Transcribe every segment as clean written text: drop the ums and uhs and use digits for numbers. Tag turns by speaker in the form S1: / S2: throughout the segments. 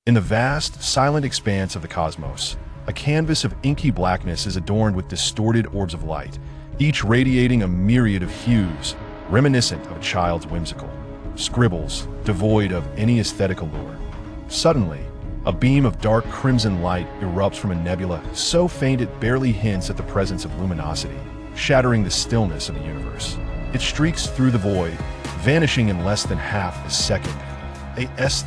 S1: In the vast, silent expanse of the cosmos, a canvas of inky blackness is adorned with distorted orbs of light, each radiating a myriad of hues, reminiscent of a child's whimsical scribbles, devoid of any aesthetic allure. Suddenly, a beam of dark crimson light erupts from a nebula so faint it barely hints at the presence of luminosity, shattering the stillness of the universe. It streaks through the void, vanishing in less than half a second.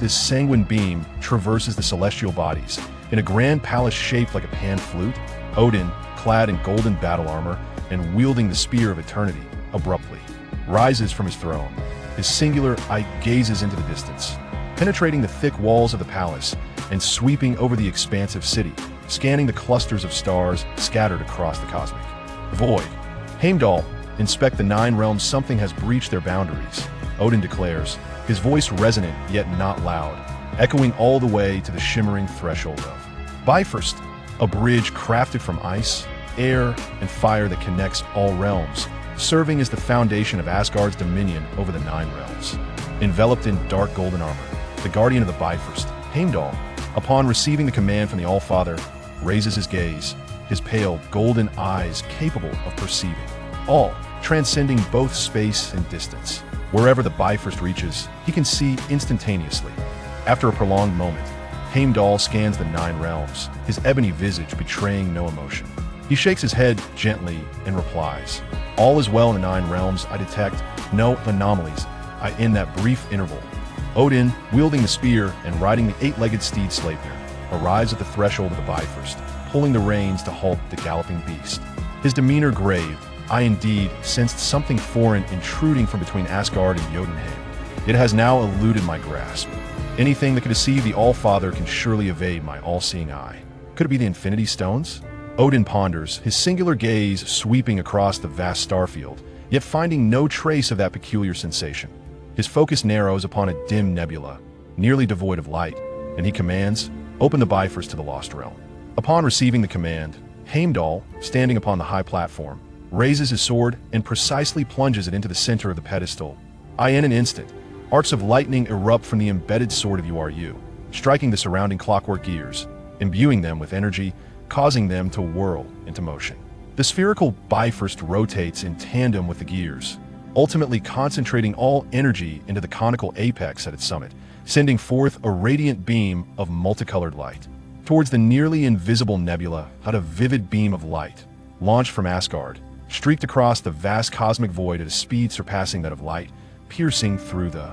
S1: This sanguine beam traverses the celestial bodies. In a grand palace shaped like a pan flute, Odin, clad in golden battle armor and wielding the spear of eternity, abruptly rises from his throne. His singular eye gazes into the distance, penetrating the thick walls of the palace and sweeping over the expansive city, scanning the clusters of stars scattered across the cosmic void. Heimdall, inspect the 9 realms. Something has breached their boundaries, Odin declares, his voice resonant yet not loud, echoing all the way to the shimmering threshold of Bifrost, a bridge crafted from ice, air, and fire that connects all realms, serving as the foundation of Asgard's dominion over the 9 realms. Enveloped in dark golden armor, the guardian of the Bifrost, Heimdall, upon receiving the command from the Allfather, raises his gaze, his pale golden eyes capable of perceiving all, transcending both space and distance. Wherever the Bifrost reaches, he can see instantaneously. After a prolonged moment, Heimdall scans the 9 realms, his ebony visage betraying no emotion. He shakes his head gently and replies, "All is well in the 9 realms. I detect no anomalies." In that brief interval, Odin, wielding the spear and riding the 8-legged steed Sleipnir, arrives at the threshold of the Bifrost, pulling the reins to halt the galloping beast. His demeanor grave, I indeed sensed something foreign intruding from between Asgard and Jotunheim. It has now eluded my grasp. Anything that could deceive the Allfather can surely evade my all-seeing eye. Could it be the Infinity Stones? Odin ponders, his singular gaze sweeping across the vast starfield, yet finding no trace of that peculiar sensation. His focus narrows upon a dim nebula, nearly devoid of light, and he commands, "Open the Bifrost to the Lost Realm." Upon receiving the command, Heimdall, standing upon the high platform, raises his sword and precisely plunges it into the center of the pedestal. In an instant, arcs of lightning erupt from the embedded sword of Uru, striking the surrounding clockwork gears, imbuing them with energy, causing them to whirl into motion. The spherical Bifrost rotates in tandem with the gears, ultimately concentrating all energy into the conical apex at its summit, sending forth a radiant beam of multicolored light. Towards the nearly invisible nebula, a vivid beam of light, launched from Asgard, streaked across the vast cosmic void at a speed surpassing that of light, piercing through the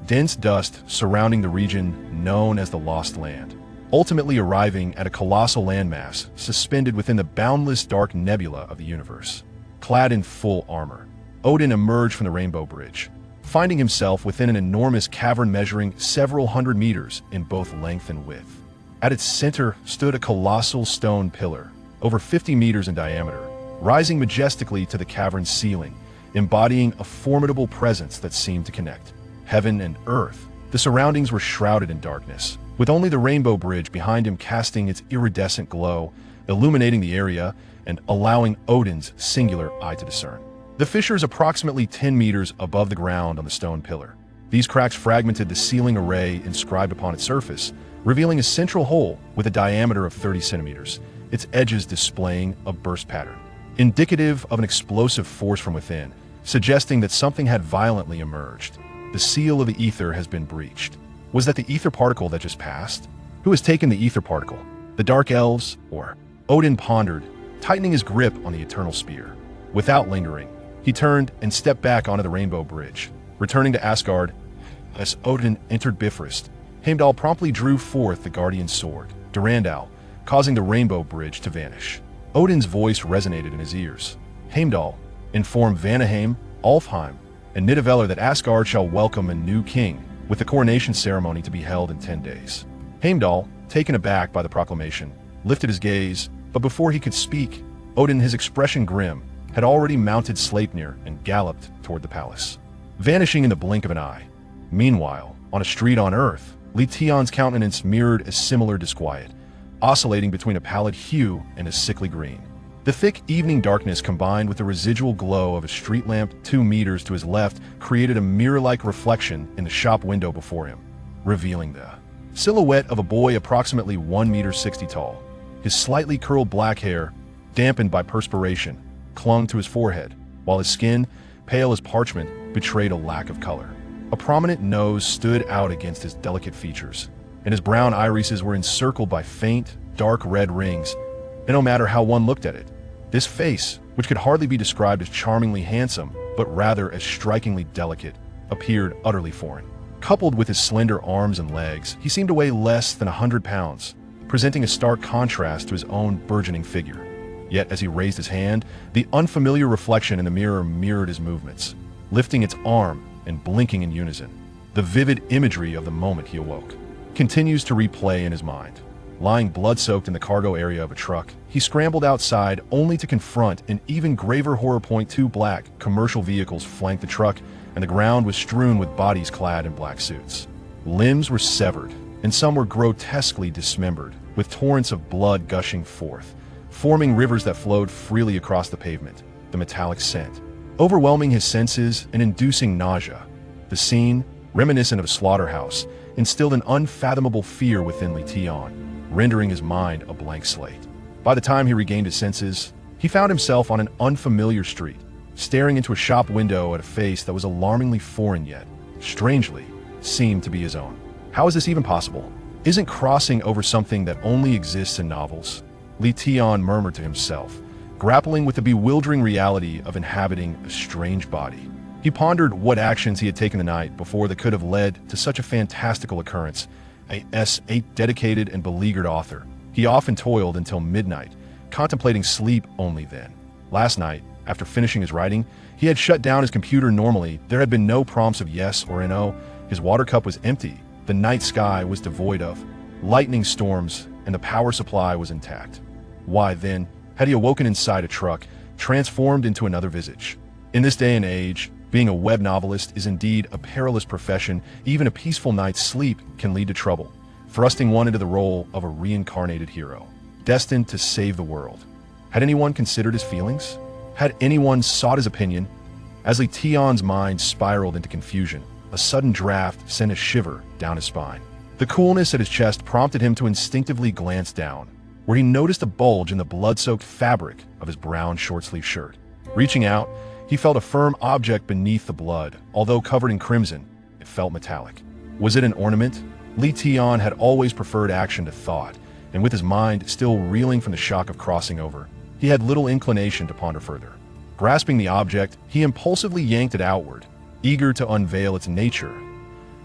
S1: dense dust surrounding the region known as the Lost Land, ultimately arriving at a colossal landmass suspended within the boundless dark nebula of the universe. Clad in full armor, Odin emerged from the Rainbow Bridge, finding himself within an enormous cavern measuring several hundred meters in both length and width. At its center stood a colossal stone pillar, over 50 meters in diameter, rising majestically to the cavern's ceiling, embodying a formidable presence that seemed to connect heaven and earth. The surroundings were shrouded in darkness, with only the Rainbow Bridge behind him casting its iridescent glow, illuminating the area and allowing Odin's singular eye to discern. The fissures approximately 10 meters above the ground on the stone pillar. These cracks fragmented the ceiling array inscribed upon its surface, revealing a central hole with a diameter of 30 centimeters, its edges displaying a burst pattern, indicative of an explosive force from within, suggesting that something had violently emerged. The seal of the ether has been breached. Was that the ether particle that just passed? Who has taken the ether particle? The Dark Elves, or? Odin pondered, tightening his grip on the eternal spear. Without lingering, he turned and stepped back onto the Rainbow Bridge, returning to Asgard. As Odin entered Bifrost, Heimdall promptly drew forth the Guardian's sword, Durandal, causing the Rainbow Bridge to vanish. Odin's voice resonated in his ears. Heimdall, inform Vanaheim, Alfheim, and Nidavellir that Asgard shall welcome a new king, with the coronation ceremony to be held in 10 days. Heimdall, taken aback by the proclamation, lifted his gaze, but before he could speak, Odin, his expression grim, had already mounted Sleipnir and galloped toward the palace, vanishing in the blink of an eye. Meanwhile, on a street on Earth, Tian's countenance mirrored a similar disquiet, oscillating between a pallid hue and a sickly green. The thick evening darkness combined with the residual glow of a street lamp 2 meters to his left created a mirror-like reflection in the shop window before him, revealing the silhouette of a boy approximately 1 meter 60 tall. His slightly curled black hair, dampened by perspiration, clung to his forehead, while his skin, pale as parchment, betrayed a lack of color. A prominent nose stood out against his delicate features, and his brown irises were encircled by faint, dark red rings, and no matter how one looked at it, this face, which could hardly be described as charmingly handsome, but rather as strikingly delicate, appeared utterly foreign. Coupled with his slender arms and legs, he seemed to weigh less than 100 pounds, presenting a stark contrast to his own burgeoning figure. Yet as he raised his hand, the unfamiliar reflection in the mirror mirrored his movements, lifting its arm and blinking in unison. The vivid imagery of the moment he awoke continues to replay in his mind. Lying blood-soaked in the cargo area of a truck, he scrambled outside only to confront an even graver horror point. Two black commercial vehicles flanked the truck, and the ground was strewn with bodies clad in black suits. Limbs were severed, and some were grotesquely dismembered, with torrents of blood gushing forth, forming rivers that flowed freely across the pavement. The metallic scent, overwhelming his senses and inducing nausea. The scene, reminiscent of a slaughterhouse, instilled an unfathomable fear within Tian, rendering his mind a blank slate. By the time he regained his senses, he found himself on an unfamiliar street, staring into a shop window at a face that was alarmingly foreign yet, strangely, seemed to be his own. How is this even possible? Isn't crossing over something that only exists in novels? Tian murmured to himself, grappling with the bewildering reality of inhabiting a strange body. He pondered what actions he had taken the night before that could have led to such a fantastical occurrence. A dedicated and beleaguered author, he often toiled until midnight, contemplating sleep only then. Last night, after finishing his writing, he had shut down his computer normally. There had been no prompts of yes or no. His water cup was empty. The night sky was devoid of lightning storms, and the power supply was intact. Why, then, had he awoken inside a truck, transformed into another visage? In this day and age, being a web novelist is indeed a perilous profession. Even a peaceful night's sleep can lead to trouble, thrusting one into the role of a reincarnated hero, destined to save the world. Had anyone considered his feelings? Had anyone sought his opinion? As Tian's mind spiraled into confusion, a sudden draft sent a shiver down his spine. The coolness at his chest prompted him to instinctively glance down, where he noticed a bulge in the blood-soaked fabric of his brown short-sleeve shirt. Reaching out, he felt a firm object beneath the blood. Although covered in crimson, it felt metallic. Was it an ornament? Tian had always preferred action to thought, and with his mind still reeling from the shock of crossing over, he had little inclination to ponder further. Grasping the object, he impulsively yanked it outward, eager to unveil its nature.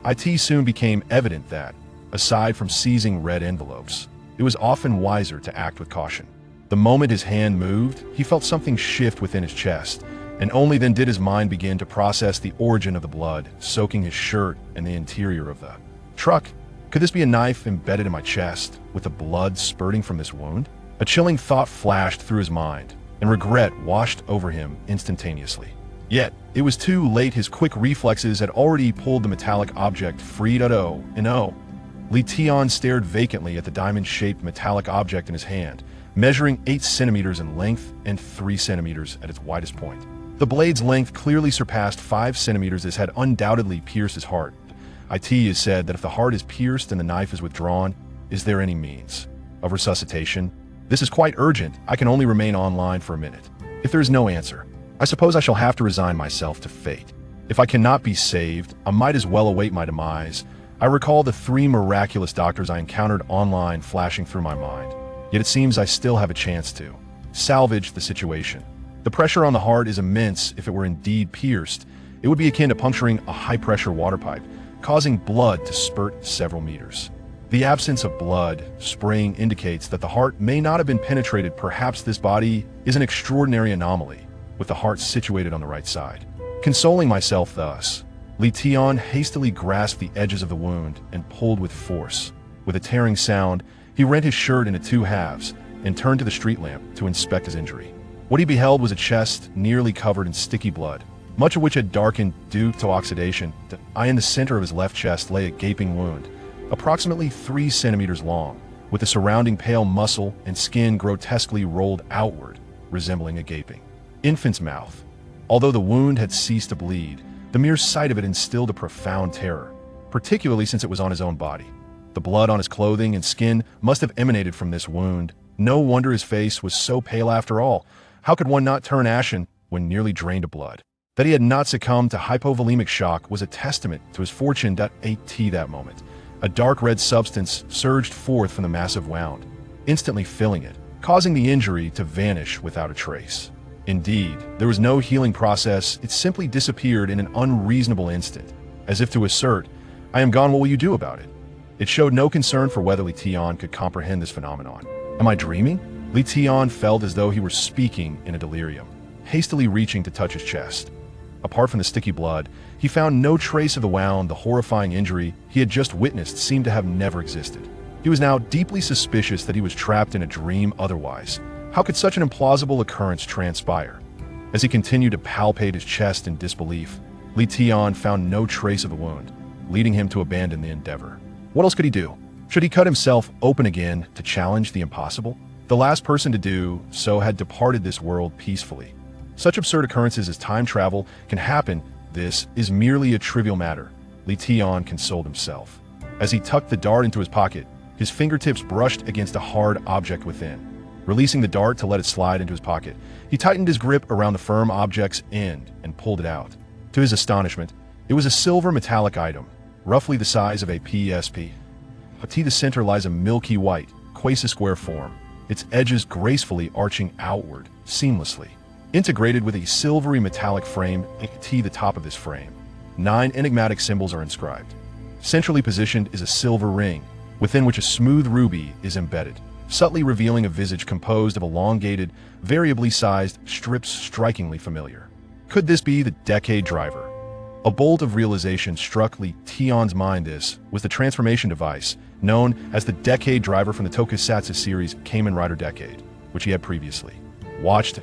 S1: It soon became evident that, aside from seizing red envelopes, it was often wiser to act with caution. The moment his hand moved, he felt something shift within his chest, and only then did his mind begin to process the origin of the blood, soaking his shirt and the interior of the truck. Could this be a knife embedded in my chest, with the blood spurting from this wound? A chilling thought flashed through his mind, and regret washed over him instantaneously. Yet, it was too late. His quick reflexes had already pulled the metallic object free. Tian stared vacantly at the diamond-shaped metallic object in his hand, measuring 8 centimeters in length and 3 centimeters at its widest point. The blade's length clearly surpassed 5 centimeters. This had undoubtedly pierced his heart. It is said that if the heart is pierced and the knife is withdrawn, is there any means of resuscitation? This is quite urgent. I can only remain online for a minute. If there is no answer, I suppose I shall have to resign myself to fate. If I cannot be saved, I might as well await my demise. I recall the 3 miraculous doctors I encountered online flashing through my mind. Yet it seems I still have a chance to salvage the situation. The pressure on the heart is immense. If it were indeed pierced, it would be akin to puncturing a high-pressure water pipe, causing blood to spurt several meters. The absence of blood spraying indicates that the heart may not have been penetrated. Perhaps this body is an extraordinary anomaly, with the heart situated on the right side. Consoling myself thus, Tian hastily grasped the edges of the wound and pulled with force. With a tearing sound, he rent his shirt into 2 halves and turned to the street lamp to inspect his injury. What he beheld was a chest nearly covered in sticky blood, much of which had darkened due to oxidation. In the center of his left chest lay a gaping wound, approximately 3 centimeters long, with the surrounding pale muscle and skin grotesquely rolled outward, resembling a gaping infant's mouth. Although the wound had ceased to bleed, the mere sight of it instilled a profound terror, particularly since it was on his own body. The blood on his clothing and skin must have emanated from this wound. No wonder his face was so pale after all. How could one not turn ashen when nearly drained of blood? That he had not succumbed to hypovolemic shock was a testament to his fortune. At that moment, a dark red substance surged forth from the massive wound, instantly filling it, causing the injury to vanish without a trace. Indeed, there was no healing process. It simply disappeared in an unreasonable instant, as if to assert, "I am gone, what will you do about it?" It showed no concern for whether Tian could comprehend this phenomenon. Am I dreaming? Tian felt as though he were speaking in a delirium, hastily reaching to touch his chest. Apart from the sticky blood, he found no trace of the wound. The horrifying injury he had just witnessed seemed to have never existed. He was now deeply suspicious that he was trapped in a dream otherwise. How could such an implausible occurrence transpire? As he continued to palpate his chest in disbelief, Tian found no trace of the wound, leading him to abandon the endeavor. What else could he do? Should he cut himself open again to challenge the impossible? The last person to do so had departed this world peacefully. Such absurd occurrences as time travel can happen. This is merely a trivial matter, Tian consoled himself. As he tucked the dart into his pocket, his fingertips brushed against a hard object within. Releasing the dart to let it slide into his pocket, he tightened his grip around the firm object's end and pulled it out. To his astonishment, it was a silver metallic item, roughly the size of a PSP. At the center lies a milky white, quasi-square form, its edges gracefully arching outward, seamlessly. Integrated with a silvery metallic frame at the top of this frame, 9 enigmatic symbols are inscribed. Centrally positioned is a silver ring, within which a smooth ruby is embedded, subtly revealing a visage composed of elongated, variably sized strips strikingly familiar. Could this be the Decade driver? A bolt of realization struck Tian's mind. This was the transformation device known as the Decade driver from the tokusatsu series Kamen Rider Decade, which he had previously watched.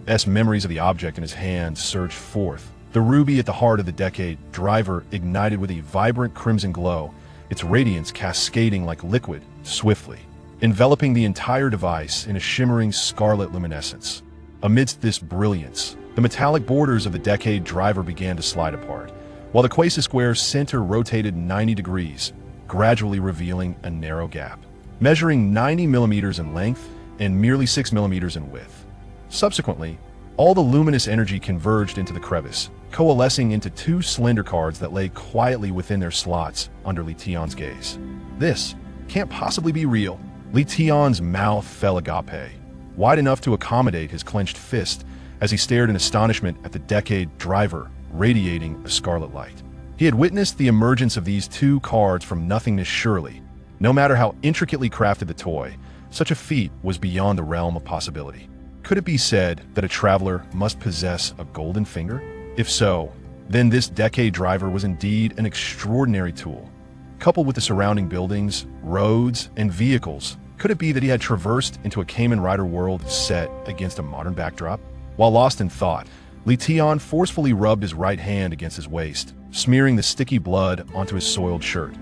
S1: As memories of the object in his hand surged forth, the ruby at the heart of the Decade driver ignited with a vibrant crimson glow, its radiance cascading like liquid swiftly, enveloping the entire device in a shimmering scarlet luminescence. Amidst this brilliance, the metallic borders of the Decade driver began to slide apart, while the quasi-square's center rotated 90 degrees, gradually revealing a narrow gap, measuring 90 millimeters in length and merely 6 millimeters in width. Subsequently, all the luminous energy converged into the crevice, coalescing into 2 slender cards that lay quietly within their slots under Tian's gaze. This can't possibly be real. Tian's mouth fell agape, wide enough to accommodate his clenched fist, as he stared in astonishment at the Decade driver radiating a scarlet light. He had witnessed the emergence of these 2 cards from nothingness. Surely, no matter how intricately crafted the toy, such a feat was beyond the realm of possibility. Could it be said that a traveler must possess a golden finger? If so, then this Decade driver was indeed an extraordinary tool. Coupled with the surrounding buildings, roads, and vehicles, could it be that he had traversed into a Kamen Rider world set against a modern backdrop? While lost in thought, Tian forcefully rubbed his right hand against his waist, smearing the sticky blood onto his soiled shirt.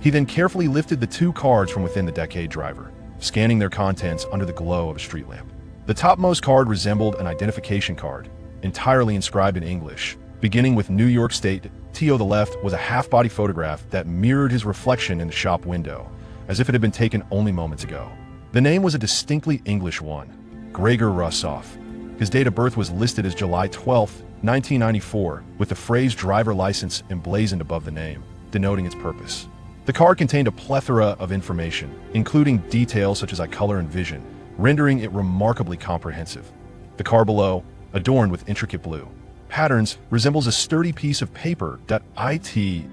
S1: He then carefully lifted the 2 cards from within the Decade driver, scanning their contents under the glow of a street lamp. The topmost card resembled an identification card, entirely inscribed in English, beginning with New York State. To the left was a half-body photograph that mirrored his reflection in the shop window, as if it had been taken only moments ago. The name was a distinctly English one, Gregor. His date of birth was listed as July 12, 1994, with the phrase driver license emblazoned above the name, denoting its purpose. The card contained a plethora of information, including details such as eye color and vision, rendering it remarkably comprehensive. The card below, adorned with intricate blue patterns, resembles a sturdy piece of paper. It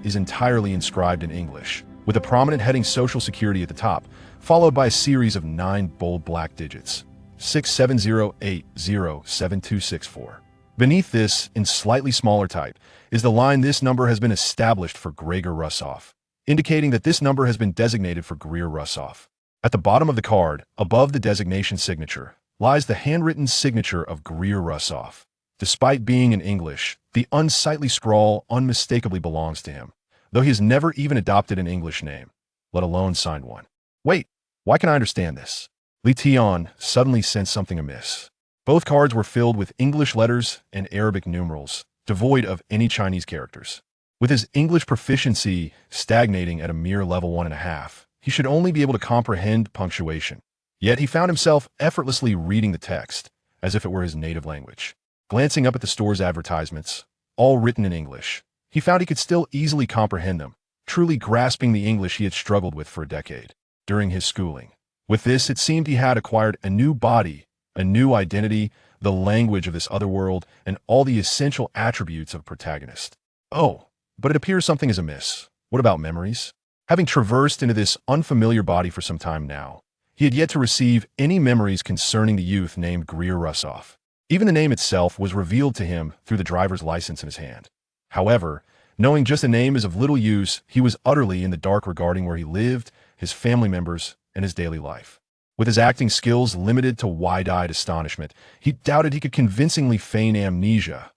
S1: is entirely inscribed in English, with a prominent heading Social Security at the top, followed by a series of 9 bold black digits. 670807264. Beneath this, in slightly smaller type, is the line, "This number has been established for Gregor Russoff," indicating that this number has been designated for Gregor Russoff. At the bottom of the card, above the designation signature, lies the handwritten signature of Gregor Russoff. Despite being in English, the unsightly scrawl unmistakably belongs to him, though he has never even adopted an English name, let alone signed one. Wait, why can I understand this? Tian suddenly sensed something amiss. Both cards were filled with English letters and Arabic numerals, devoid of any Chinese characters. With his English proficiency stagnating at a mere level 1.5, he should only be able to comprehend punctuation. Yet he found himself effortlessly reading the text, as if it were his native language. Glancing up at the store's advertisements, all written in English, he found he could still easily comprehend them, truly grasping the English he had struggled with for a decade during his schooling. With this, it seemed he had acquired a new body, a new identity, the language of this other world, and all the essential attributes of a protagonist. Oh, but it appears something is amiss. What about memories? Having traversed into this unfamiliar body for some time now, he had yet to receive any memories concerning the youth named Gregor Russoff. Even the name itself was revealed to him through the driver's license in his hand. However, knowing just a name is of little use, he was utterly in the dark regarding where he lived, his family members, and his daily life. With his acting skills limited to wide-eyed astonishment, he doubted he could convincingly feign amnesia.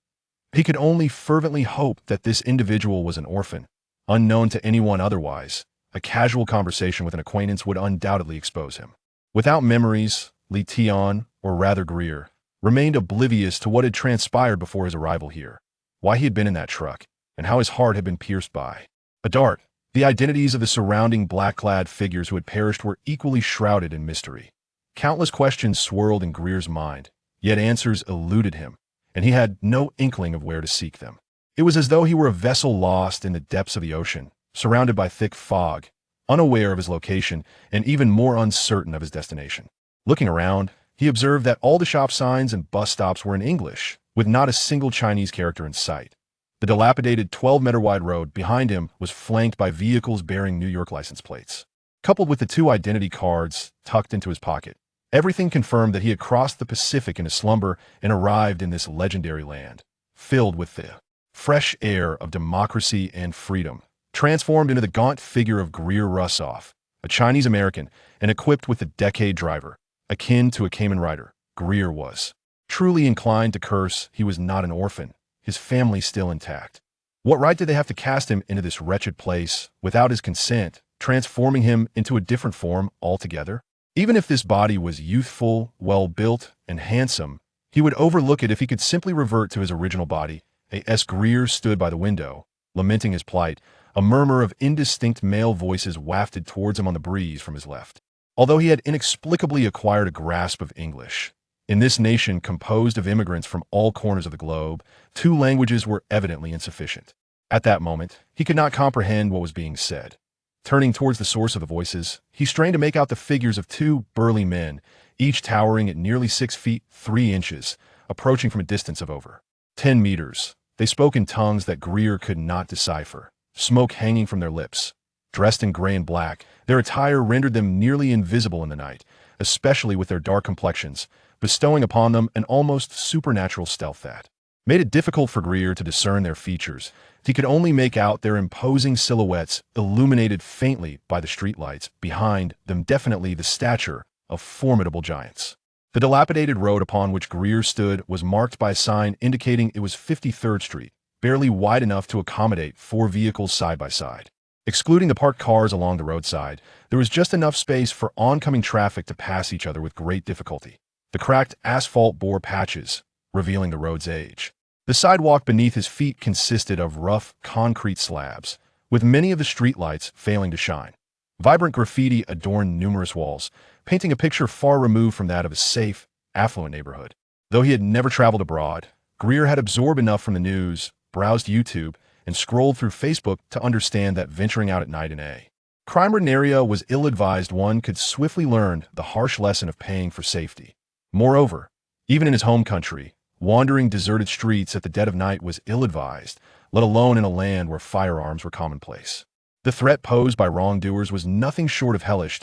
S1: He could only fervently hope that this individual was an orphan, unknown to anyone otherwise. A casual conversation with an acquaintance would undoubtedly expose him. Without memories, Tian, or rather Gregor, remained oblivious to what had transpired before his arrival here, why he had been in that truck, and how his heart had been pierced by a dart. The identities of the surrounding black-clad figures who had perished were equally shrouded in mystery. Countless questions swirled in Gregor's mind, yet answers eluded him, and he had no inkling of where to seek them. It was as though he were a vessel lost in the depths of the ocean, surrounded by thick fog, unaware of his location, and even more uncertain of his destination. Looking around, he observed that all the shop signs and bus stops were in English, with not a single Chinese character in sight. The dilapidated 12-meter-wide road behind him was flanked by vehicles bearing New York license plates. Coupled with the 2 identity cards tucked into his pocket, everything confirmed that he had crossed the Pacific in a slumber and arrived in this legendary land, filled with the fresh air of democracy and freedom, transformed into the gaunt figure of Gregor Russoff, a Chinese-American and equipped with a Decade driver, akin to a Kamen Rider. Gregor was truly inclined to curse he was not an orphan, his family still intact. What right did they have to cast him into this wretched place without his consent, transforming him into a different form altogether? Even if this body was youthful, well-built, and handsome, he would overlook it if he could simply revert to his original body. A.S. Gregor stood by the window, lamenting his plight. A murmur of indistinct male voices wafted towards him on the breeze from his left. Although he had inexplicably acquired a grasp of English, in this nation composed of immigrants from all corners of the globe, 2 languages were evidently insufficient. At that moment, he could not comprehend what was being said. Turning towards the source of the voices, he strained to make out the figures of 2 burly men, each towering at nearly 6 feet 3 inches, approaching from a distance of over 10 meters. They spoke in tongues that Gregor could not decipher, smoke hanging from their lips. Dressed in gray and black, their attire rendered them nearly invisible in the night, especially with their dark complexions, bestowing upon them an almost supernatural stealth that made it difficult for Gregor to discern their features. He could only make out their imposing silhouettes illuminated faintly by the streetlights behind them, definitely the stature of formidable giants. The dilapidated road upon which Gregor stood was marked by a sign indicating it was 53rd Street, barely wide enough to accommodate 4 vehicles side by side. Excluding the parked cars along the roadside, there was just enough space for oncoming traffic to pass each other with great difficulty. The cracked asphalt bore patches, revealing the road's age. The sidewalk beneath his feet consisted of rough concrete slabs, with many of the streetlights failing to shine. Vibrant graffiti adorned numerous walls, painting a picture far removed from that of a safe, affluent neighborhood. Though he had never traveled abroad, Gregor had absorbed enough from the news, browsed YouTube, and scrolled through Facebook to understand that venturing out at night in a crime-ridden area was ill-advised. One could swiftly learn the harsh lesson of paying for safety. Moreover, even in his home country, wandering deserted streets at the dead of night was ill-advised, let alone in a land where firearms were commonplace. The threat posed by wrongdoers was nothing short of hellish.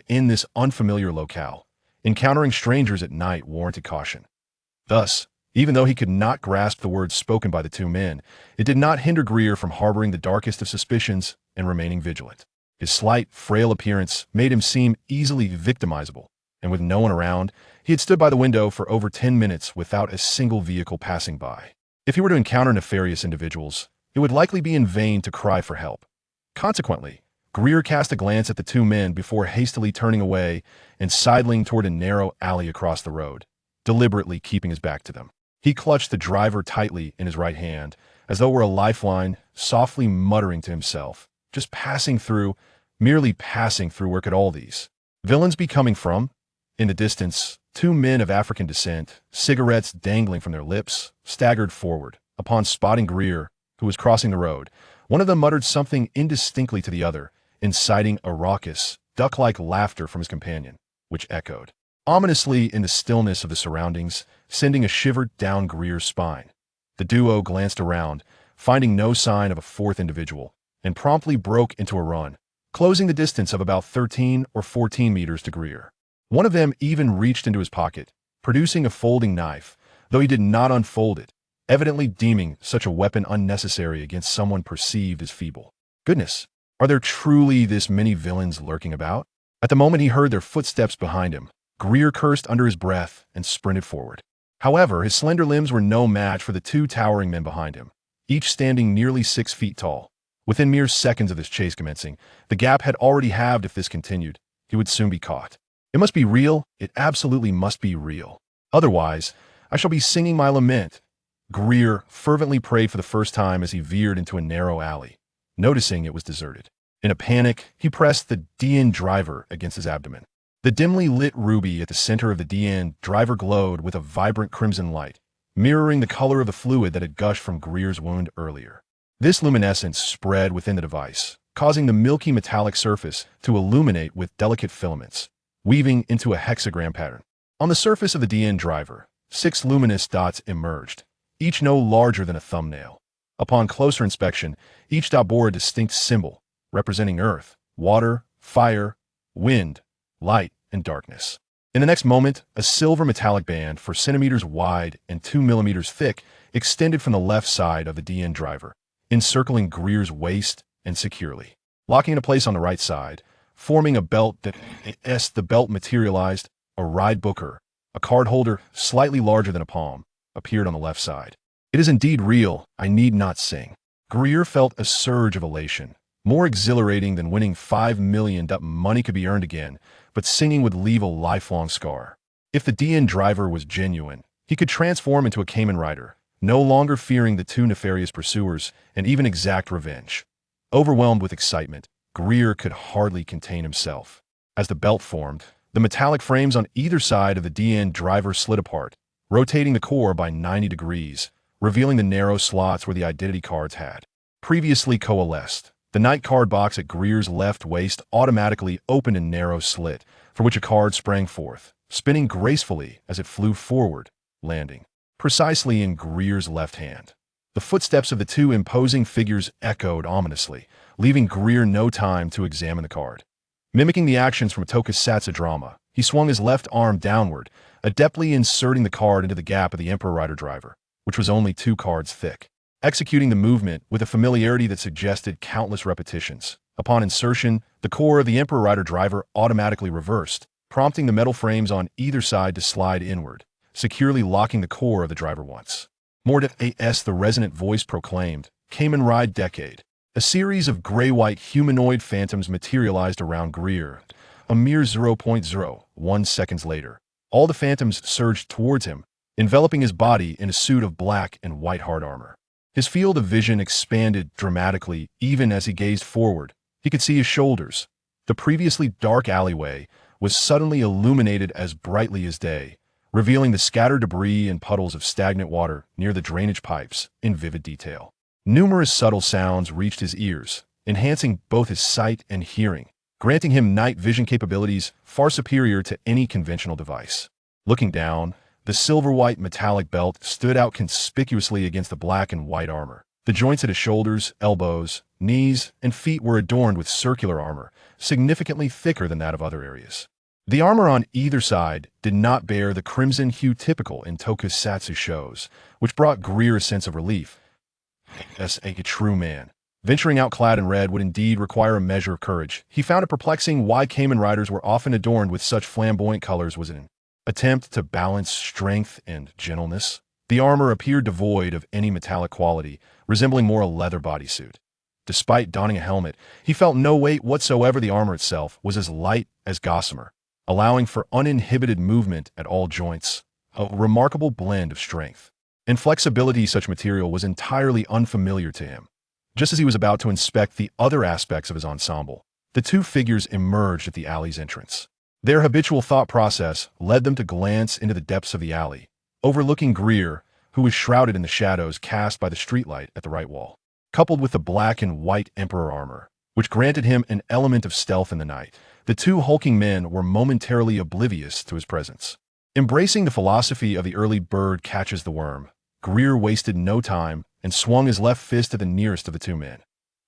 S1: In this unfamiliar locale, encountering strangers at night warranted caution. Thus, even though he could not grasp the words spoken by the 2 men, it did not hinder Gregor from harboring the darkest of suspicions and remaining vigilant. His slight, frail appearance made him seem easily victimizable, and with no one around, he had stood by the window for over 10 minutes without a single vehicle passing by. If he were to encounter nefarious individuals, it would likely be in vain to cry for help. Consequently, Gregor cast a glance at the 2 men before hastily turning away and sidling toward a narrow alley across the road, deliberately keeping his back to them. He clutched the driver tightly in his right hand, as though it were a lifeline, softly muttering to himself, "Just passing through, merely passing through. Where could all these villains be coming from? In the distance, two men of African descent, cigarettes dangling from their lips, staggered forward. Upon spotting Gregor, who was crossing the road, one of them muttered something indistinctly to the other, inciting a raucous, duck-like laughter from his companion, which echoed ominously in the stillness of the surroundings, sending a shiver down Gregor's spine. The duo glanced around, finding no sign of a fourth individual, and promptly broke into a run, closing the distance of about 13 or 14 meters to Gregor. One of them even reached into his pocket, producing a folding knife, though he did not unfold it, evidently deeming such a weapon unnecessary against someone perceived as feeble. Goodness, are there truly this many villains lurking about? At the moment he heard their footsteps behind him, Gregor cursed under his breath and sprinted forward. However, his slender limbs were no match for the two towering men behind him, each standing nearly 6 feet tall. Within mere seconds of this chase commencing, the gap had already halved. If this continued, he would soon be caught. It must be real. It absolutely must be real. Otherwise, I shall be singing my lament. Gregor fervently prayed for the first time as he veered into a narrow alley, noticing it was deserted. In a panic, he pressed the Tian driver against his abdomen. The dimly lit ruby at the center of the Tian driver glowed with a vibrant crimson light, mirroring the color of the fluid that had gushed from Gregor's wound earlier. This luminescence spread within the device, causing the milky metallic surface to illuminate with delicate filaments, weaving into a hexagram pattern. On the surface of the Tian driver, 6 luminous dots emerged, each no larger than a thumbnail. Upon closer inspection, each dot bore a distinct symbol, representing earth, water, fire, wind, light, and darkness. In the next moment, a silver metallic band 4 centimeters wide and 2 millimeters thick extended from the left side of the Tian driver, encircling Gregor's waist and securely locking into place on the right side, forming a belt that, as the belt materialized, a ride booker, a card holder slightly larger than a palm, appeared on the left side. It is indeed real, I need not sing. Gregor felt a surge of elation, more exhilarating than winning 5 million. Money could be earned again, but singing would leave a lifelong scar. If the Tian driver was genuine, he could transform into a Kamen Rider, no longer fearing the two nefarious pursuers and even exact revenge. Overwhelmed with excitement, Gregor could hardly contain himself. As the belt formed, the metallic frames on either side of the Tian driver slid apart, rotating the core by 90 degrees, revealing the narrow slots where the identity cards had previously coalesced. The night card box at Gregor's left waist automatically opened a narrow slit, from which a card sprang forth, spinning gracefully as it flew forward, landing precisely in Gregor's left hand. The footsteps of the two imposing figures echoed ominously, leaving Gregor no time to examine the card. Mimicking the actions from a tokusatsu drama, he swung his left arm downward, adeptly inserting the card into the gap of the Emperor Rider driver, which was only 2 cards thick, executing the movement with a familiarity that suggested countless repetitions. Upon insertion, the core of the Emperor Rider driver automatically reversed, prompting the metal frames on either side to slide inward, securely locking the core of the driver once more. The resonant voice proclaimed, Kamen Rider Decade. A series of gray-white humanoid phantoms materialized around Gregor. A mere 0.01 seconds later, all the phantoms surged towards him, enveloping his body in a suit of black and white hard armor. His field of vision expanded dramatically even as he gazed forward. He could see his shoulders. The previously dark alleyway was suddenly illuminated as brightly as day, revealing the scattered debris and puddles of stagnant water near the drainage pipes in vivid detail. Numerous subtle sounds reached his ears, enhancing both his sight and hearing, granting him night vision capabilities far superior to any conventional device. Looking down, the silver-white metallic belt stood out conspicuously against the black and white armor. The joints at his shoulders, elbows, knees, and feet were adorned with circular armor, significantly thicker than that of other areas. The armor on either side did not bear the crimson hue typical in tokusatsu shows, which brought Gregor a sense of relief. As a true man, venturing out clad in red would indeed require a measure of courage. He found it perplexing why Kamen Riders were often adorned with such flamboyant colors. Was an attempt to balance strength and gentleness. The armor appeared devoid of any metallic quality, resembling more a leather bodysuit. Despite donning a helmet, he felt no weight whatsoever. The armor itself was as light as gossamer, allowing for uninhibited movement at all joints, a remarkable blend of strength and flexibility. Such material was entirely unfamiliar to him. Just as he was about to inspect the other aspects of his ensemble, The two figures emerged at the alley's entrance. Their habitual thought process led them to glance into the depths of the alley, overlooking Gregor, who was shrouded in the shadows cast by the streetlight at the right wall, coupled with the black and white Emperor armor, which granted him an element of stealth in the night. The two hulking men were momentarily oblivious to his presence. Embracing the philosophy of the early bird catches the worm, Gregor wasted no time and swung his left fist at the nearest of the two men.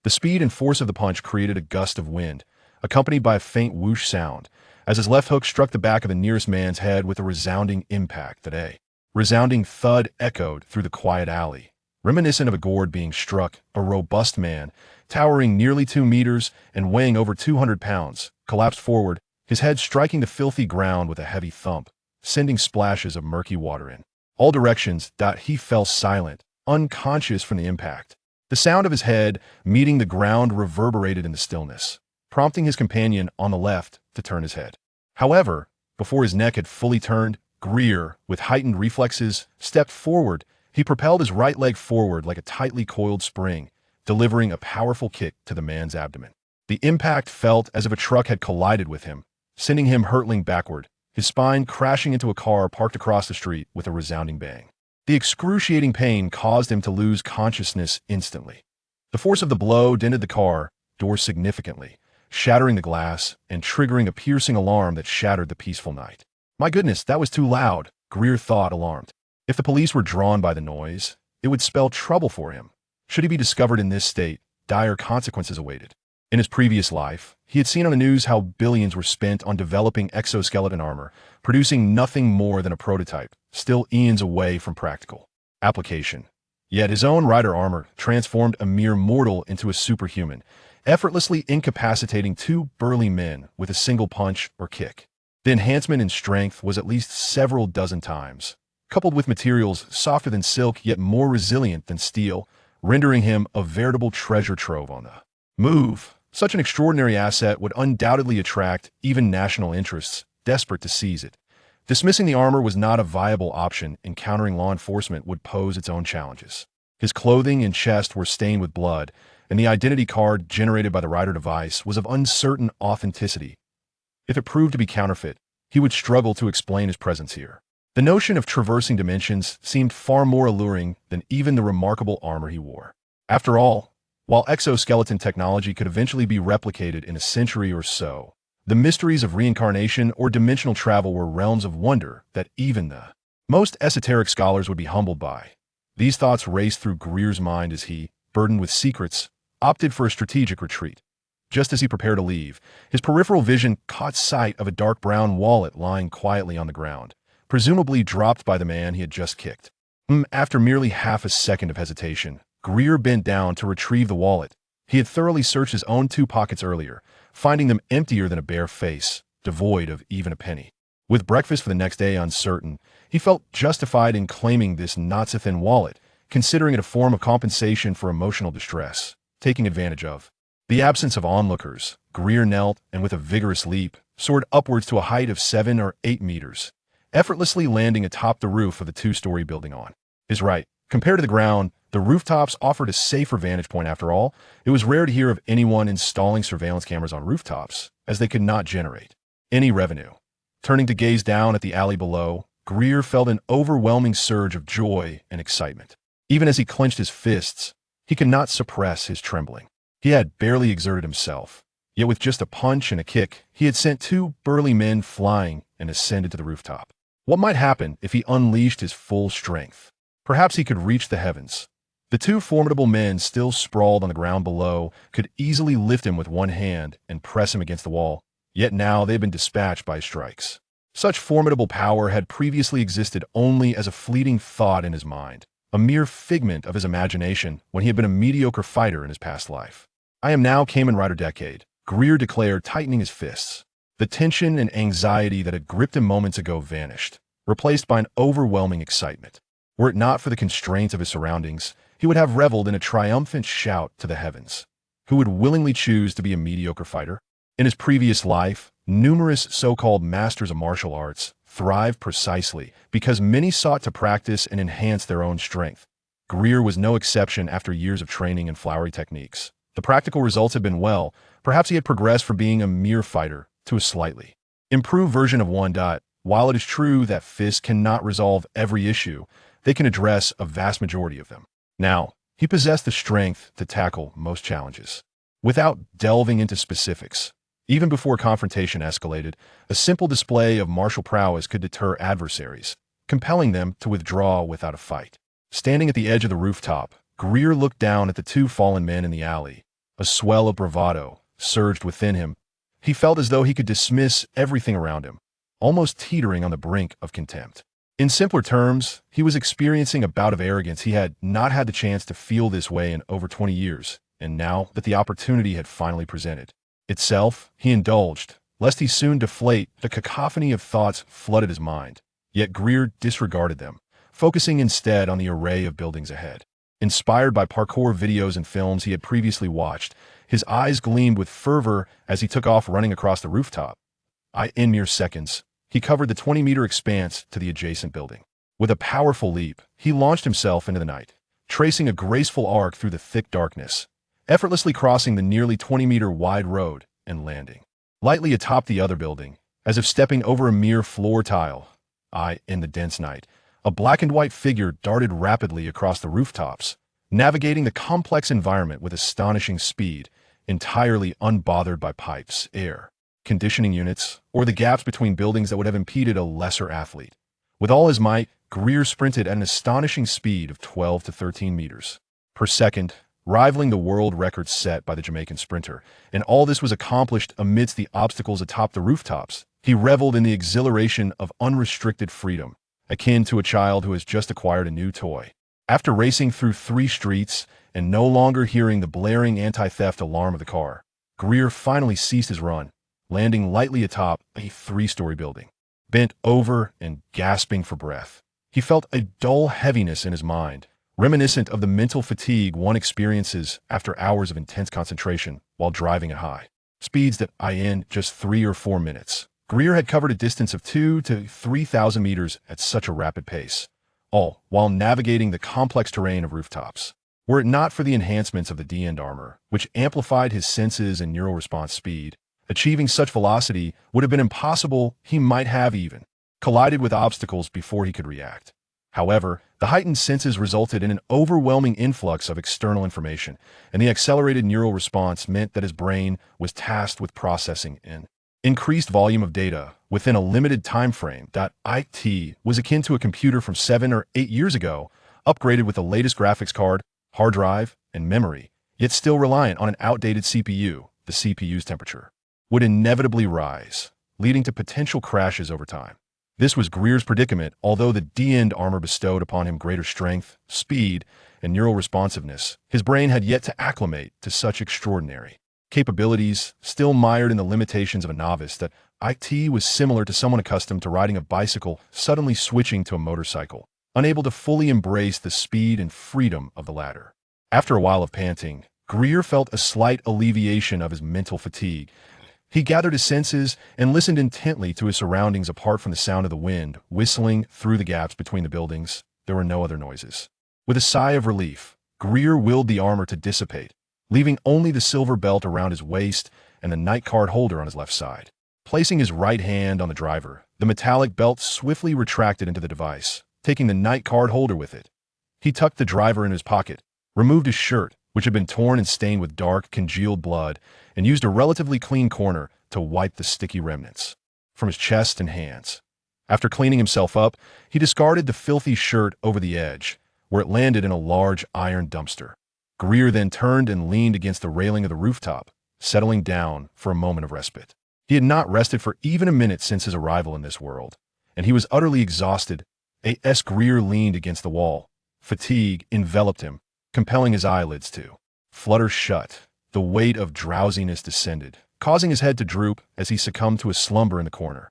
S1: The speed and force of the punch created a gust of wind, accompanied by a faint whoosh sound, as his left hook struck the back of the nearest man's head with a resounding impact that a resounding thud echoed through the quiet alley, reminiscent of a gourd being struck. A robust man, towering nearly 2 meters and weighing over 200 pounds, collapsed forward, his head striking the filthy ground with a heavy thump, sending splashes of murky water in all directions. He fell silent, unconscious from the impact. The sound of his head meeting the ground reverberated in the stillness, prompting his companion on the left to turn his head. However, before his neck had fully turned, Gregor, with heightened reflexes, stepped forward. He propelled his right leg forward like a tightly coiled spring, delivering a powerful kick to the man's abdomen. The impact felt as if a truck had collided with him, sending him hurtling backward, his spine crashing into a car parked across the street with a resounding bang. The excruciating pain caused him to lose consciousness instantly. The force of the blow dented the car door significantly, shattering the glass and triggering a piercing alarm that shattered the peaceful night. My goodness, that was too loud, Gregor thought, alarmed. If the police were drawn by the noise, it would spell trouble for him. Should he be discovered in this state, dire consequences awaited. In his previous life, he had seen on the news how billions were spent on developing exoskeleton armor, producing nothing more than a prototype, still eons away from practical application. Yet his own rider armor transformed a mere mortal into a superhuman, effortlessly incapacitating two burly men with a single punch or kick. The enhancement in strength was at least several dozen times, coupled with materials softer than silk yet more resilient than steel, rendering him a veritable treasure trove on the move. Such an extraordinary asset would undoubtedly attract even national interests, desperate to seize it. Dismissing the armor was not a viable option. Encountering law enforcement would pose its own challenges. His clothing and chest were stained with blood, and the identity card generated by the rider device was of uncertain authenticity. If it proved to be counterfeit, he would struggle to explain his presence here. The notion of traversing dimensions seemed far more alluring than even the remarkable armor he wore. After all, while exoskeleton technology could eventually be replicated in a century or so, the mysteries of reincarnation or dimensional travel were realms of wonder that even the most esoteric scholars would be humbled by. These thoughts raced through Gregor's mind as he, burdened with secrets, opted for a strategic retreat. Just as he prepared to leave, his peripheral vision caught sight of a dark brown wallet lying quietly on the ground, presumably dropped by the man he had just kicked. After merely half a second of hesitation, Gregor bent down to retrieve the wallet. He had thoroughly searched his own two pockets earlier, finding them emptier than a bare face, devoid of even a penny. With breakfast for the next day uncertain, he felt justified in claiming this not-so-thin wallet, considering it a form of compensation for emotional distress, taking advantage of the absence of onlookers. Gregor knelt and with a vigorous leap, soared upwards to a height of 7 or 8 meters, effortlessly landing atop the roof of the two-story building on his right. Compared to the ground, the rooftops offered a safer vantage point. After all, it was rare to hear of anyone installing surveillance cameras on rooftops, as they could not generate any revenue. Turning to gaze down at the alley below, Gregor felt an overwhelming surge of joy and excitement. Even as he clenched his fists, he could not suppress his trembling. He had barely exerted himself, yet with just a punch and a kick, he had sent two burly men flying and ascended to the rooftop. What might happen if he unleashed his full strength? Perhaps he could reach the heavens. The two formidable men still sprawled on the ground below could easily lift him with one hand and press him against the wall, yet now they had been dispatched by strikes. Such formidable power had previously existed only as a fleeting thought in his mind, a mere figment of his imagination when he had been a mediocre fighter in his past life. I am now Kamen Rider Decade, Gregor declared, tightening his fists. The tension and anxiety that had gripped him moments ago vanished, replaced by an overwhelming excitement. Were it not for the constraints of his surroundings, he would have reveled in a triumphant shout to the heavens. Who would willingly choose to be a mediocre fighter? In his previous life, numerous so-called masters of martial arts thrived precisely because many sought to practice and enhance their own strength. Gregor was no exception after years of training in flowery techniques. The practical results had been well. Perhaps he had progressed from being a mere fighter to a slightly improved version of one. While it is true that fists cannot resolve every issue, they can address a vast majority of them. Now, he possessed the strength to tackle most challenges. Without delving into specifics, even before confrontation escalated, a simple display of martial prowess could deter adversaries, compelling them to withdraw without a fight. Standing at the edge of the rooftop, Greer looked down at the two fallen men in the alley. A swell of bravado surged within him. He felt as though he could dismiss everything around him, almost teetering on the brink of contempt. In simpler terms, he was experiencing a bout of arrogance. He had not had the chance to feel this way in over 20 years, and now that the opportunity had finally presented itself, he indulged, lest he soon deflate. The cacophony of thoughts flooded his mind, yet Greer disregarded them, focusing instead on the array of buildings ahead. Inspired by parkour videos and films he had previously watched, his eyes gleamed with fervor as he took off running across the rooftop. In mere seconds, he covered the 20-meter expanse to the adjacent building. With a powerful leap, he launched himself into the night, tracing a graceful arc through the thick darkness, effortlessly crossing the nearly 20-meter wide road and landing lightly atop the other building, as if stepping over a mere floor tile. In the dense night, a black and white figure darted rapidly across the rooftops, navigating the complex environment with astonishing speed, entirely unbothered by pipes, air conditioning units, or the gaps between buildings that would have impeded a lesser athlete. With all his might, Greer sprinted at an astonishing speed of 12 to 13 meters per second, rivaling the world record set by the Jamaican sprinter, and all this was accomplished amidst the obstacles atop the rooftops. He reveled in the exhilaration of unrestricted freedom, akin to a child who has just acquired a new toy. After racing through 3 streets and no longer hearing the blaring anti-theft alarm of the car, Greer finally ceased his run, landing lightly atop a 3-story building. Bent over and gasping for breath, he felt a dull heaviness in his mind, reminiscent of the mental fatigue one experiences after hours of intense concentration while driving at high speeds. In just 3 or 4 minutes, Greer had covered a distance of 2,000 to 3,000 meters at such a rapid pace, all while navigating the complex terrain of rooftops. Were it not for the enhancements of the D-end armor, which amplified his senses and neural response speed, achieving such velocity would have been impossible. He might have even collided with obstacles before he could react. However, the heightened senses resulted in an overwhelming influx of external information, and the accelerated neural response meant that his brain was tasked with processing an increased volume of data within a limited time frame. It was akin to a computer from 7 or 8 years ago, upgraded with the latest graphics card, hard drive, and memory, yet still reliant on an outdated CPU. The CPU's temperature would inevitably rise, leading to potential crashes over time. This was Greer's predicament. Although the D-end armor bestowed upon him greater strength, speed, and neural responsiveness, his brain had yet to acclimate to such extraordinary capabilities. Still mired in the limitations of a novice, that IT was similar to someone accustomed to riding a bicycle suddenly switching to a motorcycle, unable to fully embrace the speed and freedom of the latter. After a while of panting, Greer felt a slight alleviation of his mental fatigue. He gathered his senses and listened intently to his surroundings. Apart from the sound of the wind whistling through the gaps between the buildings, there were no other noises. With a sigh of relief, Greer willed the armor to dissipate, leaving only the silver belt around his waist and the night card holder on his left side. Placing his right hand on the driver, the metallic belt swiftly retracted into the device, taking the night card holder with it. He tucked the driver in his pocket, removed his shirt, which had been torn and stained with dark, congealed blood, and used a relatively clean corner to wipe the sticky remnants from his chest and hands. After cleaning himself up, he discarded the filthy shirt over the edge, where it landed in a large iron dumpster. Greer then turned and leaned against the railing of the rooftop, settling down for a moment of respite. He had not rested for even a minute since his arrival in this world, and he was utterly exhausted. Greer leaned against the wall. Fatigue enveloped him, compelling his eyelids to flutter shut. The weight of drowsiness descended, causing his head to droop as he succumbed to a slumber in the corner.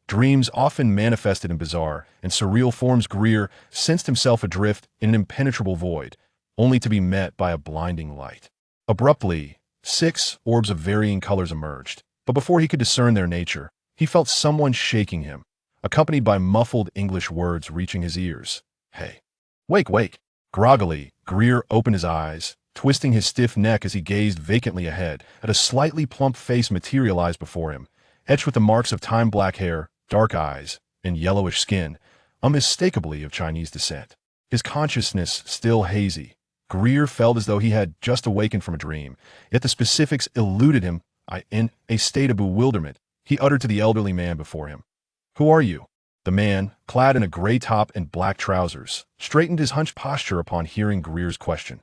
S1: Dreams often manifested in bizarre and surreal forms. Greer sensed himself adrift in an impenetrable void, only to be met by a blinding light. Abruptly, 6 orbs of varying colors emerged, but before he could discern their nature, he felt someone shaking him, accompanied by muffled English words reaching his ears. "Hey, wake, wake." Groggily, Greer opened his eyes, twisting his stiff neck as he gazed vacantly ahead at a slightly plump face materialize before him, etched with the marks of time-black hair, dark eyes, and yellowish skin, unmistakably of Chinese descent. His consciousness still hazy, Greer felt as though he had just awakened from a dream, yet the specifics eluded him. In a state of bewilderment, he uttered to the elderly man before him, "Who are you?" The man, clad in a gray top and black trousers, straightened his hunched posture upon hearing Greer's question.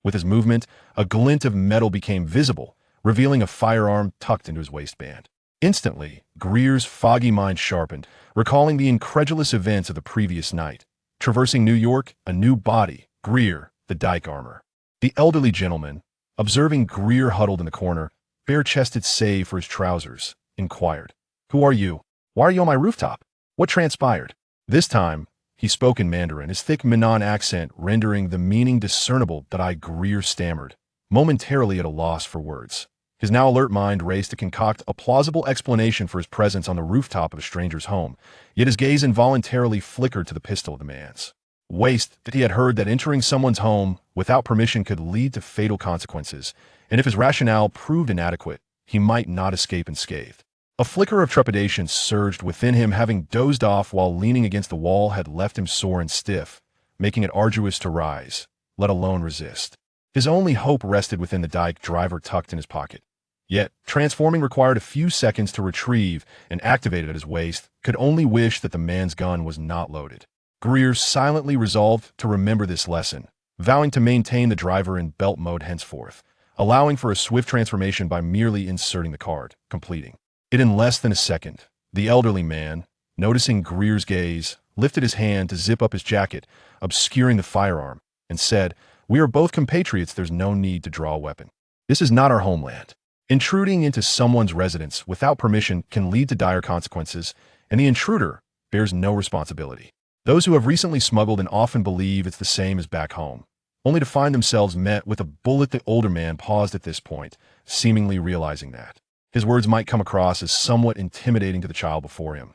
S1: With his movement, a glint of metal became visible, revealing a firearm tucked into his waistband. Instantly, Greer's foggy mind sharpened, recalling the incredulous events of the previous night. Traversing New York, a new body, Greer, the dyke armor. The elderly gentleman, observing Greer huddled in the corner, bare-chested save for his trousers, inquired, "Who are you? Why are you on my rooftop? What transpired?" This time, he spoke in Mandarin, his thick Minnan accent rendering the meaning discernible that Greer stammered, momentarily at a loss for words. His now alert mind raced to concoct a plausible explanation for his presence on the rooftop of a stranger's home, yet his gaze involuntarily flickered to the pistol of the man's waist. That he had heard that entering someone's home without permission could lead to fatal consequences, and if his rationale proved inadequate, he might not escape unscathed. A flicker of trepidation surged within him, having dozed off while leaning against the wall had left him sore and stiff, making it arduous to rise, let alone resist. His only hope rested within the dyke driver tucked in his pocket. Yet, transforming required a few seconds to retrieve and activate it at his waist, could only wish that the man's gun was not loaded. Greer silently resolved to remember this lesson, vowing to maintain the driver in belt mode henceforth, allowing for a swift transformation by merely inserting the card, completing it in less than a second. The elderly man, noticing Greer's gaze, lifted his hand to zip up his jacket, obscuring the firearm, and said, "We are both compatriots, there's no need to draw a weapon. This is not our homeland. Intruding into someone's residence without permission can lead to dire consequences, and the intruder bears no responsibility. Those who have recently smuggled and often believe it's the same as back home, only to find themselves met with a bullet." The older man paused at this point, seemingly realizing that his words might come across as somewhat intimidating to the child before him.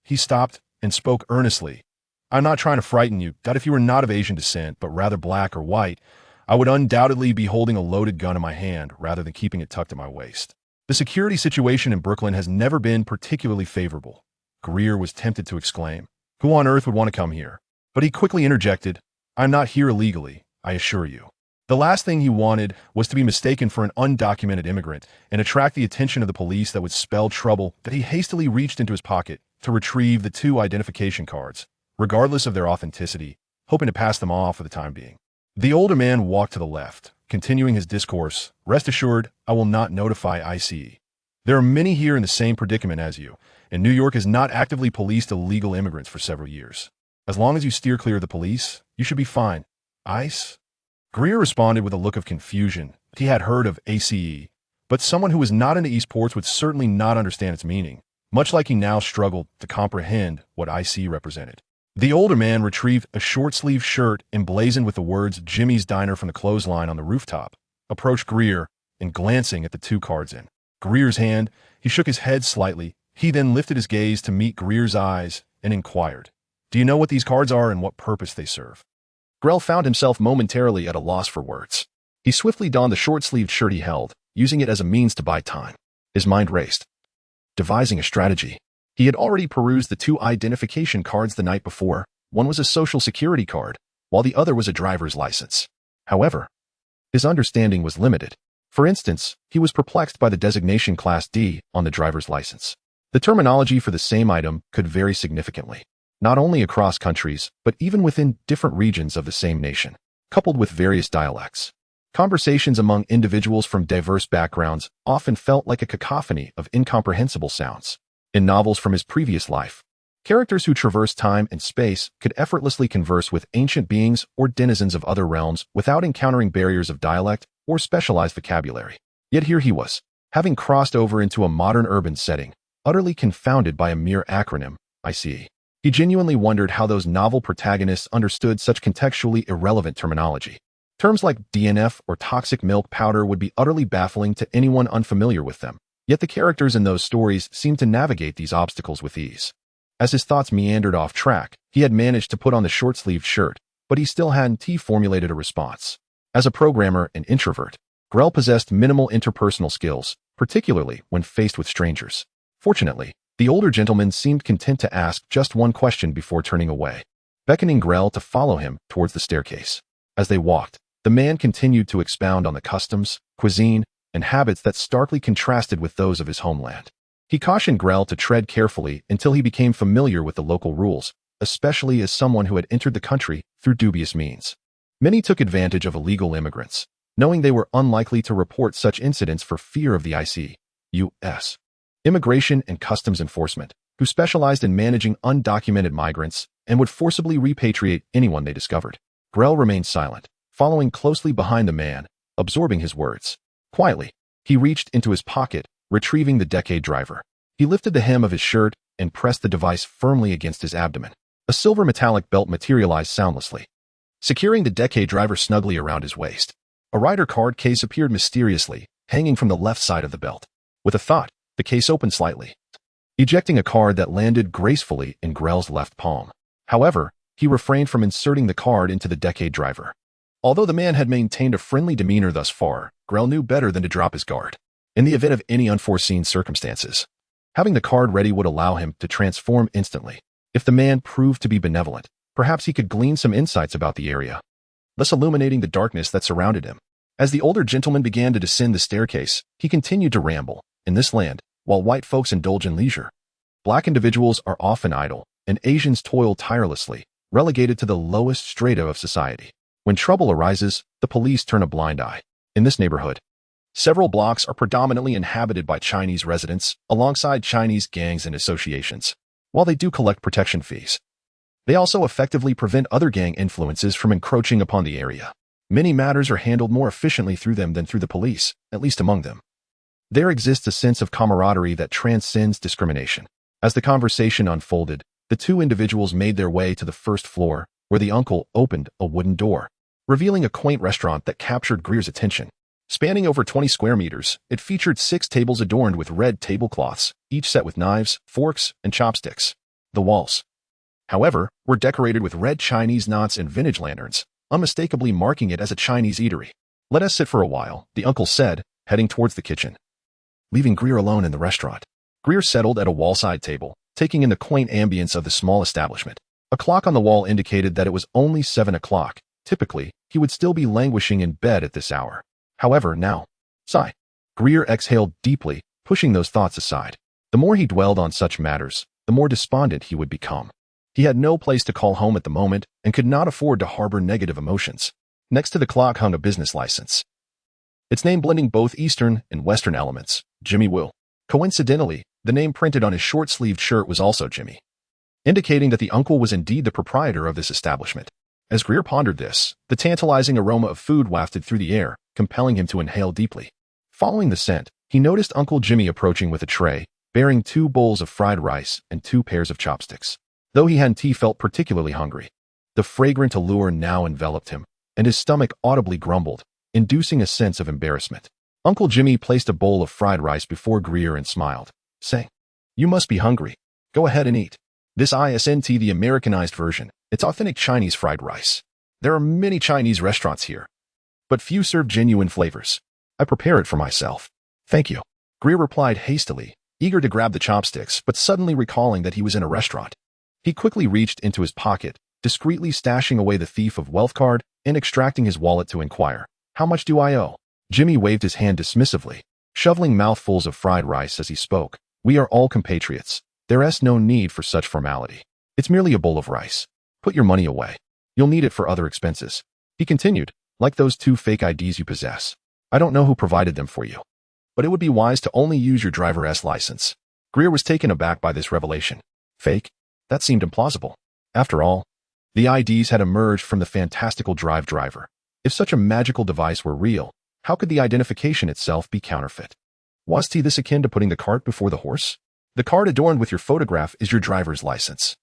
S1: He stopped and spoke earnestly. "I'm not trying to frighten you, that if you were not of Asian descent, but rather black or white, I would undoubtedly be holding a loaded gun in my hand rather than keeping it tucked at my waist. The security situation in Brooklyn has never been particularly favorable." Greer was tempted to exclaim, "Who on earth would want to come here?" But he quickly interjected, "I'm not here illegally, I assure you." The last thing he wanted was to be mistaken for an undocumented immigrant and attract the attention of the police that would spell trouble. That he hastily reached into his pocket to retrieve the 2 identification cards, regardless of their authenticity, hoping to pass them off for the time being. The older man walked to the left, continuing his discourse, "Rest assured, I will not notify ICE. There are many here in the same predicament as you, and New York has not actively policed illegal immigrants for several years. As long as you steer clear of the police, you should be fine." "ICE?" Greer responded with a look of confusion. He had heard of ACE, but someone who was not into Eastports would certainly not understand its meaning, much like he now struggled to comprehend what ICE represented. The older man retrieved a short-sleeved shirt emblazoned with the words "Jimmy's Diner" from the clothesline on the rooftop, approached Greer, and glancing at the 2 cards in Greer's hand, he shook his head slightly. He then lifted his gaze to meet Greer's eyes and inquired, "Do you know what these cards are and what purpose they serve?" Grell found himself momentarily at a loss for words. He swiftly donned the short-sleeved shirt he held, using it as a means to buy time. His mind raced, devising a strategy. He had already perused the 2 identification cards the night before. One was a social security card, while the other was a driver's license. However, his understanding was limited. For instance, he was perplexed by the designation Class D on the driver's license. The terminology for the same item could vary significantly, not only across countries, but even within different regions of the same nation, coupled with various dialects. Conversations among individuals from diverse backgrounds often felt like a cacophony of incomprehensible sounds. In novels from his previous life, characters who traversed time and space could effortlessly converse with ancient beings or denizens of other realms without encountering barriers of dialect or specialized vocabulary. Yet here he was, having crossed over into a modern urban setting, utterly confounded by a mere acronym, ICE. He genuinely wondered how those novel protagonists understood such contextually irrelevant terminology. Terms like DNF or toxic milk powder would be utterly baffling to anyone unfamiliar with them, yet the characters in those stories seemed to navigate these obstacles with ease. As his thoughts meandered off track, he had managed to put on the short-sleeved shirt, but he still hadn't formulated a response. As a programmer and introvert, Grell possessed minimal interpersonal skills, particularly when faced with strangers. Fortunately, the older gentleman seemed content to ask just one question before turning away, beckoning Grell to follow him towards the staircase. As they walked, the man continued to expound on the customs, cuisine, and habits that starkly contrasted with those of his homeland. He cautioned Grell to tread carefully until he became familiar with the local rules, especially as someone who had entered the country through dubious means. Many took advantage of illegal immigrants, knowing they were unlikely to report such incidents for fear of the ICE, Immigration and Customs Enforcement, who specialized in managing undocumented migrants and would forcibly repatriate anyone they discovered. Grell remained silent, following closely behind the man, absorbing his words. Quietly, he reached into his pocket, retrieving the Decade driver. He lifted the hem of his shirt and pressed the device firmly against his abdomen. A silver metallic belt materialized soundlessly, securing the Decade driver snugly around his waist. A rider card case appeared mysteriously, hanging from the left side of the belt. With a thought, the case opened slightly, ejecting a card that landed gracefully in Grell's left palm. However, he refrained from inserting the card into the Decade driver. Although the man had maintained a friendly demeanor thus far, Grell knew better than to drop his guard. In the event of any unforeseen circumstances, having the card ready would allow him to transform instantly. If the man proved to be benevolent, perhaps he could glean some insights about the area, thus illuminating the darkness that surrounded him. As the older gentleman began to descend the staircase, he continued to ramble. In this land, while white folks indulge in leisure, black individuals are often idle, and Asians toil tirelessly, relegated to the lowest strata of society. When trouble arises, the police turn a blind eye. In this neighborhood, several blocks are predominantly inhabited by Chinese residents, alongside Chinese gangs and associations. While they do collect protection fees, they also effectively prevent other gang influences from encroaching upon the area. Many matters are handled more efficiently through them than through the police, at least among them. There exists a sense of camaraderie that transcends discrimination. As the conversation unfolded, the two individuals made their way to the first floor, where the uncle opened a wooden door, revealing a quaint restaurant that captured Greer's attention. Spanning over 20 square meters, it featured 6 tables adorned with red tablecloths, each set with knives, forks, and chopsticks. The walls, however, were decorated with red Chinese knots and vintage lanterns, unmistakably marking it as a Chinese eatery. "Let us sit for a while," the uncle said, heading towards the kitchen. Leaving Greer alone in the restaurant, Greer settled at a wall-side table, taking in the quaint ambience of the small establishment. A clock on the wall indicated that it was only 7 o'clock. Typically, he would still be languishing in bed at this hour. However, now, sigh. Greer exhaled deeply, pushing those thoughts aside. The more he dwelled on such matters, the more despondent he would become. He had no place to call home at the moment and could not afford to harbor negative emotions. Next to the clock hung a business license, its name blending both Eastern and Western elements, Jimmy Will. Coincidentally, the name printed on his short-sleeved shirt was also Jimmy, indicating that the uncle was indeed the proprietor of this establishment. As Greer pondered this, the tantalizing aroma of food wafted through the air, compelling him to inhale deeply. Following the scent, he noticed Uncle Jimmy approaching with a tray, bearing 2 bowls of fried rice and 2 pairs of chopsticks. Though he felt particularly hungry, the fragrant allure now enveloped him, and his stomach audibly grumbled, inducing a sense of embarrassment. Uncle Jimmy placed a bowl of fried rice before Greer and smiled, saying, "You must be hungry. Go ahead and eat. This isn't the Americanized version. It's authentic Chinese fried rice. There are many Chinese restaurants here, but few serve genuine flavors. I prepare it for myself." "Thank you," Greer replied hastily, eager to grab the chopsticks, but suddenly recalling that he was in a restaurant. He quickly reached into his pocket, discreetly stashing away the thief of wealth card and extracting his wallet to inquire, "How much do I owe?" Jimmy waved his hand dismissively, shoveling mouthfuls of fried rice as he spoke. "We are all compatriots. There's no need for such formality. It's merely a bowl of rice. Put your money away. You'll need it for other expenses." He continued, "Like those 2 fake IDs you possess. I don't know who provided them for you, but it would be wise to only use your driver's license." Greer was taken aback by this revelation. Fake? That seemed implausible. After all, the IDs had emerged from the fantastical driver. If such a magical device were real, how could the identification itself be counterfeit? Was this akin to putting the cart before the horse? The card adorned with your photograph is your driver's license,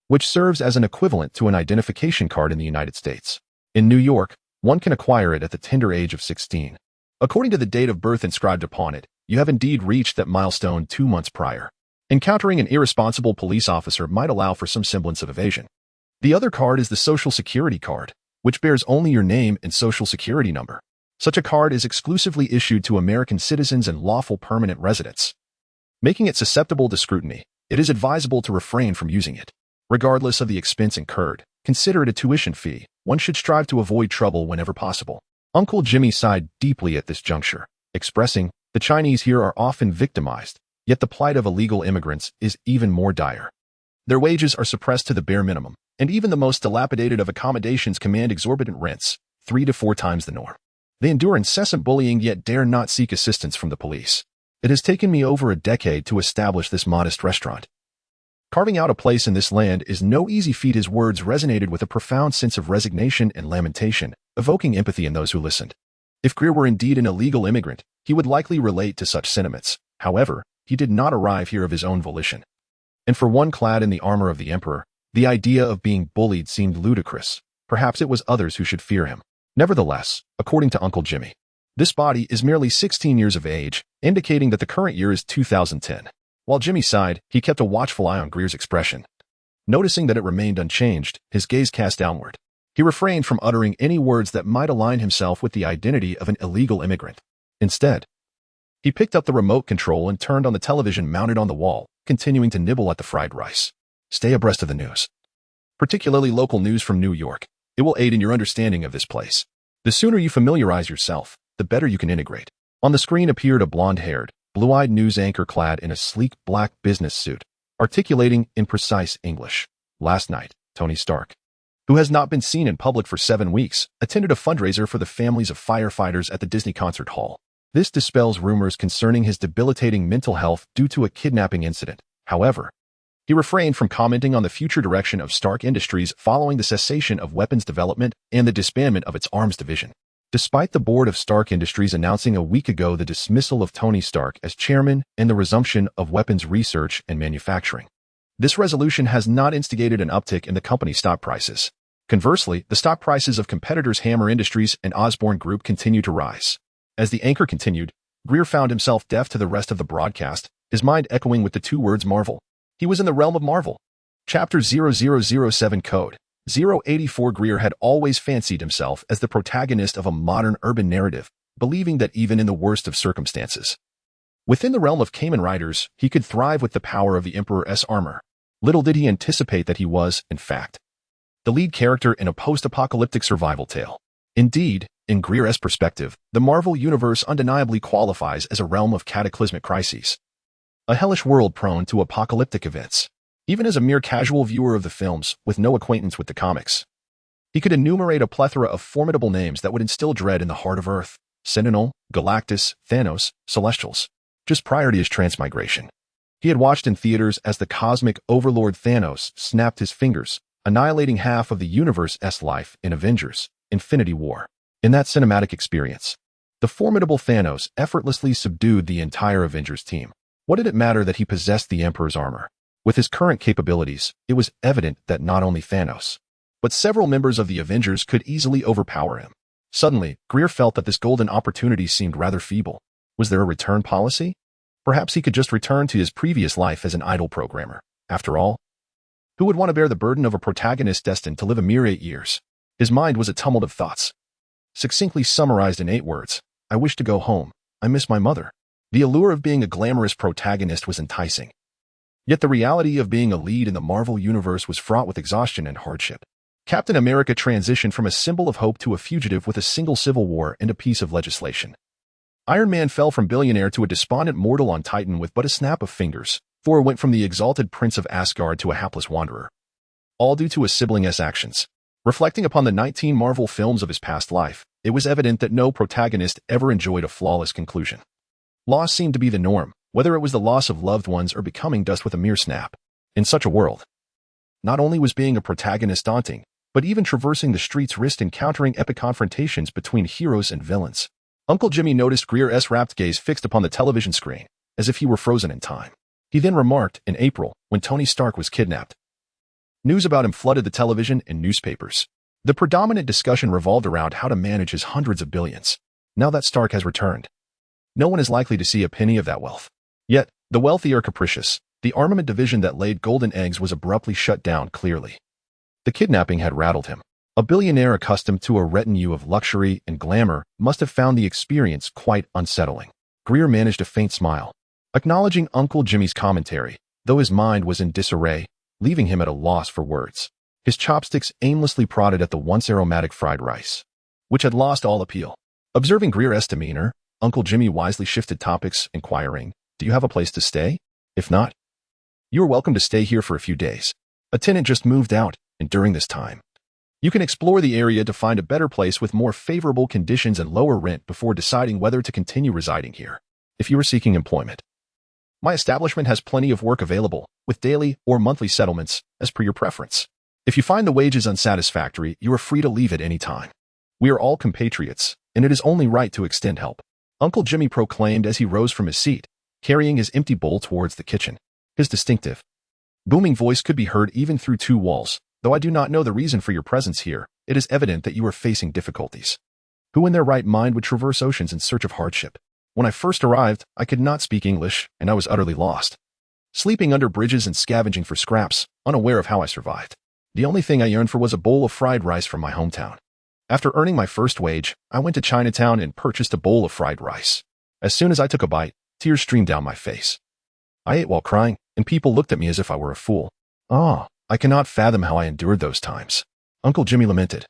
S1: which serves as an equivalent to an identification card in the United States. In New York, one can acquire it at the tender age of 16. According to the date of birth inscribed upon it, you have indeed reached that milestone 2 months prior. Encountering an irresponsible police officer might allow for some semblance of evasion. The other card is the Social Security card, which bears only your name and social security number. Such a card is exclusively issued to American citizens and lawful permanent residents. Making it susceptible to scrutiny, it is advisable to refrain from using it. Regardless of the expense incurred, consider it a tuition fee. One should strive to avoid trouble whenever possible. Uncle Jimmy sighed deeply at this juncture, expressing, "The Chinese here are often victimized, yet the plight of illegal immigrants is even more dire. Their wages are suppressed to the bare minimum, and even the most dilapidated of accommodations command exorbitant rents, 3 to 4 times the norm. They endure incessant bullying yet dare not seek assistance from the police. It has taken me over a decade to establish this modest restaurant. Carving out a place in this land is no easy feat." His words resonated with a profound sense of resignation and lamentation, evoking empathy in those who listened. If Greer were indeed an illegal immigrant, he would likely relate to such sentiments. However, he did not arrive here of his own volition. And for one clad in the armor of the emperor, the idea of being bullied seemed ludicrous. Perhaps it was others who should fear him. Nevertheless, according to Uncle Jimmy, this body is merely 16 years of age, indicating that the current year is 2010. While Jimmy sighed, he kept a watchful eye on Greer's expression. Noticing that it remained unchanged, his gaze cast downward. He refrained from uttering any words that might align himself with the identity of an illegal immigrant. Instead, he picked up the remote control and turned on the television mounted on the wall, continuing to nibble at the fried rice. Stay abreast of the news, particularly local news from New York. It will aid in your understanding of this place. The sooner you familiarize yourself, the better you can integrate. On the screen appeared a blonde-haired, blue-eyed news anchor clad in a sleek black business suit, articulating in precise English. Last night, Tony Stark, who has not been seen in public for 7 weeks, attended a fundraiser for the families of firefighters at the Disney Concert Hall. This dispels rumors concerning his debilitating mental health due to a kidnapping incident. However, he refrained from commenting on the future direction of Stark Industries following the cessation of weapons development and the disbandment of its arms division. Despite the board of Stark Industries announcing a week ago the dismissal of Tony Stark as chairman and the resumption of weapons research and manufacturing, this resolution has not instigated an uptick in the company's stock prices. Conversely, the stock prices of competitors Hammer Industries and Osborne Group continue to rise. As the anchor continued, Greer found himself deaf to the rest of the broadcast, his mind echoing with the 2 words Marvel. He was in the realm of Marvel. Chapter 0007 Code 084. Greer had always fancied himself as the protagonist of a modern urban narrative, believing that even in the worst of circumstances, within the realm of Kamen Riders, he could thrive with the power of the Emperor's armor. Little did he anticipate that he was, in fact, the lead character in a post-apocalyptic survival tale. Indeed, in Greer's perspective, the Marvel Universe undeniably qualifies as a realm of cataclysmic crises, a hellish world prone to apocalyptic events. Even as a mere casual viewer of the films, with no acquaintance with the comics, he could enumerate a plethora of formidable names that would instill dread in the heart of Earth: Sentinel, Galactus, Thanos, Celestials. Just prior to his transmigration, he had watched in theaters as the cosmic overlord Thanos snapped his fingers, annihilating half of the universe's life in Avengers: Infinity War. In that cinematic experience, the formidable Thanos effortlessly subdued the entire Avengers team. What did it matter that he possessed the Emperor's armor? With his current capabilities, it was evident that not only Thanos, but several members of the Avengers could easily overpower him. Suddenly, Greer felt that this golden opportunity seemed rather feeble. Was there a return policy? Perhaps he could just return to his previous life as an idle programmer. After all, who would want to bear the burden of a protagonist destined to live a mere 8 years? His mind was a tumult of thoughts, succinctly summarized in 8 words. I wish to go home. I miss my mother. The allure of being a glamorous protagonist was enticing. Yet the reality of being a lead in the Marvel Universe was fraught with exhaustion and hardship. Captain America transitioned from a symbol of hope to a fugitive with a single civil war and a piece of legislation. Iron Man fell from billionaire to a despondent mortal on Titan with but a snap of fingers. Thor went from the exalted prince of Asgard to a hapless wanderer, all due to a sibling's actions. Reflecting upon the 19 Marvel films of his past life, it was evident that no protagonist ever enjoyed a flawless conclusion. Loss seemed to be the norm, whether it was the loss of loved ones or becoming dust with a mere snap. In such a world, not only was being a protagonist daunting, but even traversing the streets risked encountering epic confrontations between heroes and villains. Uncle Jimmy noticed Greer's rapt gaze fixed upon the television screen, as if he were frozen in time. He then remarked, in April, when Tony Stark was kidnapped, news about him flooded the television and newspapers. The predominant discussion revolved around how to manage his hundreds of billions. Now that Stark has returned, no one is likely to see a penny of that wealth. Yet, the wealthy are capricious. The armament division that laid golden eggs was abruptly shut down clearly. The kidnapping had rattled him. A billionaire accustomed to a retinue of luxury and glamour must have found the experience quite unsettling. Greer managed a faint smile, acknowledging Uncle Jimmy's commentary, though his mind was in disarray, leaving him at a loss for words. His chopsticks aimlessly prodded at the once aromatic fried rice, which had lost all appeal. Observing Greer's demeanor, Uncle Jimmy wisely shifted topics, inquiring, "Do you have a place to stay? If not, you are welcome to stay here for a few days. A tenant just moved out, and during this time, you can explore the area to find a better place with more favorable conditions and lower rent before deciding whether to continue residing here. If you are seeking employment, my establishment has plenty of work available, with daily or monthly settlements, as per your preference. If you find the wages unsatisfactory, you are free to leave at any time. We are all compatriots, and it is only right to extend help," Uncle Jimmy proclaimed as he rose from his seat, carrying his empty bowl towards the kitchen. His distinctive, booming voice could be heard even through two walls. "Though I do not know the reason for your presence here, it is evident that you are facing difficulties. Who in their right mind would traverse oceans in search of hardship? When I first arrived, I could not speak English, and I was utterly lost, sleeping under bridges and scavenging for scraps, unaware of how I survived. The only thing I yearned for was a bowl of fried rice from my hometown. After earning my first wage, I went to Chinatown and purchased a bowl of fried rice. As soon as I took a bite, tears streamed down my face. I ate while crying, and people looked at me as if I were a fool. I cannot fathom how I endured those times," Uncle Jimmy lamented.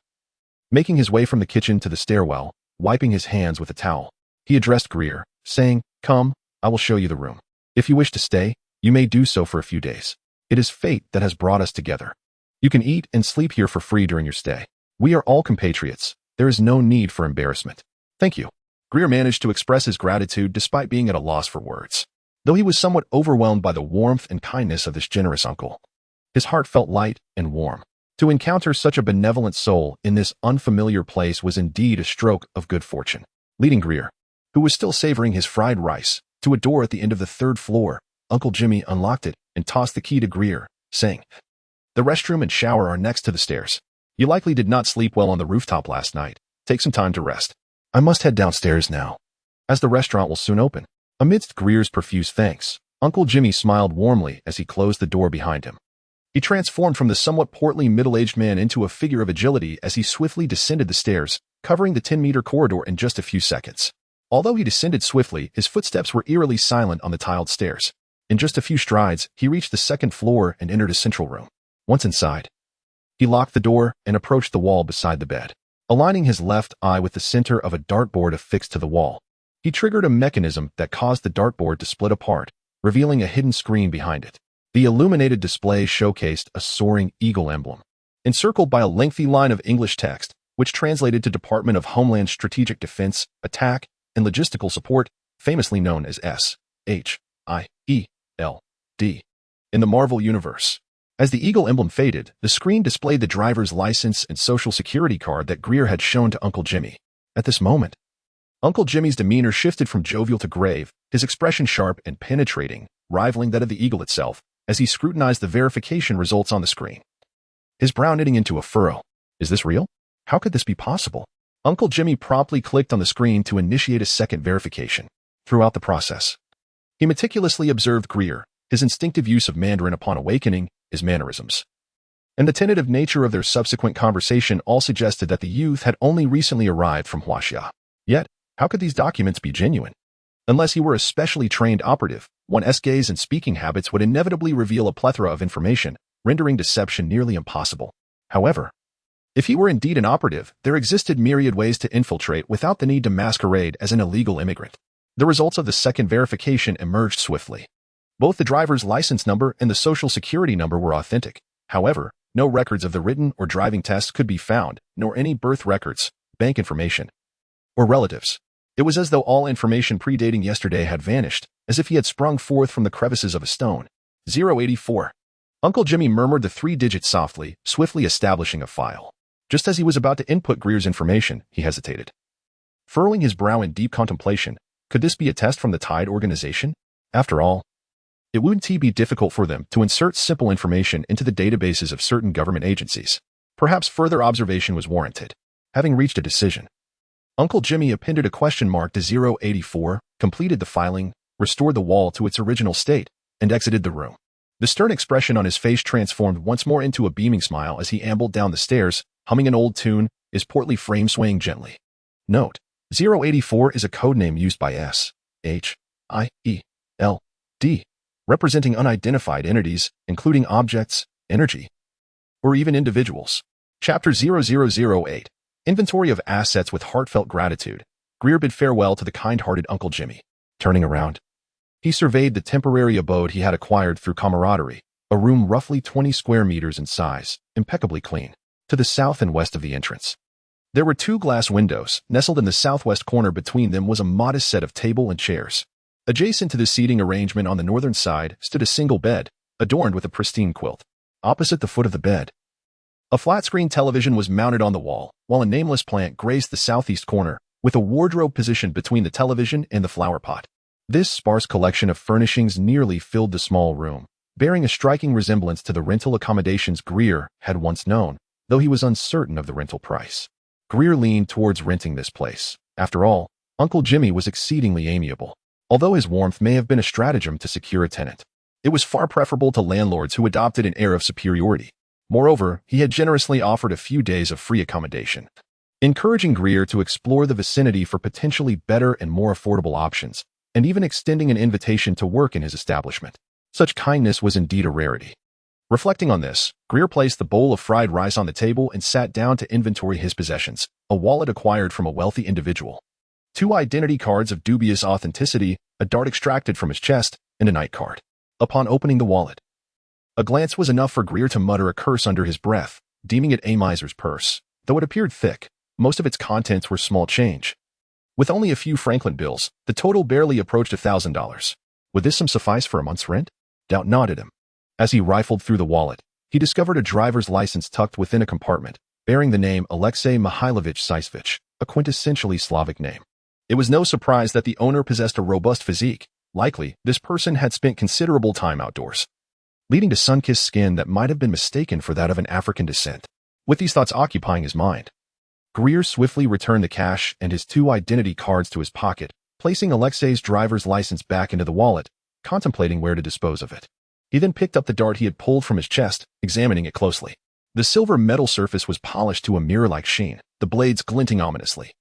S1: Making his way from the kitchen to the stairwell, wiping his hands with a towel, he addressed Greer, saying, "Come, I will show you the room. If you wish to stay, you may do so for a few days. It is fate that has brought us together. You can eat and sleep here for free during your stay. We are all compatriots. There is no need for embarrassment. Thank you." Greer managed to express his gratitude despite being at a loss for words, though he was somewhat overwhelmed by the warmth and kindness of this generous uncle. His heart felt light and warm. To encounter such a benevolent soul in this unfamiliar place was indeed a stroke of good fortune. Leading Greer, who was still savoring his fried rice, to a door at the end of the third floor, Uncle Jimmy unlocked it and tossed the key to Greer, saying, "The restroom and shower are next to the stairs. You likely did not sleep well on the rooftop last night. Take some time to rest. I must head downstairs now, as the restaurant will soon open." Amidst Greer's profuse thanks, Uncle Jimmy smiled warmly as he closed the door behind him. He transformed from the somewhat portly middle-aged man into a figure of agility as he swiftly descended the stairs, covering the 10-meter corridor in just a few seconds. Although he descended swiftly, his footsteps were eerily silent on the tiled stairs. In just a few strides, he reached the second floor and entered a central room. Once inside, he locked the door and approached the wall beside the bed. Aligning his left eye with the center of a dartboard affixed to the wall, he triggered a mechanism that caused the dartboard to split apart, revealing a hidden screen behind it. The illuminated display showcased a soaring eagle emblem, encircled by a lengthy line of English text, which translated to Department of Homeland Strategic Defense, Attack, and Logistical Support, famously known as SHIELD, in the Marvel Universe. As the eagle emblem faded, the screen displayed the driver's license and social security card that Greer had shown to Uncle Jimmy. At this moment, Uncle Jimmy's demeanor shifted from jovial to grave, his expression sharp and penetrating, rivaling that of the eagle itself, as he scrutinized the verification results on the screen. His brow knitting into a furrow. Is this real? How could this be possible? Uncle Jimmy promptly clicked on the screen to initiate a second verification. Throughout the process, he meticulously observed Greer, his instinctive use of Mandarin upon awakening, his mannerisms, and the tentative nature of their subsequent conversation all suggested that the youth had only recently arrived from Huaxia. Yet, how could these documents be genuine? Unless he were a specially trained operative, one's gaze and speaking habits would inevitably reveal a plethora of information, rendering deception nearly impossible. However, if he were indeed an operative, there existed myriad ways to infiltrate without the need to masquerade as an illegal immigrant. The results of the second verification emerged swiftly. Both the driver's license number and the social security number were authentic. However, no records of the written or driving tests could be found, nor any birth records, bank information, or relatives. It was as though all information predating yesterday had vanished, as if he had sprung forth from the crevices of a stone. 084. Uncle Jimmy murmured the 3 digits softly, swiftly establishing a file. Just as he was about to input Greer's information, he hesitated. Furrowing his brow in deep contemplation, could this be a test from the Tide organization? After all, it wouldn't be difficult for them to insert simple information into the databases of certain government agencies. Perhaps further observation was warranted. Having reached a decision, Uncle Jimmy appended a question mark to 084, completed the filing, restored the wall to its original state, and exited the room. The stern expression on his face transformed once more into a beaming smile as he ambled down the stairs, humming an old tune, his portly frame swaying gently. Note: 084 is a codename used by S.H.I.E.L.D., representing unidentified entities, including objects, energy, or even individuals. Chapter 0008. Inventory of assets with heartfelt gratitude. Greer bid farewell to the kind-hearted Uncle Jimmy. Turning around, he surveyed the temporary abode he had acquired through camaraderie, a room roughly 20 square meters in size, impeccably clean, to the south and west of the entrance. There were 2 glass windows. Nestled in the southwest corner between them was a modest set of table and chairs. Adjacent to the seating arrangement on the northern side stood a single bed, adorned with a pristine quilt. Opposite the foot of the bed, a flat-screen television was mounted on the wall, while a nameless plant graced the southeast corner, with a wardrobe positioned between the television and the flower pot. This sparse collection of furnishings nearly filled the small room, bearing a striking resemblance to the rental accommodations Greer had once known, though he was uncertain of the rental price. Greer leaned towards renting this place. After all, Uncle Jimmy was exceedingly amiable. Although his warmth may have been a stratagem to secure a tenant, it was far preferable to landlords who adopted an air of superiority. Moreover, he had generously offered a few days of free accommodation, encouraging Greer to explore the vicinity for potentially better and more affordable options, and even extending an invitation to work in his establishment. Such kindness was indeed a rarity. Reflecting on this, Greer placed the bowl of fried rice on the table and sat down to inventory his possessions, a wallet acquired from a wealthy individual, 2 identity cards of dubious authenticity, a dart extracted from his chest, and a night card. Upon opening the wallet, a glance was enough for Greer to mutter a curse under his breath, deeming it a miser's purse. Though it appeared thick, most of its contents were small change. With only a few Franklin bills, the total barely approached $1,000. Would this sum suffice for a month's rent? Doubt nodded him. As he rifled through the wallet, he discovered a driver's license tucked within a compartment, bearing the name Alexei Mihailovich Seisvich, a quintessentially Slavic name. It was no surprise that the owner possessed a robust physique. Likely, this person had spent considerable time outdoors, leading to sun-kissed skin that might have been mistaken for that of an African descent. With these thoughts occupying his mind, Greer swiftly returned the cash and his 2 identity cards to his pocket, placing Alexei's driver's license back into the wallet, contemplating where to dispose of it. He then picked up the dart he had pulled from his chest, examining it closely. The silver metal surface was polished to a mirror-like sheen, the blades glinting ominously.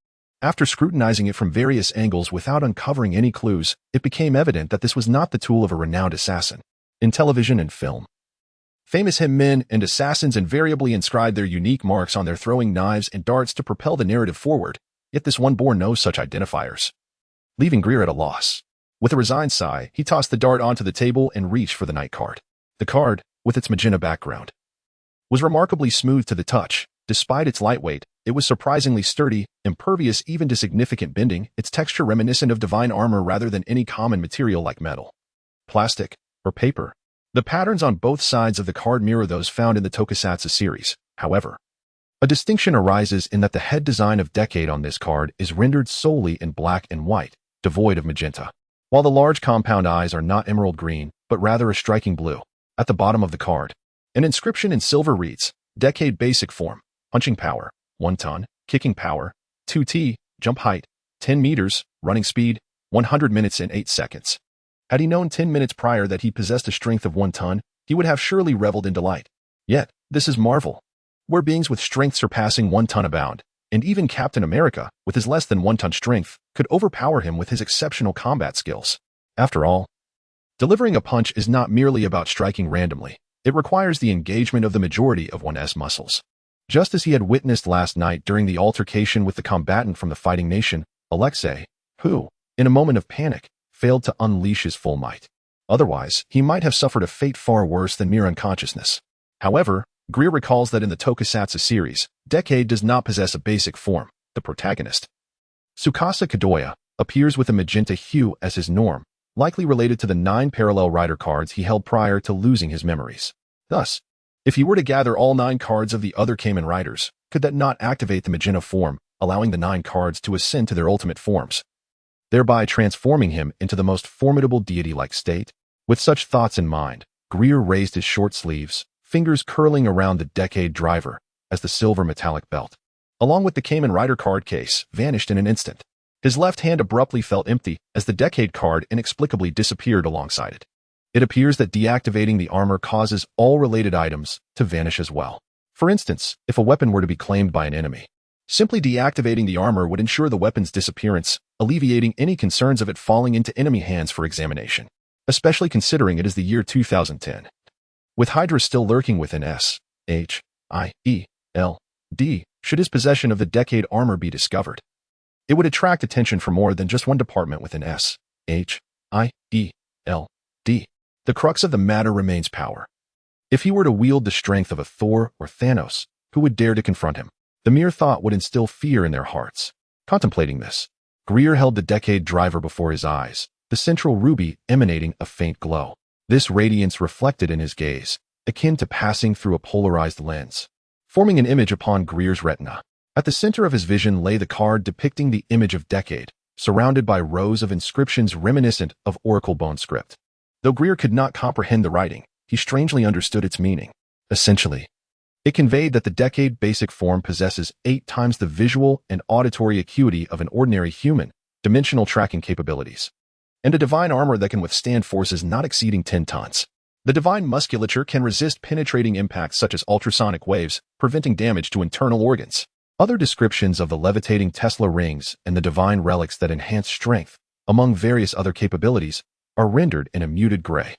S1: After scrutinizing it from various angles without uncovering any clues, it became evident that this was not the tool of a renowned assassin. In television and film, famous hitmen and assassins invariably inscribed their unique marks on their throwing knives and darts to propel the narrative forward, yet this one bore no such identifiers, leaving Greer at a loss. With a resigned sigh, he tossed the dart onto the table and reached for the night card. The card, with its magenta background, was remarkably smooth to the touch. Despite its lightweight, it was surprisingly sturdy, impervious even to significant bending, its texture reminiscent of divine armor rather than any common material like metal, plastic, or paper. The patterns on both sides of the card mirror those found in the Tokusatsu series. However, a distinction arises in that the head design of Decade on this card is rendered solely in black and white, devoid of magenta, while the large compound eyes are not emerald green, but rather a striking blue. At the bottom of the card, an inscription in silver reads, Decade Basic Form, Punching Power, 1 ton, Kicking Power, 2T, Jump Height, 10 meters, Running Speed, 100 minutes and 8 seconds. Had he known 10 minutes prior that he possessed a strength of 1 ton, he would have surely reveled in delight. Yet, this is Marvel, where beings with strength surpassing 1 ton abound, and even Captain America, with his less than 1 ton strength, could overpower him with his exceptional combat skills. After all, delivering a punch is not merely about striking randomly. It requires the engagement of the majority of one's muscles. Just as he had witnessed last night during the altercation with the combatant from the fighting nation, Alexei, who, in a moment of panic, failed to unleash his full might. Otherwise, he might have suffered a fate far worse than mere unconsciousness. However, Greer recalls that in the Tokusatsu series, Decade does not possess a basic form. The protagonist, Tsukasa Kadoya, appears with a magenta hue as his norm, likely related to the 9 parallel rider cards he held prior to losing his memories. Thus, if he were to gather all 9 cards of the other Kamen Riders, could that not activate the magenta form, allowing the 9 cards to ascend to their ultimate forms, thereby transforming him into the most formidable deity-like state? With such thoughts in mind, Greer raised his short sleeves, fingers curling around the Decade driver, as the silver metallic belt, along with the Kamen Rider card case, vanished in an instant. His left hand abruptly felt empty as the Decade card inexplicably disappeared alongside it. It appears that deactivating the armor causes all related items to vanish as well. For instance, if a weapon were to be claimed by an enemy, simply deactivating the armor would ensure the weapon's disappearance, alleviating any concerns of it falling into enemy hands for examination, especially considering it is the year 2010. With Hydra still lurking within S.H.I.E.L.D., should his possession of the Decade armor be discovered, it would attract attention from more than just one department within S.H.I.E.L.D. The crux of the matter remains power. If he were to wield the strength of a Thor or Thanos, who would dare to confront him? The mere thought would instill fear in their hearts. Contemplating this, Gregor held the Decade driver before his eyes, the central ruby emanating a faint glow. This radiance reflected in his gaze, akin to passing through a polarized lens, forming an image upon Gregor's retina. At the center of his vision lay the card depicting the image of Decade, surrounded by rows of inscriptions reminiscent of Oracle bone script. Though Gregor could not comprehend the writing, he strangely understood its meaning. Essentially, it conveyed that the Decade basic form possesses 8 times the visual and auditory acuity of an ordinary human, dimensional tracking capabilities, and a divine armor that can withstand forces not exceeding 10 tons. The divine musculature can resist penetrating impacts such as ultrasonic waves, preventing damage to internal organs. Other descriptions of the levitating Tesla rings and the divine relics that enhance strength, among various other capabilities, are rendered in a muted gray.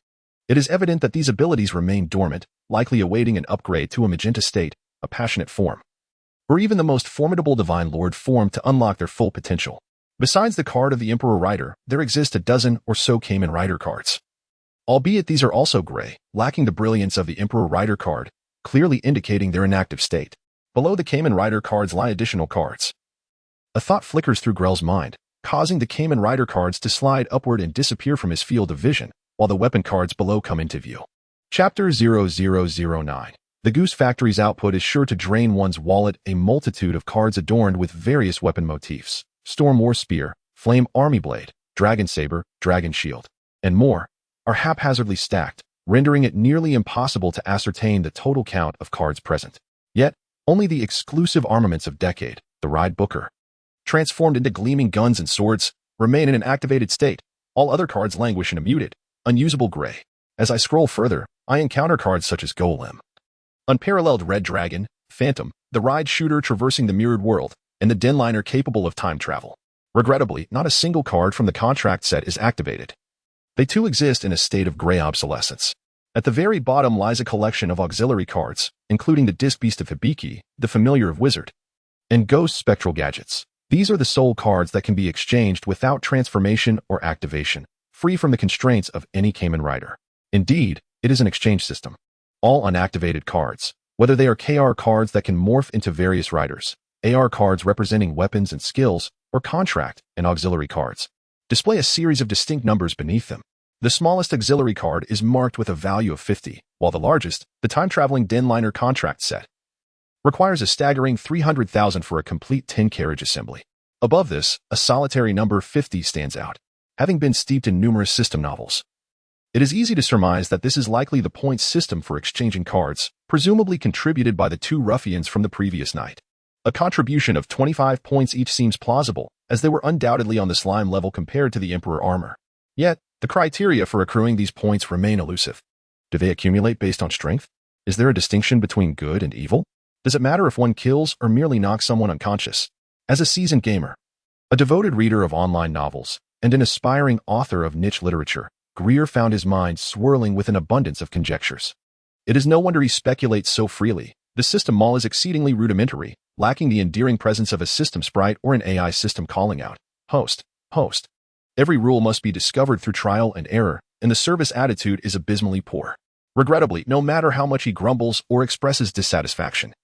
S1: It is evident that these abilities remain dormant, likely awaiting an upgrade to a magenta state, a passionate form, or even the most formidable divine lord form to unlock their full potential. Besides the card of the Emperor Rider, there exist a dozen or so Kamen Rider cards. Albeit these are also gray, lacking the brilliance of the Emperor Rider card, clearly indicating their inactive state. Below the Kamen Rider cards lie additional cards. A thought flickers through Grell's mind, causing the Kamen Rider cards to slide upward and disappear from his field of vision, while the weapon cards below come into view. Chapter 0009. The Goose Factory's output is sure to drain one's wallet. A multitude of cards adorned with various weapon motifs, Storm War Spear, Flame Army Blade, Dragon Saber, Dragon Shield, and more, are haphazardly stacked, rendering it nearly impossible to ascertain the total count of cards present. Yet, only the exclusive armaments of Decade, the Ride Booker, transformed into gleaming guns and swords, remain in an activated state. All other cards languish in a muted, unusable gray. As I scroll further, I encounter cards such as Golem, Unparalleled Red Dragon, Phantom, the Ride Shooter traversing the mirrored world, and the Denliner capable of time travel. Regrettably, not a single card from the contract set is activated. They too exist in a state of gray obsolescence. At the very bottom lies a collection of auxiliary cards, including the Disc Beast of Hibiki, the Familiar of Wizard, and Ghost Spectral Gadgets. These are the sole cards that can be exchanged without transformation or activation, free from the constraints of any Kamen Rider. Indeed, it is an exchange system. All unactivated cards, whether they are KR cards that can morph into various riders, AR cards representing weapons and skills, or contract and auxiliary cards, display a series of distinct numbers beneath them. The smallest auxiliary card is marked with a value of 50, while the largest, the time-traveling Denliner contract set, requires a staggering 300,000 for a complete 10-carriage assembly. Above this, a solitary number 50 stands out, having been steeped in numerous system novels. It is easy to surmise that this is likely the point system for exchanging cards, presumably contributed by the 2 ruffians from the previous night. A contribution of 25 points each seems plausible, as they were undoubtedly on the slime level compared to the Emperor armor. Yet, the criteria for accruing these points remain elusive. Do they accumulate based on strength? Is there a distinction between good and evil? Does it matter if one kills or merely knocks someone unconscious? As a seasoned gamer, a devoted reader of online novels, and an aspiring author of niche literature, Gregor found his mind swirling with an abundance of conjectures. It is no wonder he speculates so freely. The system mall is exceedingly rudimentary, lacking the endearing presence of a system sprite or an AI system calling out, "Host, host." Every rule must be discovered through trial and error, and the service attitude is abysmally poor. Regrettably, no matter how much he grumbles or expresses dissatisfaction,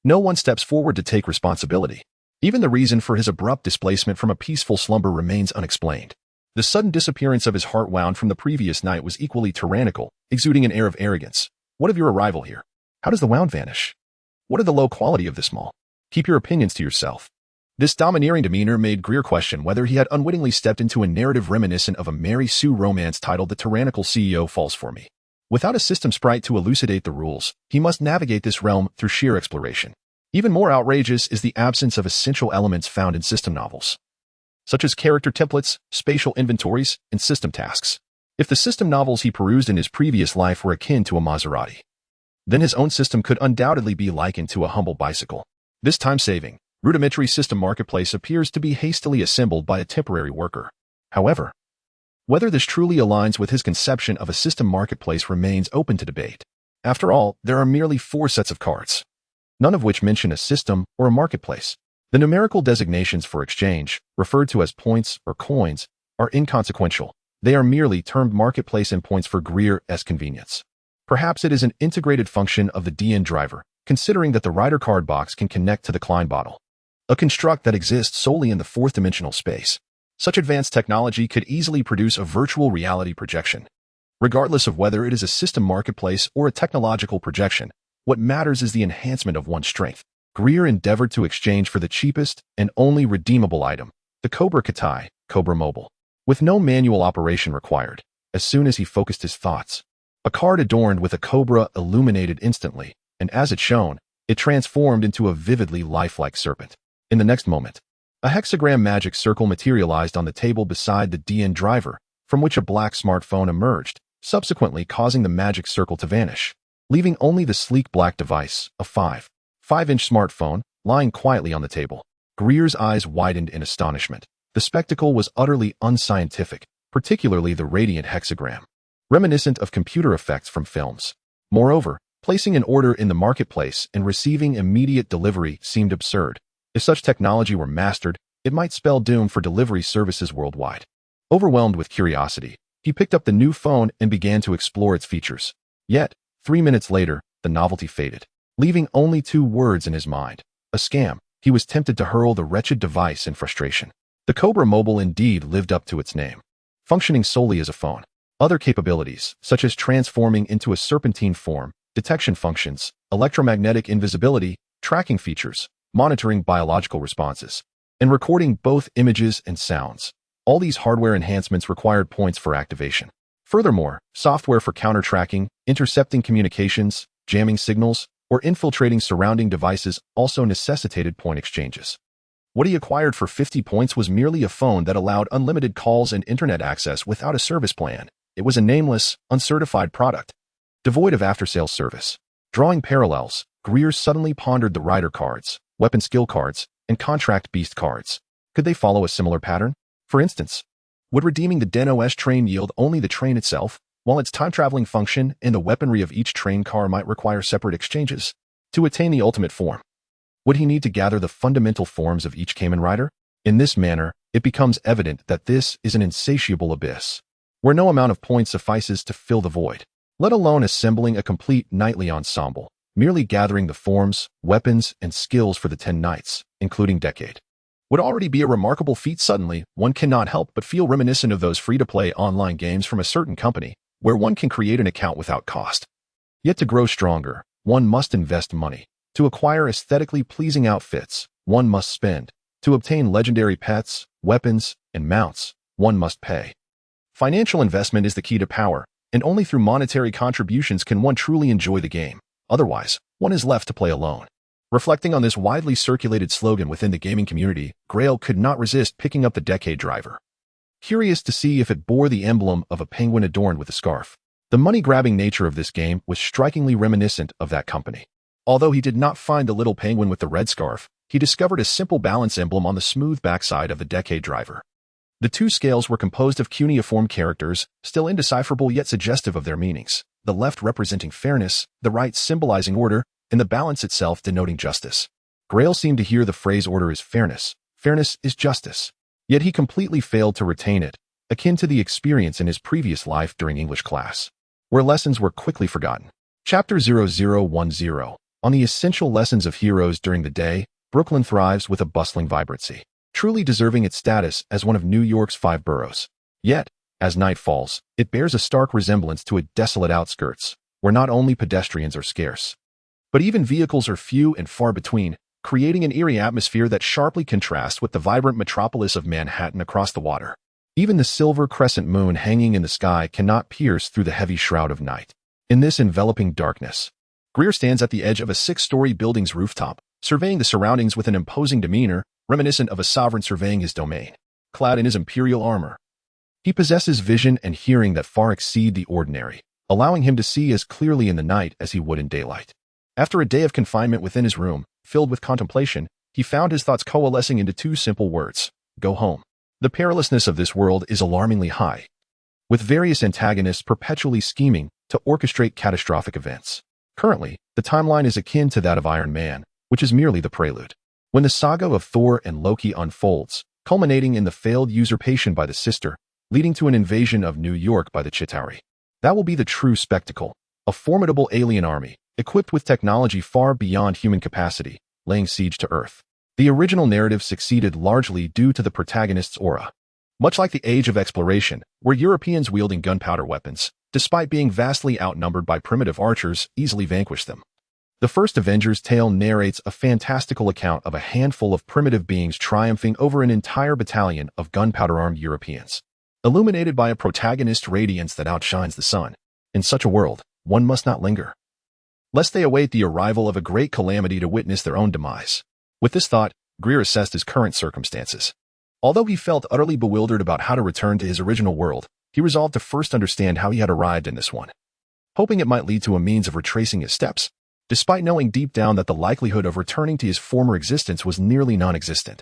S1: no one steps forward to take responsibility. Even the reason for his abrupt displacement from a peaceful slumber remains unexplained. The sudden disappearance of his heart wound from the previous night was equally tyrannical, exuding an air of arrogance. What of your arrival here? How does the wound vanish? What are the low quality of this mall? Keep your opinions to yourself. This domineering demeanor made Gregor question whether he had unwittingly stepped into a narrative reminiscent of a Mary Sue romance titled The Tyrannical CEO Falls for Me. Without a system sprite to elucidate the rules, he must navigate this realm through sheer exploration. Even more outrageous is the absence of essential elements found in system novels, such as character templates, spatial inventories, and system tasks. If the system novels he perused in his previous life were akin to a Maserati, then his own system could undoubtedly be likened to a humble bicycle. This time-saving, rudimentary system marketplace appears to be hastily assembled by a temporary worker. However, whether this truly aligns with his conception of a system marketplace remains open to debate. After all, there are merely 4 sets of cards, none of which mention a system or a marketplace. The numerical designations for exchange, referred to as points or coins, are inconsequential. They are merely termed marketplace endpoints for Greer's convenience. Perhaps it is an integrated function of the Tian driver, considering that the rider card box can connect to the Klein bottle, a construct that exists solely in the 4th-dimensional space. Such advanced technology could easily produce a virtual reality projection. Regardless of whether it is a system marketplace or a technological projection, what matters is the enhancement of one's strength. Greer endeavored to exchange for the cheapest and only redeemable item, the Cobra Katai, Cobra Mobile. With no manual operation required, as soon as he focused his thoughts, a card adorned with a cobra illuminated instantly, and as it shone, it transformed into a vividly lifelike serpent. In the next moment, a hexagram magic circle materialized on the table beside the Tian driver, from which a black smartphone emerged, subsequently causing the magic circle to vanish, leaving only the sleek black device, a 5-inch smartphone, lying quietly on the table. Greer's eyes widened in astonishment. The spectacle was utterly unscientific, particularly the radiant hexagram, reminiscent of computer effects from films. Moreover, placing an order in the marketplace and receiving immediate delivery seemed absurd. If such technology were mastered, it might spell doom for delivery services worldwide. Overwhelmed with curiosity, he picked up the new phone and began to explore its features. Yet, 3 minutes later, the novelty faded, leaving only 2 words in his mind: a scam. He was tempted to hurl the wretched device in frustration. The Cobra Mobile indeed lived up to its name, functioning solely as a phone. Other capabilities, such as transforming into a serpentine form, detection functions, electromagnetic invisibility, tracking features, monitoring biological responses, and recording both images and sounds. All these hardware enhancements required points for activation. Furthermore, software for counter-tracking, intercepting communications, jamming signals, or infiltrating surrounding devices also necessitated point exchanges. What he acquired for 50 points was merely a phone that allowed unlimited calls and internet access without a service plan. It was a nameless, uncertified product, devoid of after-sales service. Drawing parallels, Greer suddenly pondered the rider cards, weapon skill cards, and contract beast cards. Could they follow a similar pattern? For instance, would redeeming the Den-OS train yield only the train itself, while its time-traveling function and the weaponry of each train car might require separate exchanges? To attain the ultimate form, would he need to gather the fundamental forms of each Kamen Rider? In this manner, it becomes evident that this is an insatiable abyss, where no amount of points suffices to fill the void, let alone assembling a complete knightly ensemble. Merely gathering the forms, weapons, and skills for the 10 knights, including Decade, would already be a remarkable feat. Suddenly, one cannot help but feel reminiscent of those free-to-play online games from a certain company, where one can create an account without cost. Yet to grow stronger, one must invest money. To acquire aesthetically pleasing outfits, one must spend. To obtain legendary pets, weapons, and mounts, one must pay. Financial investment is the key to power, and only through monetary contributions can one truly enjoy the game. Otherwise, one is left to play alone. Reflecting on this widely circulated slogan within the gaming community, Gregor could not resist picking up the Decade driver, curious to see if it bore the emblem of a penguin adorned with a scarf. The money-grabbing nature of this game was strikingly reminiscent of that company. Although he did not find the little penguin with the red scarf, he discovered a simple balance emblem on the smooth backside of the Decade driver. The 2 scales were composed of cuneiform characters, still indecipherable yet suggestive of their meanings, the left representing fairness, the right symbolizing order, and the balance itself denoting justice. Gregor seemed to hear the phrase order is fairness, fairness is justice. Yet he completely failed to retain it, akin to the experience in his previous life during English class, where lessons were quickly forgotten. Chapter 0010. On the essential lessons of heroes during the day, Brooklyn thrives with a bustling vibrancy, truly deserving its status as one of New York's 5 boroughs. Yet, as night falls, it bears a stark resemblance to a desolate outskirts, where not only pedestrians are scarce, but even vehicles are few and far between, creating an eerie atmosphere that sharply contrasts with the vibrant metropolis of Manhattan across the water. Even the silver crescent moon hanging in the sky cannot pierce through the heavy shroud of night. In this enveloping darkness, Greer stands at the edge of a 6-story building's rooftop, surveying the surroundings with an imposing demeanor, reminiscent of a sovereign surveying his domain. Clad in his imperial armor, he possesses vision and hearing that far exceed the ordinary. allowing him to see as clearly in the night as he would in daylight. After a day of confinement within his room, filled with contemplation, he found his thoughts coalescing into two simple words: go home. The perilousness of this world is alarmingly high, with various antagonists perpetually scheming to orchestrate catastrophic events. Currently, the timeline is akin to that of Iron Man, which is merely the prelude. When the saga of Thor and Loki unfolds, culminating in the failed usurpation by the sister, leading to an invasion of New York by the Chitauri, that will be the true spectacle: a formidable alien army, equipped with technology far beyond human capacity, laying siege to Earth. The original narrative succeeded largely due to the protagonist's aura. Much like the Age of Exploration, where Europeans wielding gunpowder weapons, despite being vastly outnumbered by primitive archers, easily vanquished them. The first Avengers tale narrates a fantastical account of a handful of primitive beings triumphing over an entire battalion of gunpowder-armed Europeans, illuminated by a protagonist radiance that outshines the sun. In such a world, one must not linger, lest they await the arrival of a great calamity to witness their own demise. With this thought, Greer assessed his current circumstances. Although he felt utterly bewildered about how to return to his original world, he resolved to first understand how he had arrived in this one, hoping it might lead to a means of retracing his steps, despite knowing deep down that the likelihood of returning to his former existence was nearly non-existent.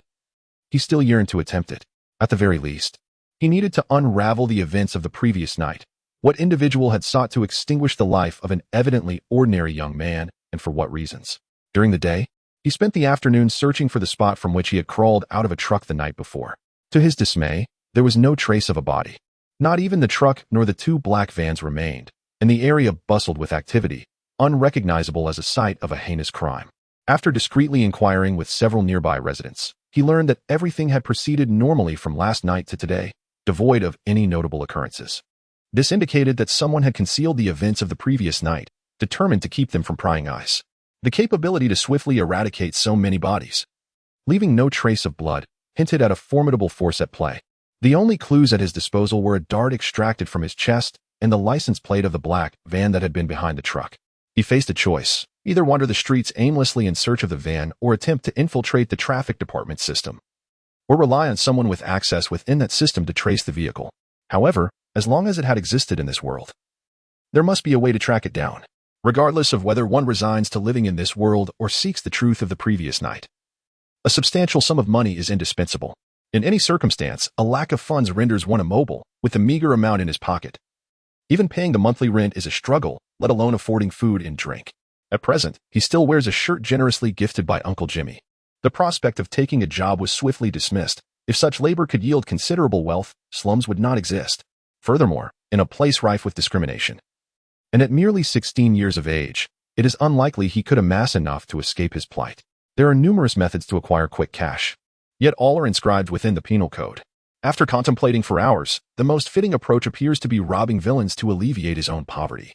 S1: He still yearned to attempt it. At the very least, he needed to unravel the events of the previous night. What individual had sought to extinguish the life of an evidently ordinary young man, and for what reasons? During the day, he spent the afternoon searching for the spot from which he had crawled out of a truck the night before. To his dismay, there was no trace of a body. Not even the truck nor the two black vans remained, and the area bustled with activity, unrecognizable as a site of a heinous crime. After discreetly inquiring with several nearby residents, he learned that everything had proceeded normally from last night to today, devoid of any notable occurrences. This indicated that someone had concealed the events of the previous night, determined to keep them from prying eyes. The capability to swiftly eradicate so many bodies, leaving no trace of blood, hinted at a formidable force at play. The only clues at his disposal were a dart extracted from his chest and the license plate of the black van that had been behind the truck. He faced a choice: either wander the streets aimlessly in search of the van or attempt to infiltrate the traffic department system, or rely on someone with access within that system to trace the vehicle. However, as long as it had existed in this world, there must be a way to track it down, regardless of whether one resigns to living in this world or seeks the truth of the previous night. A substantial sum of money is indispensable. In any circumstance, a lack of funds renders one immobile, with a meager amount in his pocket. Even paying the monthly rent is a struggle, let alone affording food and drink. At present, he still wears a shirt generously gifted by Uncle Jimmy. The prospect of taking a job was swiftly dismissed. If such labor could yield considerable wealth, slums would not exist. Furthermore, in a place rife with discrimination, and at merely 16 years of age, it is unlikely he could amass enough to escape his plight. There are numerous methods to acquire quick cash, yet all are inscribed within the penal code. After contemplating for hours, the most fitting approach appears to be robbing villains to alleviate his own poverty,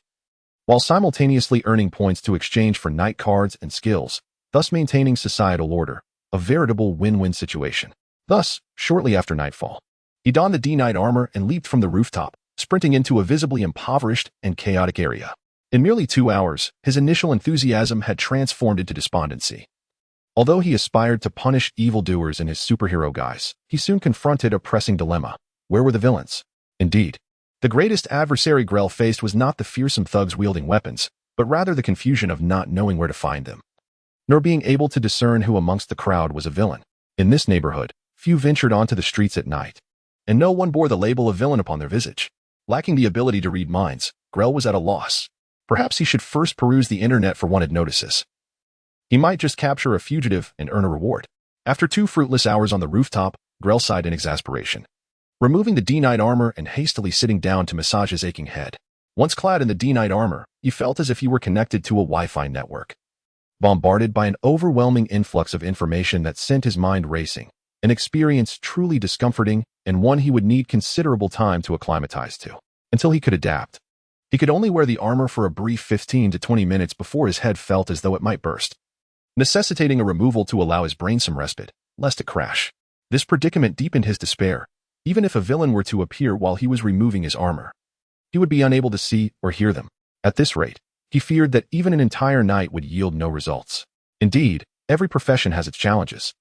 S1: while simultaneously earning points to exchange for night cards and skills, thus maintaining societal order, a veritable win-win situation. Thus, shortly after nightfall, he donned the D-Knight armor and leaped from the rooftop, sprinting into a visibly impoverished and chaotic area. In merely 2 hours, his initial enthusiasm had transformed into despondency. Although he aspired to punish evildoers in his superhero guise, he soon confronted a pressing dilemma. Where were the villains? Indeed, the greatest adversary Grell faced was not the fearsome thugs wielding weapons, but rather the confusion of not knowing where to find them, nor being able to discern who amongst the crowd was a villain. In this neighborhood, few ventured onto the streets at night, and no one bore the label of villain upon their visage. Lacking the ability to read minds, Grell was at a loss. Perhaps he should first peruse the internet for wanted notices. He might just capture a fugitive and earn a reward. After 2 fruitless hours on the rooftop, Grell sighed in exasperation, removing the D-Knight armor and hastily sitting down to massage his aching head. Once clad in the D-Knight armor, he felt as if he were connected to a Wi-Fi network, bombarded by an overwhelming influx of information that sent his mind racing, an experience truly discomforting and one he would need considerable time to acclimatize to. Until he could adapt, he could only wear the armor for a brief 15 to 20 minutes before his head felt as though it might burst, necessitating a removal to allow his brain some respite, lest it crash. This predicament deepened his despair. Even if a villain were to appear while he was removing his armor, he would be unable to see or hear them. At this rate, he feared that even an entire night would yield no results. Indeed, every profession has its challenges,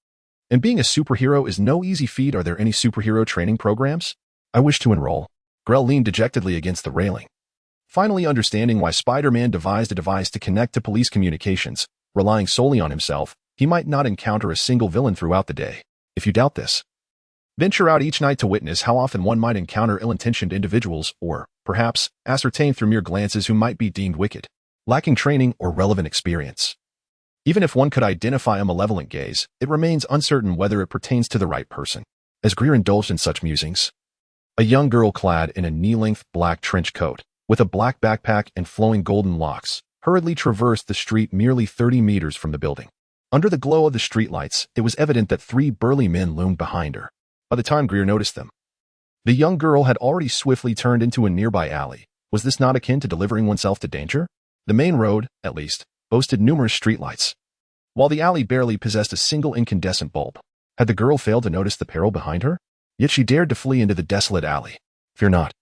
S1: and being a superhero is no easy feat. Are there any superhero training programs? I wish to enroll. Grell leaned dejectedly against the railing, Finally understanding why Spider-Man devised a device to connect to police communications, relying solely on himself, he might not encounter a single villain throughout the day. If you doubt this, venture out each night to witness how often one might encounter ill-intentioned individuals or, perhaps, ascertain through mere glances who might be deemed wicked, lacking training or relevant experience. Even if one could identify a malevolent gaze, it remains uncertain whether it pertains to the right person. As Greer indulged in such musings, a young girl clad in a knee-length black trench coat, with a black backpack and flowing golden locks, hurriedly traversed the street merely 30 meters from the building. Under the glow of the streetlights, it was evident that 3 burly men loomed behind her. By the time Greer noticed them, the young girl had already swiftly turned into a nearby alley. Was this not akin to delivering oneself to danger? The main road, at least, boasted numerous streetlights, while the alley barely possessed a single incandescent bulb. Had the girl failed to notice the peril behind her? Yet she dared to flee into the desolate alley. Fear not,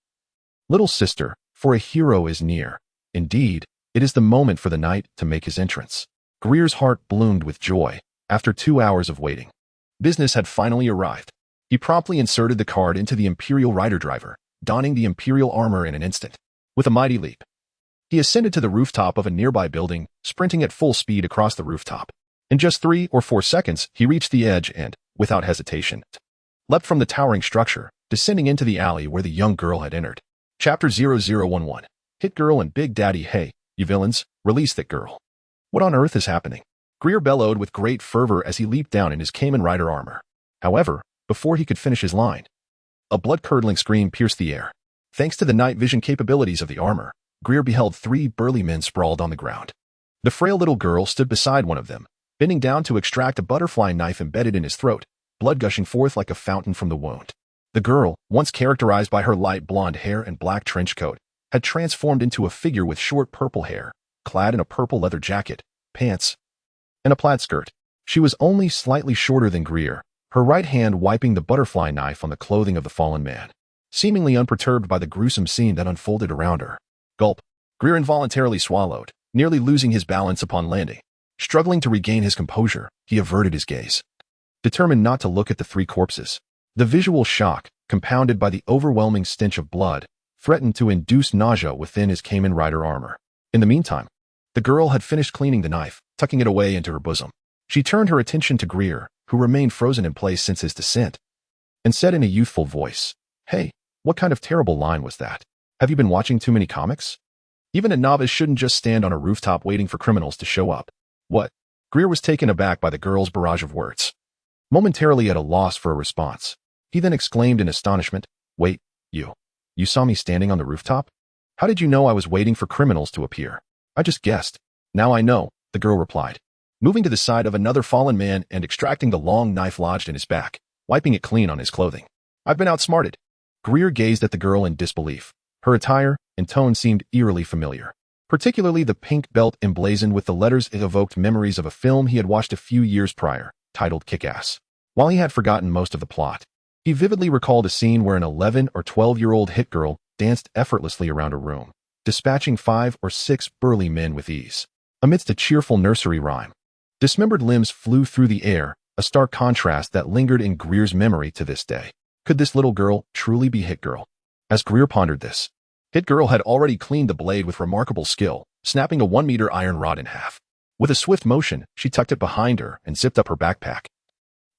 S1: little sister, for a hero is near. Indeed, it is the moment for the knight to make his entrance. Greer's heart bloomed with joy. After 2 hours of waiting, business had finally arrived. He promptly inserted the card into the Imperial Rider driver, donning the Imperial armor in an instant. With a mighty leap, he ascended to the rooftop of a nearby building, sprinting at full speed across the rooftop. In just 3 or 4 seconds, he reached the edge and, without hesitation, leapt from the towering structure, descending into the alley where the young girl had entered. Chapter 0011. Hit Girl and Big Daddy. Hey, you villains, release that girl. What on earth is happening? Greer bellowed with great fervor as he leaped down in his Kamen Rider armor. However, before he could finish his line, a blood-curdling scream pierced the air. Thanks to the night vision capabilities of the armor, Greer beheld 3 burly men sprawled on the ground. The frail little girl stood beside one of them, bending down to extract a butterfly knife embedded in his throat, blood gushing forth like a fountain from the wound. The girl, once characterized by her light blonde hair and black trench coat, had transformed into a figure with short purple hair, clad in a purple leather jacket, pants, and a plaid skirt. She was only slightly shorter than Greer, her right hand wiping the butterfly knife on the clothing of the fallen man, seemingly unperturbed by the gruesome scene that unfolded around her. Gulp. Greer involuntarily swallowed, nearly losing his balance upon landing. Struggling to regain his composure, he averted his gaze, determined not to look at the 3 corpses. The visual shock, compounded by the overwhelming stench of blood, threatened to induce nausea within his Kamen Rider armor. In the meantime, the girl had finished cleaning the knife, tucking it away into her bosom. She turned her attention to Greer, who remained frozen in place since his descent, and said in a youthful voice, "Hey, what kind of terrible line was that? Have you been watching too many comics? Even a novice shouldn't just stand on a rooftop waiting for criminals to show up." What? Greer was taken aback by the girl's barrage of words. Momentarily at a loss for a response, he then exclaimed in astonishment, "Wait, you saw me standing on the rooftop? How did you know I was waiting for criminals to appear?" "I just guessed." "Now I know," the girl replied, moving to the side of another fallen man and extracting the long knife lodged in his back, wiping it clean on his clothing. "I've been outsmarted." Greer gazed at the girl in disbelief. Her attire and tone seemed eerily familiar. Particularly the pink belt emblazoned with the letters evoked memories of a film he had watched a few years prior, titled Kick-Ass. While he had forgotten most of the plot, he vividly recalled a scene where an 11 or 12-year-old hit girl danced effortlessly around a room, dispatching 5 or 6 burly men with ease. Amidst a cheerful nursery rhyme, dismembered limbs flew through the air, a stark contrast that lingered in Greer's memory to this day. Could this little girl truly be Hit Girl? As Greer pondered this, Hit Girl had already cleaned the blade with remarkable skill, snapping a 1-meter iron rod in half. With a swift motion, she tucked it behind her and zipped up her backpack,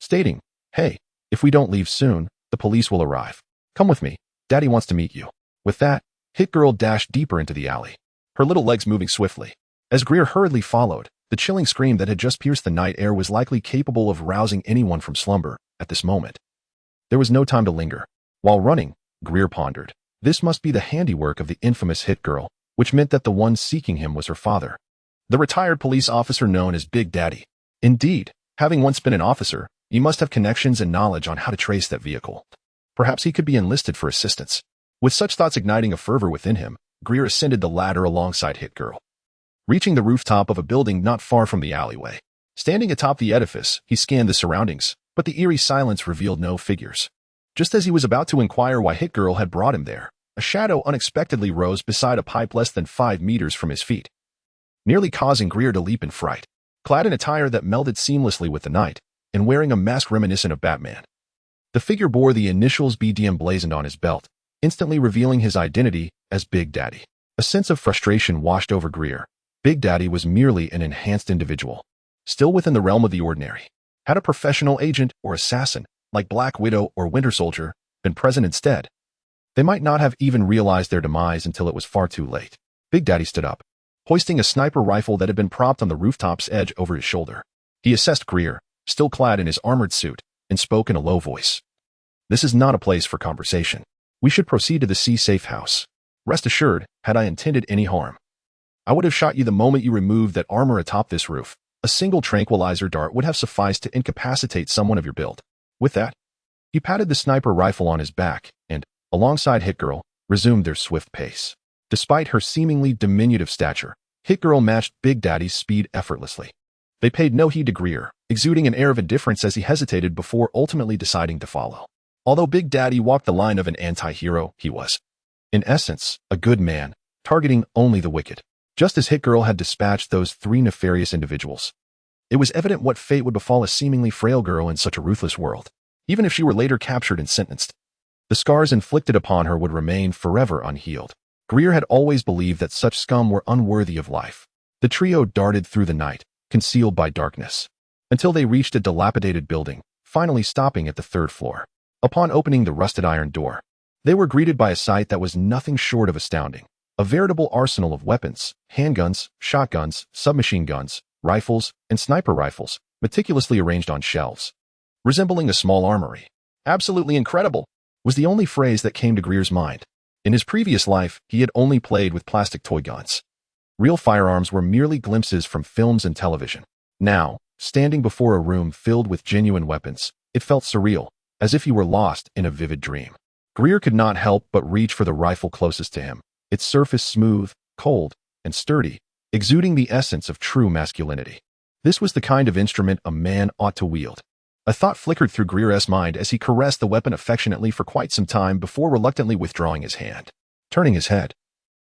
S1: stating, "Hey, if we don't leave soon, the police will arrive. Come with me. Daddy wants to meet you." With that, Hit Girl dashed deeper into the alley, her little legs moving swiftly. As Greer hurriedly followed, the chilling scream that had just pierced the night air was likely capable of rousing anyone from slumber at this moment. There was no time to linger. While running, Greer pondered, this must be the handiwork of the infamous Hit Girl, which meant that the one seeking him was her father, the retired police officer known as Big Daddy. Indeed, having once been an officer, he must have connections and knowledge on how to trace that vehicle. Perhaps he could be enlisted for assistance. With such thoughts igniting a fervor within him, Greer ascended the ladder alongside Hit Girl, reaching the rooftop of a building not far from the alleyway. Standing atop the edifice, he scanned the surroundings, but the eerie silence revealed no figures. Just as he was about to inquire why Hit Girl had brought him there, a shadow unexpectedly rose beside a pipe less than 5 meters from his feet, nearly causing Greer to leap in fright. Clad in attire that melded seamlessly with the night, and wearing a mask reminiscent of Batman, the figure bore the initials BD emblazoned on his belt, instantly revealing his identity as Big Daddy. A sense of frustration washed over Greer. Big Daddy was merely an enhanced individual, still within the realm of the ordinary. Had a professional agent or assassin, like Black Widow or Winter Soldier, been present instead, they might not have even realized their demise until it was far too late. Big Daddy stood up, hoisting a sniper rifle that had been propped on the rooftop's edge over his shoulder. He assessed Greer, still clad in his armored suit, and spoke in a low voice. "This is not a place for conversation. We should proceed to the C-safe house. Rest assured, had I intended any harm, I would have shot you the moment you removed that armor atop this roof. A single tranquilizer dart would have sufficed to incapacitate someone of your build." With that, he patted the sniper rifle on his back and, alongside Hit Girl, resumed their swift pace. Despite her seemingly diminutive stature, Hit Girl matched Big Daddy's speed effortlessly. They paid no heed to Greer, exuding an air of indifference as he hesitated before ultimately deciding to follow. Although Big Daddy walked the line of an anti-hero, he was, in essence, a good man, targeting only the wicked. Just as Hit Girl had dispatched those three nefarious individuals, it was evident what fate would befall a seemingly frail girl in such a ruthless world. Even if she were later captured and sentenced, the scars inflicted upon her would remain forever unhealed. Greer had always believed that such scum were unworthy of life. The trio darted through the night, concealed by darkness, until they reached a dilapidated building, finally stopping at the 3rd floor. Upon opening the rusted iron door, they were greeted by a sight that was nothing short of astounding. A veritable arsenal of weapons, handguns, shotguns, submachine guns, rifles, and sniper rifles, meticulously arranged on shelves, resembling a small armory. "Absolutely incredible," was the only phrase that came to Greer's mind. In his previous life, he had only played with plastic toy guns. Real firearms were merely glimpses from films and television. Now, standing before a room filled with genuine weapons, it felt surreal, as if he were lost in a vivid dream. Greer could not help but reach for the rifle closest to him, its surface smooth, cold, and sturdy, exuding the essence of true masculinity. This was the kind of instrument a man ought to wield. A thought flickered through Greer's mind as he caressed the weapon affectionately for quite some time before reluctantly withdrawing his hand. Turning his head,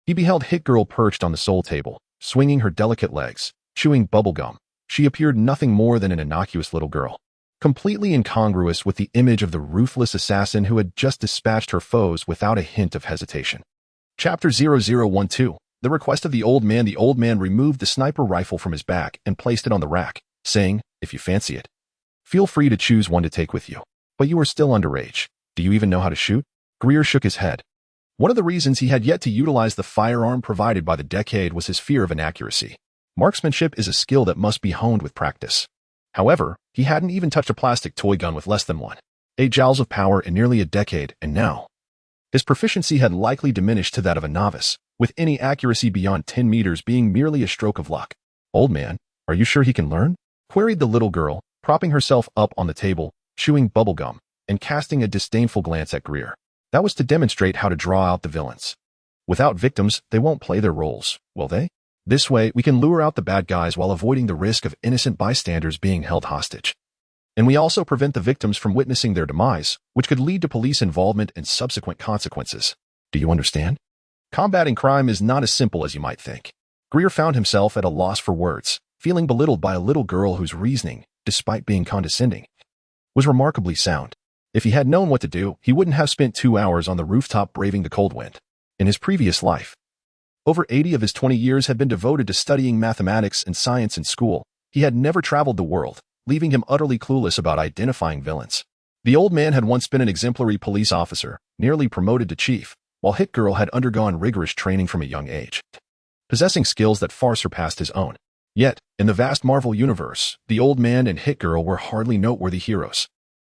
S1: he beheld Hit Girl perched on the sole table, swinging her delicate legs, chewing bubblegum. She appeared nothing more than an innocuous little girl, completely incongruous with the image of the ruthless assassin who had just dispatched her foes without a hint of hesitation. Chapter 0012. The request of the old man. The old man removed the sniper rifle from his back and placed it on the rack, saying, "If you fancy it, feel free to choose one to take with you. But you are still underage. Do you even know how to shoot?" Greer shook his head. One of the reasons he had yet to utilize the firearm provided by the Decade was his fear of inaccuracy. Marksmanship is a skill that must be honed with practice. However, he hadn't even touched a plastic toy gun with less than 8 joules of power in nearly a decade, and now his proficiency had likely diminished to that of a novice, with any accuracy beyond 10 meters being merely a stroke of luck. "Old man, are you sure he can learn?" queried the little girl, propping herself up on the table, chewing bubblegum, and casting a disdainful glance at Greer. That was to demonstrate how to draw out the villains. Without victims, they won't play their roles, will they? This way, we can lure out the bad guys while avoiding the risk of innocent bystanders being held hostage. And we also prevent the victims from witnessing their demise, which could lead to police involvement and subsequent consequences. Do you understand? Combating crime is not as simple as you might think. Greer found himself at a loss for words, feeling belittled by a little girl whose reasoning, despite being condescending, was remarkably sound. If he had known what to do, he wouldn't have spent 2 hours on the rooftop braving the cold wind. In his previous life, over 80 of his 20 years had been devoted to studying mathematics and science in school. He had never traveled the world, leaving him utterly clueless about identifying villains. The old man had once been an exemplary police officer, nearly promoted to chief, while Hit Girl had undergone rigorous training from a young age, possessing skills that far surpassed his own. Yet, in the vast Marvel universe, the old man and Hit Girl were hardly noteworthy heroes.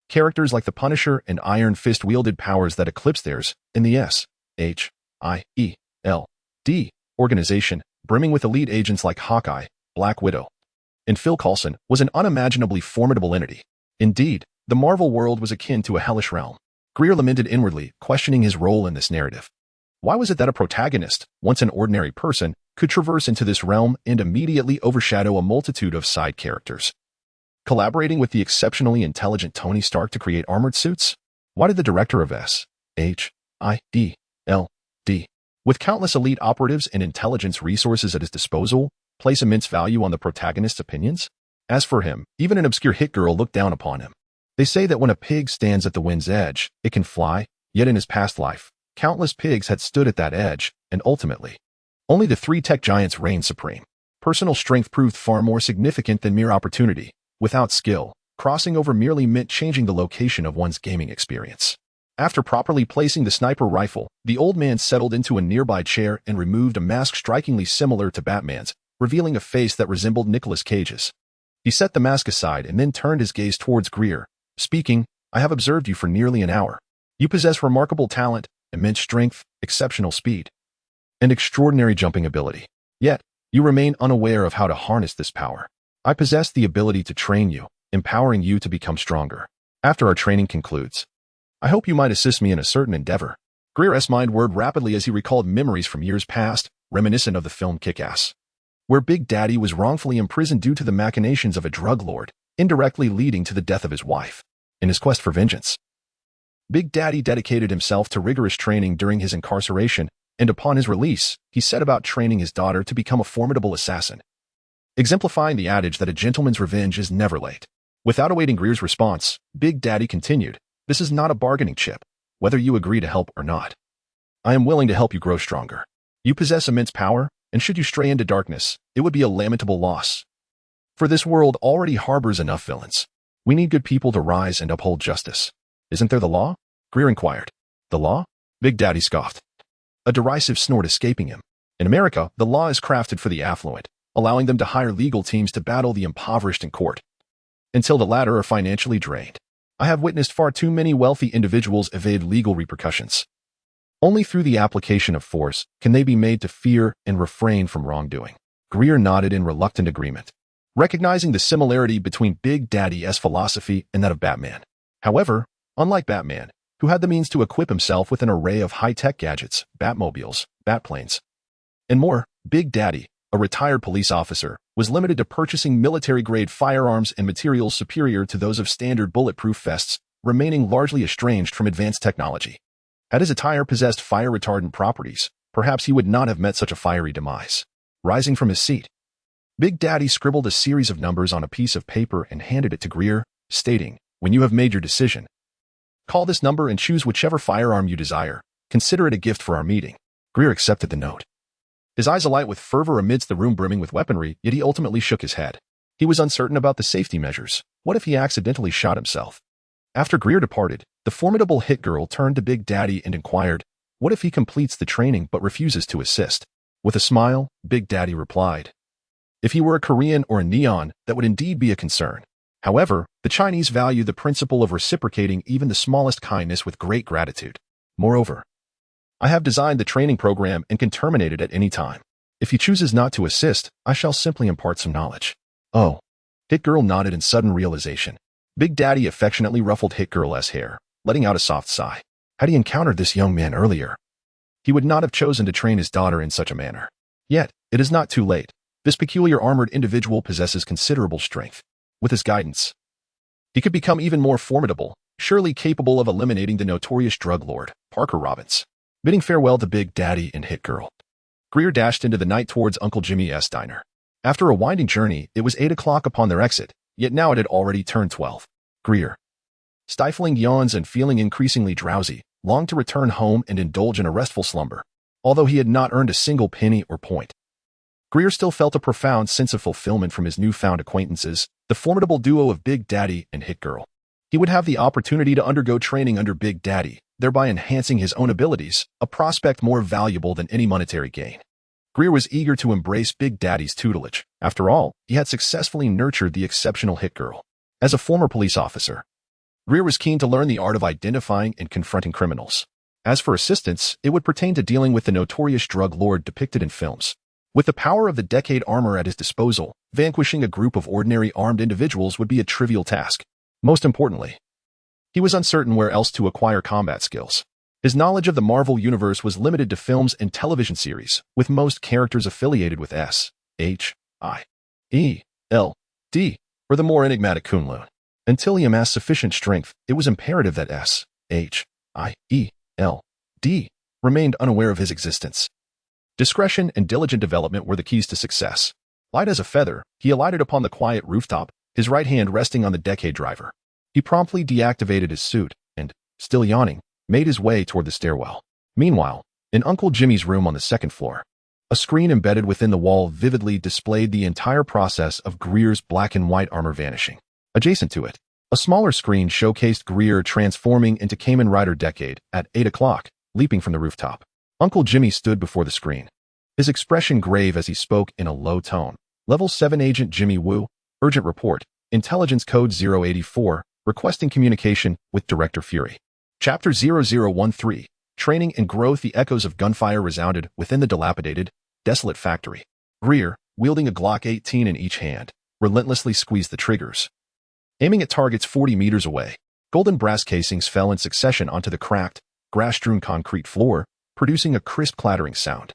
S1: Characters like the Punisher and Iron Fist wielded powers that eclipsed theirs in the S.H.I.E.L.D. organization, brimming with elite agents like Hawkeye, Black Widow, and Phil Coulson, was an unimaginably formidable entity. Indeed, the Marvel world was akin to a hellish realm. Greer lamented inwardly, questioning his role in this narrative. Why was it that a protagonist, once an ordinary person, could traverse into this realm and immediately overshadow a multitude of side characters? Collaborating with the exceptionally intelligent Tony Stark to create armored suits? Why did the director of S.H.I.E.L.D., with countless elite operatives and intelligence resources at his disposal, place immense value on the protagonist's opinions? As for him, even an obscure Hit Girl looked down upon him. They say that when a pig stands at the wind's edge, it can fly, yet in his past life, countless pigs had stood at that edge, and ultimately Only the three tech giants reigned supreme. Personal strength proved far more significant than mere opportunity. Without skill, crossing over merely meant changing the location of one's gaming experience. After properly placing the sniper rifle, the old man settled into a nearby chair and removed a mask strikingly similar to Batman's, revealing a face that resembled Nicolas Cage's. He set the mask aside and then turned his gaze towards Gregor, speaking, "I have observed you for nearly an hour. You possess remarkable talent, immense strength, exceptional speed, and extraordinary jumping ability. Yet, you remain unaware of how to harness this power. I possess the ability to train you, empowering you to become stronger. After our training concludes, I hope you might assist me in a certain endeavor." Gregor's mind whirled rapidly as he recalled memories from years past, reminiscent of the film Kick-Ass, where Big Daddy was wrongfully imprisoned due to the machinations of a drug lord, indirectly leading to the death of his wife. In his quest for vengeance, Big Daddy dedicated himself to rigorous training during his incarceration, and upon his release, he set about training his daughter to become a formidable assassin, exemplifying the adage that a gentleman's revenge is never late. Without awaiting Gregor's response, Big Daddy continued, "This is not a bargaining chip, whether you agree to help or not. I am willing to help you grow stronger. You possess immense power, and should you stray into darkness, it would be a lamentable loss. For this world already harbors enough villains. We need good people to rise and uphold justice. Isn't there the law?" Gregor inquired. "The law?" Big Daddy scoffed, a derisive snort escaping him. "In America, the law is crafted for the affluent, allowing them to hire legal teams to battle the impoverished in court, until the latter are financially drained. I have witnessed far too many wealthy individuals evade legal repercussions. Only through the application of force can they be made to fear and refrain from wrongdoing." Gregor nodded in reluctant agreement, recognizing the similarity between Big Daddy's philosophy and that of Batman. However, unlike Batman, who had the means to equip himself with an array of high-tech gadgets, Batmobiles, Batplanes, and more, Big Daddy, a retired police officer, was limited to purchasing military-grade firearms and materials superior to those of standard bulletproof vests, remaining largely estranged from advanced technology. Had his attire possessed fire-retardant properties, perhaps he would not have met such a fiery demise. Rising from his seat, Big Daddy scribbled a series of numbers on a piece of paper and handed it to Gregor, stating, "When you have made your decision, call this number and choose whichever firearm you desire. Consider it a gift for our meeting." Gregor accepted the note, his eyes alight with fervor amidst the room brimming with weaponry, yet he ultimately shook his head. He was uncertain about the safety measures. What if he accidentally shot himself? After Gregor departed, the formidable hit girl turned to Big Daddy and inquired, "What if he completes the training but refuses to assist?" With a smile, Big Daddy replied, "If he were a Korean or a Neon, that would indeed be a concern. However, the Chinese value the principle of reciprocating even the smallest kindness with great gratitude. Moreover, I have designed the training program and can terminate it at any time. If he chooses not to assist, I shall simply impart some knowledge." "Oh." Hit Girl nodded in sudden realization. Big Daddy affectionately ruffled Hit Girl's hair, letting out a soft sigh. Had he encountered this young man earlier, he would not have chosen to train his daughter in such a manner. Yet, it is not too late. This peculiar armored individual possesses considerable strength. With his guidance, he could become even more formidable, surely capable of eliminating the notorious drug lord, Parker Robbins. Bidding farewell to Big Daddy and Hit Girl, Gregor dashed into the night towards Uncle Jimmy's diner. After a winding journey, it was 8 o'clock upon their exit, yet now it had already turned 12. Gregor, stifling yawns and feeling increasingly drowsy, longed to return home and indulge in a restful slumber. Although he had not earned a single penny or point, Gregor still felt a profound sense of fulfillment from his newfound acquaintances, the formidable duo of Big Daddy and Hit Girl. He would have the opportunity to undergo training under Big Daddy, thereby enhancing his own abilities, a prospect more valuable than any monetary gain. Gregor was eager to embrace Big Daddy's tutelage. After all, he had successfully nurtured the exceptional Hit Girl. As a former police officer, Gregor was keen to learn the art of identifying and confronting criminals. As for assistance, it would pertain to dealing with the notorious drug lord depicted in films. With the power of the Decade armor at his disposal, vanquishing a group of ordinary armed individuals would be a trivial task. Most importantly, he was uncertain where else to acquire combat skills. His knowledge of the Marvel Universe was limited to films and television series, with most characters affiliated with S, H, I, E, L, D, or the more enigmatic Kunlun. Until he amassed sufficient strength, it was imperative that S, H, I, E, L, D remained unaware of his existence. Discretion and diligent development were the keys to success. Light as a feather, he alighted upon the quiet rooftop, his right hand resting on the Decade driver. He promptly deactivated his suit and, still yawning, made his way toward the stairwell. Meanwhile, in Uncle Jimmy's room on the second floor, A screen embedded within the wall vividly displayed the entire process of Greer's black and white armor vanishing. Adjacent to it, a smaller screen showcased Greer transforming into Kamen Rider Decade at 8 o'clock, leaping from the rooftop. Uncle Jimmy stood before the screen, his expression grave as he spoke in a low tone. Level 7 Agent Jimmy Woo, urgent report, Intelligence Code 084, requesting communication with Director Fury. Chapter 0013, Training and Growth. The echoes of gunfire resounded within the dilapidated, desolate factory. Greer, wielding a Glock 18 in each hand, relentlessly squeezed the triggers, aiming at targets 40 meters away. Golden brass casings fell in succession onto the cracked, grass-strewn concrete floor, producing a crisp clattering sound.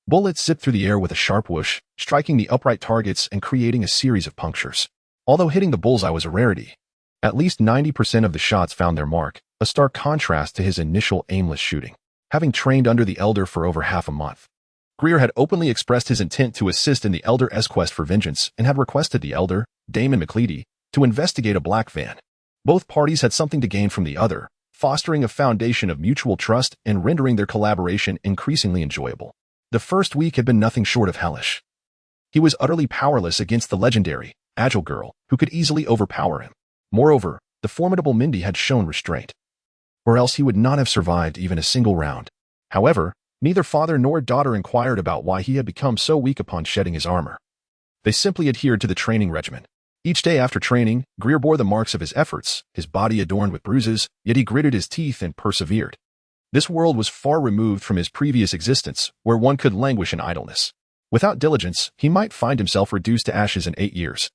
S1: Bullets zipped through the air with a sharp whoosh, striking the upright targets and creating a series of punctures. Although hitting the bullseye was a rarity, at least 90% of the shots found their mark, a stark contrast to his initial aimless shooting. Having trained under the Elder for over half a month, Greer had openly expressed his intent to assist in the Elder's quest for vengeance and had requested the Elder, Damon McLeody, to investigate a black van. Both parties had something to gain from the other, fostering a foundation of mutual trust and rendering their collaboration increasingly enjoyable. The first week had been nothing short of hellish. He was utterly powerless against the legendary, agile girl who could easily overpower him. Moreover, the formidable Mindy had shown restraint, or else he would not have survived even a single round. However, neither father nor daughter inquired about why he had become so weak upon shedding his armor. They simply adhered to the training regimen. Each day after training, Greer bore the marks of his efforts, his body adorned with bruises, yet he gritted his teeth and persevered. This world was far removed from his previous existence, where one could languish in idleness. Without diligence, he might find himself reduced to ashes in 8 years.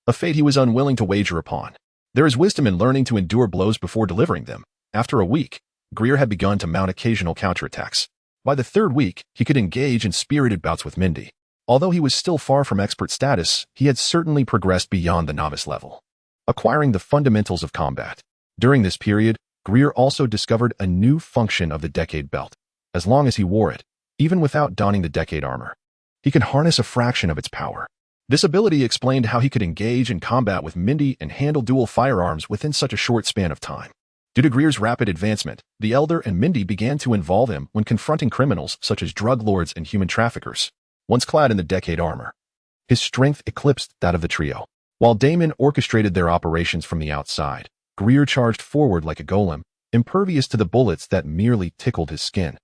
S1: A fate he was unwilling to wager upon. There is wisdom in learning to endure blows before delivering them. After a week, Greer had begun to mount occasional counterattacks. By the third week, he could engage in spirited bouts with Mindy. Although he was still far from expert status, he had certainly progressed beyond the novice level, acquiring the fundamentals of combat. During this period, Greer also discovered a new function of the Decade belt. As long as he wore it, even without donning the Decade armor, he could harness a fraction of its power. This ability explained how he could engage in combat with Mindy and handle dual firearms within such a short span of time. Due to Greer's rapid advancement, the Elder and Mindy began to involve him when confronting criminals such as drug lords and human traffickers. Once clad in the Decade armor, his strength eclipsed that of the trio. While Damon orchestrated their operations from the outside, Greer charged forward like a golem, impervious to the bullets that merely tickled his skin.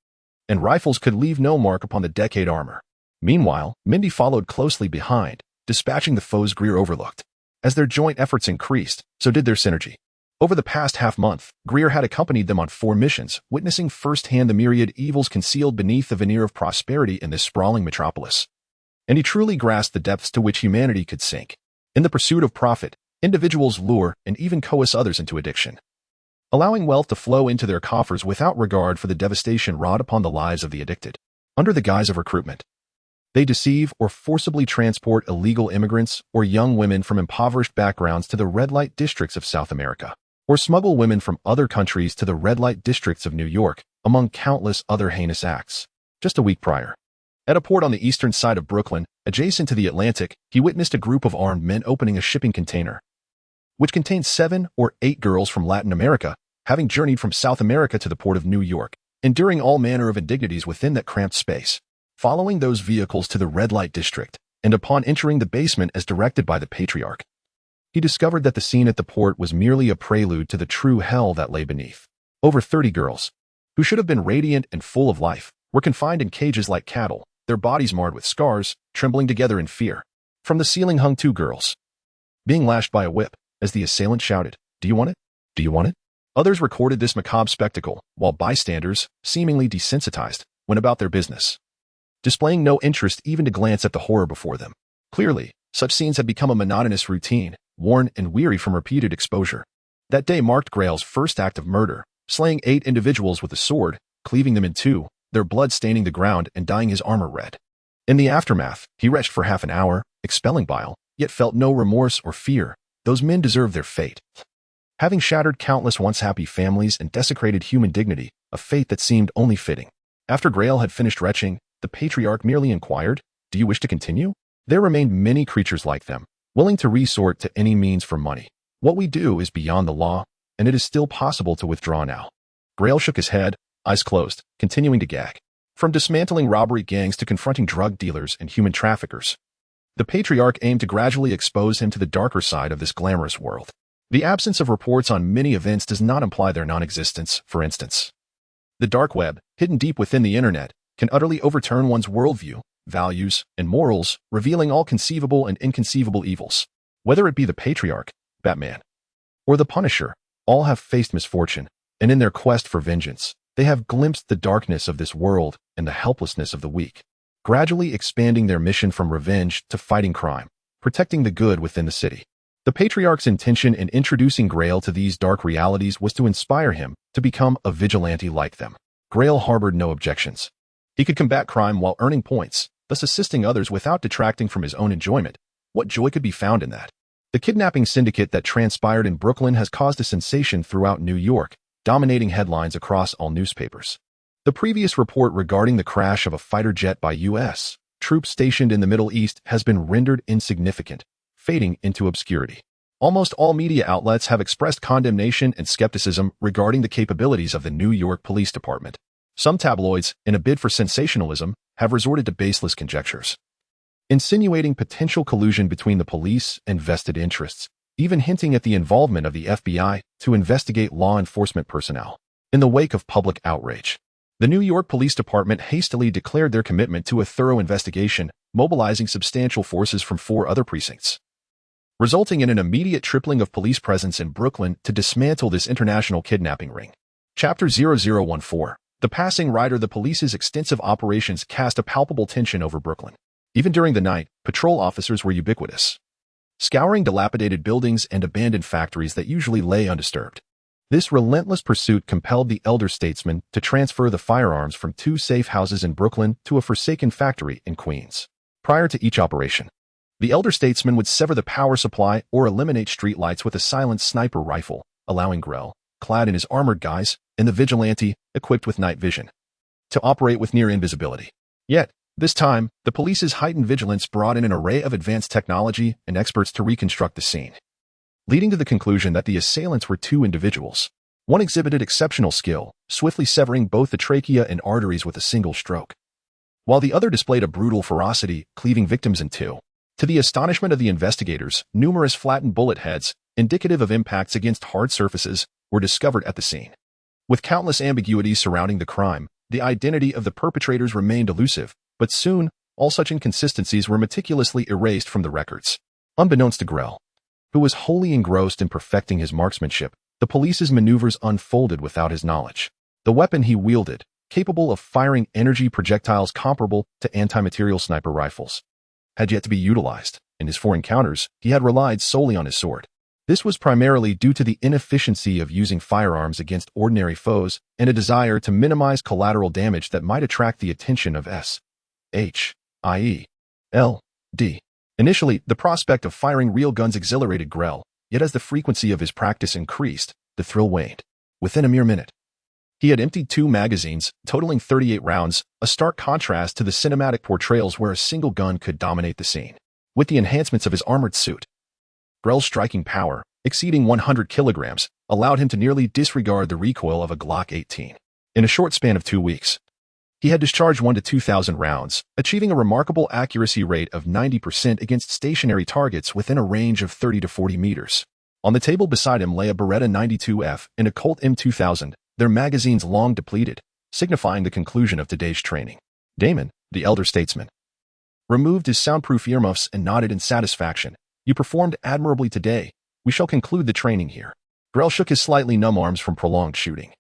S1: And rifles could leave no mark upon the Decade armor. Meanwhile, Mindy followed closely behind, dispatching the foes Greer overlooked. As their joint efforts increased, so did their synergy. Over the past half-month, Greer had accompanied them on 4 missions, witnessing firsthand the myriad evils concealed beneath the veneer of prosperity in this sprawling metropolis. And he truly grasped the depths to which humanity could sink. In the pursuit of profit, individuals lure and even coerce others into addiction, allowing wealth to flow into their coffers without regard for the devastation wrought upon the lives of the addicted. Under the guise of recruitment, they deceive or forcibly transport illegal immigrants or young women from impoverished backgrounds to the red light districts of South America, or smuggle women from other countries to the red light districts of New York, among countless other heinous acts. Just a week prior, at a port on the eastern side of Brooklyn, adjacent to the Atlantic, he witnessed a group of armed men opening a shipping container, which contained 7 or 8 girls from Latin America, having journeyed from South America to the port of New York, enduring all manner of indignities within that cramped space. Following those vehicles to the red light district, and upon entering the basement as directed by the Patriarch, he discovered that the scene at the port was merely a prelude to the true hell that lay beneath. Over 30 girls, who should have been radiant and full of life, were confined in cages like cattle, their bodies marred with scars, trembling together in fear. From the ceiling hung 2 girls, being lashed by a whip, as the assailant shouted, "Do you want it? Do you want it?" Others recorded this macabre spectacle, while bystanders, seemingly desensitized, went about their business, displaying no interest even to glance at the horror before them. Clearly, such scenes had become a monotonous routine, worn and weary from repeated exposure. That day marked Grail's first act of murder, slaying 8 individuals with a sword, cleaving them in 2, their blood staining the ground and dyeing his armor red. In the aftermath, he retched for half an hour, expelling bile, yet felt no remorse or fear. Those men deserved their fate. Having shattered countless once happy families and desecrated human dignity, a fate that seemed only fitting. After Grail had finished retching, the Patriarch merely inquired, "Do you wish to continue?" There remained many creatures like them, willing to resort to any means for money. What we do is beyond the law, and it is still possible to withdraw now. Grail shook his head, eyes closed, continuing to gag. From dismantling robbery gangs to confronting drug dealers and human traffickers, the patriarch aimed to gradually expose him to the darker side of this glamorous world. The absence of reports on many events does not imply their non-existence. For instance, the dark web, hidden deep within the internet, can utterly overturn one's worldview, values, and morals, revealing all conceivable and inconceivable evils. Whether it be the patriarch, Batman, or the Punisher, all have faced misfortune, and in their quest for vengeance, they have glimpsed the darkness of this world and the helplessness of the weak, gradually expanding their mission from revenge to fighting crime, protecting the good within the city. The patriarch's intention in introducing Grail to these dark realities was to inspire him to become a vigilante like them. Grail harbored no objections. He could combat crime while earning points, thus assisting others without detracting from his own enjoyment. What joy could be found in that? The kidnapping syndicate that transpired in Brooklyn has caused a sensation throughout New York, dominating headlines across all newspapers. The previous report regarding the crash of a fighter jet by U.S. troops stationed in the Middle East has been rendered insignificant, fading into obscurity. Almost all media outlets have expressed condemnation and skepticism regarding the capabilities of the New York Police Department. Some tabloids, in a bid for sensationalism, have resorted to baseless conjectures, insinuating potential collusion between the police and vested interests, even hinting at the involvement of the FBI to investigate law enforcement personnel. In the wake of public outrage, the New York Police Department hastily declared their commitment to a thorough investigation, mobilizing substantial forces from 4 other precincts, resulting in an immediate tripling of police presence in Brooklyn to dismantle this international kidnapping ring. Chapter 0014. The Passing Rider. The police's extensive operations cast a palpable tension over Brooklyn. Even during the night, patrol officers were ubiquitous, scouring dilapidated buildings and abandoned factories that usually lay undisturbed. This relentless pursuit compelled the elder statesman to transfer the firearms from 2 safe houses in Brooklyn to a forsaken factory in Queens. Prior to each operation, the elder statesman would sever the power supply or eliminate streetlights with a silent sniper rifle, allowing Grell, clad in his armored guise, and the vigilante, equipped with night vision, to operate with near invisibility. Yet, this time, the police's heightened vigilance brought in an array of advanced technology and experts to reconstruct the scene, leading to the conclusion that the assailants were 2 individuals. One exhibited exceptional skill, swiftly severing both the trachea and arteries with a single stroke, while the other displayed a brutal ferocity, cleaving victims in 2. To the astonishment of the investigators, numerous flattened bullet heads, indicative of impacts against hard surfaces, were discovered at the scene. With countless ambiguities surrounding the crime, the identity of the perpetrators remained elusive, but soon, all such inconsistencies were meticulously erased from the records. Unbeknownst to Grell, who was wholly engrossed in perfecting his marksmanship, the police's maneuvers unfolded without his knowledge. The weapon he wielded, capable of firing energy projectiles comparable to anti-material sniper rifles, had yet to be utilized. In his 4 encounters, he had relied solely on his sword. This was primarily due to the inefficiency of using firearms against ordinary foes and a desire to minimize collateral damage that might attract the attention of S.H.I.E.L.D. Initially, the prospect of firing real guns exhilarated Grell, yet as the frequency of his practice increased, the thrill waned. Within a mere minute, he had emptied 2 magazines, totaling 38 rounds, a stark contrast to the cinematic portrayals where a single gun could dominate the scene. With the enhancements of his armored suit, Grell's striking power, exceeding 100 kilograms, allowed him to nearly disregard the recoil of a Glock 18. In a short span of 2 weeks, he had discharged 1 to 2,000 rounds, achieving a remarkable accuracy rate of 90% against stationary targets within a range of 30 to 40 meters. On the table beside him lay a Beretta 92F and a Colt M2000, their magazines long depleted, signifying the conclusion of today's training. Damon, the elder statesman, removed his soundproof earmuffs and nodded in satisfaction. You performed admirably today. We shall conclude the training here. Grell shook his slightly numb arms from prolonged shooting,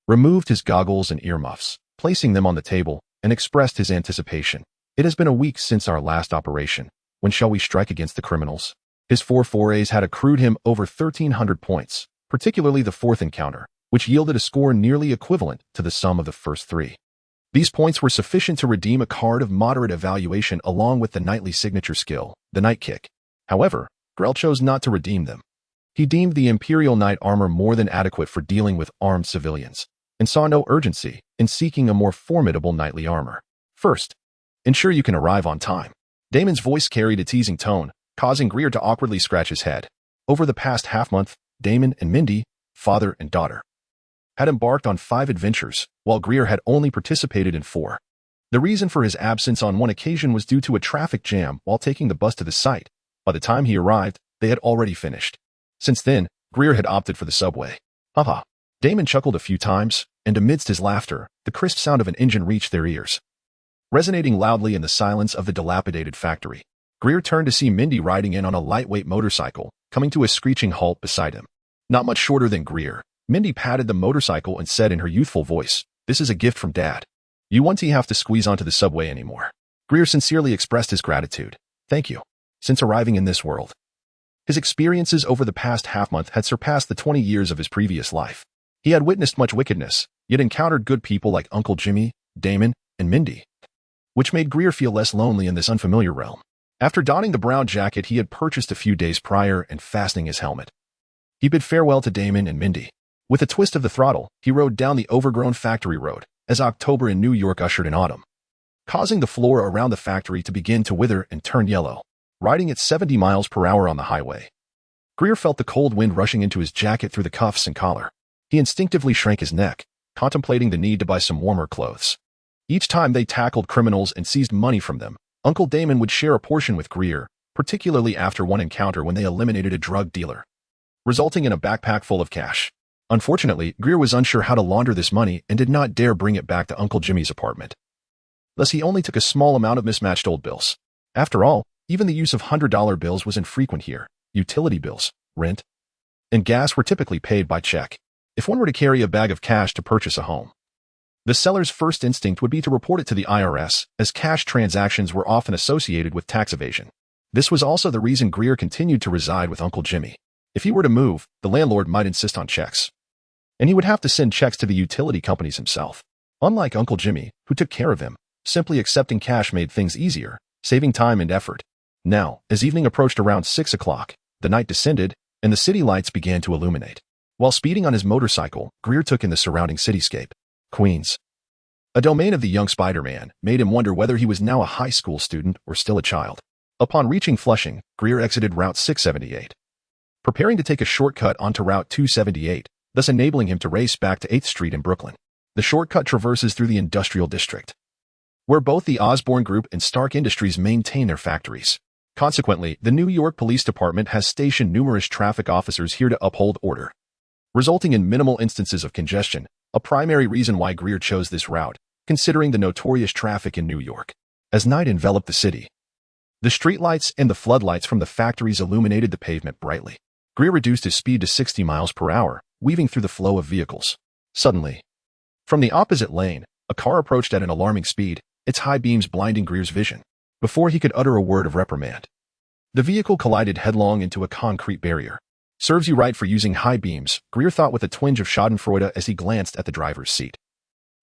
S1: removed his goggles and earmuffs, placing them on the table, and expressed his anticipation. It has been a week since our last operation. When shall we strike against the criminals? His 4 forays had accrued him over 1,300 points, particularly the 4th encounter, which yielded a score nearly equivalent to the sum of the first 3. These points were sufficient to redeem a card of moderate evaluation along with the knightly signature skill, the Night Kick. However, Grell chose not to redeem them. He deemed the Imperial Knight armor more than adequate for dealing with armed civilians, and saw no urgency in seeking a more formidable knightly armor. First, ensure you can arrive on time. Damon's voice carried a teasing tone, causing Greer to awkwardly scratch his head. Over the past half-month, Damon and Mindy, father and daughter, had embarked on 5 adventures, while Greer had only participated in 4. The reason for his absence on one occasion was due to a traffic jam while taking the bus to the site. By the time he arrived, they had already finished. Since then, Greer had opted for the subway. Haha. Damon chuckled a few times, and amidst his laughter, the crisp sound of an engine reached their ears. Resonating loudly in the silence of the dilapidated factory, Greer turned to see Mindy riding in on a lightweight motorcycle, coming to a screeching halt beside him. Not much shorter than Greer, Mindy patted the motorcycle and said in her youthful voice, "This is a gift from Dad. You won't have to squeeze onto the subway anymore." Greer sincerely expressed his gratitude. "Thank you." Since arriving in this world, his experiences over the past half-month had surpassed the 20 years of his previous life. He had witnessed much wickedness, yet encountered good people like Uncle Jimmy, Damon, and Mindy, which made Greer feel less lonely in this unfamiliar realm. After donning the brown jacket he had purchased a few days prior and fastening his helmet, he bid farewell to Damon and Mindy. With a twist of the throttle, he rode down the overgrown factory road, as October in New York ushered in autumn, causing the floor around the factory to begin to wither and turn yellow. Riding at 70 miles per hour on the highway, Greer felt the cold wind rushing into his jacket through the cuffs and collar. He instinctively shrank his neck, contemplating the need to buy some warmer clothes. Each time they tackled criminals and seized money from them, Uncle Damon would share a portion with Greer, particularly after one encounter when they eliminated a drug dealer, resulting in a backpack full of cash. Unfortunately, Greer was unsure how to launder this money and did not dare bring it back to Uncle Jimmy's apartment. Thus, he only took a small amount of mismatched old bills. After all, even the use of $100 bills was infrequent here. Utility bills, rent, and gas were typically paid by check. If one were to carry a bag of cash to purchase a home, the seller's first instinct would be to report it to the IRS, as cash transactions were often associated with tax evasion. This was also the reason Greer continued to reside with Uncle Jimmy. If he were to move, the landlord might insist on checks, and he would have to send checks to the utility companies himself. Unlike Uncle Jimmy, who took care of him, simply accepting cash made things easier, saving time and effort. Now, as evening approached around 6 o'clock, the night descended, and the city lights began to illuminate. While speeding on his motorcycle, Greer took in the surrounding cityscape. Queens, a domain of the young Spider-Man, made him wonder whether he was now a high school student or still a child. Upon reaching Flushing, Greer exited Route 678, preparing to take a shortcut onto Route 278, thus enabling him to race back to 8th Street in Brooklyn. The shortcut traverses through the industrial district, where both the Osborne Group and Stark Industries maintain their factories. Consequently, the New York Police Department has stationed numerous traffic officers here to uphold order, resulting in minimal instances of congestion, a primary reason why Greer chose this route, considering the notorious traffic in New York. As night enveloped the city, the streetlights and the floodlights from the factories illuminated the pavement brightly. Greer reduced his speed to 60 miles per hour, weaving through the flow of vehicles. Suddenly, from the opposite lane, a car approached at an alarming speed, its high beams blinding Greer's vision. Before he could utter a word of reprimand, the vehicle collided headlong into a concrete barrier. "Serves you right for using high beams," Greer thought with a twinge of schadenfreude as he glanced at the driver's seat,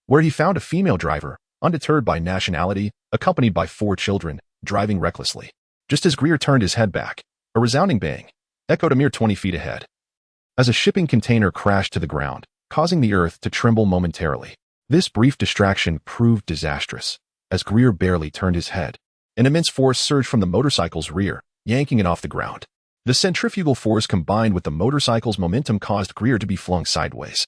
S1: where he found a female driver, undeterred by nationality, accompanied by 4 children, driving recklessly. Just as Greer turned his head back, a resounding bang echoed a mere 20 feet ahead, as a shipping container crashed to the ground, causing the earth to tremble momentarily. This brief distraction proved disastrous, as Greer barely turned his head. An immense force surged from the motorcycle's rear, yanking it off the ground. The centrifugal force combined with the motorcycle's momentum caused Greer to be flung sideways,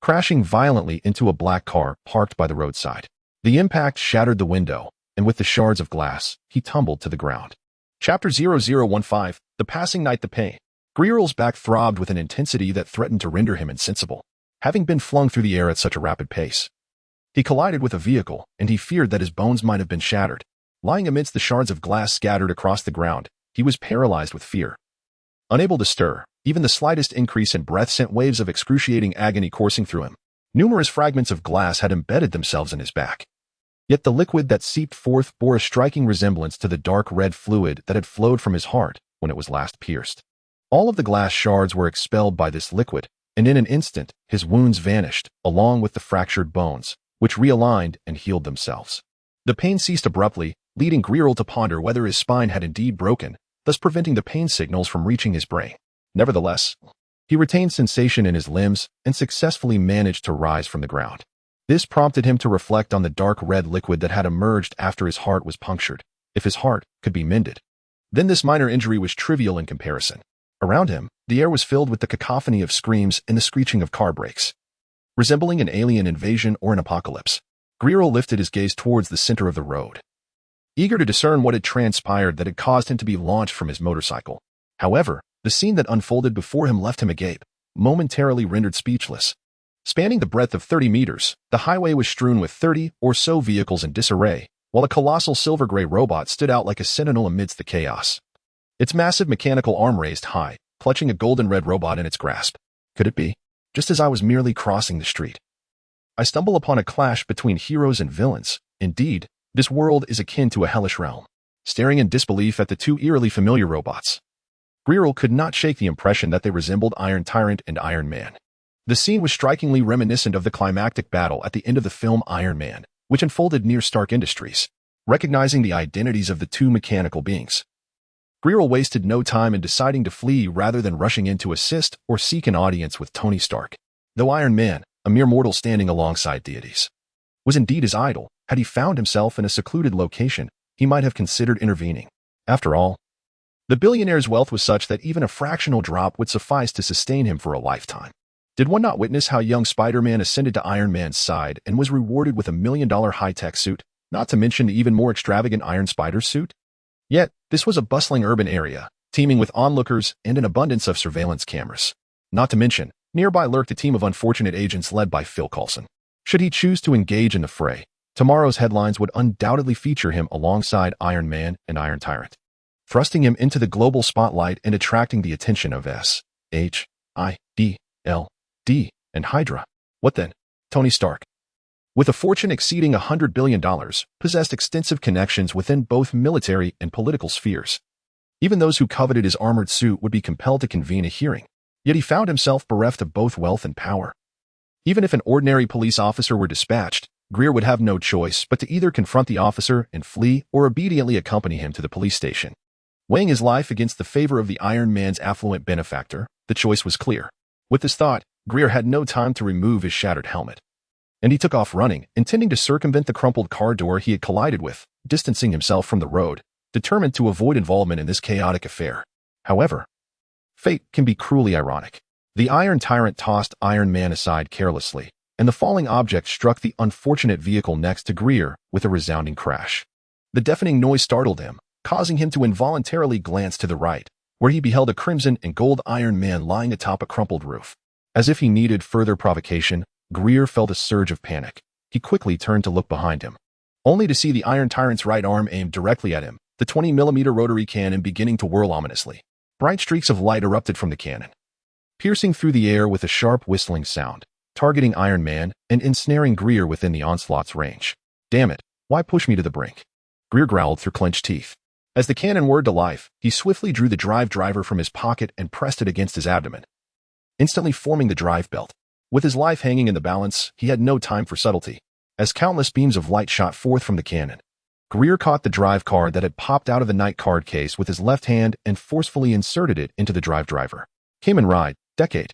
S1: crashing violently into a black car parked by the roadside. The impact shattered the window, and with the shards of glass, he tumbled to the ground. Chapter 0015, The Passing Night. The pain. Greer's back throbbed with an intensity that threatened to render him insensible, having been flung through the air at such a rapid pace. He collided with a vehicle, and he feared that his bones might have been shattered. Lying amidst the shards of glass scattered across the ground, he was paralyzed with fear. Unable to stir, even the slightest increase in breath sent waves of excruciating agony coursing through him. Numerous fragments of glass had embedded themselves in his back. Yet the liquid that seeped forth bore a striking resemblance to the dark red fluid that had flowed from his heart when it was last pierced. All of the glass shards were expelled by this liquid, and in an instant, his wounds vanished, along with the fractured bones, which realigned and healed themselves. The pain ceased abruptly, leading Greer to ponder whether his spine had indeed broken, thus preventing the pain signals from reaching his brain. Nevertheless, he retained sensation in his limbs and successfully managed to rise from the ground. This prompted him to reflect on the dark red liquid that had emerged after his heart was punctured. If his heart could be mended, then this minor injury was trivial in comparison. Around him, the air was filled with the cacophony of screams and the screeching of car brakes, resembling an alien invasion or an apocalypse. Gregor lifted his gaze towards the center of the road, eager to discern what had transpired that had caused him to be launched from his motorcycle. However, the scene that unfolded before him left him agape, momentarily rendered speechless. Spanning the breadth of 30 meters, the highway was strewn with 30 or so vehicles in disarray, while a colossal silver-gray robot stood out like a sentinel amidst the chaos. Its massive mechanical arm raised high, clutching a golden-red robot in its grasp. Could it be? Just as I was merely crossing the street, I stumble upon a clash between heroes and villains. Indeed, this world is akin to a hellish realm. Staring in disbelief at the two eerily familiar robots, Gregor could not shake the impression that they resembled Iron Tyrant and Iron Man. The scene was strikingly reminiscent of the climactic battle at the end of the film Iron Man, which unfolded near Stark Industries. Recognizing the identities of the two mechanical beings, Gregor wasted no time in deciding to flee rather than rushing in to assist or seek an audience with Tony Stark. Though Iron Man, a mere mortal standing alongside deities, was indeed his idol, had he found himself in a secluded location, he might have considered intervening. After all, the billionaire's wealth was such that even a fractional drop would suffice to sustain him for a lifetime. Did one not witness how young Spider-Man ascended to Iron Man's side and was rewarded with $1 million high-tech suit, not to mention the even more extravagant Iron Spider suit? Yet, this was a bustling urban area, teeming with onlookers and an abundance of surveillance cameras. Not to mention, nearby lurked a team of unfortunate agents led by Phil Coulson. Should he choose to engage in the fray, tomorrow's headlines would undoubtedly feature him alongside Iron Man and Iron Tyrant, thrusting him into the global spotlight and attracting the attention of S.H.I.D.L.D. and Hydra. What then? Tony Stark, with a fortune exceeding $100 billion, possessed extensive connections within both military and political spheres. Even those who coveted his armored suit would be compelled to convene a hearing, yet he found himself bereft of both wealth and power. Even if an ordinary police officer were dispatched, Gregor would have no choice but to either confront the officer and flee or obediently accompany him to the police station. Weighing his life against the favor of the Iron Man's affluent benefactor, the choice was clear. With this thought, Gregor had no time to remove his shattered helmet, and he took off running, intending to circumvent the crumpled car door he had collided with, distancing himself from the road, determined to avoid involvement in this chaotic affair. However, fate can be cruelly ironic. The Iron Tyrant tossed Iron Man aside carelessly, and the falling object struck the unfortunate vehicle next to Gregor with a resounding crash. The deafening noise startled him, causing him to involuntarily glance to the right, where he beheld a crimson and gold Iron Man lying atop a crumpled roof. As if he needed further provocation, Gregor felt a surge of panic. He quickly turned to look behind him, only to see the Iron Tyrant's right arm aimed directly at him, the 20mm rotary cannon beginning to whirl ominously. Bright streaks of light erupted from the cannon, piercing through the air with a sharp whistling sound, targeting Iron Man and ensnaring Gregor within the onslaught's range. Damn it, why push me to the brink? Gregor growled through clenched teeth. As the cannon whirred to life, he swiftly drew the drive driver from his pocket and pressed it against his abdomen, instantly forming the drive belt. With his life hanging in the balance, he had no time for subtlety. As countless beams of light shot forth from the cannon, Gregor caught the drive card that had popped out of the night card case with his left hand and forcefully inserted it into the drive driver. Kamen Rider Decade.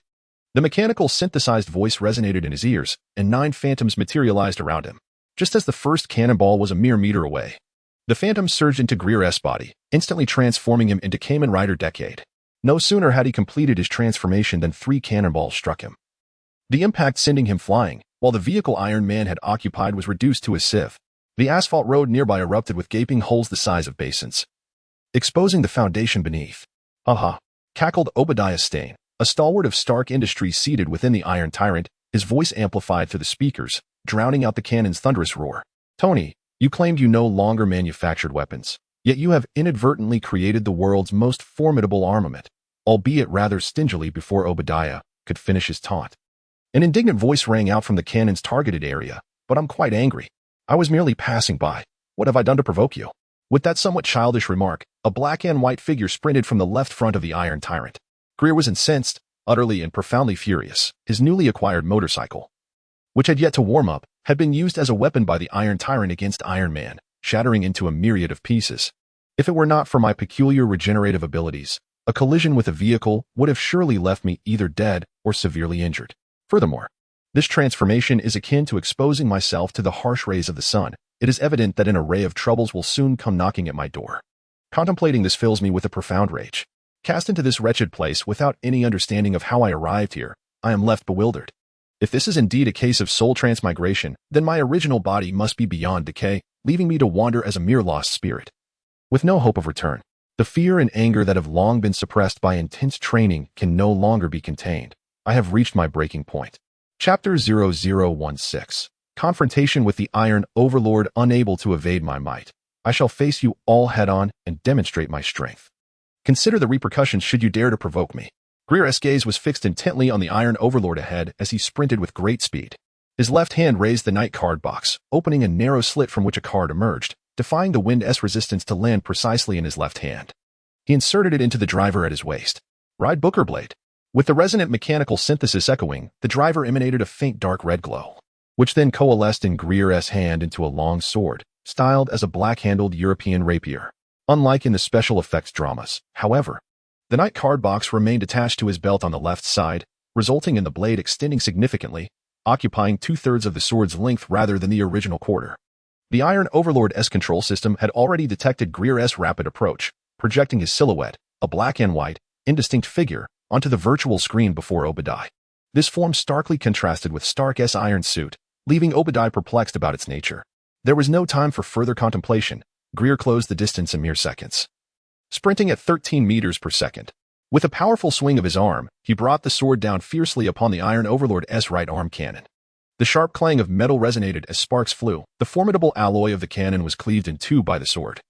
S1: The mechanical synthesized voice resonated in his ears, and 9 phantoms materialized around him. Just as the first cannonball was a mere meter away, the phantom surged into Gregor's body, instantly transforming him into Kamen Rider Decade. No sooner had he completed his transformation than 3 cannonballs struck him, the impact sending him flying, while the vehicle Iron Man had occupied was reduced to a sieve. The asphalt road nearby erupted with gaping holes the size of basins, exposing the foundation beneath. Aha! Cackled Obadiah Stane, a stalwart of Stark Industries seated within the Iron Tyrant, his voice amplified through the speakers, drowning out the cannon's thunderous roar. Tony, you claimed you no longer manufactured weapons, yet you have inadvertently created the world's most formidable armament, albeit rather stingily before Obadiah could finish his taunt. An indignant voice rang out from the cannon's targeted area, but I'm quite angry. I was merely passing by. What have I done to provoke you? With that somewhat childish remark, a black and white figure sprinted from the left front of the Iron Tyrant. Gregor was incensed, utterly and profoundly furious. His newly acquired motorcycle, which had yet to warm up, had been used as a weapon by the Iron Tyrant against Iron Man, shattering into a myriad of pieces. If it were not for my peculiar regenerative abilities, a collision with a vehicle would have surely left me either dead or severely injured. Furthermore, this transformation is akin to exposing myself to the harsh rays of the sun. It is evident that an array of troubles will soon come knocking at my door. Contemplating this fills me with a profound rage. Cast into this wretched place without any understanding of how I arrived here, I am left bewildered. If this is indeed a case of soul transmigration, then my original body must be beyond decay, leaving me to wander as a mere lost spirit. With no hope of return, the fear and anger that have long been suppressed by intense training can no longer be contained. I have reached my breaking point. Chapter 0016. Confrontation with the Iron Overlord. Unable to evade my might, I shall face you all head-on and demonstrate my strength. Consider the repercussions should you dare to provoke me. Gregor's gaze was fixed intently on the Iron Overlord ahead as he sprinted with great speed. His left hand raised the knight card box, opening a narrow slit from which a card emerged, defying the wind's resistance to land precisely in his left hand. He inserted it into the driver at his waist. Ride Booker Blade. With the resonant mechanical synthesis echoing, the driver emanated a faint dark red glow, which then coalesced in Gregor's hand into a long sword, styled as a black-handled European rapier. Unlike in the special effects dramas, however, the knight card box remained attached to his belt on the left side, resulting in the blade extending significantly, occupying 2/3 of the sword's length rather than the original quarter. The Iron Overlord's control system had already detected Gregor's rapid approach, projecting his silhouette, a black and white, indistinct figure, onto the virtual screen before Obadiah. This form starkly contrasted with Stark's iron suit, leaving Obadiah perplexed about its nature. There was no time for further contemplation. Gregor closed the distance in mere seconds. Sprinting at 13 meters per second. With a powerful swing of his arm, he brought the sword down fiercely upon the Iron Overlord's right arm cannon. The sharp clang of metal resonated as sparks flew. The formidable alloy of the cannon was cleaved in two by the sword,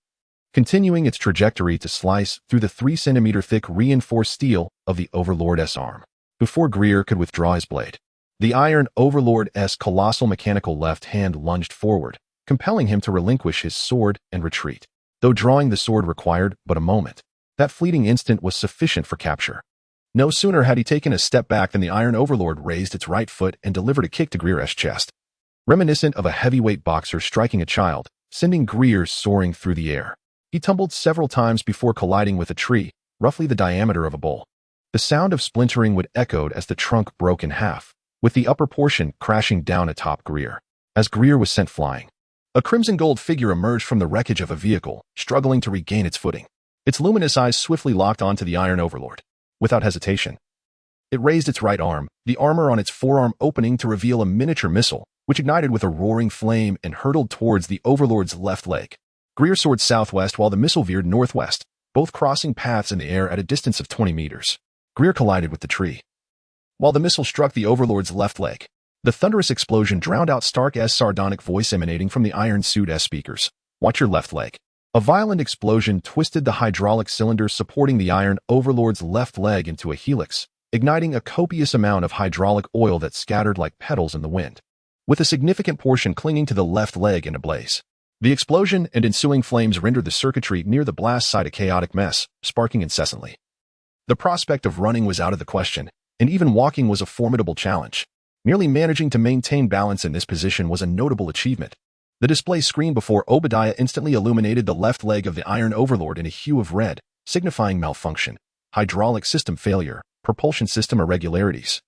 S1: continuing its trajectory to slice through the 3-centimeter thick reinforced steel of the Overlord's arm. Before Gregor could withdraw his blade, the Iron Overlord's colossal mechanical left hand lunged forward, compelling him to relinquish his sword and retreat. Though drawing the sword required but a moment, that fleeting instant was sufficient for capture. No sooner had he taken a step back than the Iron Overlord raised its right foot and delivered a kick to Gregor's chest, reminiscent of a heavyweight boxer striking a child, sending Gregor soaring through the air. He tumbled several times before colliding with a tree, roughly the diameter of a bowl. The sound of splintering would echoed as the trunk broke in half, with the upper portion crashing down atop Gregor. As Gregor was sent flying, a crimson gold figure emerged from the wreckage of a vehicle, struggling to regain its footing. Its luminous eyes swiftly locked onto the Iron Overlord. Without hesitation, it raised its right arm, the armor on its forearm opening to reveal a miniature missile, which ignited with a roaring flame and hurtled towards the Overlord's left leg. Gregor soared southwest while the missile veered northwest, both crossing paths in the air at a distance of 20 meters. Gregor collided with the tree, while the missile struck the Overlord's left leg. The thunderous explosion drowned out Stark's sardonic voice emanating from the iron suit's speakers. "Watch your left leg." A violent explosion twisted the hydraulic cylinder supporting the Iron Overlord's left leg into a helix, igniting a copious amount of hydraulic oil that scattered like petals in the wind, with a significant portion clinging to the left leg in a blaze. The explosion and ensuing flames rendered the circuitry near the blast site a chaotic mess, sparking incessantly. The prospect of running was out of the question, and even walking was a formidable challenge. Merely managing to maintain balance in this position was a notable achievement. The display screen before Obadiah instantly illuminated the left leg of the Iron Overlord in a hue of red, signifying malfunction, hydraulic system failure, propulsion system irregularities,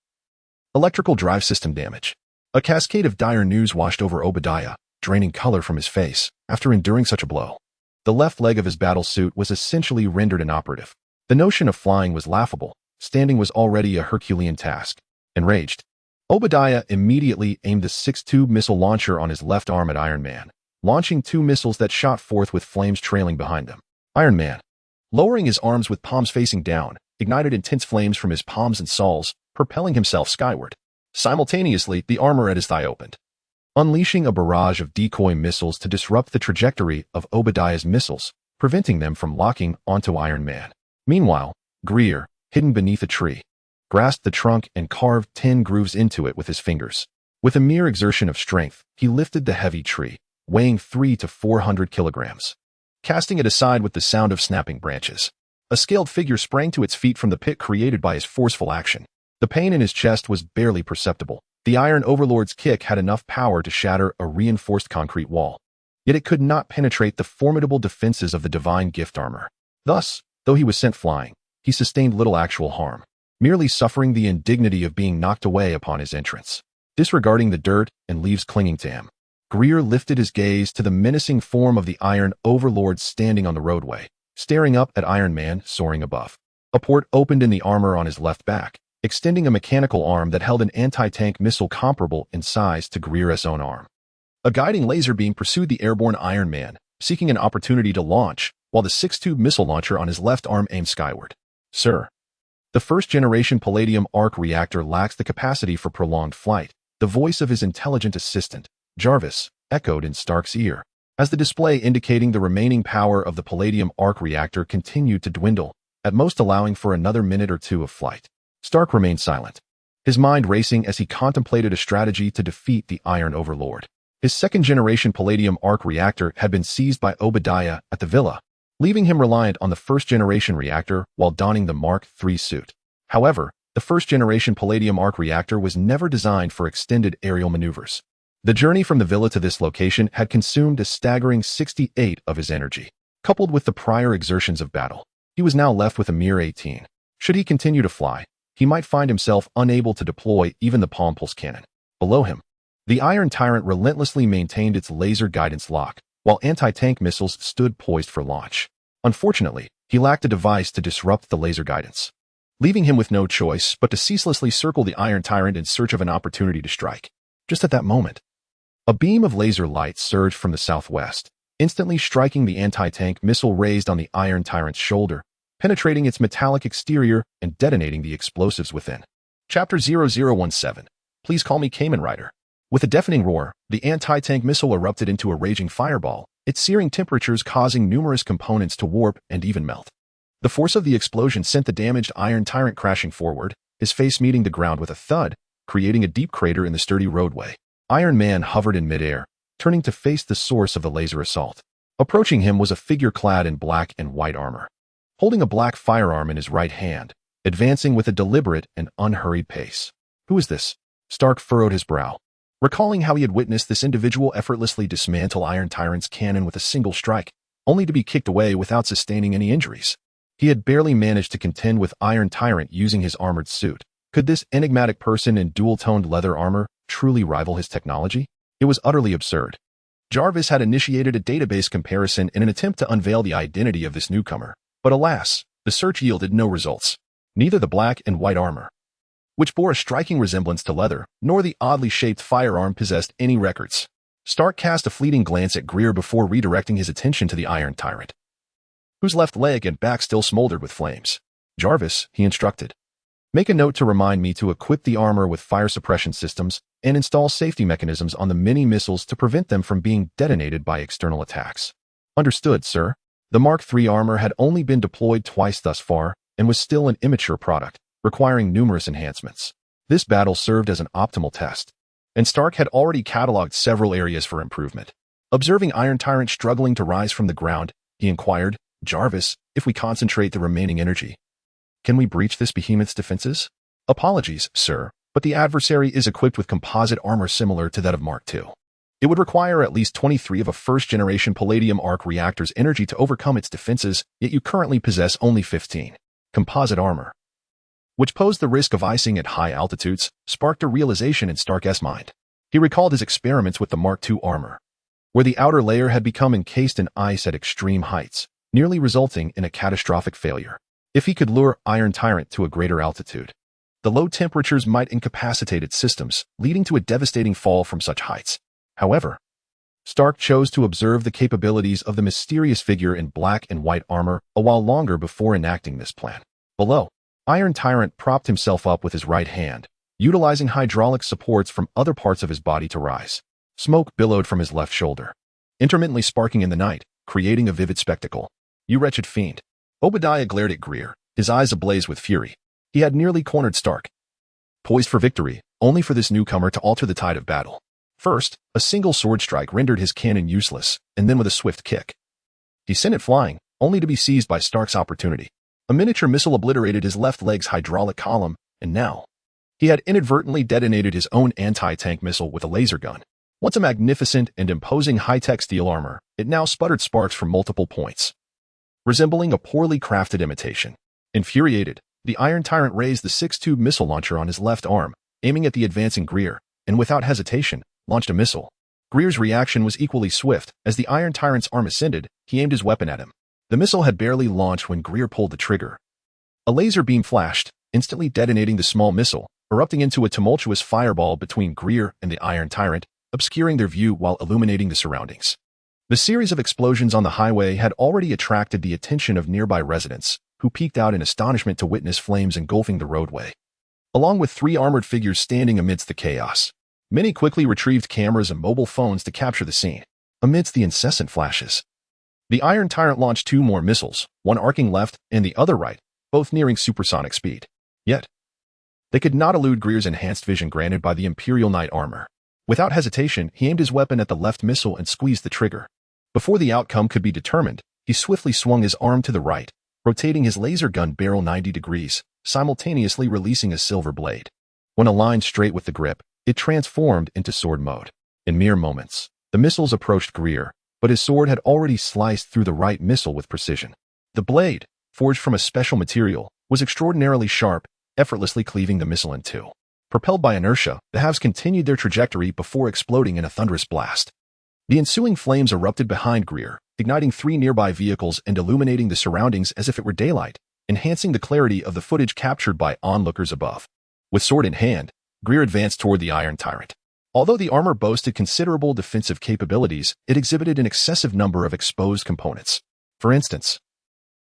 S1: electrical drive system damage. A cascade of dire news washed over Obadiah, draining color from his face. After enduring such a blow, the left leg of his battle suit was essentially rendered inoperative. The notion of flying was laughable. Standing was already a Herculean task. Enraged, Obadiah immediately aimed the 6-tube missile launcher on his left arm at Iron Man, launching 2 missiles that shot forth with flames trailing behind them. Iron Man, lowering his arms with palms facing down, ignited intense flames from his palms and soles, propelling himself skyward. Simultaneously, the armor at his thigh opened, unleashing a barrage of decoy missiles to disrupt the trajectory of Obadiah's missiles, preventing them from locking onto Iron Man. Meanwhile, Gregor, hidden beneath a tree, grasped the trunk and carved 10 grooves into it with his fingers. With a mere exertion of strength, he lifted the heavy tree, weighing 300 to 400 kilograms, casting it aside with the sound of snapping branches. A scaled figure sprang to its feet from the pit created by his forceful action. The pain in his chest was barely perceptible. The Iron Overlord's kick had enough power to shatter a reinforced concrete wall, yet it could not penetrate the formidable defenses of the divine gift armor. Thus, though he was sent flying, he sustained little actual harm, merely suffering the indignity of being knocked away upon his entrance. Disregarding the dirt and leaves clinging to him, Gregor lifted his gaze to the menacing form of the Iron Overlord standing on the roadway, staring up at Iron Man soaring above. A port opened in the armor on his left back, extending a mechanical arm that held an anti-tank missile comparable in size to Gregor's own arm. A guiding laser beam pursued the airborne Iron Man, seeking an opportunity to launch, while the six-tube missile launcher on his left arm aimed skyward. Sir, the first-generation palladium arc reactor lacks the capacity for prolonged flight. The voice of his intelligent assistant, Jarvis, echoed in Stark's ear, as the display indicating the remaining power of the palladium arc reactor continued to dwindle, at most allowing for another minute or two of flight. Stark remained silent, his mind racing as he contemplated a strategy to defeat the Iron Overlord. His second-generation palladium arc reactor had been seized by Obadiah at the villa, leaving him reliant on the first-generation reactor while donning the Mark III suit. However, the first-generation palladium arc reactor was never designed for extended aerial maneuvers. The journey from the villa to this location had consumed a staggering 68 of his energy. Coupled with the prior exertions of battle, he was now left with a mere 18. Should he continue to fly, he might find himself unable to deploy even the palm pulse cannon. Below him, the Iron Tyrant relentlessly maintained its laser guidance lock, while anti-tank missiles stood poised for launch. Unfortunately, he lacked a device to disrupt the laser guidance, leaving him with no choice but to ceaselessly circle the Iron Tyrant in search of an opportunity to strike. Just at that moment, a beam of laser light surged from the southwest, instantly striking the anti-tank missile raised on the Iron Tyrant's shoulder, penetrating its metallic exterior and detonating the explosives within. Chapter 0017. Please call me Kamen Rider. With a deafening roar, the anti-tank missile erupted into a raging fireball, its searing temperatures causing numerous components to warp and even melt. The force of the explosion sent the damaged Iron Tyrant crashing forward, his face meeting the ground with a thud, creating a deep crater in the sturdy roadway. Iron Man hovered in midair, turning to face the source of the laser assault. Approaching him was a figure clad in black and white armor, holding a black firearm in his right hand, advancing with a deliberate and unhurried pace. Who is this? Stark furrowed his brow, recalling how he had witnessed this individual effortlessly dismantle Iron Tyrant's cannon with a single strike, only to be kicked away without sustaining any injuries. He had barely managed to contend with Iron Tyrant using his armored suit. Could this enigmatic person in dual-toned leather armor truly rival his technology? It was utterly absurd. Jarvis had initiated a database comparison in an attempt to unveil the identity of this newcomer, but alas, the search yielded no results. Neither the black and white armor, which bore a striking resemblance to leather, nor the oddly shaped firearm possessed any records. Stark cast a fleeting glance at Gregor before redirecting his attention to the Iron Tyrant, whose left leg and back still smoldered with flames. Jarvis, he instructed, make a note to remind me to equip the armor with fire suppression systems and install safety mechanisms on the mini missiles to prevent them from being detonated by external attacks. Understood, sir. The Mark III armor had only been deployed twice thus far and was still an immature product, requiring numerous enhancements. This battle served as an optimal test, and Stark had already cataloged several areas for improvement. Observing Iron Tyrant struggling to rise from the ground, he inquired, Jarvis, if we concentrate the remaining energy, can we breach this behemoth's defenses? Apologies, sir, but the adversary is equipped with composite armor similar to that of Mark II. It would require at least 23 of a first-generation palladium arc reactor's energy to overcome its defenses, yet you currently possess only 15. Composite armor, which posed the risk of icing at high altitudes, sparked a realization in Stark's mind. He recalled his experiments with the Mark II armor, where the outer layer had become encased in ice at extreme heights, nearly resulting in a catastrophic failure. If he could lure Iron Tyrant to a greater altitude, the low temperatures might incapacitate its systems, leading to a devastating fall from such heights. However, Stark chose to observe the capabilities of the mysterious figure in black and white armor a while longer before enacting this plan. Below, Iron Tyrant propped himself up with his right hand, utilizing hydraulic supports from other parts of his body to rise. Smoke billowed from his left shoulder, intermittently sparking in the night, creating a vivid spectacle. You wretched fiend. Obadiah glared at Gregor, his eyes ablaze with fury. He had nearly cornered Stark, poised for victory, only for this newcomer to alter the tide of battle. First, a single sword strike rendered his cannon useless, and then with a swift kick, he sent it flying, only to be seized by Stark's opportunity. A miniature missile obliterated his left leg's hydraulic column, and now, he had inadvertently detonated his own anti-tank missile with a laser gun. Once a magnificent and imposing high-tech steel armor, it now sputtered sparks from multiple points, resembling a poorly crafted imitation. Infuriated, the Iron Tyrant raised the six-tube missile launcher on his left arm, aiming at the advancing Gregor, and without hesitation, launched a missile. Gregor's reaction was equally swift. As the Iron Tyrant's arm ascended, he aimed his weapon at him. The missile had barely launched when Gregor pulled the trigger. A laser beam flashed, instantly detonating the small missile, erupting into a tumultuous fireball between Gregor and the Iron Tyrant, obscuring their view while illuminating the surroundings. The series of explosions on the highway had already attracted the attention of nearby residents, who peeked out in astonishment to witness flames engulfing the roadway. Along with 3 armored figures standing amidst the chaos, many quickly retrieved cameras and mobile phones to capture the scene. Amidst the incessant flashes, the Iron Tyrant launched 2 more missiles, one arcing left and the other right, both nearing supersonic speed. Yet, they could not elude Gregor's enhanced vision granted by the Imperial Knight armor. Without hesitation, he aimed his weapon at the left missile and squeezed the trigger. Before the outcome could be determined, he swiftly swung his arm to the right, rotating his laser gun barrel 90 degrees, simultaneously releasing a silver blade. When aligned straight with the grip, it transformed into sword mode. In mere moments, the missiles approached Gregor, but his sword had already sliced through the right missile with precision. The blade, forged from a special material, was extraordinarily sharp, effortlessly cleaving the missile in 2. Propelled by inertia, the halves continued their trajectory before exploding in a thunderous blast. The ensuing flames erupted behind Gregor, igniting 3 nearby vehicles and illuminating the surroundings as if it were daylight, enhancing the clarity of the footage captured by onlookers above. With sword in hand, Gregor advanced toward the Iron Tyrant. Although the armor boasted considerable defensive capabilities, it exhibited an excessive number of exposed components. For instance,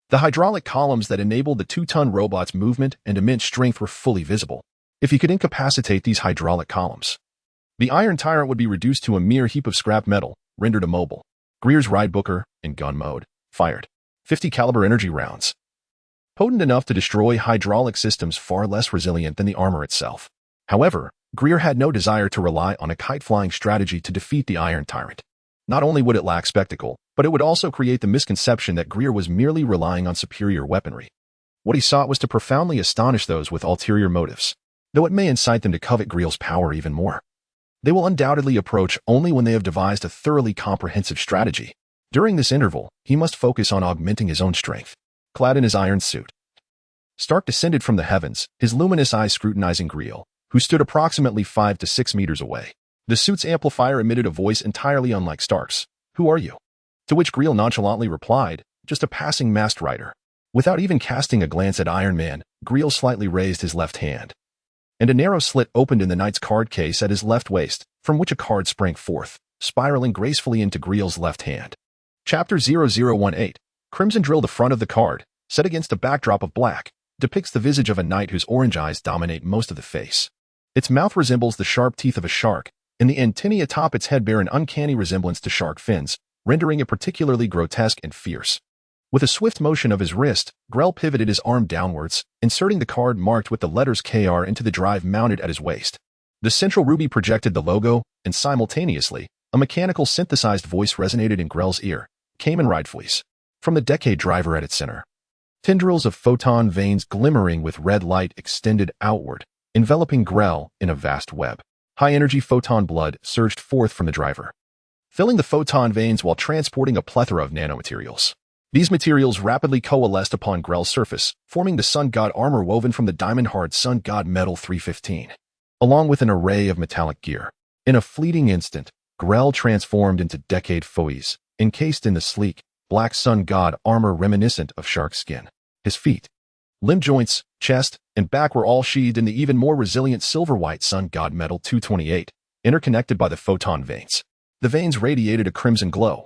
S1: the hydraulic columns that enabled the 2-ton robot's movement and immense strength were fully visible. If he could incapacitate these hydraulic columns, the Iron Tyrant would be reduced to a mere heap of scrap metal, rendered immobile. Gregor's ride booker, in gun mode, fired 50 caliber energy rounds, potent enough to destroy hydraulic systems far less resilient than the armor itself. However, Gregor had no desire to rely on a kite-flying strategy to defeat the Iron Tyrant. Not only would it lack spectacle, but it would also create the misconception that Gregor was merely relying on superior weaponry. What he sought was to profoundly astonish those with ulterior motives, though it may incite them to covet Gregor's power even more. They will undoubtedly approach only when they have devised a thoroughly comprehensive strategy. During this interval, he must focus on augmenting his own strength. Clad in his iron suit, Stark descended from the heavens, his luminous eyes scrutinizing Gregor, who stood approximately 5 to 6 meters away. The suit's amplifier emitted a voice entirely unlike Stark's. "Who are you?" To which Gregor nonchalantly replied, "Just a passing masked rider." Without even casting a glance at Iron Man, Gregor slightly raised his left hand, and a narrow slit opened in the knight's card case at his left waist, from which a card sprang forth, spiraling gracefully into Gregor's left hand. Chapter 0018. Crimson Drill. The front of the card, set against a backdrop of black, depicts the visage of a knight whose orange eyes dominate most of the face. Its mouth resembles the sharp teeth of a shark, and the antennae atop its head bear an uncanny resemblance to shark fins, rendering it particularly grotesque and fierce. With a swift motion of his wrist, Grell pivoted his arm downwards, inserting the card marked with the letters KR into the drive mounted at his waist. The central ruby projected the logo, and simultaneously, a mechanical synthesized voice resonated in Grell's ear. Kamen Rider Decade. From the Decade driver at its center, tendrils of photon veins glimmering with red light extended outward, enveloping Grell in a vast web. High-energy photon blood surged forth from the driver, filling the photon veins while transporting a plethora of nanomaterials. These materials rapidly coalesced upon Grell's surface, forming the Sun God armor woven from the diamond-hard Sun God Metal 315, along with an array of metallic gear. In a fleeting instant, Grell transformed into Decade foes, encased in the sleek, black Sun God armor reminiscent of shark skin. His feet, limb joints, chest, and back were all sheathed in the even more resilient silver-white Sun God Metal 228, interconnected by the photon veins. The veins radiated a crimson glow,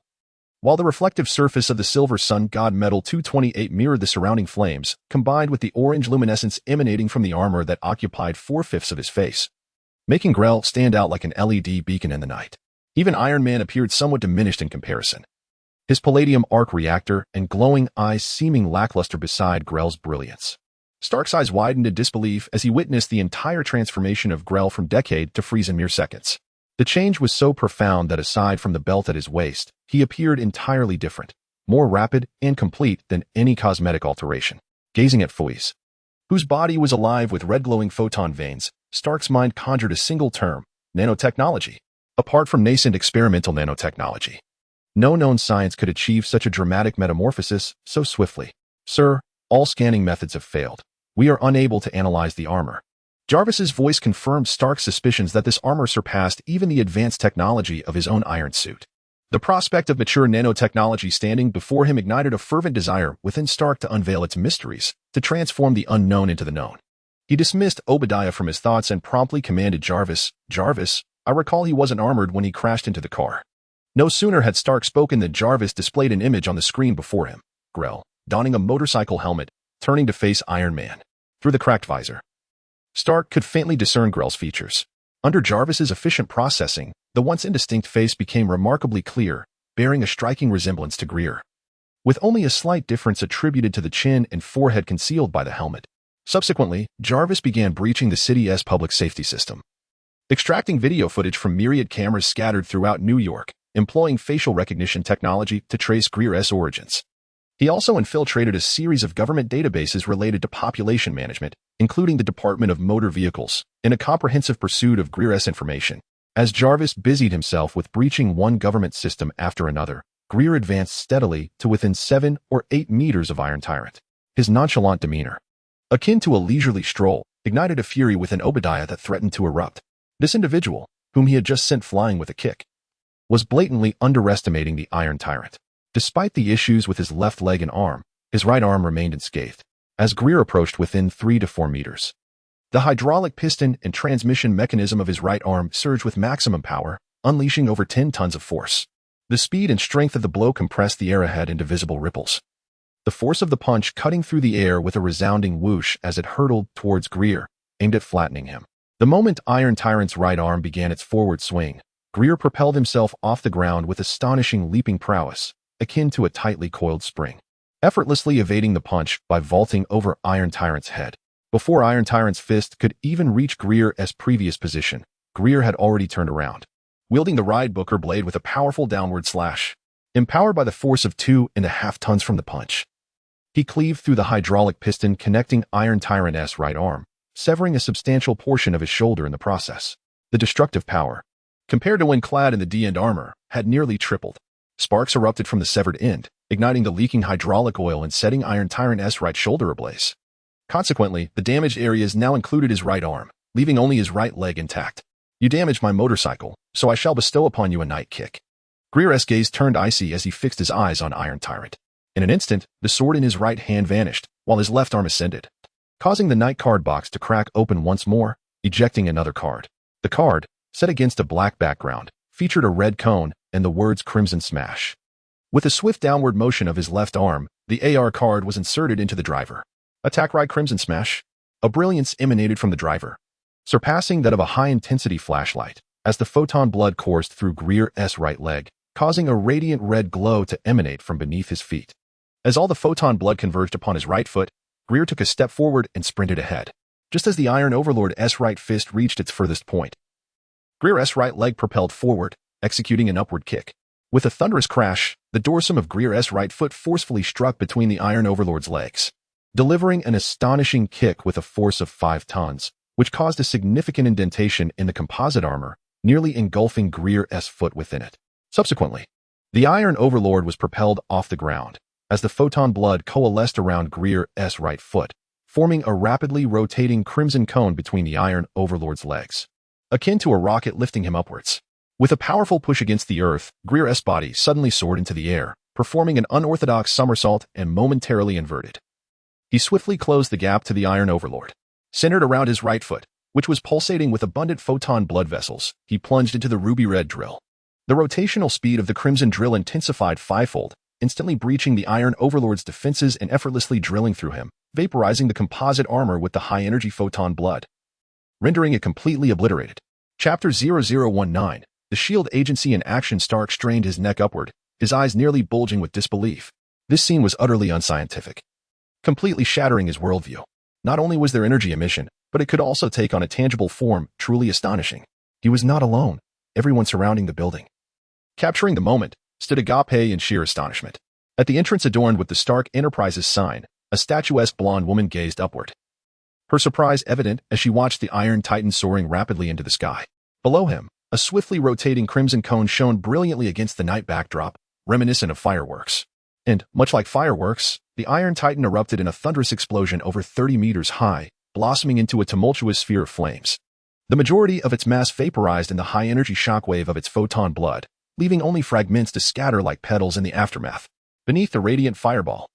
S1: while the reflective surface of the silver Sun God Metal 228 mirrored the surrounding flames, combined with the orange luminescence emanating from the armor that occupied 4/5 of his face, making Grell stand out like an LED beacon in the night. Even Iron Man appeared somewhat diminished in comparison, his palladium arc reactor and glowing eyes seeming lackluster beside Grell's brilliance. Stark's eyes widened in disbelief as he witnessed the entire transformation of Grell from Decade to freeze in mere seconds. The change was so profound that aside from the belt at his waist, he appeared entirely different, more rapid and complete than any cosmetic alteration. Gazing at Foy's, whose body was alive with red-glowing photon veins, Stark's mind conjured a single term: nanotechnology. Apart from nascent experimental nanotechnology, no known science could achieve such a dramatic metamorphosis so swiftly. "Sir, all scanning methods have failed. We are unable to analyze the armor." Jarvis's voice confirmed Stark's suspicions that this armor surpassed even the advanced technology of his own iron suit. The prospect of mature nanotechnology standing before him ignited a fervent desire within Stark to unveil its mysteries, to transform the unknown into the known. He dismissed Obadiah from his thoughts and promptly commanded Jarvis, "Jarvis, I recall he wasn't armored when he crashed into the car." No sooner had Stark spoken than Jarvis displayed an image on the screen before him. Grell, donning a motorcycle helmet, turning to face Iron Man. Through the cracked visor, Stark could faintly discern Grell's features. Under Jarvis's efficient processing, the once indistinct face became remarkably clear, bearing a striking resemblance to Greer, with only a slight difference attributed to the chin and forehead concealed by the helmet. Subsequently, Jarvis began breaching the city's public safety system, extracting video footage from myriad cameras scattered throughout New York, employing facial recognition technology to trace Greer's origins. He also infiltrated a series of government databases related to population management, including the Department of Motor Vehicles, in a comprehensive pursuit of Greer's information. As Jarvis busied himself with breaching one government system after another, Greer advanced steadily to within 7 or 8 meters of Iron Tyrant. His nonchalant demeanor, akin to a leisurely stroll, ignited a fury within Obadiah that threatened to erupt. This individual, whom he had just sent flying with a kick, was blatantly underestimating the Iron Tyrant. Despite the issues with his left leg and arm, his right arm remained unscathed. As Greer approached within 3 to 4 meters, the hydraulic piston and transmission mechanism of his right arm surged with maximum power, unleashing over 10 tons of force. The speed and strength of the blow compressed the air ahead into visible ripples, the force of the punch cutting through the air with a resounding whoosh as it hurtled towards Greer, aimed at flattening him. The moment Iron Tyrant's right arm began its forward swing, Greer propelled himself off the ground with astonishing leaping prowess, akin to a tightly coiled spring, effortlessly evading the punch by vaulting over Iron Tyrant's head. Before Iron Tyrant's fist could even reach Greer's previous position, Greer had already turned around, wielding the ride booker blade with a powerful downward slash. Empowered by the force of 2.5 tons from the punch, he cleaved through the hydraulic piston connecting Iron Tyrant's right arm, severing a substantial portion of his shoulder in the process. The destructive power, compared to when clad in the D-end armor, had nearly tripled. Sparks erupted from the severed end, igniting the leaking hydraulic oil and setting Iron Tyrant's right shoulder ablaze. Consequently, the damaged areas now included his right arm, leaving only his right leg intact. "You damaged my motorcycle, so I shall bestow upon you a night kick." Greer's gaze turned icy as he fixed his eyes on Iron Tyrant. In an instant, the sword in his right hand vanished, while his left arm ascended, causing the night card box to crack open once more, ejecting another card. The card, set against a black background, featured a red cone and the words Crimson Smash. With a swift downward motion of his left arm, the AR card was inserted into the driver. Attack Ride Crimson Smash. A brilliance emanated from the driver, surpassing that of a high-intensity flashlight, as the photon blood coursed through Greer's right leg, causing a radiant red glow to emanate from beneath his feet. As all the photon blood converged upon his right foot, Greer took a step forward and sprinted ahead. Just as the Iron Overlord's right fist reached its furthest point, Greer's right leg propelled forward, executing an upward kick. With a thunderous crash, the dorsum of Greer's right foot forcefully struck between the Iron Overlord's legs, delivering an astonishing kick with a force of 5 tons, which caused a significant indentation in the composite armor, nearly engulfing Greer's foot within it. Subsequently, the Iron Overlord was propelled off the ground, as the photon blood coalesced around Greer's right foot, forming a rapidly rotating crimson cone between the Iron Overlord's legs, akin to a rocket lifting him upwards. With a powerful push against the earth, Greer's body suddenly soared into the air, performing an unorthodox somersault and momentarily inverted. He swiftly closed the gap to the Iron Overlord. Centered around his right foot, which was pulsating with abundant photon blood vessels, he plunged into the ruby-red drill. The rotational speed of the crimson drill intensified fivefold, instantly breaching the Iron Overlord's defenses and effortlessly drilling through him, vaporizing the composite armor with the high-energy photon blood, rendering it completely obliterated. Chapter 0019. The SHIELD Agency in action. Stark strained his neck upward, his eyes nearly bulging with disbelief. This scene was utterly unscientific, completely shattering his worldview. Not only was there energy emission, but it could also take on a tangible form, truly astonishing. He was not alone. Everyone surrounding the building, capturing the moment, stood agape in sheer astonishment. At the entrance adorned with the Stark Enterprises sign, a statuesque blonde woman gazed upward, her surprise evident as she watched the Iron Titan soaring rapidly into the sky. Below him, a swiftly rotating crimson cone shone brilliantly against the night backdrop, reminiscent of fireworks. And, much like fireworks, the Iron Titan erupted in a thunderous explosion over 30 meters high, blossoming into a tumultuous sphere of flames. The majority of its mass vaporized in the high-energy shockwave of its photon blood, leaving only fragments to scatter like petals in the aftermath. Beneath the radiant fireball,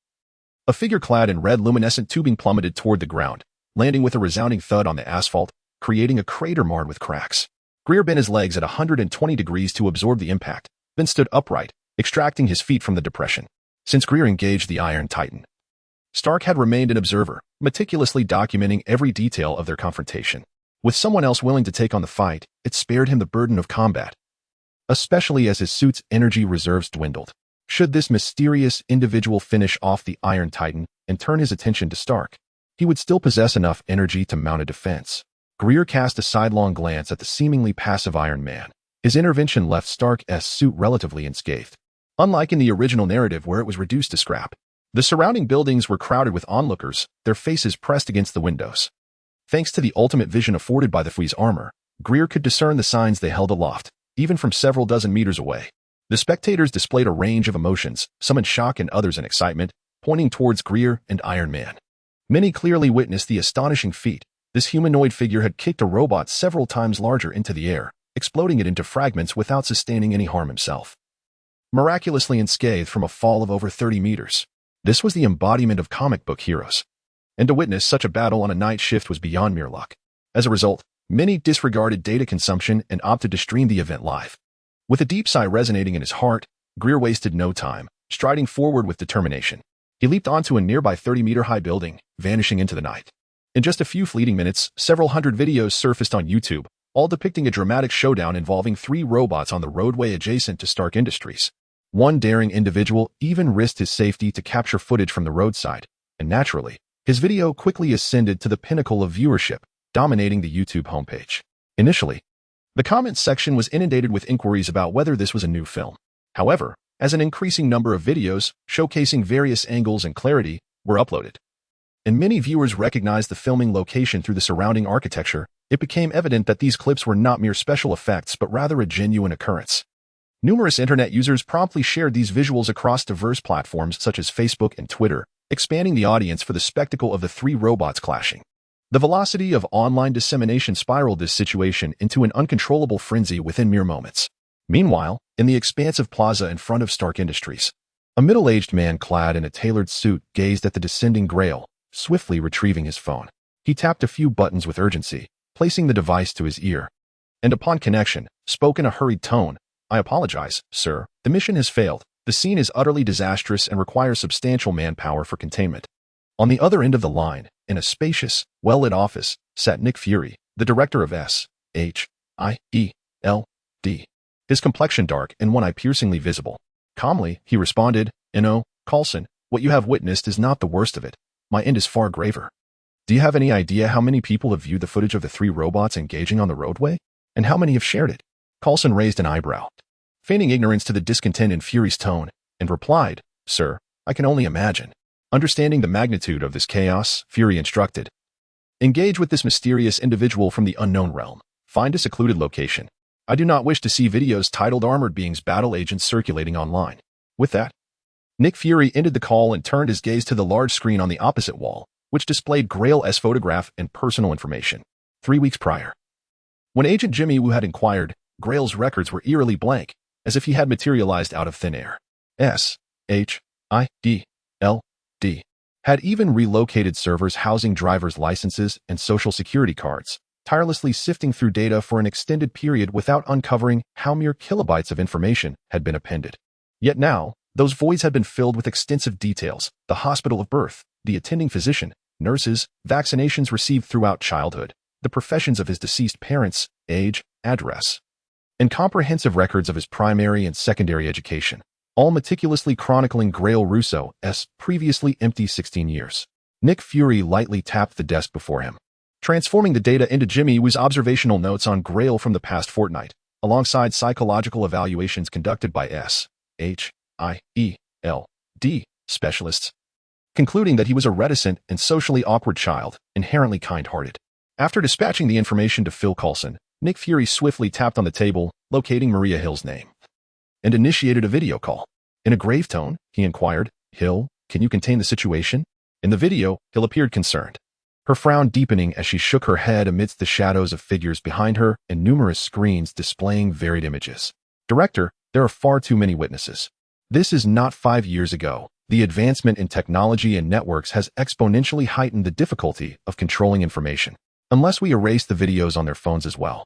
S1: a figure clad in red luminescent tubing plummeted toward the ground, landing with a resounding thud on the asphalt, creating a crater marred with cracks. Gregor bent his legs at 120 degrees to absorb the impact, then stood upright, extracting his feet from the depression. Since Gregor engaged the Iron Titan, Stark had remained an observer, meticulously documenting every detail of their confrontation. With someone else willing to take on the fight, it spared him the burden of combat, especially as his suit's energy reserves dwindled. Should this mysterious individual finish off the Iron Titan and turn his attention to Stark, he would still possess enough energy to mount a defense. Gregor cast a sidelong glance at the seemingly passive Iron Man. His intervention left Stark's suit relatively unscathed. Unlike in the original narrative where it was reduced to scrap, the surrounding buildings were crowded with onlookers, their faces pressed against the windows. Thanks to the ultimate vision afforded by the Fui's armor, Gregor could discern the signs they held aloft, even from several dozen meters away. The spectators displayed a range of emotions, some in shock and others in excitement, pointing towards Gregor and Iron Man. Many clearly witnessed the astonishing feat. This humanoid figure had kicked a robot several times larger into the air, exploding it into fragments without sustaining any harm himself. Miraculously unscathed from a fall of over 30 meters. This was the embodiment of comic book heroes. And to witness such a battle on a night shift was beyond mere luck. As a result, many disregarded data consumption and opted to stream the event live. With a deep sigh resonating in his heart, Gregor wasted no time, striding forward with determination. He leaped onto a nearby 30-meter-high building, vanishing into the night. In just a few fleeting minutes, several hundred videos surfaced on YouTube, all depicting a dramatic showdown involving 3 robots on the roadway adjacent to Stark Industries. One daring individual even risked his safety to capture footage from the roadside, and naturally, his video quickly ascended to the pinnacle of viewership, dominating the YouTube homepage. Initially, the comments section was inundated with inquiries about whether this was a new film. However, as an increasing number of videos, showcasing various angles and clarity, were uploaded, and many viewers recognized the filming location through the surrounding architecture, it became evident that these clips were not mere special effects but rather a genuine occurrence. Numerous internet users promptly shared these visuals across diverse platforms such as Facebook and Twitter, expanding the audience for the spectacle of the 3 robots clashing. The velocity of online dissemination spiraled this situation into an uncontrollable frenzy within mere moments. Meanwhile, in the expansive plaza in front of Stark Industries, a middle-aged man clad in a tailored suit gazed at the descending Grail, swiftly retrieving his phone. He tapped a few buttons with urgency, placing the device to his ear. And upon connection, spoke in a hurried tone, "I apologize, sir. The mission has failed. The scene is utterly disastrous and requires substantial manpower for containment." On the other end of the line, in a spacious, well-lit office, sat Nick Fury, the director of S.H.I.E.L.D. His complexion dark and one eye piercingly visible. Calmly, he responded, Coulson, what you have witnessed is not the worst of it. My end is far graver. Do you have any idea how many people have viewed the footage of the 3 robots engaging on the roadway? And how many have shared it?" Coulson raised an eyebrow, feigning ignorance to the discontent in Fury's tone, and replied, "Sir, I can only imagine." Understanding the magnitude of this chaos, Fury instructed, "Engage with this mysterious individual from the unknown realm. Find a secluded location. I do not wish to see videos titled Armored Beings Battle Agents circulating online." With that, Nick Fury ended the call and turned his gaze to the large screen on the opposite wall, which displayed Grail's photograph and personal information. 3 weeks prior, when Agent Jimmy Woo had inquired, Grail's records were eerily blank, as if he had materialized out of thin air. S.H.I.E.L.D. had even relocated servers housing driver's licenses and social security cards, tirelessly sifting through data for an extended period without uncovering how mere kilobytes of information had been appended. Yet now, those voids had been filled with extensive details: the hospital of birth, the attending physician, nurses, vaccinations received throughout childhood, the professions of his deceased parents, age, address, and comprehensive records of his primary and secondary education, all meticulously chronicling Grail Russo's previously empty 16 years. Nick Fury lightly tapped the desk before him, transforming the data into Jimmy Woo's observational notes on Grail from the past fortnight, alongside psychological evaluations conducted by S.H.I.E.L.D. specialists, concluding that he was a reticent and socially awkward child, inherently kind-hearted. After dispatching the information to Phil Coulson, Nick Fury swiftly tapped on the table, locating Maria Hill's name, and initiated a video call. In a grave tone, he inquired, "Hill, can you contain the situation?" In the video, Hill appeared concerned, her frown deepening as she shook her head amidst the shadows of figures behind her and numerous screens displaying varied images. "Director, there are far too many witnesses. This is not 5 years ago. The advancement in technology and networks has exponentially heightened the difficulty of controlling information. Unless we erase the videos on their phones as well,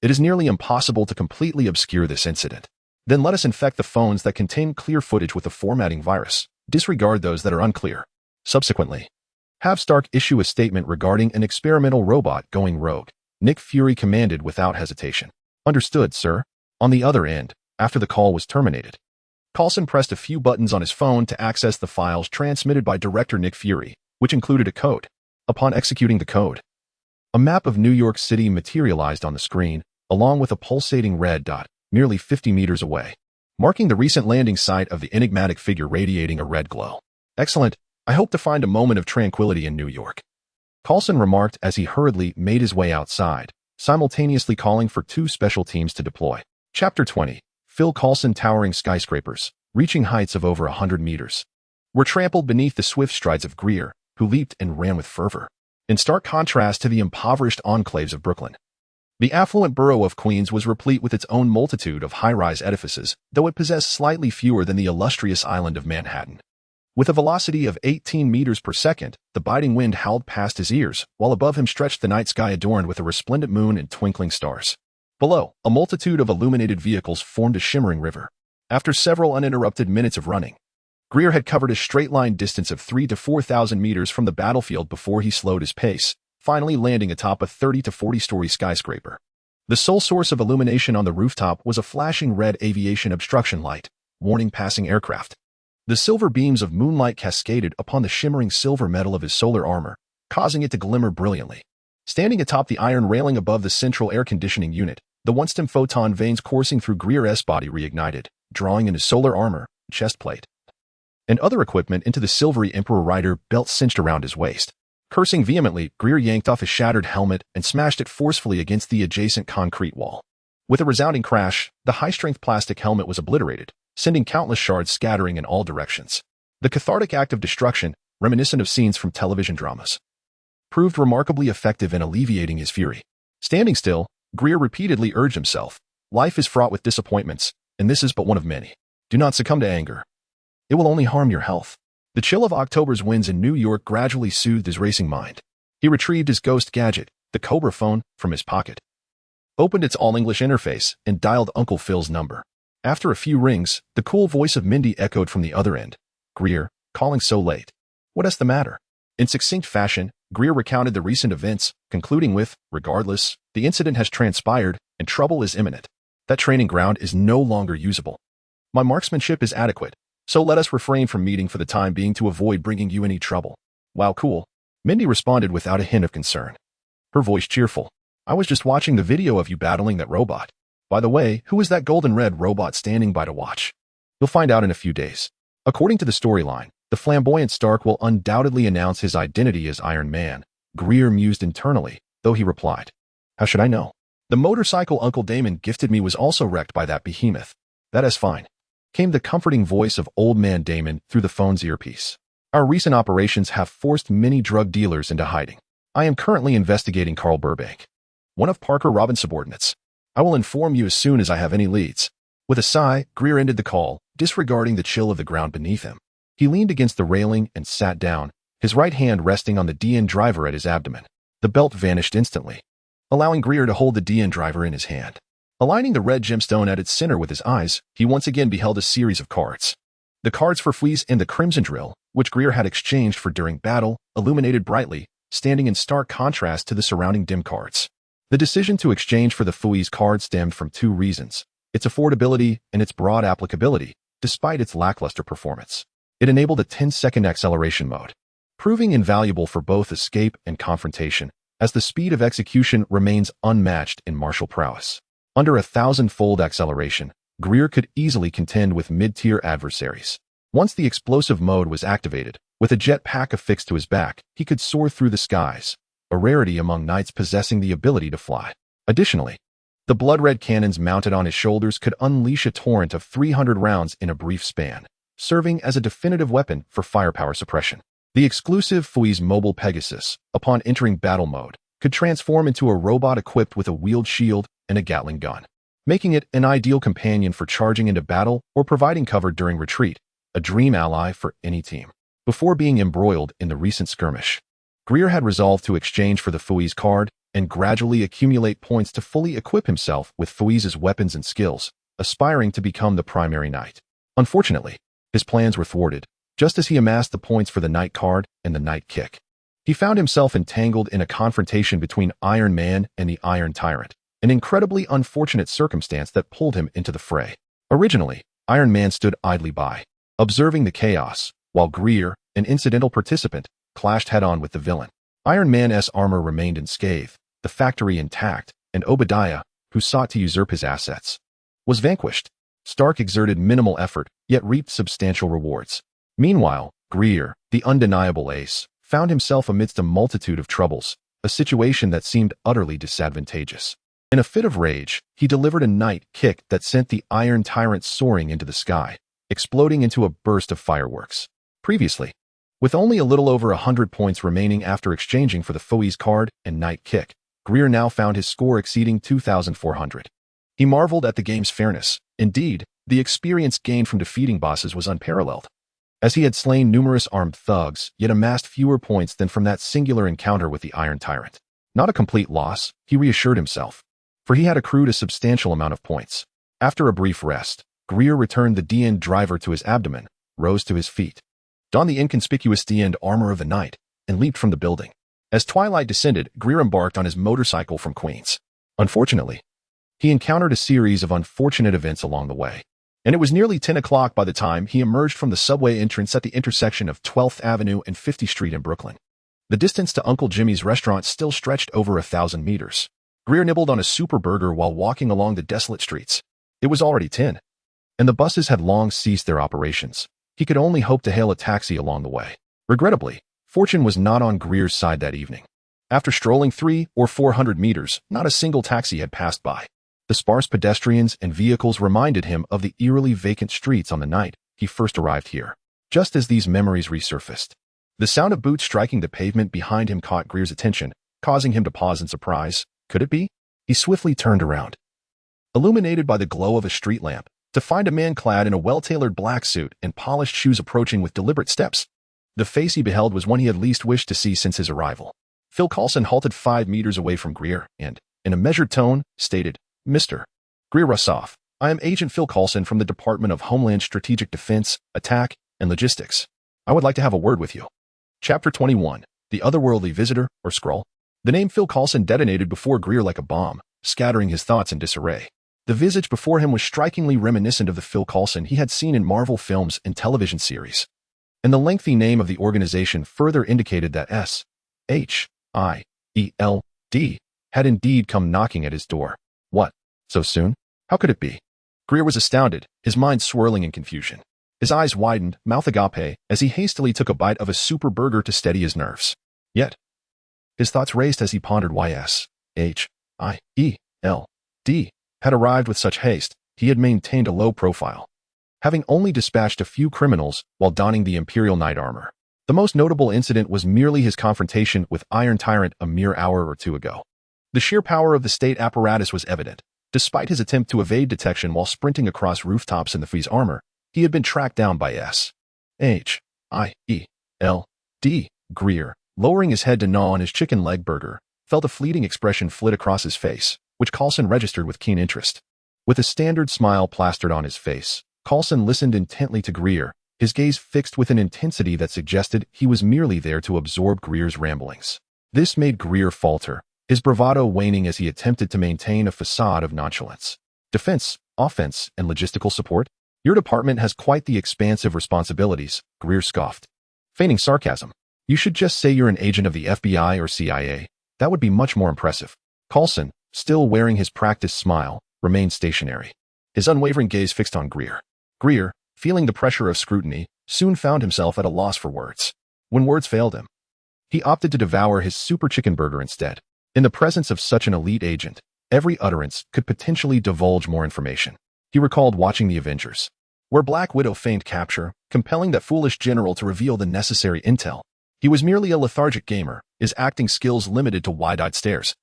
S1: it is nearly impossible to completely obscure this incident. Then let us infect the phones that contain clear footage with a formatting virus. Disregard those that are unclear. Subsequently, have Stark issue a statement regarding an experimental robot going rogue. Nick Fury commanded without hesitation. Understood, sir. On the other end, after the call was terminated, Coulson pressed a few buttons on his phone to access the files transmitted by director Nick Fury, which included a code. Upon executing the code, a map of New York City materialized on the screen, along with a pulsating red dot, merely 50 meters away, marking the recent landing site of the enigmatic figure radiating a red glow. Excellent. I hope to find a moment of tranquility in New York, Coulson remarked as he hurriedly made his way outside, simultaneously calling for 2 special teams to deploy. Chapter 20. Phil Coulson towering skyscrapers, reaching heights of over 100 meters, were trampled beneath the swift strides of Gregor, who leaped and ran with fervor. In stark contrast to the impoverished enclaves of Brooklyn, the affluent borough of Queens was replete with its own multitude of high-rise edifices, though it possessed slightly fewer than the illustrious island of Manhattan. With a velocity of 18 meters per second, the biting wind howled past his ears, while above him stretched the night sky adorned with a resplendent moon and twinkling stars. Below, a multitude of illuminated vehicles formed a shimmering river. After several uninterrupted minutes of running, Gregor had covered a straight-line distance of 3,000 to 4,000 meters from the battlefield before he slowed his pace, finally landing atop a 30 to 40-story skyscraper. The sole source of illumination on the rooftop was a flashing red aviation obstruction light, warning passing aircraft. The silver beams of moonlight cascaded upon the shimmering silver metal of his solar armor, causing it to glimmer brilliantly. Standing atop the iron railing above the central air conditioning unit, the one-stem photon veins coursing through Gregor's body reignited, drawing in his solar armor, chest plate, and other equipment into the silvery Emperor Rider belt cinched around his waist. Cursing vehemently, Gregor yanked off his shattered helmet and smashed it forcefully against the adjacent concrete wall. With a resounding crash, the high-strength plastic helmet was obliterated, sending countless shards scattering in all directions. The cathartic act of destruction, reminiscent of scenes from television dramas, proved remarkably effective in alleviating his fury. Standing still, Gregor repeatedly urged himself, "Life is fraught with disappointments, and this is but one of many. Do not succumb to anger. It will only harm your health." The chill of October's winds in New York gradually soothed his racing mind. He retrieved his ghost gadget, the Cobra phone, from his pocket, opened its all-English interface, and dialed Uncle Phil's number. After a few rings, the cool voice of Mindy echoed from the other end. "Gregor, calling so late. What is the matter?" In succinct fashion, Gregor recounted the recent events, concluding with, "Regardless, the incident has transpired, and trouble is imminent. That training ground is no longer usable. My marksmanship is adequate, so let us refrain from meeting for the time being to avoid bringing you any trouble." "Wow, cool," Mindy responded without a hint of concern, her voice cheerful. "I was just watching the video of you battling that robot. By the way, who is that golden-red robot standing by to watch?" "You'll find out in a few days." According to the storyline, the flamboyant Stark will undoubtedly announce his identity as Iron Man. Gregor mused internally, though he replied, "How should I know? The motorcycle Uncle Damon gifted me was also wrecked by that behemoth." "That is fine," came the comforting voice of Old Man Damon through the phone's earpiece. "Our recent operations have forced many drug dealers into hiding. I am currently investigating Carl Burbank, one of Parker Robin's subordinates. I will inform you as soon as I have any leads." With a sigh, Gregor ended the call, disregarding the chill of the ground beneath him. He leaned against the railing and sat down, his right hand resting on the DN driver at his abdomen. The belt vanished instantly, allowing Gregor to hold the DN driver in his hand. Aligning the red gemstone at its center with his eyes, he once again beheld a series of cards. The cards for Fleece and the Crimson Drill, which Gregor had exchanged for during battle, illuminated brightly, standing in stark contrast to the surrounding dim cards. The decision to exchange for the Fleece card stemmed from 2 reasons: its affordability and its broad applicability, despite its lackluster performance. It enabled a 10-second acceleration mode, proving invaluable for both escape and confrontation, as the speed of execution remains unmatched in martial prowess. Under a 1,000-fold acceleration, Gregor could easily contend with mid-tier adversaries. Once the explosive mode was activated, with a jetpack affixed to his back, he could soar through the skies, a rarity among knights possessing the ability to fly. Additionally, the blood-red cannons mounted on his shoulders could unleash a torrent of 300 rounds in a brief span, serving as a definitive weapon for firepower suppression. The exclusive Fleece Mobile Pegasus, upon entering battle mode, could transform into a robot equipped with a wheeled shield and a Gatling gun, making it an ideal companion for charging into battle or providing cover during retreat. a dream ally for any team. Before being embroiled in the recent skirmish, Gregor had resolved to exchange for the Fui's card and gradually accumulate points to fully equip himself with Fui's weapons and skills, aspiring to become the primary knight. Unfortunately, his plans were thwarted, just as he amassed the points for the knight card and the knight kick. He found himself entangled in a confrontation between Iron Man and the Iron Tyrant, an incredibly unfortunate circumstance that pulled him into the fray. Originally, Iron Man stood idly by, observing the chaos, while Gregor, an incidental participant, clashed head-on with the villain. Iron Man's armor remained unscathed, the factory intact, and Obadiah, who sought to usurp his assets, was vanquished. Stark exerted minimal effort, yet reaped substantial rewards. Meanwhile, Gregor, the undeniable ace, found himself amidst a multitude of troubles, a situation that seemed utterly disadvantageous. In a fit of rage, he delivered a knight kick that sent the Iron Tyrant soaring into the sky, exploding into a burst of fireworks. Previously, with only a little over 100 points remaining after exchanging for the Fui's card and knight kick, Gregor now found his score exceeding 2,400. He marveled at the game's fairness. Indeed, the experience gained from defeating bosses was unparalleled, as he had slain numerous armed thugs, yet amassed fewer points than from that singular encounter with the Iron Tyrant. Not a complete loss, he reassured himself, for he had accrued a substantial amount of points. After a brief rest, Gregor returned the Tian driver to his abdomen, rose to his feet, donned the inconspicuous Tian armor of the knight, and leaped from the building. As twilight descended, Gregor embarked on his motorcycle from Queens. Unfortunately, he encountered a series of unfortunate events along the way, and it was nearly 10 o'clock by the time he emerged from the subway entrance at the intersection of 12th Avenue and 50th Street in Brooklyn. The distance to Uncle Jimmy's restaurant still stretched over 1,000 meters. Gregor nibbled on a super burger while walking along the desolate streets. It was already 10, and the buses had long ceased their operations. He could only hope to hail a taxi along the way. Regrettably, fortune was not on Gregor's side that evening. After strolling 300 or 400 meters, not a single taxi had passed by. The sparse pedestrians and vehicles reminded him of the eerily vacant streets on the night he first arrived here. Just as these memories resurfaced, the sound of boots striking the pavement behind him caught Gregor's attention, causing him to pause in surprise. Could it be? He swiftly turned around, illuminated by the glow of a street lamp, to find a man clad in a well-tailored black suit and polished shoes approaching with deliberate steps. The face he beheld was one he had least wished to see since his arrival. Phil Coulson halted 5 meters away from Gregor and, in a measured tone, stated, "Mr. Gregor Russoff, I am Agent Phil Coulson from the Department of Homeland Strategic Defense, Attack, and Logistics. I would like to have a word with you." Chapter 21, The Otherworldly Visitor, or Skrull. The name Phil Coulson detonated before Gregor like a bomb, scattering his thoughts in disarray. The visage before him was strikingly reminiscent of the Phil Coulson he had seen in Marvel films and television series, and the lengthy name of the organization further indicated that S.H.I.E.L.D. had indeed come knocking at his door. What? So soon? How could it be? Gregor was astounded, his mind swirling in confusion. His eyes widened, mouth agape, as he hastily took a bite of a super burger to steady his nerves. Yet, his thoughts raced as he pondered why S.H.I.E.L.D. had arrived with such haste. He had maintained a low profile, having only dispatched a few criminals while donning the Imperial Knight armor. The most notable incident was merely his confrontation with Iron Tyrant a mere hour or two ago. The sheer power of the state apparatus was evident. Despite his attempt to evade detection while sprinting across rooftops in the Fui's armor, he had been tracked down by S.H.I.E.L.D. Gregor, lowering his head to gnaw on his chicken leg burger, felt a fleeting expression flit across his face, which Coulson registered with keen interest. With a standard smile plastered on his face, Coulson listened intently to Gregor, his gaze fixed with an intensity that suggested he was merely there to absorb Gregor's ramblings. This made Gregor falter, his bravado waning as he attempted to maintain a facade of nonchalance. Defense, offense, and logistical support? Your department has quite the expansive responsibilities, Gregor scoffed, feigning sarcasm. You should just say you're an agent of the FBI or CIA. That would be much more impressive. Coulson, still wearing his practiced smile, remained stationary, his unwavering gaze fixed on Gregor. Gregor, feeling the pressure of scrutiny, soon found himself at a loss for words. When words failed him, he opted to devour his super chicken burger instead. In the presence of such an elite agent, every utterance could potentially divulge more information. He recalled watching The Avengers, where Black Widow feigned capture, compelling that foolish general to reveal the necessary intel. He was merely a lethargic gamer, his acting skills limited to wide-eyed stares,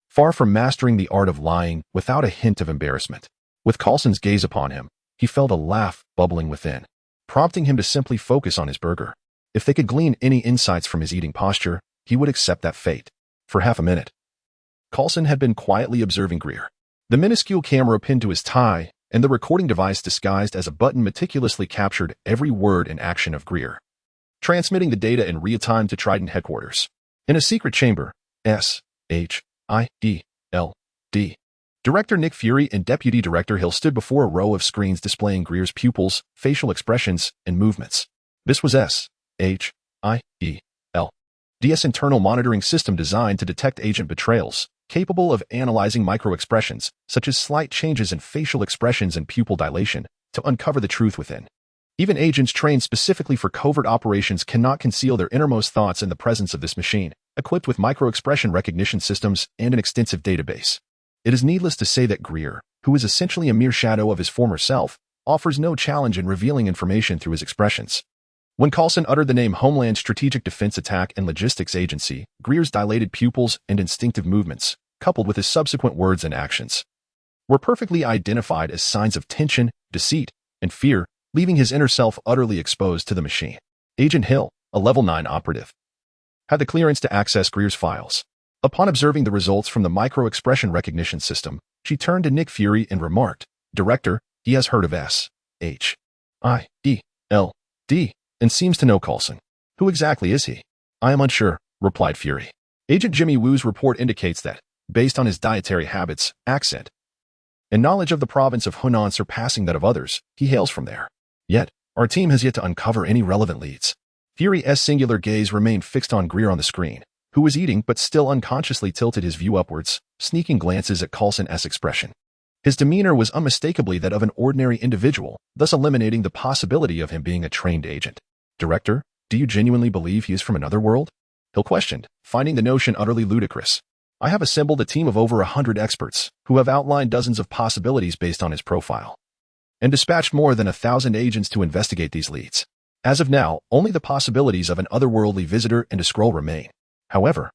S1: far from mastering the art of lying without a hint of embarrassment. With Coulson's gaze upon him, he felt a laugh bubbling within. prompting him to simply focus on his burger. If they could glean any insights from his eating posture, he would accept that fate. For half a minute, Coulson had been quietly observing Greer. The minuscule camera pinned to his tie and the recording device disguised as a button meticulously captured every word and action of Greer, transmitting the data in real time to Trident headquarters. In a secret chamber, SHIDLD, Director Nick Fury and Deputy Director Hill stood before a row of screens displaying Greer's pupils, facial expressions, and movements. This was SHIDLD's internal monitoring system designed to detect agent betrayals, capable of analyzing micro-expressions, such as slight changes in facial expressions and pupil dilation, to uncover the truth within. Even agents trained specifically for covert operations cannot conceal their innermost thoughts in the presence of this machine, equipped with micro-expression recognition systems and an extensive database. It is needless to say that Greer, who is essentially a mere shadow of his former self, offers no challenge in revealing information through his expressions. When Coulson uttered the name Homeland Strategic Defense Attack and Logistics Agency, Greer's dilated pupils and instinctive movements, coupled with his subsequent words and actions, were perfectly identified as signs of tension, deceit, and fear, leaving his inner self utterly exposed to the machine. Agent Hill, a Level 9 operative, had the clearance to access Greer's files. Upon observing the results from the micro-expression recognition system, she turned to Nick Fury and remarked, "Director, he has heard of SHIDLD and seems to know Coulson. Who exactly is he?" "I am unsure," replied Fury. "Agent Jimmy Woo's report indicates that, based on his dietary habits, accent, and knowledge of the province of Hunan surpassing that of others, he hails from there. Yet, our team has yet to uncover any relevant leads." Fury's singular gaze remained fixed on Greer on the screen, who was eating but still unconsciously tilted his view upwards, sneaking glances at Coulson's expression. His demeanor was unmistakably that of an ordinary individual, thus eliminating the possibility of him being a trained agent. "Director, do you genuinely believe he is from another world?" Hill questioned, finding the notion utterly ludicrous. "I have assembled a team of over 100 experts, who have outlined dozens of possibilities based on his profile, and dispatched more than 1,000 agents to investigate these leads. As of now, only the possibilities of an otherworldly visitor and a scroll remain. However,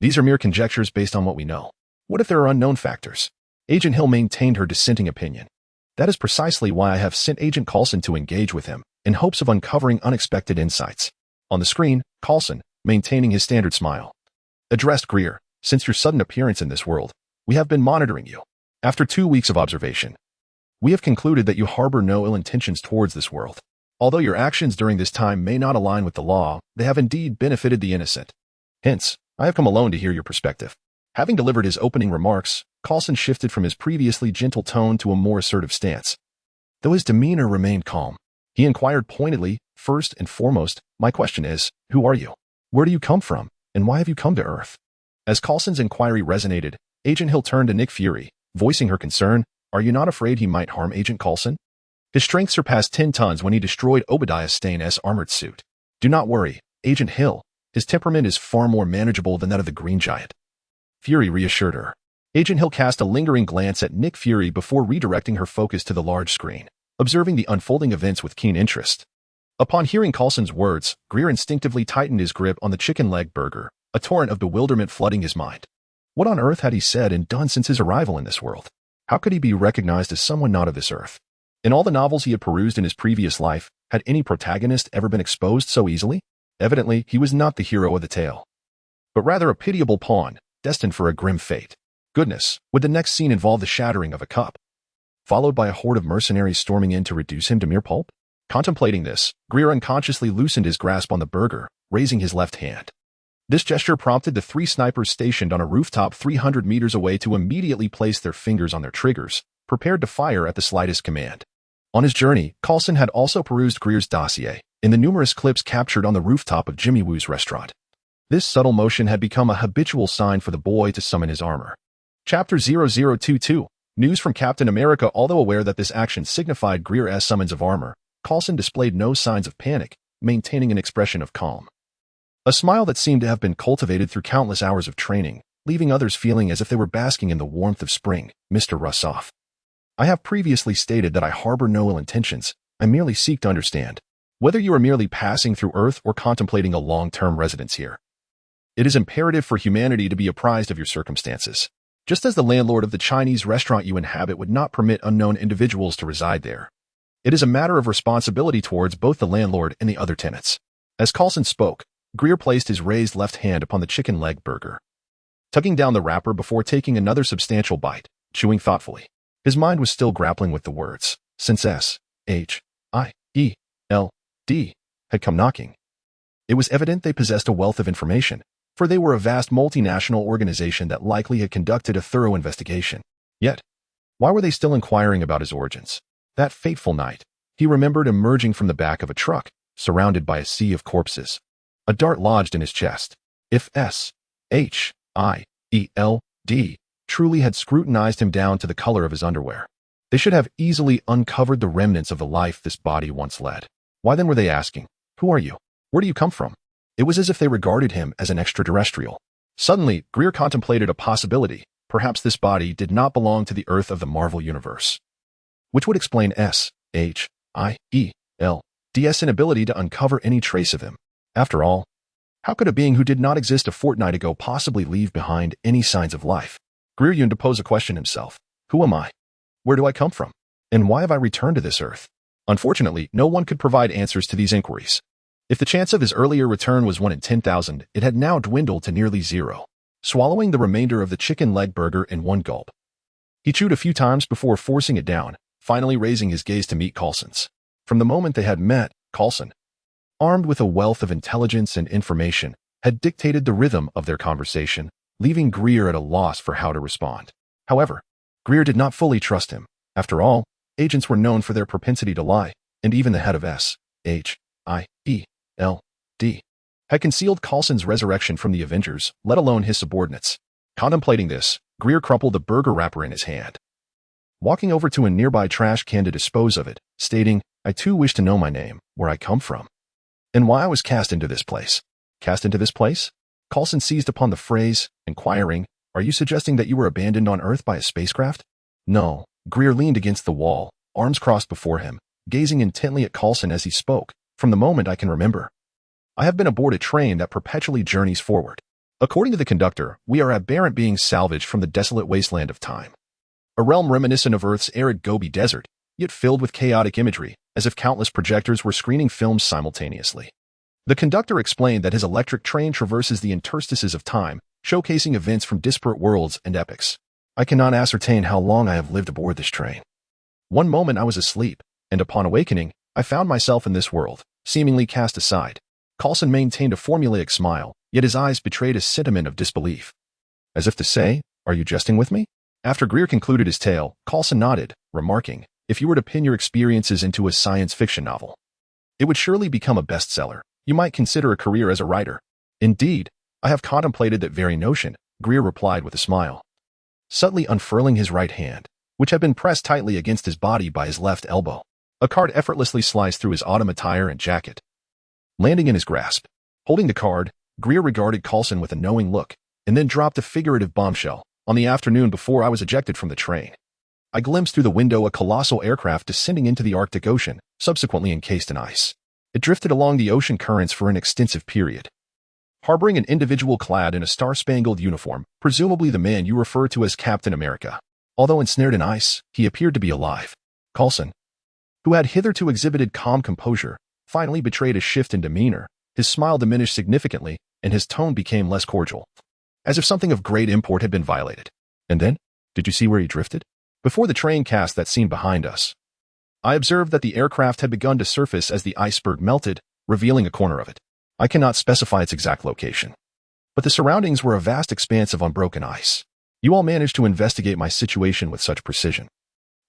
S1: these are mere conjectures based on what we know. What if there are unknown factors?" Agent Hill maintained her dissenting opinion. "That is precisely why I have sent Agent Coulson to engage with him, in hopes of uncovering unexpected insights." On the screen, Coulson, maintaining his standard smile, addressed Greer, "Since your sudden appearance in this world, we have been monitoring you. After 2 weeks of observation, we have concluded that you harbor no ill intentions towards this world. Although your actions during this time may not align with the law, they have indeed benefited the innocent. Hence, I have come alone to hear your perspective." Having delivered his opening remarks, Coulson shifted from his previously gentle tone to a more assertive stance. Though his demeanor remained calm, he inquired pointedly, "First and foremost, my question is, who are you? Where do you come from, and why have you come to Earth?" As Coulson's inquiry resonated, Agent Hill turned to Nick Fury, voicing her concern, "Are you not afraid he might harm Agent Coulson? His strength surpassed 10 tons when he destroyed Obadiah Stain's armored suit." "Do not worry, Agent Hill. His temperament is far more manageable than that of the Green Giant," Fury reassured her. Agent Hill cast a lingering glance at Nick Fury before redirecting her focus to the large screen, observing the unfolding events with keen interest. Upon hearing Coulson's words, Greer instinctively tightened his grip on the chicken leg burger, a torrent of bewilderment flooding his mind. What on earth had he said and done since his arrival in this world? How could he be recognized as someone not of this earth? In all the novels he had perused in his previous life, had any protagonist ever been exposed so easily? Evidently, he was not the hero of the tale, but rather a pitiable pawn, destined for a grim fate. Goodness, would the next scene involve the shattering of a cup, followed by a horde of mercenaries storming in to reduce him to mere pulp? Contemplating this, Greer unconsciously loosened his grasp on the burger, raising his left hand. This gesture prompted the 3 snipers stationed on a rooftop 300 meters away to immediately place their fingers on their triggers, prepared to fire at the slightest command. On his journey, Coulson had also perused Greer's dossier, in the numerous clips captured on the rooftop of Jimmy Woo's restaurant. This subtle motion had become a habitual sign for the boy to summon his armor. Chapter 0022, News from Captain America. Although aware that this action signified Greer's summons of armor, Coulson displayed no signs of panic, maintaining an expression of calm. A smile that seemed to have been cultivated through countless hours of training, leaving others feeling as if they were basking in the warmth of spring. "Mr. Russoff, I have previously stated that I harbor no ill intentions. I merely seek to understand whether you are merely passing through Earth or contemplating a long-term residence here. It is imperative for humanity to be apprised of your circumstances. Just as the landlord of the Chinese restaurant you inhabit would not permit unknown individuals to reside there, It is a matter of responsibility towards both the landlord and the other tenants. As Carlson spoke, Greer placed his raised left hand upon the chicken leg burger, tugging down the wrapper before taking another substantial bite, chewing thoughtfully. His mind was still grappling with the words, since S-H-I-E-L-D had come knocking. It was evident they possessed a wealth of information, for they were a vast multinational organization that likely had conducted a thorough investigation. Yet, why were they still inquiring about his origins? That fateful night, he remembered emerging from the back of a truck, surrounded by a sea of corpses. A dart lodged in his chest. If S-H-I-E-L-D truly had scrutinized him down to the color of his underwear, they should have easily uncovered the remnants of the life this body once led. Why then were they asking, "Who are you? Where do you come from?" It was as if they regarded him as an extraterrestrial. Suddenly, Greer contemplated a possibility. Perhaps this body did not belong to the Earth of the Marvel Universe, which would explain S-H-I-E-L-D's inability to uncover any trace of him. After all, how could a being who did not exist a fortnight ago possibly leave behind any signs of life? Greer yearned to pose a question himself. Who am I? Where do I come from? And why have I returned to this Earth? Unfortunately, no one could provide answers to these inquiries. If the chance of his earlier return was 1 in 10,000, it had now dwindled to nearly zero. Swallowing the remainder of the chicken leg burger in one gulp, he chewed a few times before forcing it down, finally raising his gaze to meet Carlson's. From the moment they had met, Carlson, armed with a wealth of intelligence and information, had dictated the rhythm of their conversation, leaving Greer at a loss for how to respond. However, Greer did not fully trust him. After all, agents were known for their propensity to lie, and even the head of S-H-I-E-L-D had concealed Carlson's resurrection from the Avengers, let alone his subordinates. Contemplating this, Greer crumpled the burger wrapper in his hand, walking over to a nearby trash can to dispose of it, stating, "I too wish to know my name, where I come from, and why I was cast into this place." Cast into this place? Carlson seized upon the phrase, inquiring, "Are you suggesting that you were abandoned on Earth by a spacecraft?" No. Greer leaned against the wall, arms crossed before him, gazing intently at Carlson as he spoke. "From the moment I can remember, I have been aboard a train that perpetually journeys forward. According to the conductor, we are aberrant beings salvaged from the desolate wasteland of time. A realm reminiscent of Earth's arid Gobi Desert, yet filled with chaotic imagery, as if countless projectors were screening films simultaneously." The conductor explained that his electric train traverses the interstices of time, showcasing events from disparate worlds and epochs. "I cannot ascertain how long I have lived aboard this train. One moment I was asleep, and upon awakening, I found myself in this world, seemingly cast aside." Carlson maintained a formulaic smile, yet his eyes betrayed a sentiment of disbelief. As if to say, "Are you jesting with me?" After Greer concluded his tale, Carlson nodded, remarking, "If you were to pin your experiences into a science fiction novel, it would surely become a bestseller. You might consider a career as a writer." "Indeed, I have contemplated that very notion," Greer replied with a smile, subtly unfurling his right hand, which had been pressed tightly against his body by his left elbow. A card effortlessly sliced through his autumn attire and jacket, landing in his grasp. Holding the card, Greer regarded Carlson with a knowing look, and then dropped a figurative bombshell. "On the afternoon before I was ejected from the train, I glimpsed through the window a colossal aircraft descending into the Arctic Ocean, subsequently encased in ice. It drifted along the ocean currents for an extensive period, harboring an individual clad in a star-spangled uniform, presumably the man you refer to as Captain America. Although ensnared in ice, he appeared to be alive." Carlson, who had hitherto exhibited calm composure, finally betrayed a shift in demeanor. His smile diminished significantly, and his tone became less cordial, as if something of great import had been violated. "And then? Did you see where he drifted?" "Before the train cast that scene behind us, I observed that the aircraft had begun to surface as the iceberg melted, revealing a corner of it. I cannot specify its exact location, but the surroundings were a vast expanse of unbroken ice. You all managed to investigate my situation with such precision.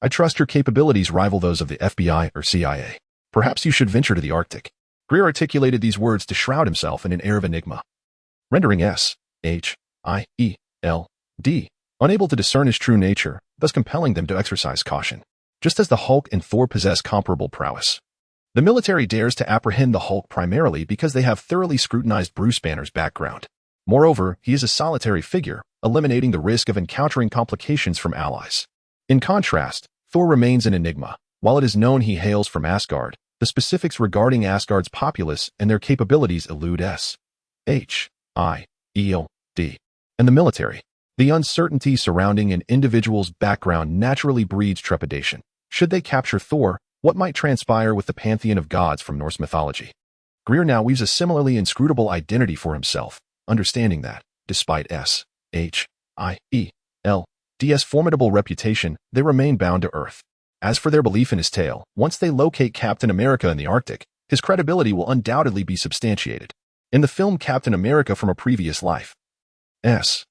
S1: I trust your capabilities rival those of the FBI or CIA. Perhaps you should venture to the Arctic." Greer articulated these words to shroud himself in an air of enigma, rendering S-H-I-E-L-D unable to discern his true nature, thus compelling them to exercise caution. Just as the Hulk and Thor possess comparable prowess, the military dares to apprehend the Hulk primarily because they have thoroughly scrutinized Bruce Banner's background. Moreover, he is a solitary figure, eliminating the risk of encountering complications from allies. In contrast, Thor remains an enigma. While it is known he hails from Asgard, the specifics regarding Asgard's populace and their capabilities elude S-H-I-E-L-D and the military. The uncertainty surrounding an individual's background naturally breeds trepidation. Should they capture Thor, What might transpire with the pantheon of gods from Norse mythology? Greer now weaves a similarly inscrutable identity for himself, understanding that, despite S.H.I.E.L.'s formidable reputation, they remain bound to Earth. As for their belief in his tale, once they locate Captain America in the Arctic, his credibility will undoubtedly be substantiated. In the film Captain America from a Previous Life, S.H.I.E.L.D.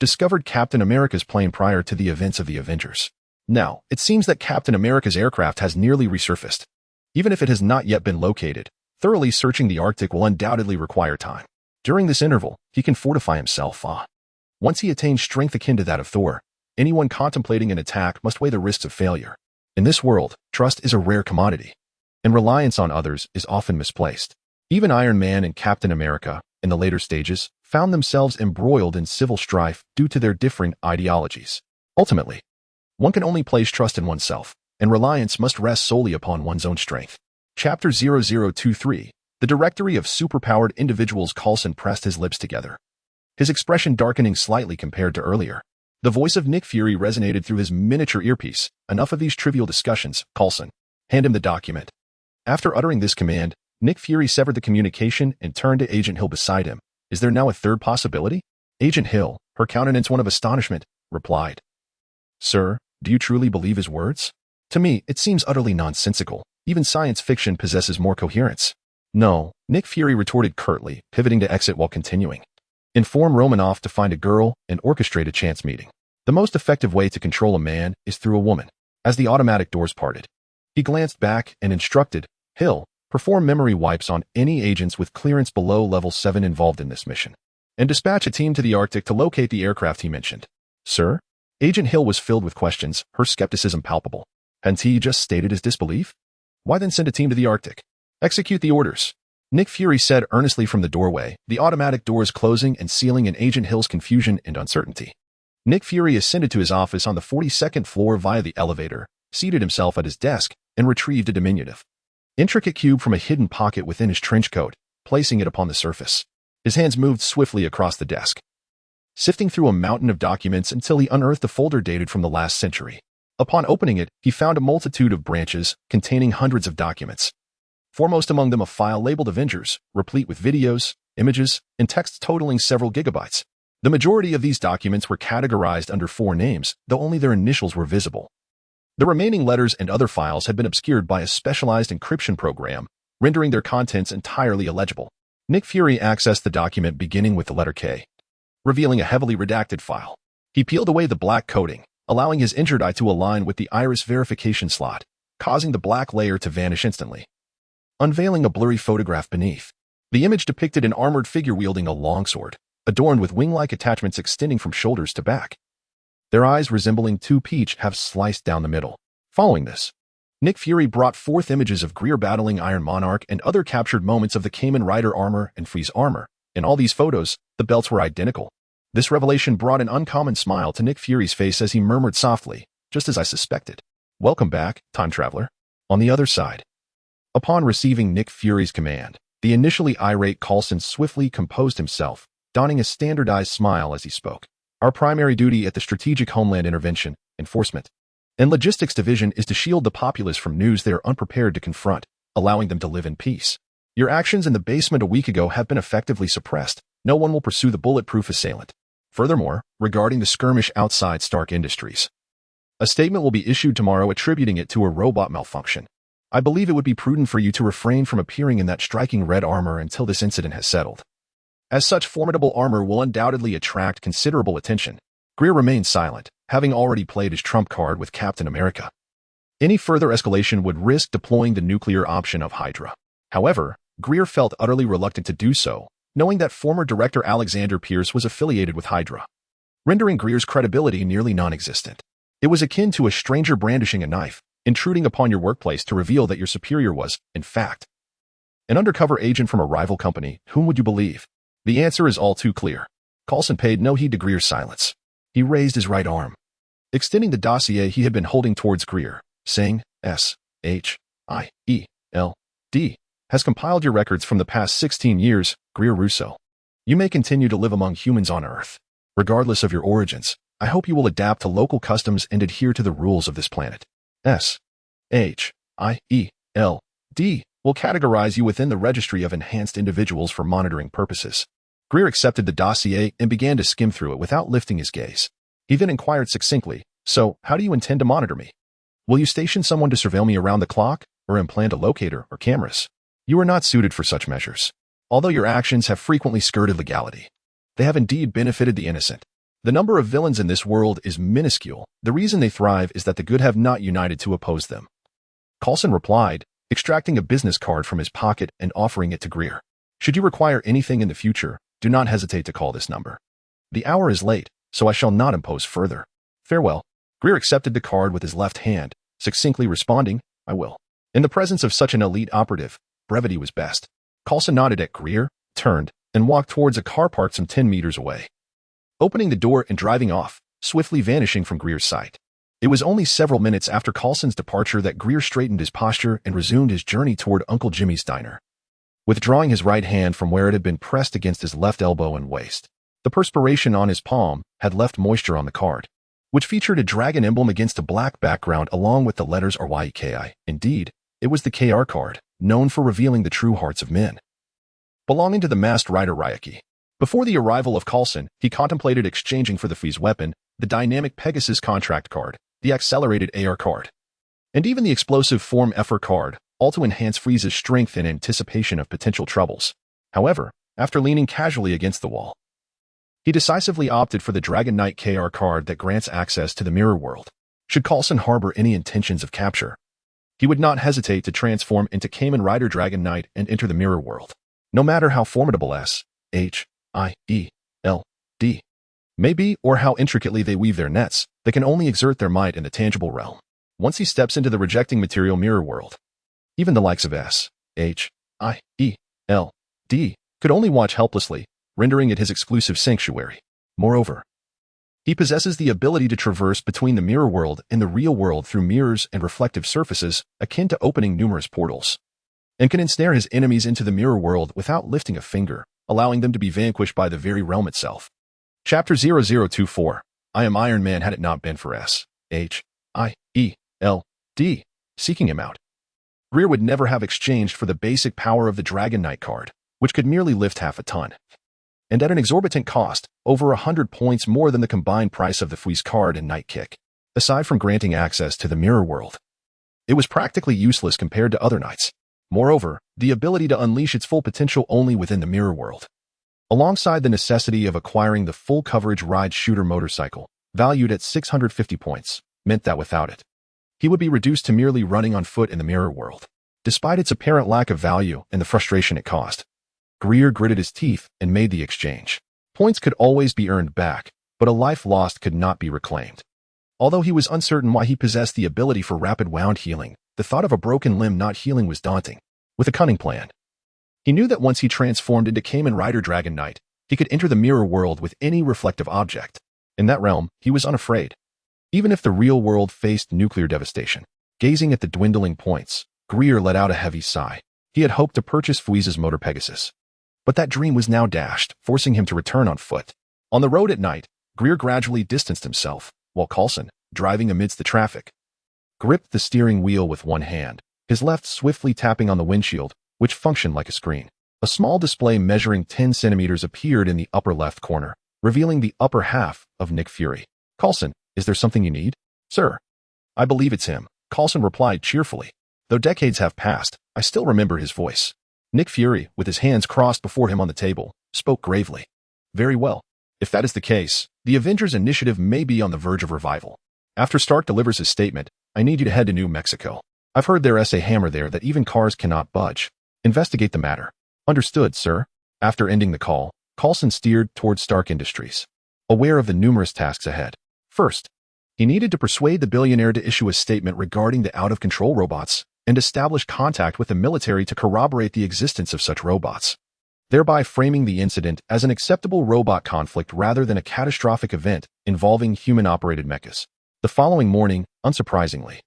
S1: discovered Captain America's plane prior to the events of the Avengers. Now, it seems that Captain America's aircraft has nearly resurfaced. Even if it has not yet been located, thoroughly searching the Arctic will undoubtedly require time. During this interval, he can fortify himself. Once he attains strength akin to that of Thor, anyone contemplating an attack must weigh the risks of failure. In this world, trust is a rare commodity, and reliance on others is often misplaced. Even Iron Man and Captain America, in the later stages, found themselves embroiled in civil strife due to their differing ideologies. Ultimately, one can only place trust in oneself, and reliance must rest solely upon one's own strength. Chapter 0023, The Directory of Superpowered Individuals. Coulson pressed his lips together, his expression darkening slightly compared to earlier. The voice of Nick Fury resonated through his miniature earpiece. Enough of these trivial discussions, Coulson. Hand him the document. After uttering this command, Nick Fury severed the communication and turned to Agent Hill beside him. Is there now a third possibility? Agent Hill, her countenance one of astonishment, replied. Sir, do you truly believe his words? To me, it seems utterly nonsensical. Even science fiction possesses more coherence. No, Nick Fury retorted curtly, pivoting to exit while continuing. Inform Romanoff to find a girl and orchestrate a chance meeting. The most effective way to control a man is through a woman. As the automatic doors parted, he glanced back and instructed, Hill, perform memory wipes on any agents with clearance below level 7 involved in this mission, and dispatch a team to the Arctic to locate the aircraft he mentioned. Sir? Agent Hill was filled with questions, her skepticism palpable. Hadn't he just stated his disbelief? Why then send a team to the Arctic? Execute the orders. Nick Fury said earnestly from the doorway, the automatic doors closing and sealing in Agent Hill's confusion and uncertainty. Nick Fury ascended to his office on the 42nd floor via the elevator, seated himself at his desk, and retrieved a diminutive, intricate cube from a hidden pocket within his trench coat, placing it upon the surface. His hands moved swiftly across the desk, sifting through a mountain of documents until he unearthed a folder dated from the last century. Upon opening it, he found a multitude of branches containing hundreds of documents. Foremost among them a file labeled Avengers, replete with videos, images, and text totaling several gigabytes. The majority of these documents were categorized under 4 names, though only their initials were visible. The remaining letters and other files had been obscured by a specialized encryption program, rendering their contents entirely illegible. Nick Fury accessed the document beginning with the letter K, revealing a heavily redacted file. He peeled away the black coating, allowing his injured eye to align with the iris verification slot, causing the black layer to vanish instantly, unveiling a blurry photograph beneath. The image depicted an armored figure wielding a longsword, adorned with wing-like attachments extending from shoulders to back. Their eyes resembling 2 peach have sliced down the middle. Following this, Nick Fury brought forth images of Greer battling Iron Monarch and other captured moments of the Kamen Rider armor and Freeze armor. In all these photos, the belts were identical. This revelation brought an uncommon smile to Nick Fury's face as he murmured softly, just as I suspected. Welcome back, time traveler. On the other side. Upon receiving Nick Fury's command, the initially irate Coulson swiftly composed himself, donning a standardized smile as he spoke. Our primary duty at the Strategic Homeland Intervention, Enforcement, and Logistics Division is to shield the populace from news they are unprepared to confront, allowing them to live in peace. Your actions in the basement a week ago have been effectively suppressed. No one will pursue the bulletproof assailant. Furthermore, regarding the skirmish outside Stark Industries, a statement will be issued tomorrow attributing it to a robot malfunction. I believe it would be prudent for you to refrain from appearing in that striking red armor until this incident has settled, as such formidable armor will undoubtedly attract considerable attention. Greer remained silent, having already played his trump card with Captain America. Any further escalation would risk deploying the nuclear option of Hydra. However, Greer felt utterly reluctant to do so, knowing that former director Alexander Pierce was affiliated with Hydra, rendering Greer's credibility nearly non-existent. It was akin to a stranger brandishing a knife, intruding upon your workplace to reveal that your superior was, in fact, an undercover agent from a rival company. Whom would you believe? The answer is all too clear. Coulson paid no heed to Greer's silence. He raised his right arm, extending the dossier he had been holding towards Greer, saying, S.H.I.E.L.D. has compiled your records from the past 16 years, Greer Russo. You may continue to live among humans on Earth. Regardless of your origins, I hope you will adapt to local customs and adhere to the rules of this planet. SHIELD will categorize you within the registry of enhanced individuals for monitoring purposes. Greer accepted the dossier and began to skim through it without lifting his gaze. He then inquired succinctly, "So, how do you intend to monitor me? Will you station someone to surveil me around the clock, or implant a locator or cameras? You are not suited for such measures. Although your actions have frequently skirted legality, they have indeed benefited the innocent. The number of villains in this world is minuscule. The reason they thrive is that the good have not united to oppose them." Coulson replied, extracting a business card from his pocket and offering it to Greer. "Should you require anything in the future, do not hesitate to call this number. The hour is late, so I shall not impose further. Farewell." Greer accepted the card with his left hand, succinctly responding, "I will." In the presence of such an elite operative, brevity was best. Coulson nodded at Greer, turned, and walked towards a car parked some 10 meters away, opening the door and driving off, swiftly vanishing from Greer's sight. It was only several minutes after Coulson's departure that Greer straightened his posture and resumed his journey toward Uncle Jimmy's diner, withdrawing his right hand from where it had been pressed against his left elbow and waist. The perspiration on his palm had left moisture on the card, which featured a dragon emblem against a black background along with the letters RYEKI. Indeed, it was the KR card, known for revealing the true hearts of men, belonging to the masked rider Ryeki. Before the arrival of Coulson, he contemplated exchanging for the Fee's weapon, the dynamic Pegasus contract card, the accelerated AR card, and even the explosive Form FR card, all to enhance Freeze's strength in anticipation of potential troubles. However, after leaning casually against the wall, he decisively opted for the Dragon Knight KR card that grants access to the mirror world. Should Coulson harbor any intentions of capture, he would not hesitate to transform into Kamen Rider Dragon Knight and enter the mirror world. No matter how formidable SHIELD may be or how intricately they weave their nets, they can only exert their might in the tangible realm. Once he steps into the rejecting material mirror world, even the likes of SHIELD could only watch helplessly, rendering it his exclusive sanctuary. Moreover, he possesses the ability to traverse between the mirror world and the real world through mirrors and reflective surfaces, akin to opening numerous portals, and can ensnare his enemies into the mirror world without lifting a finger, allowing them to be vanquished by the very realm itself. Chapter 0024. I am Iron Man had it not been for SHIELD seeking him out. Greer would never have exchanged for the basic power of the Dragon Knight card, which could merely lift half a ton, and at an exorbitant cost, over 100 points more than the combined price of the Fee's card and Night Kick. Aside from granting access to the mirror world, it was practically useless compared to other knights. Moreover, the ability to unleash its full potential only within the mirror world, alongside the necessity of acquiring the full coverage ride shooter motorcycle, valued at 650 points, meant that without it, he would be reduced to merely running on foot in the mirror world. Despite its apparent lack of value and the frustration it caused, Greer gritted his teeth and made the exchange. Points could always be earned back, but a life lost could not be reclaimed. Although he was uncertain why he possessed the ability for rapid wound healing, the thought of a broken limb not healing was daunting. With a cunning plan, he knew that once he transformed into Kamen Rider Dragon Knight, he could enter the mirror world with any reflective object. In that realm, he was unafraid. Even if the real world faced nuclear devastation. Gazing at the dwindling points, Greer let out a heavy sigh. He had hoped to purchase Freeze's motor Pegasus, but that dream was now dashed, forcing him to return on foot. On the road at night, Greer gradually distanced himself, while Coulson, driving amidst the traffic, gripped the steering wheel with one hand, his left swiftly tapping on the windshield, which functioned like a screen. A small display measuring 10 centimeters appeared in the upper left corner, revealing the upper half of Nick Fury. "Coulson, is there something you need?" "Sir, I believe it's him," Coulson replied cheerfully. Though decades have passed, I still remember his voice. Nick Fury, with his hands crossed before him on the table, spoke gravely. "Very well. If that is the case, the Avengers Initiative may be on the verge of revival. After Stark delivers his statement, I need you to head to New Mexico. I've heard there is a hammer there that even cars cannot budge. Investigate the matter." "Understood, sir." After ending the call, Coulson steered towards Stark Industries, aware of the numerous tasks ahead. First, he needed to persuade the billionaire to issue a statement regarding the out-of-control robots and establish contact with the military to corroborate the existence of such robots, thereby framing the incident as an acceptable robot conflict rather than a catastrophic event involving human-operated mechas. The following morning, unsurprisingly,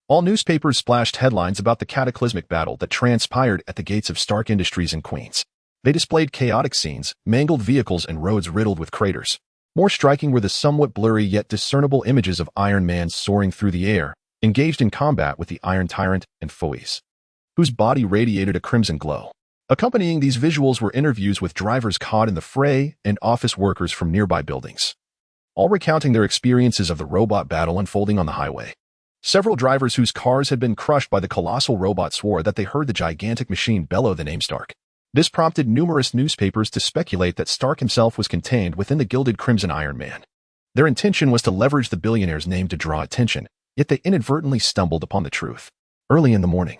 S1: all newspapers splashed headlines about the cataclysmic battle that transpired at the gates of Stark Industries in Queens. They displayed chaotic scenes, mangled vehicles, and roads riddled with craters. More striking were the somewhat blurry yet discernible images of Iron Man soaring through the air, engaged in combat with the Iron Tyrant and foes, whose body radiated a crimson glow. Accompanying these visuals were interviews with drivers caught in the fray and office workers from nearby buildings, all recounting their experiences of the robot battle unfolding on the highway. Several drivers whose cars had been crushed by the colossal robot swore that they heard the gigantic machine bellow the name Stark. This prompted numerous newspapers to speculate that Stark himself was contained within the gilded Crimson Iron Man. Their intention was to leverage the billionaire's name to draw attention, yet they inadvertently stumbled upon the truth. Early in the morning,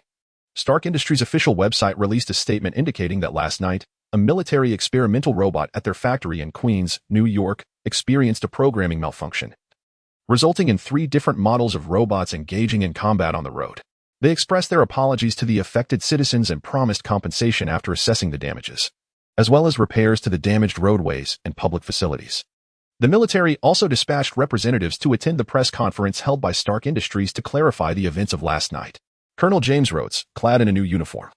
S1: Stark Industries' official website released a statement indicating that last night, a military experimental robot at their factory in Queens, New York, experienced a programming malfunction, resulting in 3 different models of robots engaging in combat on the road. They expressed their apologies to the affected citizens and promised compensation after assessing the damages, as well as repairs to the damaged roadways and public facilities. The military also dispatched representatives to attend the press conference held by Stark Industries to clarify the events of last night. Colonel James Rhodes, clad in a new uniform,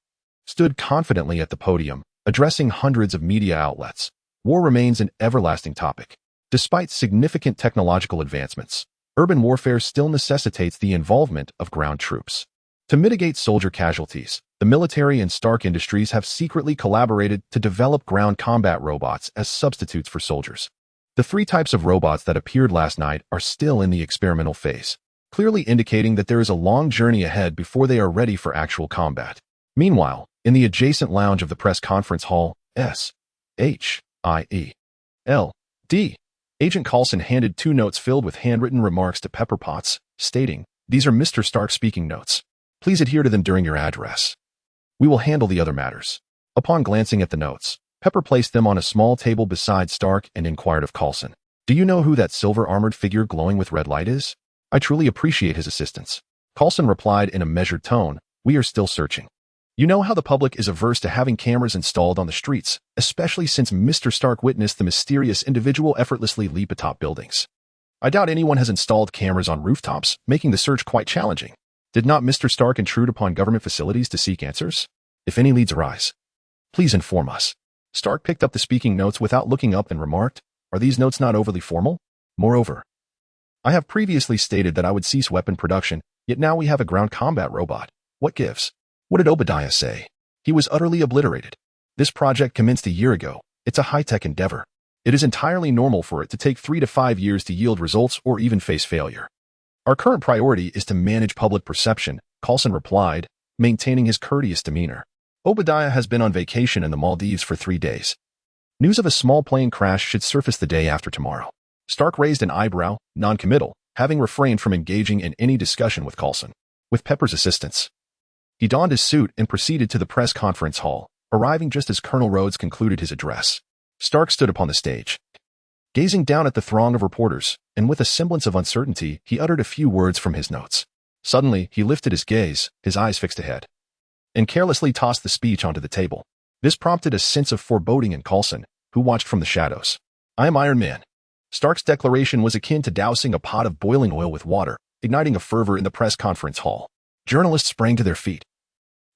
S1: stood confidently at the podium, addressing hundreds of media outlets. War remains an everlasting topic. Despite significant technological advancements, urban warfare still necessitates the involvement of ground troops. To mitigate soldier casualties, the military and Stark Industries have secretly collaborated to develop ground combat robots as substitutes for soldiers. The 3 types of robots that appeared last night are still in the experimental phase, clearly indicating that there is a long journey ahead before they are ready for actual combat. Meanwhile, in the adjacent lounge of the press conference hall, S.H.I.E.L.D., Agent Coulson handed 2 notes filled with handwritten remarks to Pepper Potts, stating, "These are Mr. Stark's speaking notes. Please adhere to them during your address. We will handle the other matters." Upon glancing at the notes, Pepper placed them on a small table beside Stark and inquired of Coulson, "Do you know who that silver-armored figure glowing with red light is? I truly appreciate his assistance." Coulson replied in a measured tone, "We are still searching. You know how the public is averse to having cameras installed on the streets, especially since Mr. Stark witnessed the mysterious individual effortlessly leap atop buildings. I doubt anyone has installed cameras on rooftops, making the search quite challenging. Did not Mr. Stark intrude upon government facilities to seek answers? If any leads arise, please inform us." Stark picked up the speaking notes without looking up and remarked, "Are these notes not overly formal? Moreover, I have previously stated that I would cease weapon production, yet now we have a ground combat robot. What gives?" What did Obadiah say? He was utterly obliterated. This project commenced a year ago. It's a high-tech endeavor. It is entirely normal for it to take 3 to 5 years to yield results or even face failure. Our current priority is to manage public perception, Coulson replied, maintaining his courteous demeanor. Obadiah has been on vacation in the Maldives for 3 days. News of a small plane crash should surface the day after tomorrow. Stark raised an eyebrow, non-committal, having refrained from engaging in any discussion with Coulson. With Pepper's assistance, he donned his suit and proceeded to the press conference hall, arriving just as Colonel Rhodes concluded his address. Stark stood upon the stage, gazing down at the throng of reporters, and with a semblance of uncertainty, he uttered a few words from his notes. Suddenly, he lifted his gaze, his eyes fixed ahead, and carelessly tossed the speech onto the table. This prompted a sense of foreboding in Coulson, who watched from the shadows. "I am Iron Man." Stark's declaration was akin to dousing a pot of boiling oil with water, igniting a fervor in the press conference hall. Journalists sprang to their feet,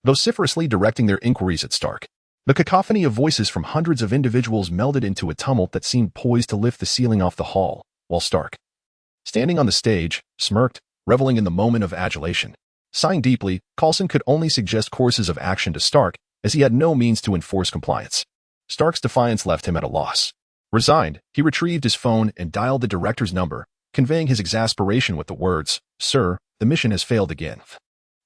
S1: vociferously directing their inquiries at Stark. The cacophony of voices from hundreds of individuals melded into a tumult that seemed poised to lift the ceiling off the hall, while Stark, standing on the stage, smirked, reveling in the moment of adulation. Sighing deeply, Coulson could only suggest courses of action to Stark, as he had no means to enforce compliance. Stark's defiance left him at a loss. Resigned, he retrieved his phone and dialed the director's number, conveying his exasperation with the words, "Sir, the mission has failed again.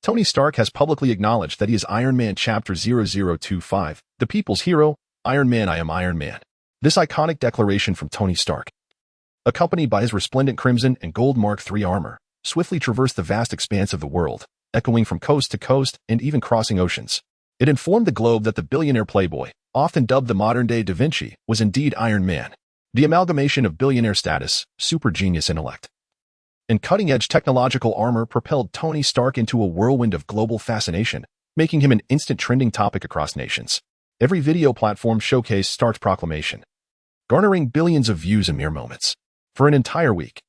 S1: Tony Stark has publicly acknowledged that he is Iron Man Chapter 0025, the people's hero. Iron Man, I am Iron Man." This iconic declaration from Tony Stark, accompanied by his resplendent crimson and gold Mark III armor, swiftly traversed the vast expanse of the world, echoing from coast to coast and even crossing oceans. It informed the globe that the billionaire playboy, often dubbed the modern-day Da Vinci, was indeed Iron Man, the amalgamation of billionaire status, super genius intellect, and cutting-edge technological armor propelled Tony Stark into a whirlwind of global fascination, making him an instant trending topic across nations. Every video platform showcased Stark's proclamation, garnering billions of views in mere moments. For an entire week,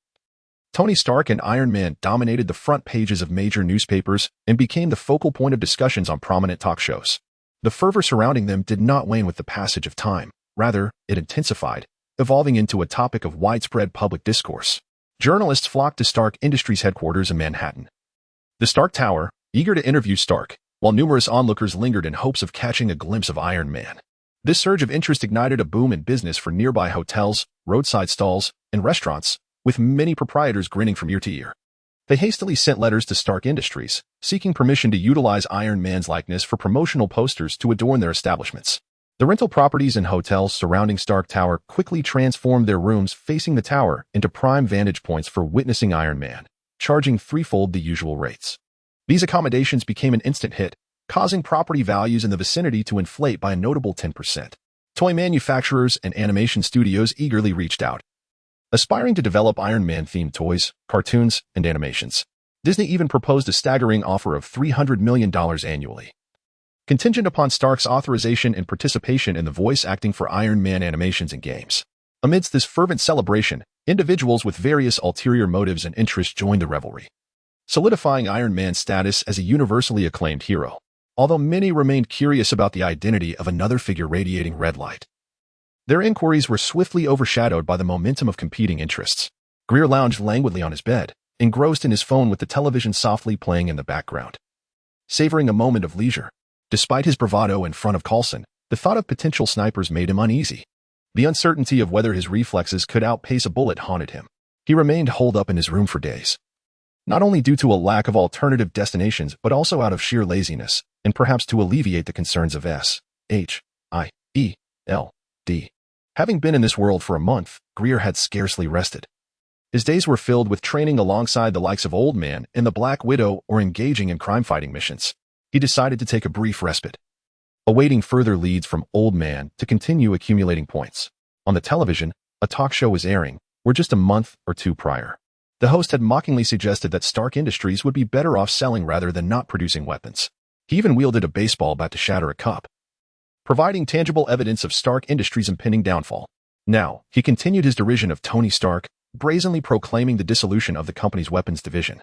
S1: Tony Stark and Iron Man dominated the front pages of major newspapers and became the focal point of discussions on prominent talk shows. The fervor surrounding them did not wane with the passage of time. Rather, it intensified, evolving into a topic of widespread public discourse. Journalists flocked to Stark Industries headquarters in Manhattan. The Stark Tower, eager to interview Stark, while numerous onlookers lingered in hopes of catching a glimpse of Iron Man. This surge of interest ignited a boom in business for nearby hotels, roadside stalls, and restaurants, with many proprietors grinning from ear to ear. They hastily sent letters to Stark Industries, seeking permission to utilize Iron Man's likeness for promotional posters to adorn their establishments. The rental properties and hotels surrounding Stark Tower quickly transformed their rooms facing the tower into prime vantage points for witnessing Iron Man, charging threefold the usual rates. These accommodations became an instant hit, causing property values in the vicinity to inflate by a notable 10%. Toy manufacturers and animation studios eagerly reached out, aspiring to develop Iron Man-themed toys, cartoons, and animations. Disney even proposed a staggering offer of $300 million annually, contingent upon Stark's authorization and participation in the voice acting for Iron Man animations and games. Amidst this fervent celebration, individuals with various ulterior motives and interests joined the revelry, solidifying Iron Man's status as a universally acclaimed hero. Although many remained curious about the identity of another figure radiating red light, their inquiries were swiftly overshadowed by the momentum of competing interests. Greer lounged languidly on his bed, engrossed in his phone with the television softly playing in the background, savoring a moment of leisure. Despite his bravado in front of Coulson, the thought of potential snipers made him uneasy. The uncertainty of whether his reflexes could outpace a bullet haunted him. He remained holed up in his room for days, not only due to a lack of alternative destinations but also out of sheer laziness, and perhaps to alleviate the concerns of S.H.I.E.L.D. Having been in this world for a month, Greer had scarcely rested. His days were filled with training alongside the likes of Old Man and the Black Widow or engaging in crime-fighting missions. He decided to take a brief respite, awaiting further leads from Old Man to continue accumulating points. On the television, a talk show was airing, where just a month or two prior, the host had mockingly suggested that Stark Industries would be better off selling rather than not producing weapons. He even wielded a baseball bat to shatter a cup, providing tangible evidence of Stark Industries' impending downfall. Now, he continued his derision of Tony Stark, brazenly proclaiming the dissolution of the company's weapons division,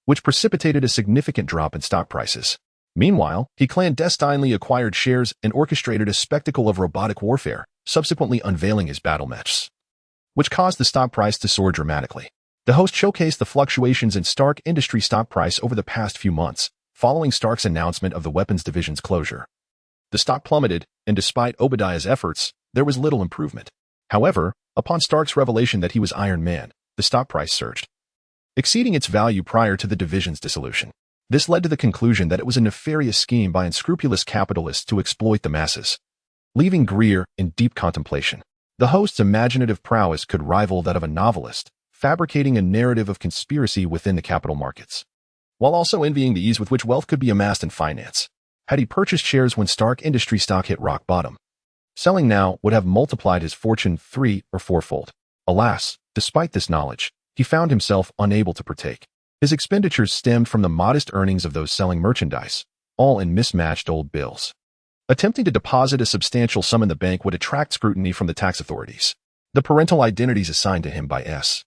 S1: which precipitated a significant drop in stock prices. Meanwhile, he clandestinely acquired shares and orchestrated a spectacle of robotic warfare, subsequently unveiling his battle matches, which caused the stock price to soar dramatically. The host showcased the fluctuations in Stark Industries stock price over the past few months, following Stark's announcement of the weapons division's closure. The stock plummeted, and despite Obadiah's efforts, there was little improvement. However, upon Stark's revelation that he was Iron Man, the stock price surged, exceeding its value prior to the division's dissolution. This led to the conclusion that it was a nefarious scheme by unscrupulous capitalists to exploit the masses, leaving Greer in deep contemplation. The host's imaginative prowess could rival that of a novelist, fabricating a narrative of conspiracy within the capital markets, while also envying the ease with which wealth could be amassed in finance. Had he purchased shares when Stark Industries stock hit rock bottom, selling now would have multiplied his fortune 3- or 4-fold. Alas, despite this knowledge, he found himself unable to partake. His expenditures stemmed from the modest earnings of those selling merchandise, all in mismatched old bills. Attempting to deposit a substantial sum in the bank would attract scrutiny from the tax authorities. The parental identities assigned to him by S.H.I.E.L.D.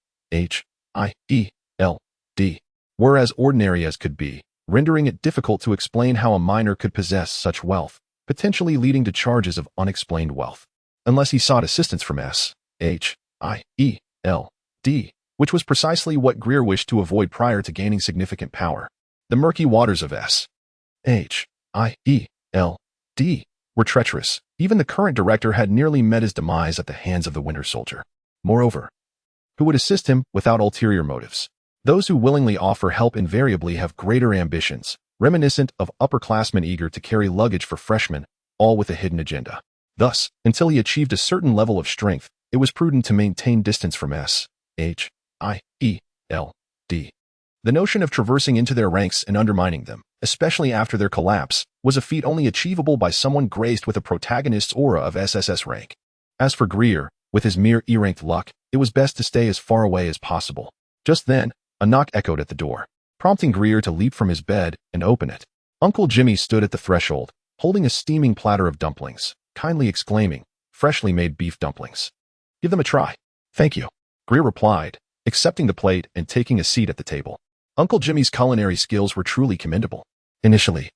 S1: were as ordinary as could be, rendering it difficult to explain how a minor could possess such wealth, potentially leading to charges of unexplained wealth, unless he sought assistance from S.H.I.E.L.D., which was precisely what Greer wished to avoid prior to gaining significant power. The murky waters of S.H.I.E.L.D. were treacherous. Even the current director had nearly met his demise at the hands of the Winter Soldier. Moreover, who would assist him without ulterior motives? Those who willingly offer help invariably have greater ambitions, reminiscent of upperclassmen eager to carry luggage for freshmen, all with a hidden agenda. Thus, until he achieved a certain level of strength, it was prudent to maintain distance from S.H.I.E.L.D. The notion of traversing into their ranks and undermining them, especially after their collapse, was a feat only achievable by someone graced with a protagonist's aura of SSS rank. As for Greer, with his mere E-ranked luck, it was best to stay as far away as possible. Just then, a knock echoed at the door, prompting Greer to leap from his bed and open it. Uncle Jimmy stood at the threshold, holding a steaming platter of dumplings, kindly exclaiming, "Freshly made beef dumplings. Give them a try." "Thank you," Greer replied, accepting the plate and taking a seat at the table. Uncle Jimmy's culinary skills were truly commendable. Initially,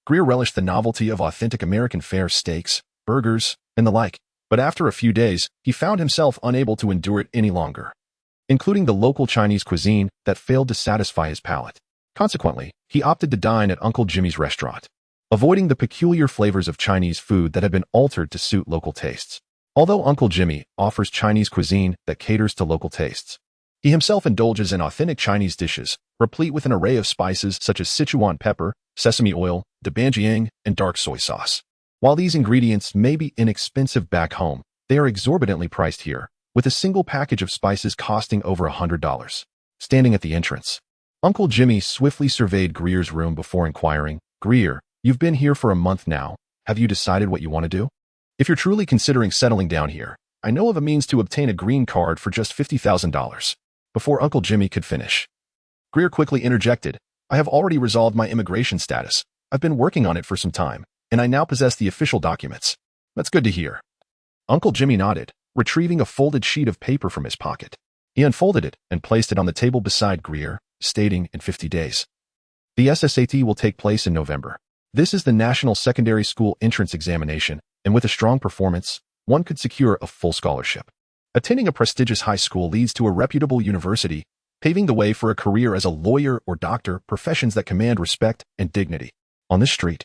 S1: Greer relished the novelty of authentic American fare steaks, burgers, and the like, But after a few days, he found himself unable to endure it any longer, including the local Chinese cuisine that failed to satisfy his palate. Consequently, he opted to dine at Uncle Jimmy's restaurant, avoiding the peculiar flavors of Chinese food that had been altered to suit local tastes. Although Uncle Jimmy offers Chinese cuisine that caters to local tastes, he himself indulges in authentic Chinese dishes, replete with an array of spices such as Sichuan pepper, sesame oil, doubanjiang, and dark soy sauce. While these ingredients may be inexpensive back home, they are exorbitantly priced here, with a single package of spices costing over $100. Standing at the entrance, Uncle Jimmy swiftly surveyed Greer's room before inquiring, "Greer, you've been here for a month now. Have you decided what you want to do? If you're truly considering settling down here, I know of a means to obtain a green card for just $50,000. Before Uncle Jimmy could finish, Greer quickly interjected, "I have already resolved my immigration status. I've been working on it for some time, and I now possess the official documents." "That's good to hear." Uncle Jimmy nodded, retrieving a folded sheet of paper from his pocket. He unfolded it and placed it on the table beside Greer, stating, "In 50 days. The SSAT will take place in November. This is the National Secondary School Entrance Examination, and with a strong performance, one could secure a full scholarship. Attending a prestigious high school leads to a reputable university, paving the way for a career as a lawyer or doctor, professions that command respect and dignity. On this street,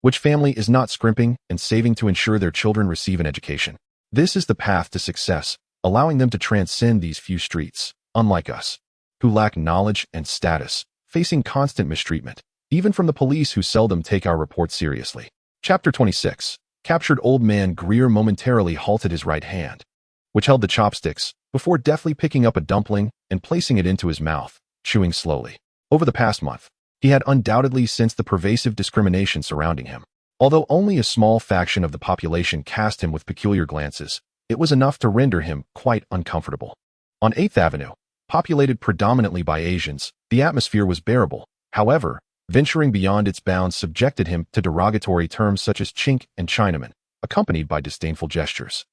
S1: which family is not scrimping and saving to ensure their children receive an education? This is the path to success, allowing them to transcend these few streets, unlike us, who lack knowledge and status, facing constant mistreatment, even from the police who seldom take our reports seriously." Chapter 26. Captured old man Greer momentarily halted his right hand, which held the chopsticks, before deftly picking up a dumpling and placing it into his mouth, chewing slowly. Over the past month, he had undoubtedly sensed the pervasive discrimination surrounding him. Although only a small faction of the population cast him with peculiar glances, it was enough to render him quite uncomfortable. On 8th Avenue, populated predominantly by Asians, the atmosphere was bearable. However, venturing beyond its bounds subjected him to derogatory terms such as chink and Chinaman, accompanied by disdainful gestures.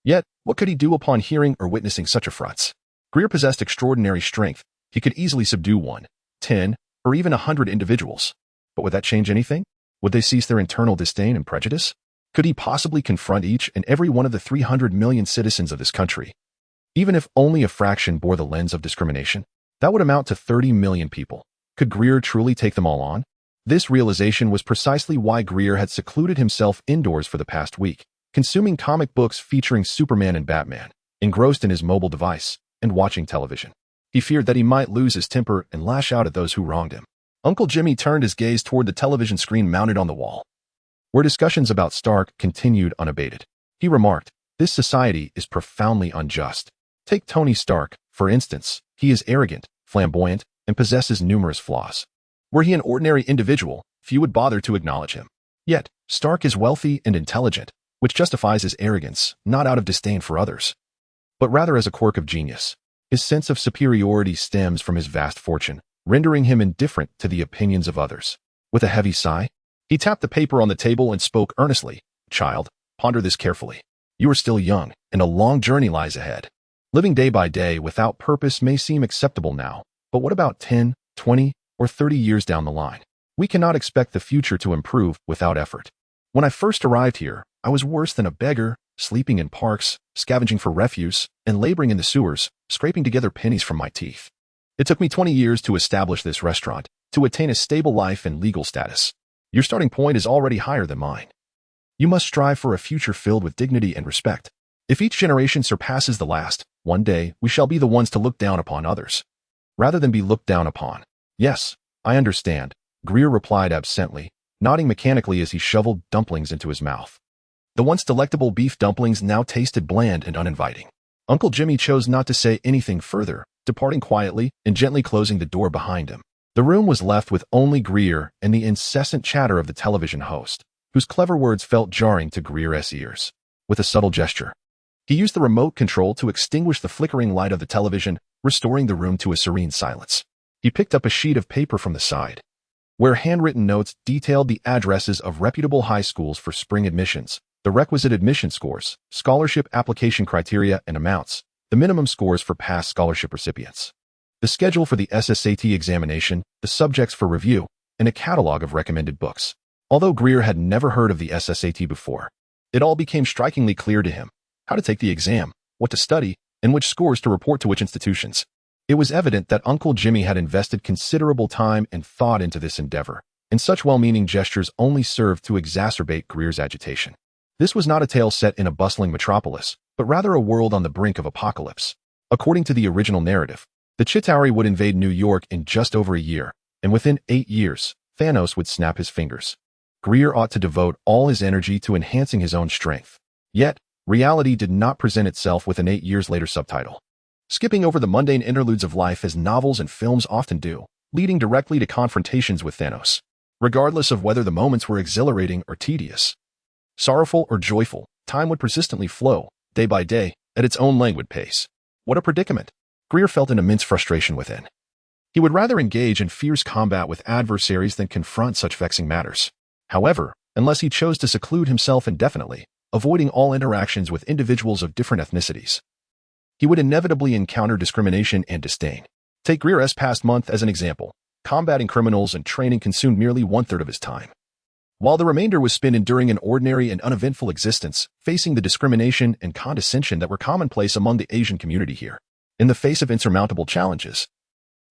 S1: Yet, what could he do upon hearing or witnessing such affronts? Greer possessed extraordinary strength. He could easily subdue 1, 10, or even 100 individuals. But would that change anything? Would they cease their internal disdain and prejudice? Could he possibly confront each and every one of the 300 million citizens of this country? Even if only a fraction bore the lens of discrimination, that would amount to 30 million people. Could Greer truly take them all on? This realization was precisely why Greer had secluded himself indoors for the past week, consuming comic books featuring Superman and Batman, engrossed in his mobile device, and watching television. He feared that he might lose his temper and lash out at those who wronged him. Uncle Jimmy turned his gaze toward the television screen mounted on the wall, where discussions about Stark continued unabated. He remarked, "This society is profoundly unjust. Take Tony Stark, for instance. He is arrogant, flamboyant, and possesses numerous flaws. Were he an ordinary individual, few would bother to acknowledge him. Yet, Stark is wealthy and intelligent, which justifies his arrogance, not out of disdain for others, but rather as a quirk of genius. His sense of superiority stems from his vast fortune, rendering him indifferent to the opinions of others." With a heavy sigh, he tapped the paper on the table and spoke earnestly, "Child, ponder this carefully. You are still young, and a long journey lies ahead. Living day by day without purpose may seem acceptable now, but what about 10, 20, or 30 years down the line? We cannot expect the future to improve without effort. When I first arrived here, I was worse than a beggar, sleeping in parks, scavenging for refuse, and laboring in the sewers, scraping together pennies from my teeth. It took me 20 years to establish this restaurant, to attain a stable life and legal status. Your starting point is already higher than mine. You must strive for a future filled with dignity and respect. If each generation surpasses the last, one day we shall be the ones to look down upon others, rather than be looked down upon." "Yes, I understand," Greer replied absently, nodding mechanically as he shoveled dumplings into his mouth. The once delectable beef dumplings now tasted bland and uninviting. Uncle Jimmy chose not to say anything further, departing quietly and gently closing the door behind him. The room was left with only Greer and the incessant chatter of the television host, whose clever words felt jarring to Greer's ears. With a subtle gesture, he used the remote control to extinguish the flickering light of the television, restoring the room to a serene silence. He picked up a sheet of paper from the side, where handwritten notes detailed the addresses of reputable high schools for spring admissions, the requisite admission scores, scholarship application criteria and amounts, the minimum scores for past scholarship recipients, the schedule for the SSAT examination, the subjects for review, and a catalog of recommended books. Although Greer had never heard of the SSAT before, it all became strikingly clear to him. how to take the exam, what to study, and which scores to report to which institutions. It was evident that Uncle Jimmy had invested considerable time and thought into this endeavor, and such well-meaning gestures only served to exacerbate Greer's agitation. This was not a tale set in a bustling metropolis, but rather a world on the brink of apocalypse. According to the original narrative, the Chitauri would invade New York in just over a year, and within 8 years, Thanos would snap his fingers. Greer ought to devote all his energy to enhancing his own strength. Yet, reality did not present itself with an 8 years later subtitle. Skipping over the mundane interludes of life as novels and films often do, leading directly to confrontations with Thanos. Regardless of whether the moments were exhilarating or tedious, sorrowful or joyful, time would persistently flow, day by day, at its own languid pace. What a predicament! Greer felt an immense frustration within. He would rather engage in fierce combat with adversaries than confront such vexing matters. However, unless he chose to seclude himself indefinitely, avoiding all interactions with individuals of different ethnicities, he would inevitably encounter discrimination and disdain. Take Greer's past month as an example. Combating criminals and training consumed merely 1/3 of his time, while the remainder was spent enduring an ordinary and uneventful existence, facing the discrimination and condescension that were commonplace among the Asian community here. In the face of insurmountable challenges,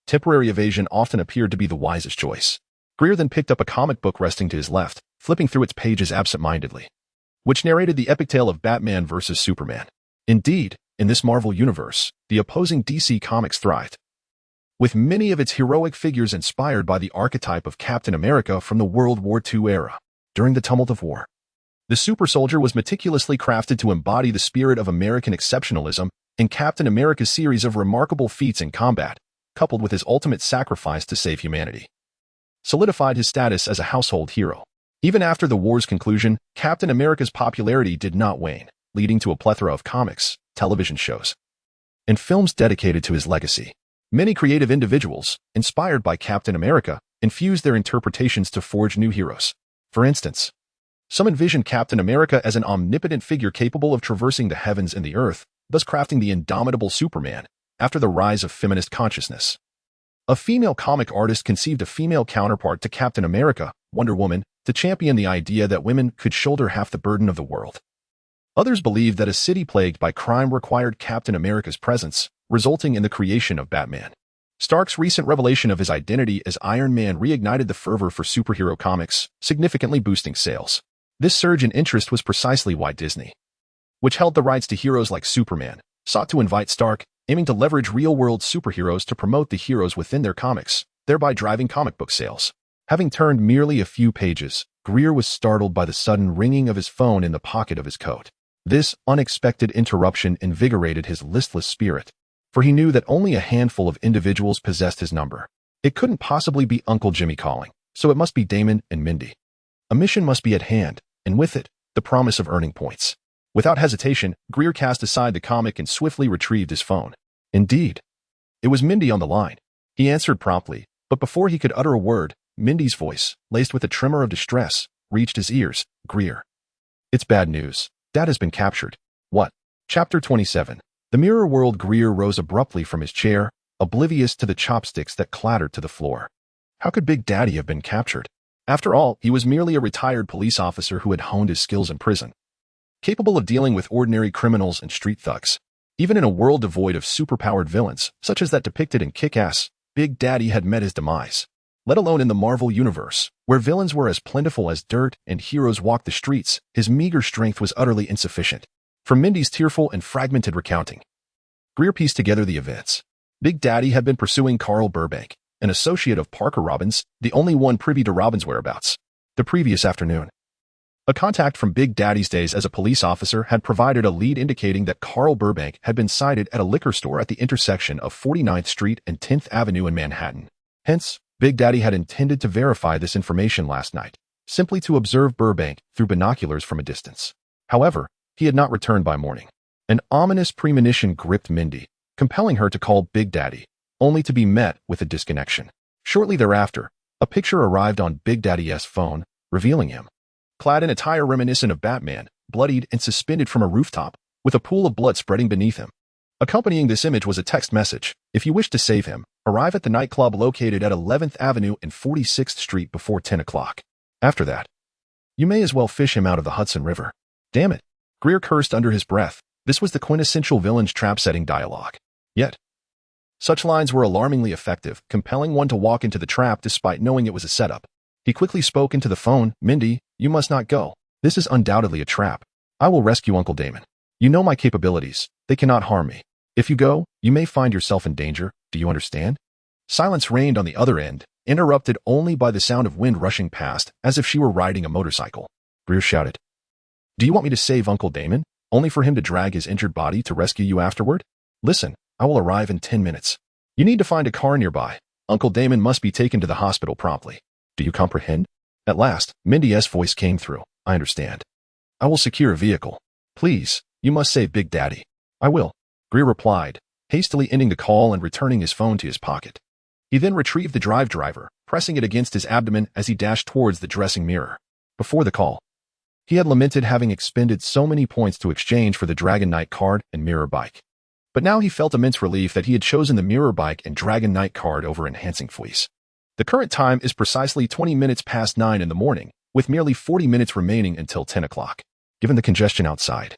S1: temporary evasion often appeared to be the wisest choice. Greer then picked up a comic book resting to his left, flipping through its pages absent-mindedly, which narrated the epic tale of Batman versus Superman. Indeed, in this Marvel universe, the opposing DC comics thrived, with many of its heroic figures inspired by the archetype of Captain America from the World War II era. During the tumult of war, the super soldier was meticulously crafted to embody the spirit of American exceptionalism, and Captain America's series of remarkable feats in combat, coupled with his ultimate sacrifice to save humanity, solidified his status as a household hero. Even after the war's conclusion, Captain America's popularity did not wane, leading to a plethora of comics, television shows, and films dedicated to his legacy. Many creative individuals, inspired by Captain America, infused their interpretations to forge new heroes. For instance, some envisioned Captain America as an omnipotent figure capable of traversing the heavens and the earth, thus crafting the indomitable Superman after the rise of feminist consciousness. A female comic artist conceived a female counterpart to Captain America, Wonder Woman, to champion the idea that women could shoulder half the burden of the world. Others believed that a city plagued by crime required Captain America's presence, resulting in the creation of Batman. Stark's recent revelation of his identity as Iron Man reignited the fervor for superhero comics, significantly boosting sales. This surge in interest was precisely why Disney, which held the rights to heroes like Superman, sought to invite Stark, aiming to leverage real-world superheroes to promote the heroes within their comics, thereby driving comic book sales. Having turned merely a few pages, Greer was startled by the sudden ringing of his phone in the pocket of his coat. This unexpected interruption invigorated his listless spirit, for he knew that only a handful of individuals possessed his number. It couldn't possibly be Uncle Jimmy calling, so it must be Damon and Mindy. A mission must be at hand, and with it, the promise of earning points. Without hesitation, Greer cast aside the comic and swiftly retrieved his phone. Indeed, it was Mindy on the line. He answered promptly, but before he could utter a word, Mindy's voice, laced with a tremor of distress, reached his ears. Greer. It's bad news. Dad has been captured. What? Chapter 27. The mirror world. Greer rose abruptly from his chair, oblivious to the chopsticks that clattered to the floor. How could Big Daddy have been captured? After all, he was merely a retired police officer who had honed his skills in prison, capable of dealing with ordinary criminals and street thugs. Even in a world devoid of superpowered villains, such as that depicted in Kick-Ass, Big Daddy had met his demise. Let alone in the Marvel universe, where villains were as plentiful as dirt and heroes walked the streets, his meager strength was utterly insufficient. From Mindy's tearful and fragmented recounting, Greer pieced together the events. Big Daddy had been pursuing Carl Burbank, an associate of Parker Robbins, the only one privy to Robbins' whereabouts. The previous afternoon, a contact from Big Daddy's days as a police officer had provided a lead indicating that Carl Burbank had been sighted at a liquor store at the intersection of 49th Street and 10th Avenue in Manhattan. Hence, Big Daddy had intended to verify this information last night, simply to observe Burbank through binoculars from a distance. However, he had not returned by morning. An ominous premonition gripped Mindy, compelling her to call Big Daddy, only to be met with a disconnection. Shortly thereafter, a picture arrived on Big Daddy's phone, revealing him, clad in attire reminiscent of Batman, bloodied and suspended from a rooftop, with a pool of blood spreading beneath him. Accompanying this image was a text message: if you wish to save him, arrive at the nightclub located at 11th Avenue and 46th Street before 10 o'clock. After that, you may as well fish him out of the Hudson River. Damn it. Greer cursed under his breath, This was the quintessential villain's trap-setting dialogue. Yet, such lines were alarmingly effective, compelling one to walk into the trap despite knowing it was a setup. He quickly spoke into the phone, "Mindy, you must not go. This is undoubtedly a trap. I will rescue Uncle Damon. You know my capabilities. They cannot harm me. If you go, you may find yourself in danger. Do you understand?" Silence reigned on the other end, interrupted only by the sound of wind rushing past, as if she were riding a motorcycle. Greer shouted, "Do you want me to save Uncle Damon, only for him to drag his injured body to rescue you afterward? Listen, I will arrive in 10 minutes. You need to find a car nearby. Uncle Damon must be taken to the hospital promptly. Do you comprehend?" At last, Mindy's voice came through. "I understand. I will secure a vehicle. Please, you must save Big Daddy." "I will," Greer replied, hastily ending the call and returning his phone to his pocket. He then retrieved the driver, pressing it against his abdomen as he dashed towards the dressing mirror. Before the call, he had lamented having expended so many points to exchange for the Dragon Knight card and mirror bike. But now he felt immense relief that he had chosen the mirror bike and Dragon Knight card over Enhancing Fleece. The current time is precisely 20 minutes past 9 in the morning, with merely 40 minutes remaining until 10 o'clock. Given the congestion outside,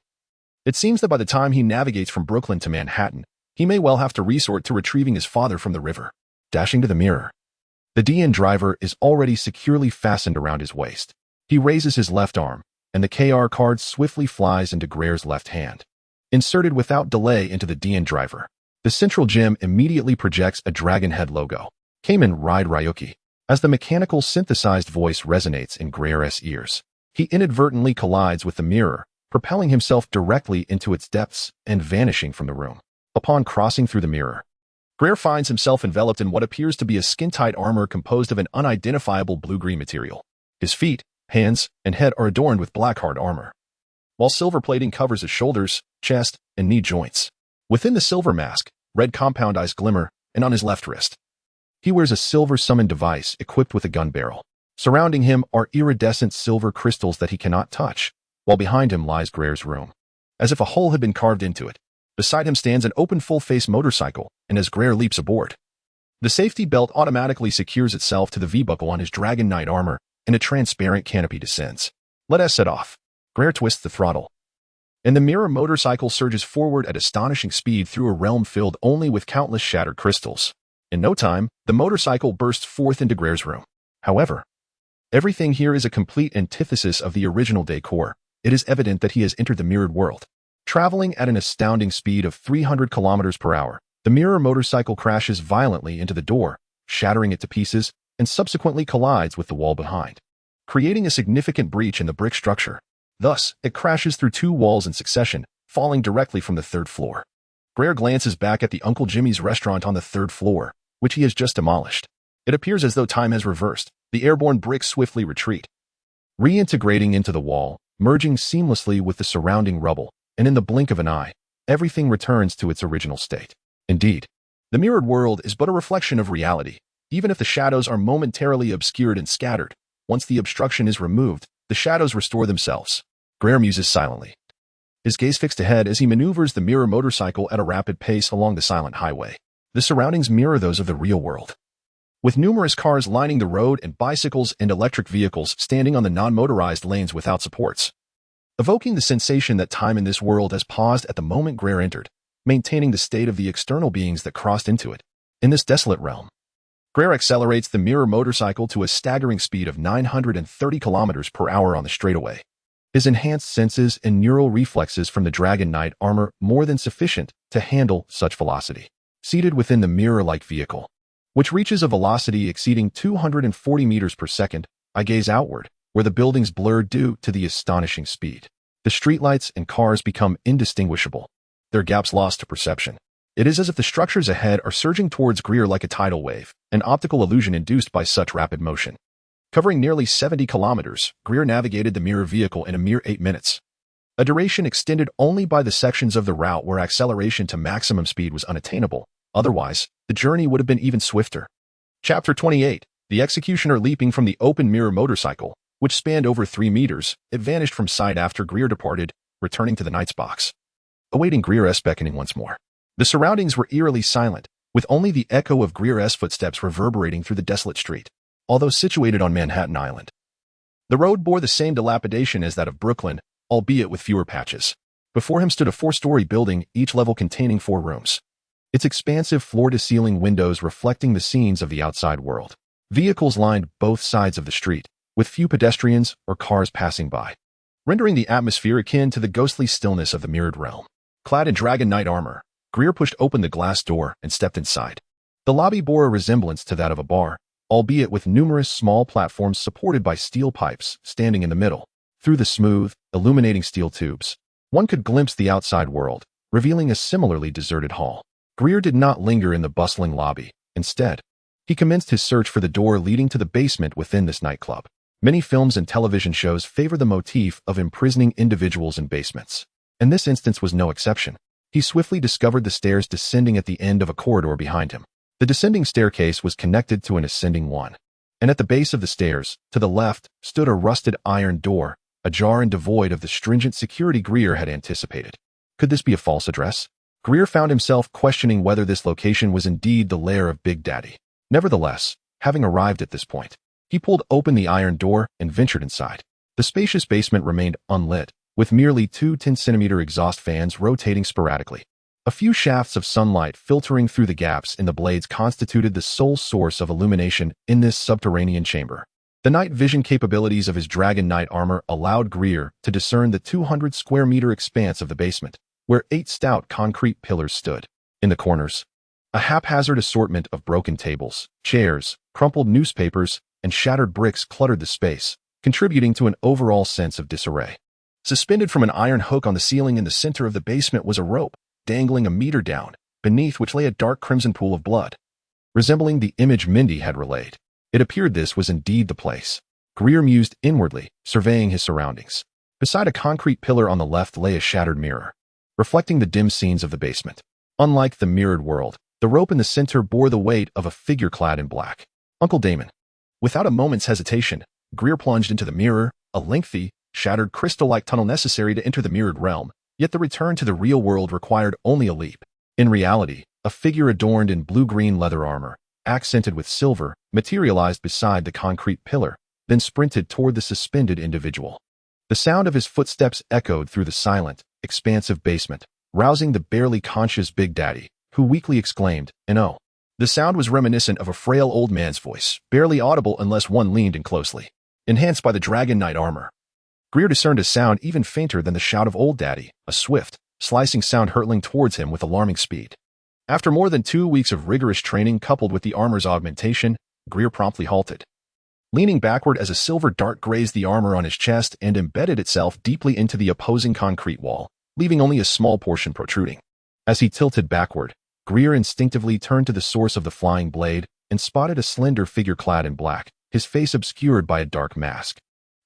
S1: it seems that by the time he navigates from Brooklyn to Manhattan, he may well have to resort to retrieving his father from the river. Dashing to the mirror, the DN driver is already securely fastened around his waist. He raises his left arm, and the KR card swiftly flies into Greer's left hand. Inserted without delay into the DN driver, the central gem immediately projects a dragon head logo, Kamen Rider Ryuki. As the mechanical synthesized voice resonates in Greer's ears, he inadvertently collides with the mirror, propelling himself directly into its depths and vanishing from the room. Upon crossing through the mirror, Greer finds himself enveloped in what appears to be a skin-tight armor composed of an unidentifiable blue-green material. His feet, hands, and head are adorned with black hard armor, while silver plating covers his shoulders, chest, and knee joints. Within the silver mask, red compound eyes glimmer, and on his left wrist, he wears a silver summon device equipped with a gun barrel. Surrounding him are iridescent silver crystals that he cannot touch, while behind him lies Greer's room, as if a hole had been carved into it. Beside him stands an open full-face motorcycle, and as Greer leaps aboard, the safety belt automatically secures itself to the V-buckle on his Dragon Knight armor, and a transparent canopy descends. Let us set off. Greer twists the throttle, and the mirror motorcycle surges forward at astonishing speed through a realm filled only with countless shattered crystals. In no time, the motorcycle bursts forth into Greer's room. However, everything here is a complete antithesis of the original decor. It is evident that he has entered the mirrored world. Traveling at an astounding speed of 300 kilometers per hour, the mirror motorcycle crashes violently into the door, shattering it to pieces, and subsequently collides with the wall behind, creating a significant breach in the brick structure. Thus, it crashes through 2 walls in succession, falling directly from the 3rd floor. Greer glances back at the Uncle Jimmy's restaurant on the 3rd floor, which he has just demolished. It appears as though time has reversed. The airborne bricks swiftly retreat, reintegrating into the wall, merging seamlessly with the surrounding rubble, and in the blink of an eye, everything returns to its original state. Indeed, the mirrored world is but a reflection of reality. Even if the shadows are momentarily obscured and scattered, once the obstruction is removed, the shadows restore themselves. Greer muses silently, his gaze fixed ahead as he maneuvers the mirror motorcycle at a rapid pace along the silent highway. The surroundings mirror those of the real world, with numerous cars lining the road and bicycles and electric vehicles standing on the non-motorized lanes without supports, evoking the sensation that time in this world has paused at the moment Greer entered, maintaining the state of the external beings that crossed into it. In this desolate realm, Greer accelerates the mirror motorcycle to a staggering speed of 930 kilometers per hour on the straightaway. His enhanced senses and neural reflexes from the Dragon Knight armor more than sufficient to handle such velocity. Seated within the mirror-like vehicle, which reaches a velocity exceeding 240 meters per second, I gaze outward, where the buildings blur due to the astonishing speed. The streetlights and cars become indistinguishable, their gaps lost to perception. It is as if the structures ahead are surging towards Greer like a tidal wave, an optical illusion induced by such rapid motion. Covering nearly 70 kilometers, Greer navigated the mirror vehicle in a mere 8 minutes, a duration extended only by the sections of the route where acceleration to maximum speed was unattainable. Otherwise, the journey would have been even swifter. Chapter 28. The executioner leaping from the open mirror motorcycle, which spanned over 3 meters, it vanished from sight after Greer departed, returning to the Knight's box, awaiting Greer's beckoning once more. The surroundings were eerily silent, with only the echo of Greer's footsteps reverberating through the desolate street. Although situated on Manhattan Island, the road bore the same dilapidation as that of Brooklyn, albeit with fewer patches. Before him stood a 4-story building, each level containing 4 rooms. Its expansive floor-to-ceiling windows reflecting the scenes of the outside world. Vehicles lined both sides of the street, with few pedestrians or cars passing by, rendering the atmosphere akin to the ghostly stillness of the mirrored realm. Clad in dragon knight armor, Gregor pushed open the glass door and stepped inside. The lobby bore a resemblance to that of a bar, albeit with numerous small platforms supported by steel pipes standing in the middle. Through the smooth, illuminating steel tubes, one could glimpse the outside world, revealing a similarly deserted hall. Gregor did not linger in the bustling lobby. Instead, he commenced his search for the door leading to the basement within this nightclub. Many films and television shows favor the motif of imprisoning individuals in basements, and this instance was no exception. He swiftly discovered the stairs descending at the end of a corridor behind him. The descending staircase was connected to an ascending one, and at the base of the stairs, to the left, stood a rusted iron door, ajar and devoid of the stringent security Gregor had anticipated. Could this be a false address? Gregor found himself questioning whether this location was indeed the lair of Big Daddy. Nevertheless, having arrived at this point, he pulled open the iron door and ventured inside. The spacious basement remained unlit, with merely 2 10-centimeter exhaust fans rotating sporadically. A few shafts of sunlight filtering through the gaps in the blades constituted the sole source of illumination in this subterranean chamber. The night vision capabilities of his dragon knight armor allowed Gregor to discern the 200-square-meter expanse of the basement, where 8 stout concrete pillars stood. In the corners, a haphazard assortment of broken tables, chairs, crumpled newspapers, and shattered bricks cluttered the space, contributing to an overall sense of disarray. Suspended from an iron hook on the ceiling in the center of the basement was a rope, dangling a meter down, beneath which lay a dark crimson pool of blood. Resembling the image Mindy had relayed, it appeared this was indeed the place. Gregor mused inwardly, surveying his surroundings. Beside a concrete pillar on the left lay a shattered mirror, reflecting the dim scenes of the basement. Unlike the mirrored world, the rope in the center bore the weight of a figure clad in black. Uncle Damon. Without a moment's hesitation, Gregor plunged into the mirror, a lengthy, shattered crystal-like tunnel necessary to enter the mirrored realm, yet the return to the real world required only a leap. In reality, a figure adorned in blue-green leather armor, accented with silver, materialized beside the concrete pillar, then sprinted toward the suspended individual. The sound of his footsteps echoed through the silent, expansive basement, rousing the barely conscious Big Daddy, who weakly exclaimed, "No." The sound was reminiscent of a frail old man's voice, barely audible unless one leaned in closely. Enhanced by the dragon knight armor, Gregor discerned a sound even fainter than the shout of Old Daddy, a swift, slicing sound hurtling towards him with alarming speed. After more than 2 weeks of rigorous training coupled with the armor's augmentation, Gregor promptly halted, leaning backward as a silver dart grazed the armor on his chest and embedded itself deeply into the opposing concrete wall, leaving only a small portion protruding. As he tilted backward, Gregor instinctively turned to the source of the flying blade and spotted a slender figure clad in black, his face obscured by a dark mask,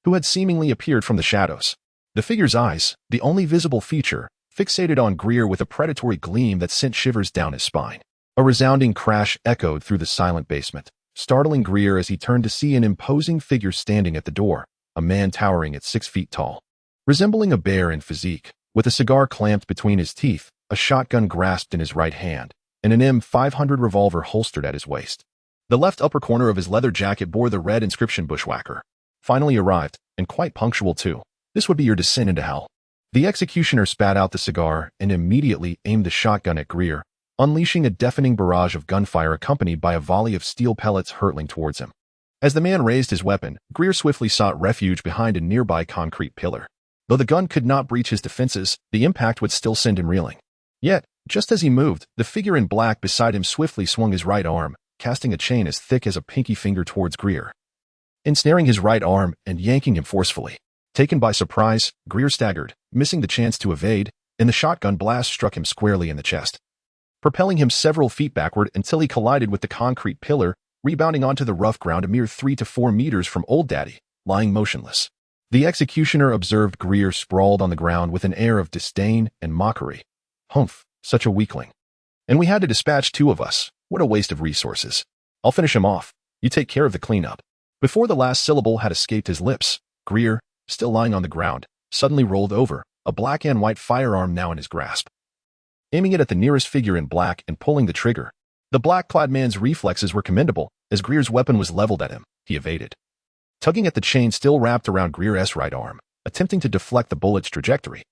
S1: who had seemingly appeared from the shadows. The figure's eyes, the only visible feature, fixated on Gregor with a predatory gleam that sent shivers down his spine. A resounding crash echoed through the silent basement, startling Gregor as he turned to see an imposing figure standing at the door, a man towering at 6 feet tall. Resembling a bear in physique, with a cigar clamped between his teeth, a shotgun grasped in his right hand, and an M500 revolver holstered at his waist. The left upper corner of his leather jacket bore the red inscription "Bushwhacker." Finally arrived, and quite punctual too. This would be your descent into hell. The executioner spat out the cigar and immediately aimed the shotgun at Gregor, unleashing a deafening barrage of gunfire accompanied by a volley of steel pellets hurtling towards him. As the man raised his weapon, Gregor swiftly sought refuge behind a nearby concrete pillar. Though the gun could not breach his defenses, the impact would still send him reeling. Yet, just as he moved, the figure in black beside him swiftly swung his right arm, casting a chain as thick as a pinky finger towards Gregor, ensnaring his right arm and yanking him forcefully. Taken by surprise, Gregor staggered, missing the chance to evade, and the shotgun blast struck him squarely in the chest, propelling him several feet backward until he collided with the concrete pillar, rebounding onto the rough ground a mere 3 to 4 meters from Old Daddy, lying motionless. The executioner observed Gregor sprawled on the ground with an air of disdain and mockery. "Humph, such a weakling. And we had to dispatch 2 of us. What a waste of resources. I'll finish him off. You take care of the cleanup." Before the last syllable had escaped his lips, Gregor, still lying on the ground, suddenly rolled over, a black and white firearm now in his grasp. Aiming it at the nearest figure in black and pulling the trigger, the black-clad man's reflexes were commendable. As Gregor's weapon was leveled at him, he evaded, tugging at the chain still wrapped around Gregor's right arm, attempting to deflect the bullet's trajectory.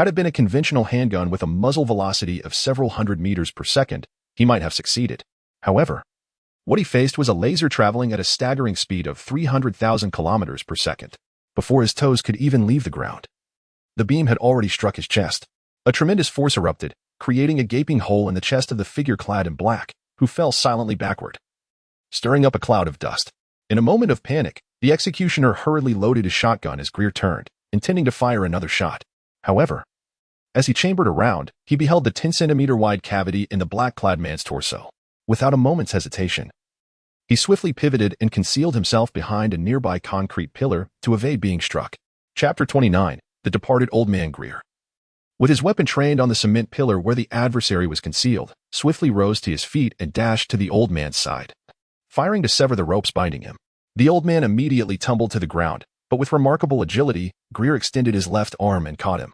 S1: Had it been a conventional handgun with a muzzle velocity of several hundred meters per second, he might have succeeded. However, what he faced was a laser traveling at a staggering speed of 300,000 kilometers per second. Before his toes could even leave the ground, the beam had already struck his chest. A tremendous force erupted, creating a gaping hole in the chest of the figure clad in black, who fell silently backward, stirring up a cloud of dust. In a moment of panic, the executioner hurriedly loaded his shotgun as Gregor turned, intending to fire another shot. However, as he chambered around, he beheld the 10-centimeter-wide cavity in the black-clad man's torso. Without a moment's hesitation, he swiftly pivoted and concealed himself behind a nearby concrete pillar to evade being struck. Chapter 29. The Departed Old Man Gregor. With his weapon trained on the cement pillar where the adversary was concealed, swiftly rose to his feet and dashed to the old man's side, firing to sever the ropes binding him. The old man immediately tumbled to the ground, but with remarkable agility, Gregor extended his left arm and caught him,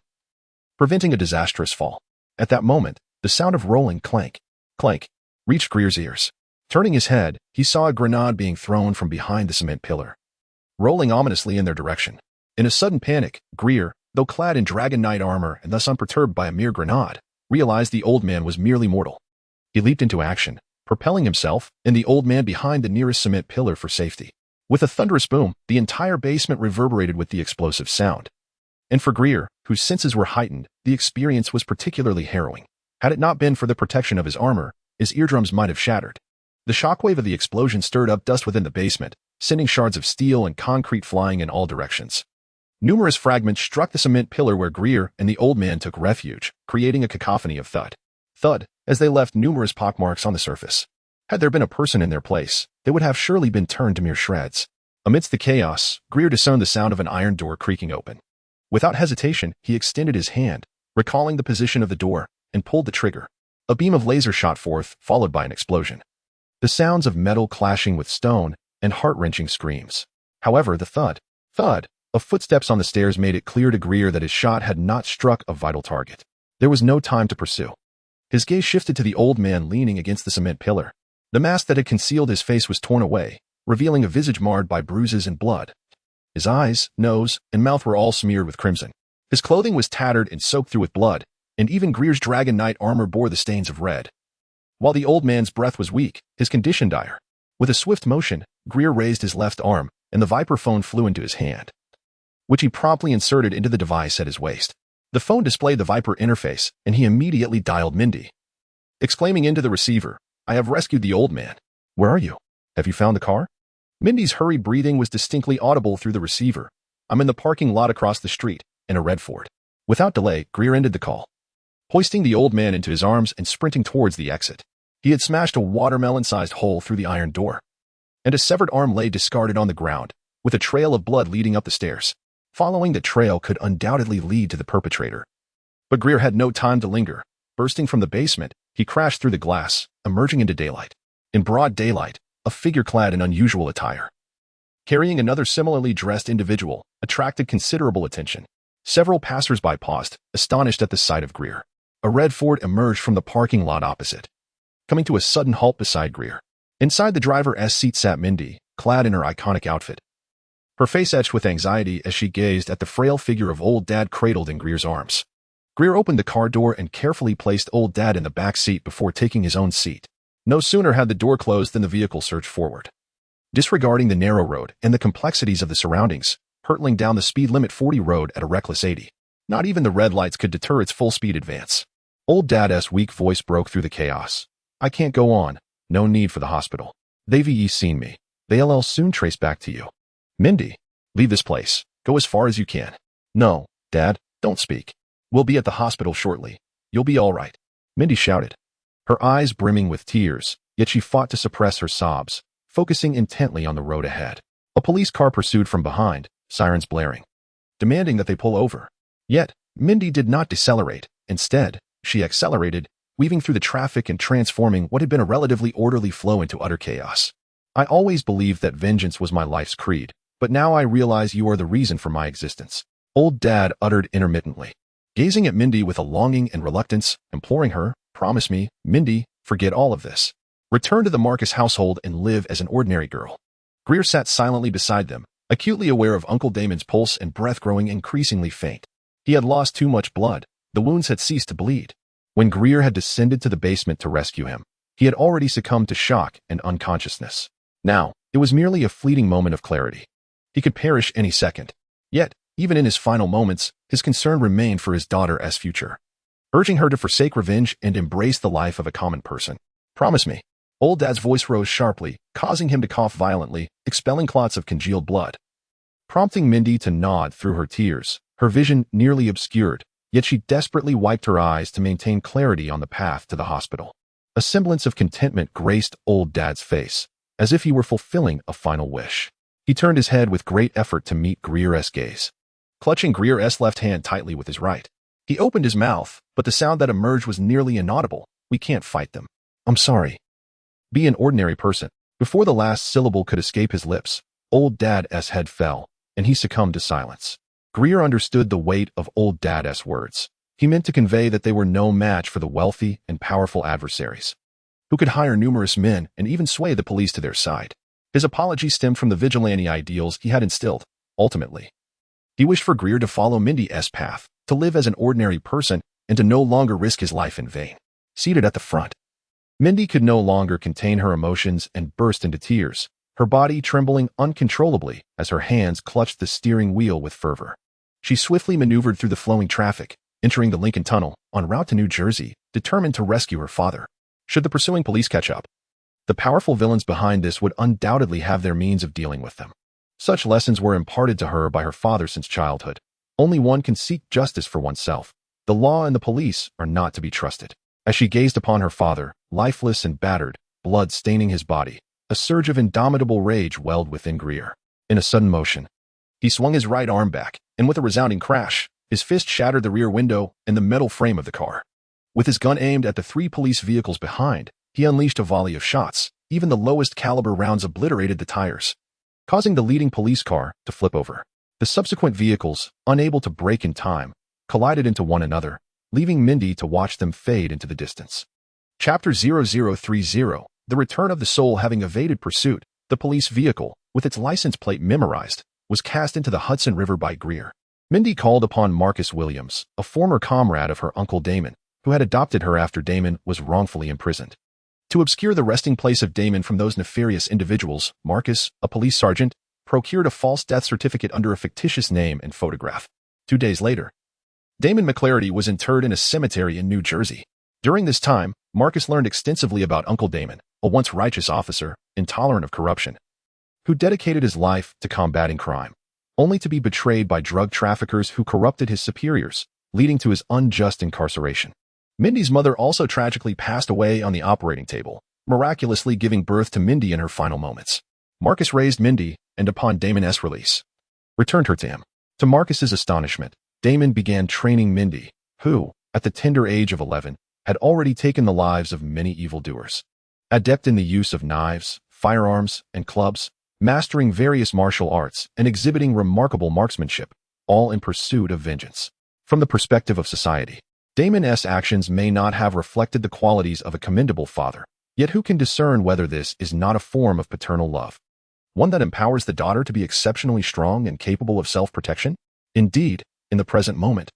S1: preventing a disastrous fall. At that moment, the sound of rolling clank, clank, reached Gregor's ears. Turning his head, he saw a grenade being thrown from behind the cement pillar, rolling ominously in their direction. In a sudden panic, Gregor, though clad in Dragon Knight armor and thus unperturbed by a mere grenade, realized the old man was merely mortal. He leaped into action, propelling himself and the old man behind the nearest cement pillar for safety. With a thunderous boom, the entire basement reverberated with the explosive sound. And for Gregor, whose senses were heightened, the experience was particularly harrowing. Had it not been for the protection of his armor, his eardrums might have shattered. The shockwave of the explosion stirred up dust within the basement, sending shards of steel and concrete flying in all directions. Numerous fragments struck the cement pillar where Gregor and the old man took refuge, creating a cacophony of thud, thud, as they left numerous pockmarks on the surface. Had there been a person in their place, they would have surely been turned to mere shreds. Amidst the chaos, Gregor discerned the sound of an iron door creaking open. Without hesitation, he extended his hand, recalling the position of the door, and pulled the trigger. A beam of laser shot forth, followed by an explosion. The sounds of metal clashing with stone, and heart-wrenching screams. However, the thud, thud, of footsteps on the stairs made it clear to Gregor that his shot had not struck a vital target. There was no time to pursue. His gaze shifted to the old man leaning against the cement pillar. The mask that had concealed his face was torn away, revealing a visage marred by bruises and blood. His eyes, nose, and mouth were all smeared with crimson. His clothing was tattered and soaked through with blood, and even Gregor's Dragon Knight armor bore the stains of red. While the old man's breath was weak, his condition dire. With a swift motion, Gregor raised his left arm, and the Viper phone flew into his hand, which he promptly inserted into the device at his waist. The phone displayed the Viper interface, and he immediately dialed Mindy, exclaiming into the receiver, "I have rescued the old man. Where are you? Have you found the car?" Mindy's hurried breathing was distinctly audible through the receiver. "I'm in the parking lot across the street, in a red Ford." Without delay, Gregor ended the call, hoisting the old man into his arms and sprinting towards the exit. He had smashed a watermelon-sized hole through the iron door, and a severed arm lay discarded on the ground, with a trail of blood leading up the stairs. Following the trail could undoubtedly lead to the perpetrator. But Gregor had no time to linger. Bursting from the basement, he crashed through the glass, emerging into daylight. In broad daylight, a figure clad in unusual attire, carrying another similarly dressed individual, attracted considerable attention. Several passers-by paused, astonished at the sight of Gregor. A red Ford emerged from the parking lot opposite, coming to a sudden halt beside Gregor. Inside the driver's seat sat Mindy, clad in her iconic outfit, her face etched with anxiety as she gazed at the frail figure of old Dad cradled in Gregor's arms. Gregor opened the car door and carefully placed old Dad in the back seat before taking his own seat. No sooner had the door closed than the vehicle surged forward, disregarding the narrow road and the complexities of the surroundings, hurtling down the speed limit 40 road at a reckless 80. Not even the red lights could deter its full-speed advance. Old Dad's weak voice broke through the chaos. "I can't go on. No need for the hospital. They've seen me. They'll soon trace back to you. Mindy, leave this place. Go as far as you can." "No, Dad, don't speak. We'll be at the hospital shortly. You'll be all right," Mindy shouted, her eyes brimming with tears, yet she fought to suppress her sobs, focusing intently on the road ahead. A police car pursued from behind, sirens blaring, demanding that they pull over. Yet, Mindy did not decelerate. Instead, she accelerated, weaving through the traffic and transforming what had been a relatively orderly flow into utter chaos. "I always believed that vengeance was my life's creed, but now I realize you are the reason for my existence," old Dad uttered intermittently, gazing at Mindy with a longing and reluctance, imploring her, "Promise me, Mindy, forget all of this. Return to the Marcus household and live as an ordinary girl." Gregor sat silently beside them, acutely aware of Uncle Damon's pulse and breath growing increasingly faint. He had lost too much blood, The wounds had ceased to bleed. When Greer had descended to the basement to rescue him, he had already succumbed to shock and unconsciousness. Now, it was merely a fleeting moment of clarity. He could perish any second. Yet, even in his final moments, his concern remained for his daughter's future, urging her to forsake revenge and embrace the life of a common person. "Promise me." Old Dad's voice rose sharply, causing him to cough violently, expelling clots of congealed blood. Prompting Mindy to nod through her tears, her vision nearly obscured, yet she desperately wiped her eyes to maintain clarity on the path to the hospital. A semblance of contentment graced Old Dad's face, as if he were fulfilling a final wish. He turned his head with great effort to meet Greer's gaze, clutching Greer's left hand tightly with his right. He opened his mouth, but the sound that emerged was nearly inaudible. "We can't fight them. I'm sorry. Be an ordinary person." Before the last syllable could escape his lips, Old Dad's head fell, and he succumbed to silence. Greer understood the weight of Old Dad's words. He meant to convey that they were no match for the wealthy and powerful adversaries, who could hire numerous men and even sway the police to their side. His apology stemmed from the vigilante ideals he had instilled. Ultimately, he wished for Greer to follow Mindy's path, to live as an ordinary person, and to no longer risk his life in vain. Seated at the front, Mindy could no longer contain her emotions and burst into tears, her body trembling uncontrollably as her hands clutched the steering wheel with fervor. She swiftly maneuvered through the flowing traffic, entering the Lincoln Tunnel, en route to New Jersey, determined to rescue her father, should the pursuing police catch up. The powerful villains behind this would undoubtedly have their means of dealing with them. Such lessons were imparted to her by her father since childhood. Only one can seek justice for oneself. The law and the police are not to be trusted. As she gazed upon her father, lifeless and battered, blood staining his body, a surge of indomitable rage welled within Greer. In a sudden motion, he swung his right arm back, and with a resounding crash, his fist shattered the rear window and the metal frame of the car. With his gun aimed at the 3 police vehicles behind, he unleashed a volley of shots. Even the lowest caliber rounds obliterated the tires, causing the leading police car to flip over. The subsequent vehicles, unable to brake in time, collided into one another, leaving Mindy to watch them fade into the distance. Chapter 0030, The Return of the Soul. Having evaded pursuit, the police vehicle, with its license plate memorized, was cast into the Hudson River by Greer. Mindy called upon Marcus Williams, a former comrade of her Uncle Damon, who had adopted her after Damon was wrongfully imprisoned. To obscure the resting place of Damon from those nefarious individuals, Marcus, a police sergeant, procured a false death certificate under a fictitious name and photograph. 2 days later, Damon McClarty was interred in a cemetery in New Jersey. During this time, Marcus learned extensively about Uncle Damon, a once righteous officer, intolerant of corruption, who dedicated his life to combating crime, only to be betrayed by drug traffickers who corrupted his superiors, leading to his unjust incarceration. Mindy's mother also tragically passed away on the operating table, miraculously giving birth to Mindy in her final moments. Marcus raised Mindy, and upon Damon's release, returned her to him. To Marcus's astonishment, Damon began training Mindy, who, at the tender age of 11, had already taken the lives of many evildoers. Adept in the use of knives, firearms, and clubs, mastering various martial arts and exhibiting remarkable marksmanship, all in pursuit of vengeance. From the perspective of society, Damon's actions may not have reflected the qualities of a commendable father, yet who can discern whether this is not a form of paternal love? One that empowers the daughter to be exceptionally strong and capable of self-protection? Indeed, in the present moment,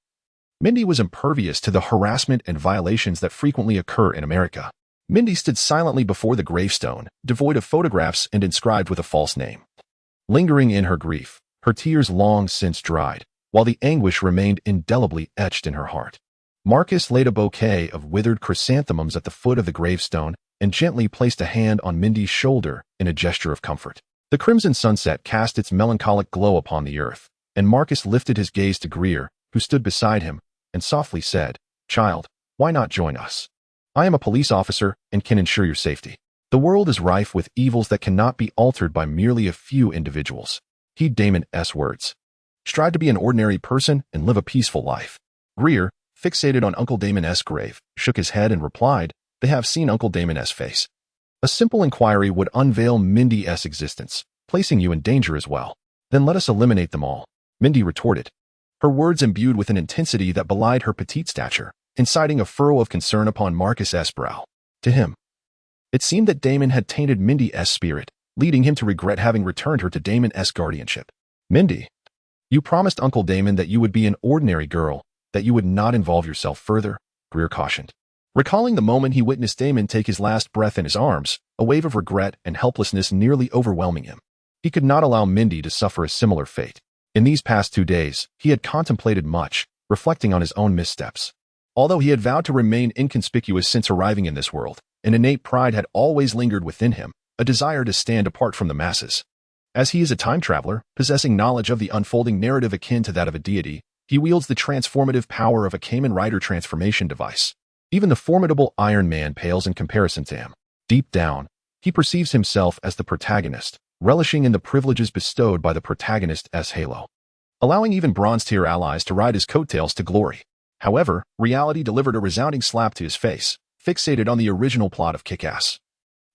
S1: Mindy was impervious to the harassment and violations that frequently occur in America. Mindy stood silently before the gravestone, devoid of photographs and inscribed with a false name. Lingering in her grief, her tears long since dried, while the anguish remained indelibly etched in her heart. Marcus laid a bouquet of withered chrysanthemums at the foot of the gravestone and gently placed a hand on Mindy's shoulder in a gesture of comfort. The crimson sunset cast its melancholic glow upon the earth, and Marcus lifted his gaze to Greer, who stood beside him, and softly said, "Child, why not join us? I am a police officer and can ensure your safety. The world is rife with evils that cannot be altered by merely a few individuals. Heed Damon's words. Strive to be an ordinary person and live a peaceful life." Greer, fixated on Uncle Damon's grave, shook his head and replied, "They have seen Uncle Damon's face. A simple inquiry would unveil Mindy's existence, placing you in danger as well. Then let us eliminate them all," Mindy retorted, her words imbued with an intensity that belied her petite stature, inciting a furrow of concern upon Marcus's brow. To him, it seemed that Damon had tainted Mindy's spirit, leading him to regret having returned her to Damon's guardianship. "Mindy, you promised Uncle Damon that you would be an ordinary girl, that you would not involve yourself further, Greer cautioned. Recalling the moment he witnessed Damon take his last breath in his arms, a wave of regret and helplessness nearly overwhelming him. He could not allow Mindy to suffer a similar fate. In these past 2 days, he had contemplated much, reflecting on his own missteps. Although he had vowed to remain inconspicuous since arriving in this world, an innate pride had always lingered within him, a desire to stand apart from the masses. As he is a time traveler, possessing knowledge of the unfolding narrative akin to that of a deity, he wields the transformative power of a Kamen Rider transformation device. Even the formidable Iron Man pales in comparison to him. Deep down, he perceives himself as the protagonist, relishing in the privileges bestowed by the protagonist's halo, allowing even bronze-tier allies to ride his coattails to glory. However, reality delivered a resounding slap to his face, fixated on the original plot of Kick-Ass.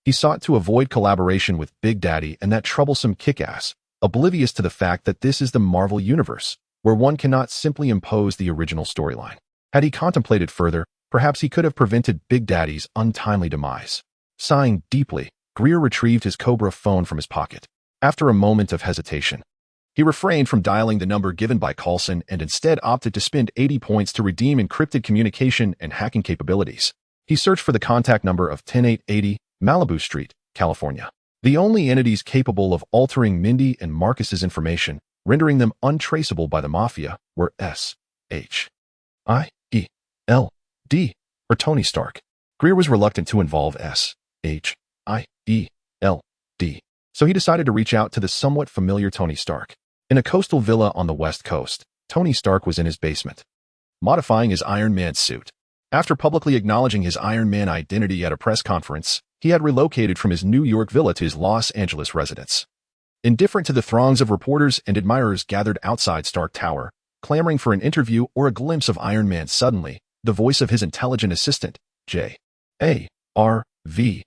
S1: He sought to avoid collaboration with Big Daddy and that troublesome Kick-Ass, oblivious to the fact that this is the Marvel Universe, where one cannot simply impose the original storyline. Had he contemplated further, perhaps he could have prevented Big Daddy's untimely demise. Sighing deeply, Greer retrieved his Cobra phone from his pocket. After a moment of hesitation, he refrained from dialing the number given by Coulson and instead opted to spend 80 points to redeem encrypted communication and hacking capabilities. He searched for the contact number of 10880 Malibu Street, California. The only entities capable of altering Mindy and Marcus's information, rendering them untraceable by the Mafia, were S, H, I, E, L, D, or Tony Stark. Greer was reluctant to involve S, H, I, E, L, D, so he decided to reach out to the somewhat familiar Tony Stark. In a coastal villa on the West Coast, Tony Stark was in his basement, modifying his Iron Man suit. After publicly acknowledging his Iron Man identity at a press conference, he had relocated from his New York villa to his Los Angeles residence. Indifferent to the throngs of reporters and admirers gathered outside Stark Tower, clamoring for an interview or a glimpse of Iron Man, suddenly, the voice of his intelligent assistant, J. A. R. V.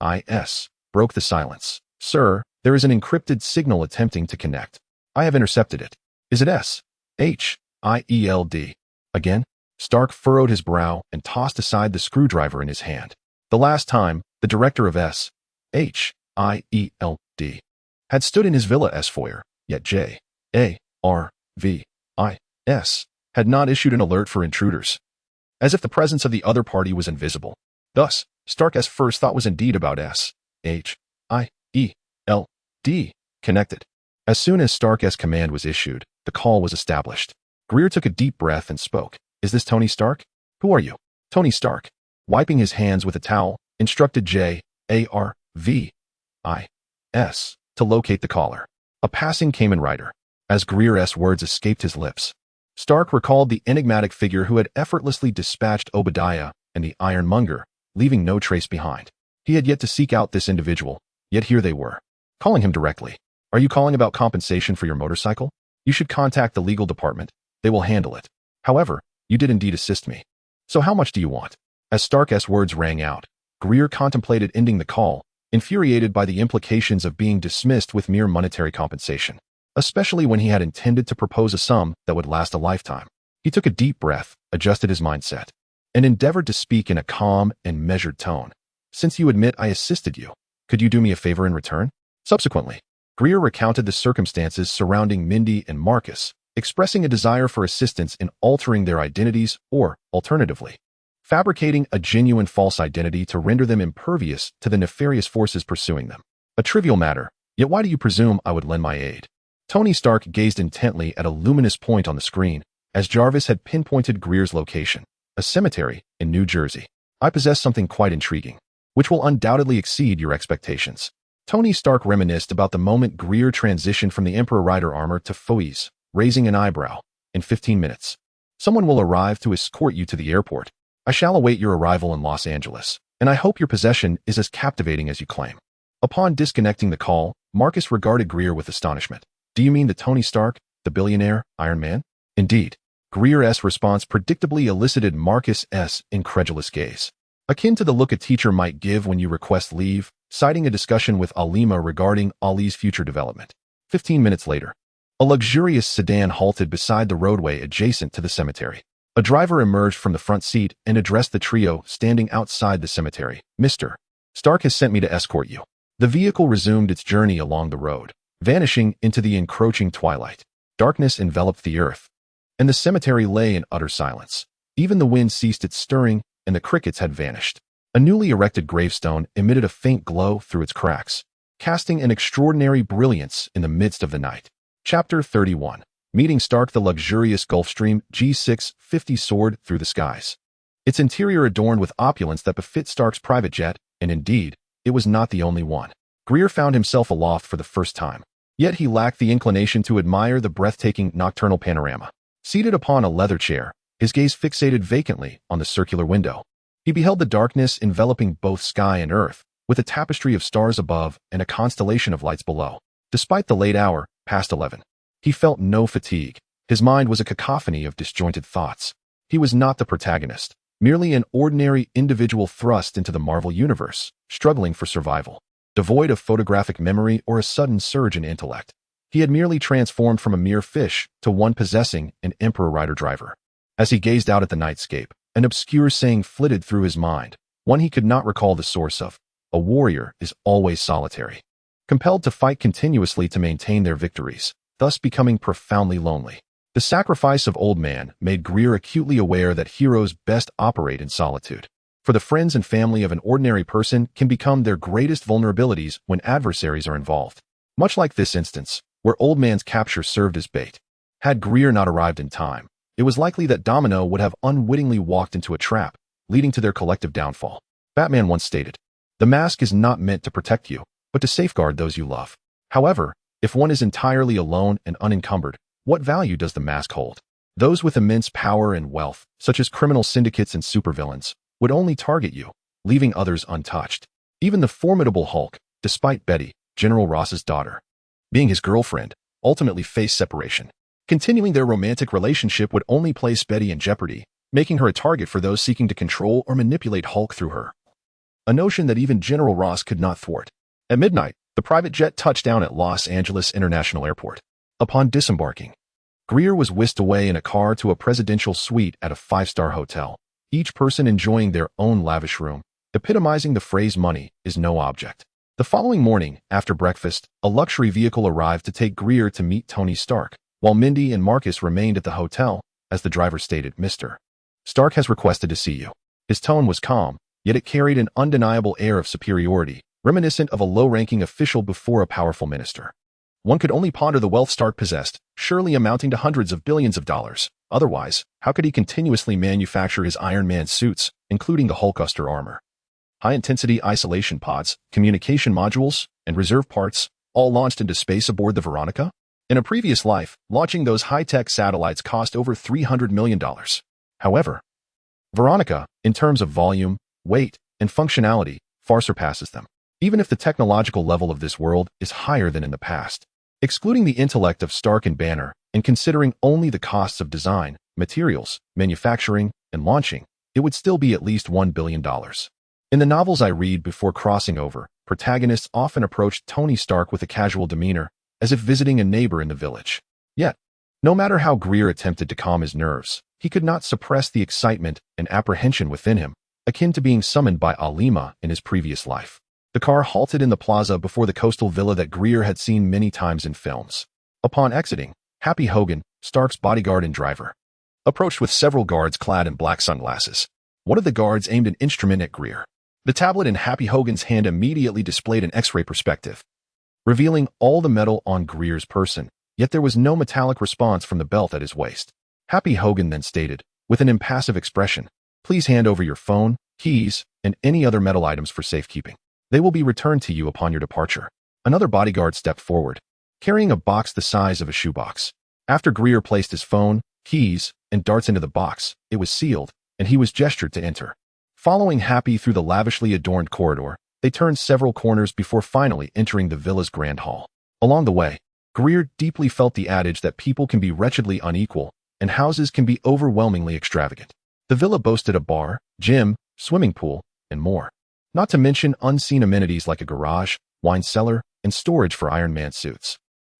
S1: I. S., broke the silence. Sir, there is an encrypted signal attempting to connect. I have intercepted it. Is it S. H. I. E. L. D. Again? Stark furrowed his brow and tossed aside the screwdriver in his hand. The last time, the director of S. H. I. E. L. D. had stood in his villa's foyer, yet J. A. R. V. I. S. had not issued an alert for intruders, as if the presence of the other party was invisible. Thus, Stark's first thought was indeed about S. H. I. E. L. D. connected. As soon as Stark's command was issued, the call was established. Greer took a deep breath and spoke. Is this Tony Stark? Who are you? Tony Stark, wiping his hands with a towel, instructed J. A. R. V. I. S. to locate the caller. A passing Kamen Rider. As Greer's words escaped his lips, Stark recalled the enigmatic figure who had effortlessly dispatched Obadiah and the Ironmonger, leaving no trace behind. He had yet to seek out this individual, yet here they were, calling him directly. Are you calling about compensation for your motorcycle? You should contact the legal department. They will handle it. However, you did indeed assist me. So how much do you want? As Stark's words rang out, Greer contemplated ending the call, infuriated by the implications of being dismissed with mere monetary compensation, especially when he had intended to propose a sum that would last a lifetime. He took a deep breath, adjusted his mindset, and endeavored to speak in a calm and measured tone. Since you admit I assisted you, could you do me a favor in return? Subsequently, Greer recounted the circumstances surrounding Mindy and Marcus, expressing a desire for assistance in altering their identities or, alternatively, fabricating a genuine false identity to render them impervious to the nefarious forces pursuing them. A trivial matter, yet why do you presume I would lend my aid? Tony Stark gazed intently at a luminous point on the screen, as Jarvis had pinpointed Greer's location, a cemetery in New Jersey. I possess something quite intriguing, which will undoubtedly exceed your expectations. Tony Stark reminisced about the moment Greer transitioned from the Emperor Rider armor to Foey's, raising an eyebrow. In 15 minutes, someone will arrive to escort you to the airport. I shall await your arrival in Los Angeles, and I hope your possession is as captivating as you claim. Upon disconnecting the call, Marcus regarded Greer with astonishment. Do you mean the Tony Stark, the billionaire, Iron Man? Indeed. Greer's response predictably elicited Marcus's incredulous gaze, akin to the look a teacher might give when you request leave, citing a discussion with Alima regarding Ali's future development. 15 minutes later, a luxurious sedan halted beside the roadway adjacent to the cemetery. A driver emerged from the front seat and addressed the trio standing outside the cemetery. Mr. Stark has sent me to escort you. The vehicle resumed its journey along the road, vanishing into the encroaching twilight. Darkness enveloped the earth, and the cemetery lay in utter silence. Even the wind ceased its stirring, and the crickets had vanished. A newly erected gravestone emitted a faint glow through its cracks, casting an extraordinary brilliance in the midst of the night. Chapter 31. Meeting Stark. The luxurious Gulfstream G650 soared through the skies, its interior adorned with opulence that befit Stark's private jet, and indeed, it was not the only one. Greer found himself aloft for the first time, yet he lacked the inclination to admire the breathtaking nocturnal panorama. Seated upon a leather chair, his gaze fixated vacantly on the circular window, he beheld the darkness enveloping both sky and earth, with a tapestry of stars above and a constellation of lights below. Despite the late hour, past 11, he felt no fatigue. His mind was a cacophony of disjointed thoughts. He was not the protagonist, merely an ordinary individual thrust into the Marvel universe, struggling for survival. Devoid of photographic memory or a sudden surge in intellect, he had merely transformed from a mere fish to one possessing an Emperor Rider driver. As he gazed out at the nightscape, an obscure saying flitted through his mind, one he could not recall the source of. A warrior is always solitary, compelled to fight continuously to maintain their victories, thus becoming profoundly lonely. The sacrifice of Old Man made Greer acutely aware that heroes best operate in solitude. For the friends and family of an ordinary person can become their greatest vulnerabilities when adversaries are involved. Much like this instance, where Old Man's capture served as bait. Had Greer not arrived in time, it was likely that Domino would have unwittingly walked into a trap, leading to their collective downfall. Batman once stated, "The mask is not meant to protect you, but to safeguard those you love." However, if one is entirely alone and unencumbered, what value does the mask hold? Those with immense power and wealth, such as criminal syndicates and supervillains, would only target you, leaving others untouched. Even the formidable Hulk, despite Betty, General Ross's daughter, being his girlfriend, ultimately faced separation. Continuing their romantic relationship would only place Betty in jeopardy, making her a target for those seeking to control or manipulate Hulk through her. A notion that even General Ross could not thwart. At midnight, the private jet touched down at Los Angeles International Airport. Upon disembarking, Greer was whisked away in a car to a presidential suite at a five-star hotel, each person enjoying their own lavish room, epitomizing the phrase "money is no object." The following morning, after breakfast, a luxury vehicle arrived to take Greer to meet Tony Stark, while Mindy and Marcus remained at the hotel. As the driver stated, "Mr. Stark has requested to see you." His tone was calm, yet it carried an undeniable air of superiority, reminiscent of a low-ranking official before a powerful minister. One could only ponder the wealth Stark possessed, surely amounting to hundreds of billions of dollars. Otherwise, how could he continuously manufacture his Iron Man suits, including the Hulkbuster armor? High-intensity isolation pods, communication modules, and reserve parts, all launched into space aboard the Veronica? In a previous life, launching those high-tech satellites cost over $300 million. However, Veronica, in terms of volume, weight, and functionality, far surpasses them, even if the technological level of this world is higher than in the past. Excluding the intellect of Stark and Banner, and considering only the costs of design, materials, manufacturing, and launching, it would still be at least $1 billion. In the novels I read before crossing over, protagonists often approached Tony Stark with a casual demeanor, as if visiting a neighbor in the village. Yet, no matter how Greer attempted to calm his nerves, he could not suppress the excitement and apprehension within him, akin to being summoned by Alima in his previous life. The car halted in the plaza before the coastal villa that Greer had seen many times in films. Upon exiting, Happy Hogan, Stark's bodyguard and driver, approached with several guards clad in black sunglasses. One of the guards aimed an instrument at Greer. The tablet in Happy Hogan's hand immediately displayed an X-ray perspective, revealing all the metal on Greer's person, yet there was no metallic response from the belt at his waist. Happy Hogan then stated, with an impassive expression, "Please hand over your phone, keys, and any other metal items for safekeeping. They will be returned to you upon your departure." Another bodyguard stepped forward, carrying a box the size of a shoebox. After Greer placed his phone, keys, and darts into the box, it was sealed, and he was gestured to enter. Following Happy through the lavishly adorned corridor, they turned several corners before finally entering the villa's grand hall. Along the way, Greer deeply felt the adage that people can be wretchedly unequal, and houses can be overwhelmingly extravagant. The villa boasted a bar, gym, swimming pool, and more. Not to mention unseen amenities like a garage, wine cellar, and storage for Iron Man suits.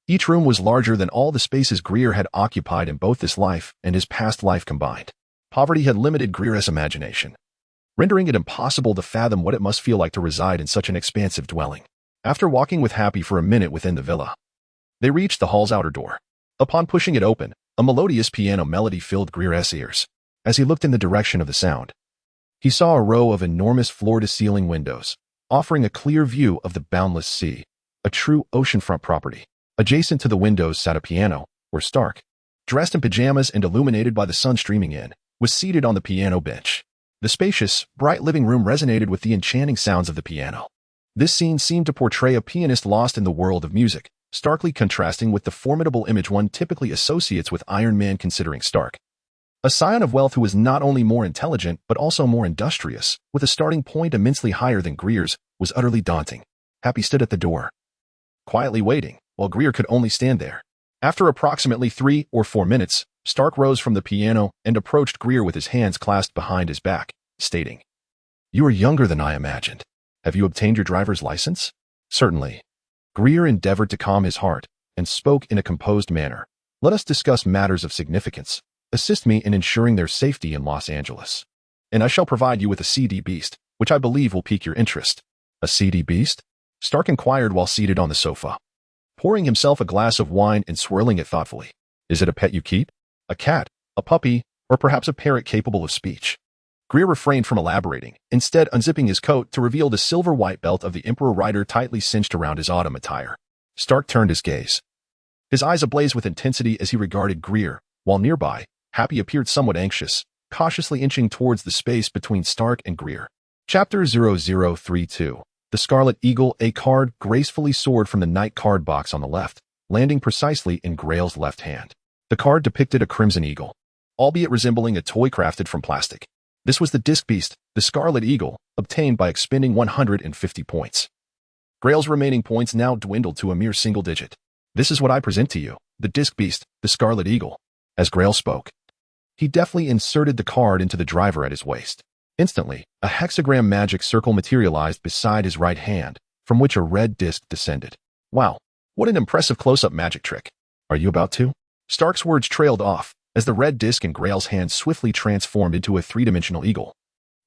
S1: Each room was larger than all the spaces Greer had occupied in both this life and his past life combined. Poverty had limited Greer's imagination, rendering it impossible to fathom what it must feel like to reside in such an expansive dwelling. After walking with Happy for a minute within the villa, they reached the hall's outer door. Upon pushing it open, A melodious piano melody filled Greer's ears. As he looked in the direction of the sound, he saw a row of enormous floor-to-ceiling windows, offering a clear view of the boundless sea, a true oceanfront property. Adjacent to the windows sat a piano, where Stark, dressed in pajamas and illuminated by the sun streaming in, was seated on the piano bench. The spacious, bright living room resonated with the enchanting sounds of the piano. This scene seemed to portray a pianist lost in the world of music, starkly contrasting with the formidable image one typically associates with Iron Man. Considering Stark, a scion of wealth who was not only more intelligent but also more industrious, with a starting point immensely higher than Greer's, was utterly daunting. Happy stood at the door, quietly waiting, while Greer could only stand there. After approximately 3 or 4 minutes, Stark rose from the piano and approached Greer with his hands clasped behind his back, stating, "You are younger than I imagined. Have you obtained your driver's license?" "Certainly." Greer endeavored to calm his heart and spoke in a composed manner. "Let us discuss matters of significance. Assist me in ensuring their safety in Los Angeles, and I shall provide you with a CD beast, which I believe will pique your interest." "A CD beast?" Stark inquired while seated on the sofa, pouring himself a glass of wine and swirling it thoughtfully. "Is it a pet you keep? A cat, a puppy, or perhaps a parrot capable of speech?" Greer refrained from elaborating, instead unzipping his coat to reveal the silver-white belt of the Emperor Rider tightly cinched around his autumn attire. Stark turned his gaze, his eyes ablaze with intensity as he regarded Greer, while nearby, Happy appeared somewhat anxious, cautiously inching towards the space between Stark and Greer. Chapter 0032. The Scarlet Eagle. A card gracefully soared from the night card box on the left, landing precisely in Grail's left hand. The card depicted a crimson eagle, albeit resembling a toy crafted from plastic. This was the disc beast, the Scarlet Eagle, obtained by expending 150 points. Grail's remaining points now dwindled to a mere single digit. "This is what I present to you, the disc beast, the Scarlet Eagle." As Grail spoke, he deftly inserted the card into the driver at his waist. Instantly, a hexagram magic circle materialized beside his right hand, from which a red disc descended. "Wow, what an impressive close-up magic trick. Are you about to?" Stark's words trailed off, as the red disc in Grail's hand swiftly transformed into a three-dimensional eagle,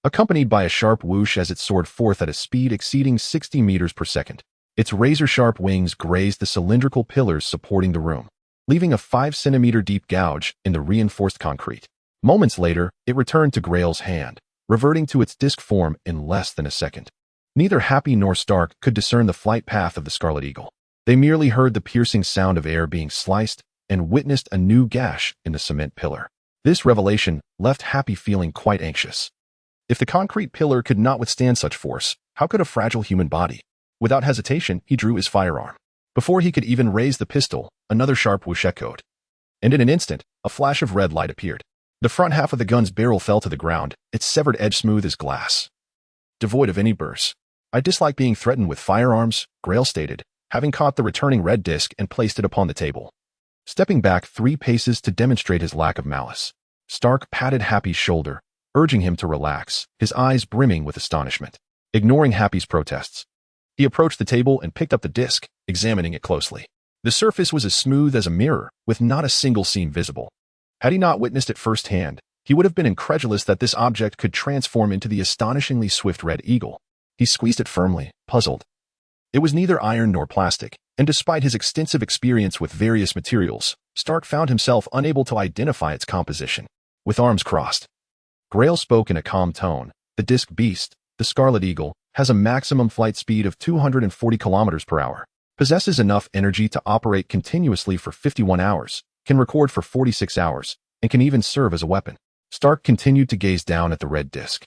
S1: accompanied by a sharp whoosh as it soared forth at a speed exceeding 60 meters per second. Its razor-sharp wings grazed the cylindrical pillars supporting the room, leaving a 5-centimeter deep gouge in the reinforced concrete. Moments later, it returned to Grail's hand, reverting to its disc form in less than a second. Neither Happy nor Stark could discern the flight path of the Scarlet Eagle. They merely heard the piercing sound of air being sliced and witnessed a new gash in the cement pillar. This revelation left Happy feeling quite anxious. If the concrete pillar could not withstand such force, how could a fragile human body? Without hesitation, he drew his firearm. Before he could even raise the pistol, another sharp whoosh echoed, and in an instant, a flash of red light appeared. The front half of the gun's barrel fell to the ground, its severed edge smooth as glass, devoid of any burrs. "I dislike being threatened with firearms," Grail stated, having caught the returning red disc and placed it upon the table, stepping back 3 paces to demonstrate his lack of malice. Stark patted Happy's shoulder, urging him to relax, his eyes brimming with astonishment. Ignoring Happy's protests, he approached the table and picked up the disc, examining it closely. The surface was as smooth as a mirror, with not a single seam visible. Had he not witnessed it firsthand, he would have been incredulous that this object could transform into the astonishingly swift red eagle. He squeezed it firmly, puzzled. It was neither iron nor plastic, and despite his extensive experience with various materials, Stark found himself unable to identify its composition. With arms crossed, Grail spoke in a calm tone. "The disc beast, the Scarlet Eagle, has a maximum flight speed of 240 kilometers per hour, possesses enough energy to operate continuously for 51 hours, can record for 46 hours, and can even serve as a weapon." Stark continued to gaze down at the red disc,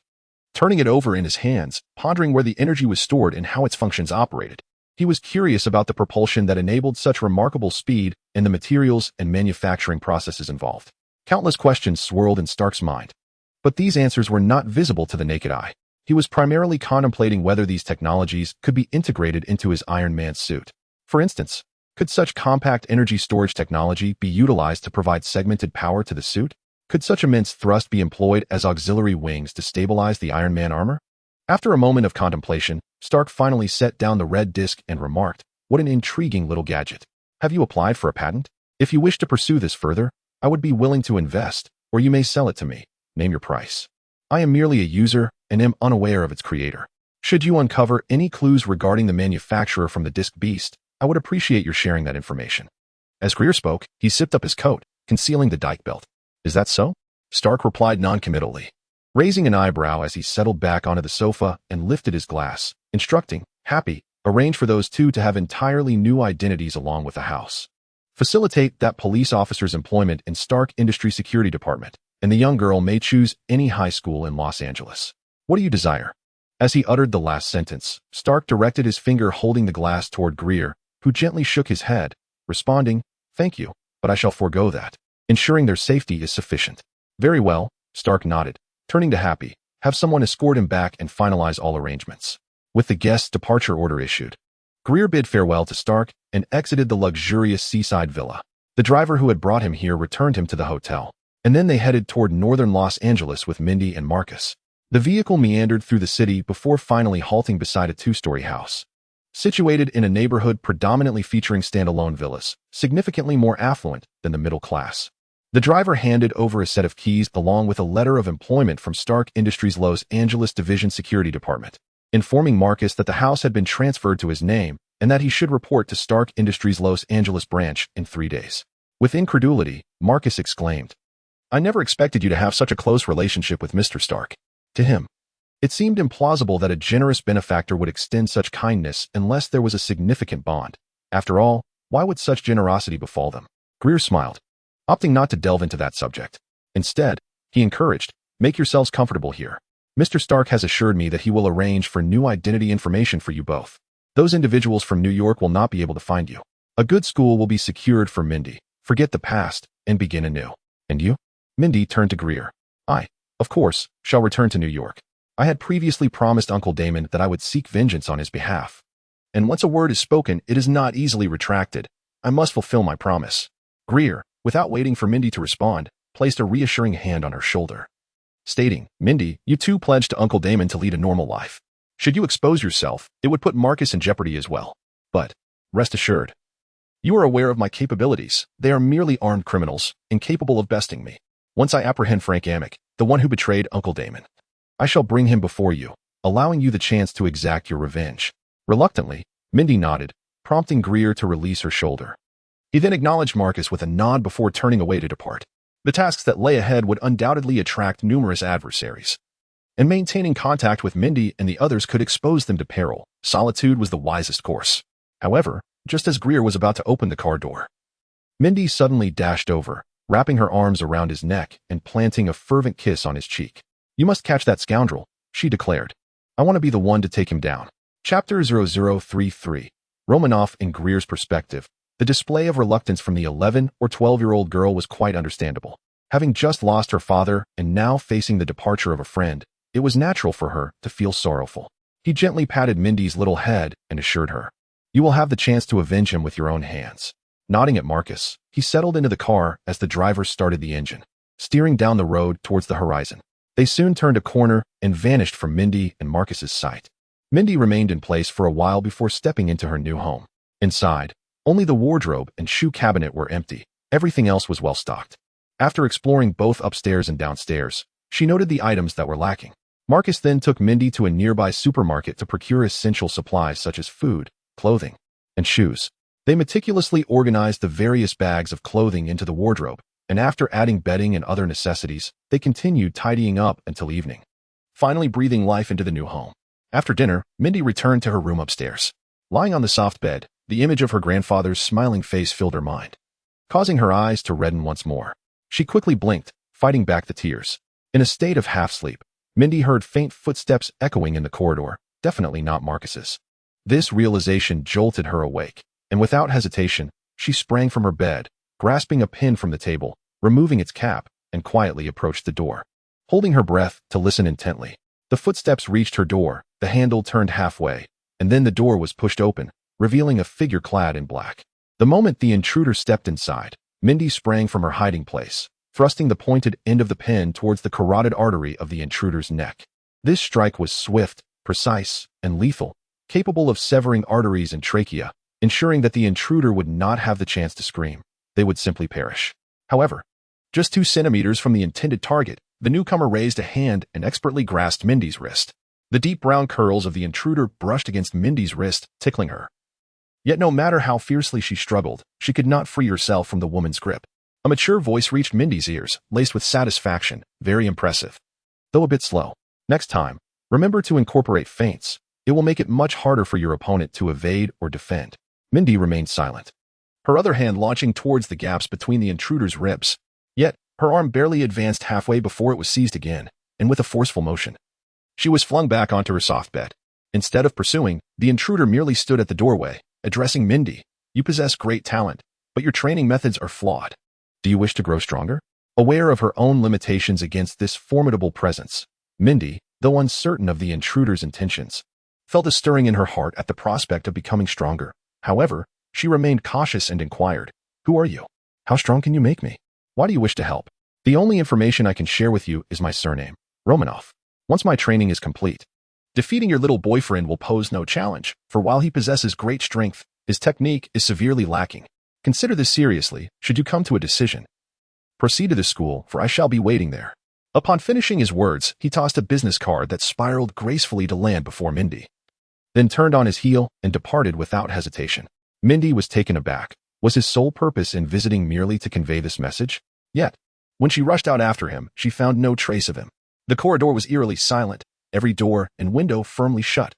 S1: turning it over in his hands, pondering where the energy was stored and how its functions operated. He was curious about the propulsion that enabled such remarkable speed and the materials and manufacturing processes involved. Countless questions swirled in Stark's mind, but these answers were not visible to the naked eye. He was primarily contemplating whether these technologies could be integrated into his Iron Man suit. For instance, could such compact energy storage technology be utilized to provide segmented power to the suit? Could such immense thrust be employed as auxiliary wings to stabilize the Iron Man armor? After a moment of contemplation, Stark finally set down the red disc and remarked, "What an intriguing little gadget. Have you applied for a patent? If you wish to pursue this further, I would be willing to invest, or you may sell it to me. Name your price. I am merely a user and am unaware of its creator. Should you uncover any clues regarding the manufacturer from the disc beast, I would appreciate your sharing that information." As Greer spoke, he zipped up his coat, concealing the dike belt. Is that so? Stark replied noncommittally, raising an eyebrow as he settled back onto the sofa and lifted his glass, instructing, happy, arrange for those two to have entirely new identities along with the house. Facilitate that police officer's employment in Stark Industry Security Department, and the young girl may choose any high school in Los Angeles. What do you desire? As he uttered the last sentence, Stark directed his finger holding the glass toward Greer, who gently shook his head, responding, thank you, but I shall forego that. Ensuring their safety is sufficient. Very well, Stark nodded, turning to Happy, have someone escort him back and finalize all arrangements. With the guest's departure order issued, Greer bid farewell to Stark and exited the luxurious seaside villa. The driver who had brought him here returned him to the hotel, and then they headed toward northern Los Angeles with Mindy and Marcus. The vehicle meandered through the city before finally halting beside a two-story house. Situated in a neighborhood predominantly featuring standalone villas, significantly more affluent than the middle class. The driver handed over a set of keys along with a letter of employment from Stark Industries' Los Angeles Division Security Department, informing Marcus that the house had been transferred to his name and that he should report to Stark Industries' Los Angeles branch in 3 days. With incredulity, Marcus exclaimed, I never expected you to have such a close relationship with Mr. Stark. To him, it seemed implausible that a generous benefactor would extend such kindness unless there was a significant bond. After all, why would such generosity befall them? Greer smiled, opting not to delve into that subject. Instead, he encouraged, make yourselves comfortable here. Mr. Stark has assured me that he will arrange for new identity information for you both. Those individuals from New York will not be able to find you. A good school will be secured for Mindy. Forget the past and begin anew. And you? Mindy turned to Greer. I, of course, shall return to New York. I had previously promised Uncle Damon that I would seek vengeance on his behalf. And once a word is spoken, it is not easily retracted. I must fulfill my promise. Greer, without waiting for Mindy to respond, placed a reassuring hand on her shoulder, stating, Mindy, you too pledged to Uncle Damon to lead a normal life. Should you expose yourself, it would put Marcus in jeopardy as well. But, rest assured, you are aware of my capabilities. They are merely armed criminals, incapable of besting me. Once I apprehend Frank Amick, the one who betrayed Uncle Damon, I shall bring him before you, allowing you the chance to exact your revenge. Reluctantly, Mindy nodded, prompting Greer to release her shoulder. He then acknowledged Marcus with a nod before turning away to depart. The tasks that lay ahead would undoubtedly attract numerous adversaries, and maintaining contact with Mindy and the others could expose them to peril. Solitude was the wisest course. However, just as Greer was about to open the car door, Mindy suddenly dashed over, wrapping her arms around his neck and planting a fervent kiss on his cheek. You must catch that scoundrel, she declared. I want to be the one to take him down. Chapter 0033. Romanoff in Greer's perspective. The display of reluctance from the 11 or 12-year-old girl was quite understandable. Having just lost her father and now facing the departure of a friend, it was natural for her to feel sorrowful. He gently patted Mindy's little head and assured her, you will have the chance to avenge him with your own hands. Nodding at Marcus, he settled into the car as the driver started the engine, steering down the road towards the horizon. They soon turned a corner and vanished from Mindy and Marcus's sight. Mindy remained in place for a while before stepping into her new home. Inside, only the wardrobe and shoe cabinet were empty. Everything else was well stocked. After exploring both upstairs and downstairs, she noted the items that were lacking. Marcus then took Mindy to a nearby supermarket to procure essential supplies such as food, clothing, and shoes. They meticulously organized the various bags of clothing into the wardrobe, and after adding bedding and other necessities, they continued tidying up until evening, finally breathing life into the new home. After dinner, Mindy returned to her room upstairs. Lying on the soft bed, the image of her grandfather's smiling face filled her mind, causing her eyes to redden once more. She quickly blinked, fighting back the tears. In a state of half-sleep, Mindy heard faint footsteps echoing in the corridor, definitely not Marcus's. This realization jolted her awake, and without hesitation, she sprang from her bed, grasping a pin from the table, removing its cap, and quietly approached the door. Holding her breath to listen intently, the footsteps reached her door, the handle turned halfway, and then the door was pushed open, revealing a figure clad in black. The moment the intruder stepped inside, Mindy sprang from her hiding place, thrusting the pointed end of the pin towards the carotid artery of the intruder's neck. This strike was swift, precise, and lethal, capable of severing arteries and trachea, ensuring that the intruder would not have the chance to scream. They would simply perish. However, just 2 centimeters from the intended target, the newcomer raised a hand and expertly grasped Mindy's wrist. The deep brown curls of the intruder brushed against Mindy's wrist, tickling her. Yet no matter how fiercely she struggled, she could not free herself from the woman's grip. A mature voice reached Mindy's ears, laced with satisfaction. Very impressive. Though a bit slow. Next time, remember to incorporate feints. It will make it much harder for your opponent to evade or defend. Mindy remained silent, her other hand launching towards the gaps between the intruder's ribs. Yet, her arm barely advanced halfway before it was seized again, and with a forceful motion, she was flung back onto her soft bed. Instead of pursuing, the intruder merely stood at the doorway, addressing Mindy. You possess great talent, but your training methods are flawed. Do you wish to grow stronger? Aware of her own limitations against this formidable presence, Mindy, though uncertain of the intruder's intentions, felt a stirring in her heart at the prospect of becoming stronger. However, she remained cautious and inquired, "Who are you? How strong can you make me? Why do you wish to help?" "The only information I can share with you is my surname, Romanov. Once my training is complete, defeating your little boyfriend will pose no challenge, for while he possesses great strength, his technique is severely lacking. Consider this seriously, should you come to a decision. Proceed to the school, for I shall be waiting there." Upon finishing his words, he tossed a business card that spiraled gracefully to land before Mindy, then turned on his heel and departed without hesitation. Mindy was taken aback. Was his sole purpose in visiting merely to convey this message? Yet, when she rushed out after him, she found no trace of him. The corridor was eerily silent, every door and window firmly shut,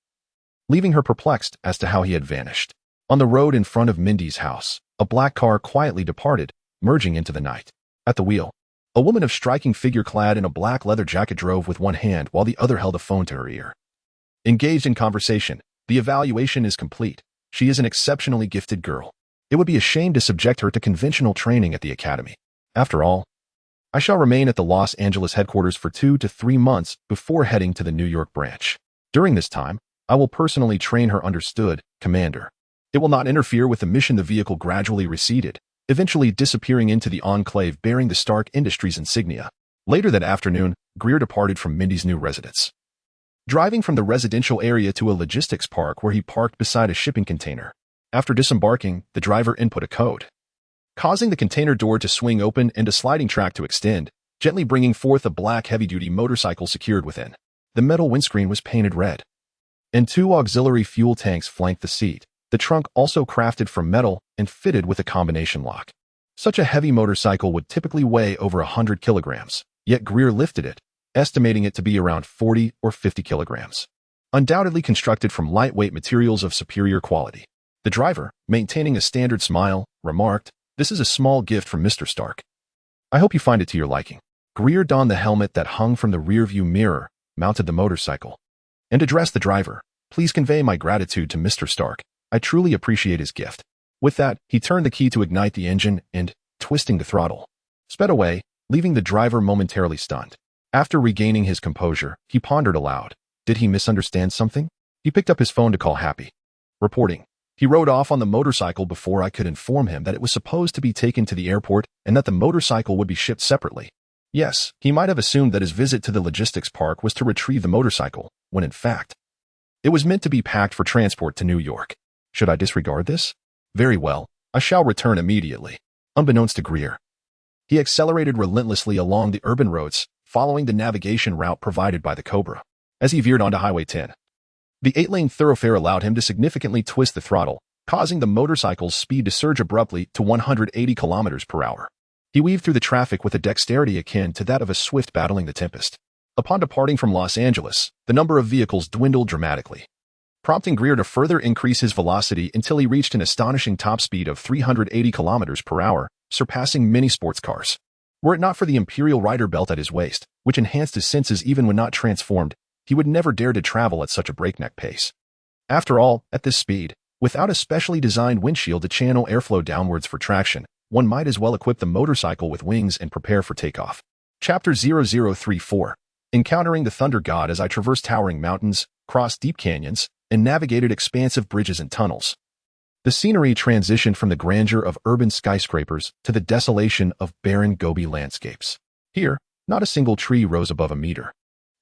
S1: leaving her perplexed as to how he had vanished. On the road in front of Mindy's house, a black car quietly departed, merging into the night. At the wheel, a woman of striking figure clad in a black leather jacket drove with one hand while the other held a phone to her ear. Engaged in conversation, the evaluation is complete. She is an exceptionally gifted girl. It would be a shame to subject her to conventional training at the academy. After all, I shall remain at the Los Angeles headquarters for 2 to 3 months before heading to the New York branch. During this time, I will personally train her. Understood, Commander. It will not interfere with the mission. The vehicle gradually receded, eventually disappearing into the enclave bearing the Stark Industries insignia. Later that afternoon, Greer departed from Mindy's new residence, driving from the residential area to a logistics park where he parked beside a shipping container. After disembarking, the driver input a code, causing the container door to swing open and a sliding track to extend, gently bringing forth a black heavy-duty motorcycle secured within. The metal windscreen was painted red, and 2 auxiliary fuel tanks flanked the seat. The trunk also crafted from metal and fitted with a combination lock. Such a heavy motorcycle would typically weigh over 100 kilograms, yet Greer lifted it, estimating it to be around 40 or 50 kilograms. Undoubtedly constructed from lightweight materials of superior quality. The driver, maintaining a standard smile, remarked, "This is a small gift from Mr. Stark. I hope you find it to your liking." Greer donned the helmet that hung from the rearview mirror, mounted the motorcycle, and addressed the driver. "Please convey my gratitude to Mr. Stark. I truly appreciate his gift." With that, he turned the key to ignite the engine and, twisting the throttle, sped away, leaving the driver momentarily stunned. After regaining his composure, he pondered aloud. Did he misunderstand something? He picked up his phone to call Happy, reporting, "He rode off on the motorcycle before I could inform him that it was supposed to be taken to the airport and that the motorcycle would be shipped separately." Yes, he might have assumed that his visit to the logistics park was to retrieve the motorcycle, when in fact, it was meant to be packed for transport to New York. Should I disregard this? Very well, I shall return immediately. Unbeknownst to Greer, he accelerated relentlessly along the urban roads, following the navigation route provided by the Cobra. As he veered onto Highway 10, the 8-lane thoroughfare allowed him to significantly twist the throttle, causing the motorcycle's speed to surge abruptly to 180 kilometers per hour. He weaved through the traffic with a dexterity akin to that of a swift battling the tempest. Upon departing from Los Angeles, the number of vehicles dwindled dramatically, prompting Greer to further increase his velocity until he reached an astonishing top speed of 380 kilometers per hour, surpassing many sports cars. Were it not for the Imperial Rider belt at his waist, which enhanced his senses even when not transformed, he would never dare to travel at such a breakneck pace. After all, at this speed, without a specially designed windshield to channel airflow downwards for traction, one might as well equip the motorcycle with wings and prepare for takeoff. Chapter 0034. Encountering the Thunder God. As I traversed towering mountains, crossed deep canyons, and navigated expansive bridges and tunnels, the scenery transitioned from the grandeur of urban skyscrapers to the desolation of barren Gobi landscapes. Here, not a single tree rose above a meter,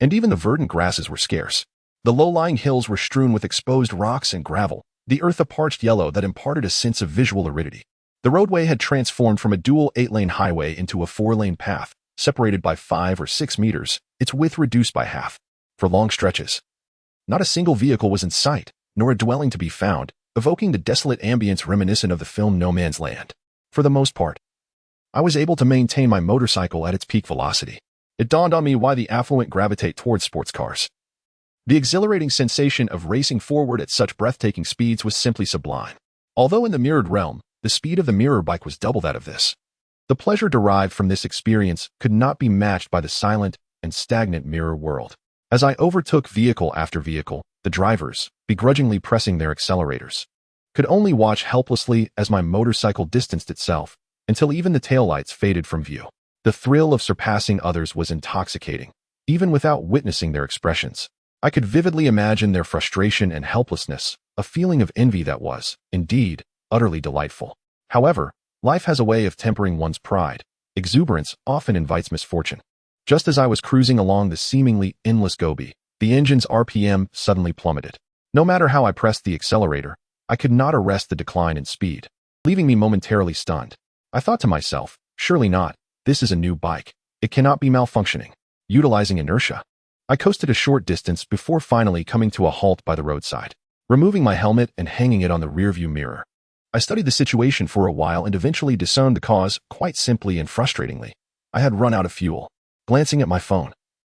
S1: and even the verdant grasses were scarce. The low-lying hills were strewn with exposed rocks and gravel, the earth a parched yellow that imparted a sense of visual aridity. The roadway had transformed from a dual 8-lane highway into a 4-lane path, separated by 5 or 6 meters, its width reduced by half. For long stretches, not a single vehicle was in sight, nor a dwelling to be found, evoking the desolate ambience reminiscent of the film No Man's Land. For the most part, I was able to maintain my motorcycle at its peak velocity. It dawned on me why the affluent gravitate towards sports cars. The exhilarating sensation of racing forward at such breathtaking speeds was simply sublime. Although in the mirrored realm, the speed of the mirror bike was double that of this. The pleasure derived from this experience could not be matched by the silent and stagnant mirror world. As I overtook vehicle after vehicle, the drivers, begrudgingly pressing their accelerators, could only watch helplessly as my motorcycle distanced itself until even the taillights faded from view. The thrill of surpassing others was intoxicating, even without witnessing their expressions. I could vividly imagine their frustration and helplessness, a feeling of envy that was, indeed, utterly delightful. However, life has a way of tempering one's pride. Exuberance often invites misfortune. Just as I was cruising along the seemingly endless Gobi, the engine's RPM suddenly plummeted. No matter how I pressed the accelerator, I could not arrest the decline in speed, leaving me momentarily stunned. I thought to myself, surely not, this is a new bike. It cannot be malfunctioning. Utilizing inertia. I coasted a short distance before finally coming to a halt by the roadside, removing my helmet and hanging it on the rearview mirror. I studied the situation for a while and eventually discerned the cause quite simply and frustratingly. I had run out of fuel. Glancing at my phone,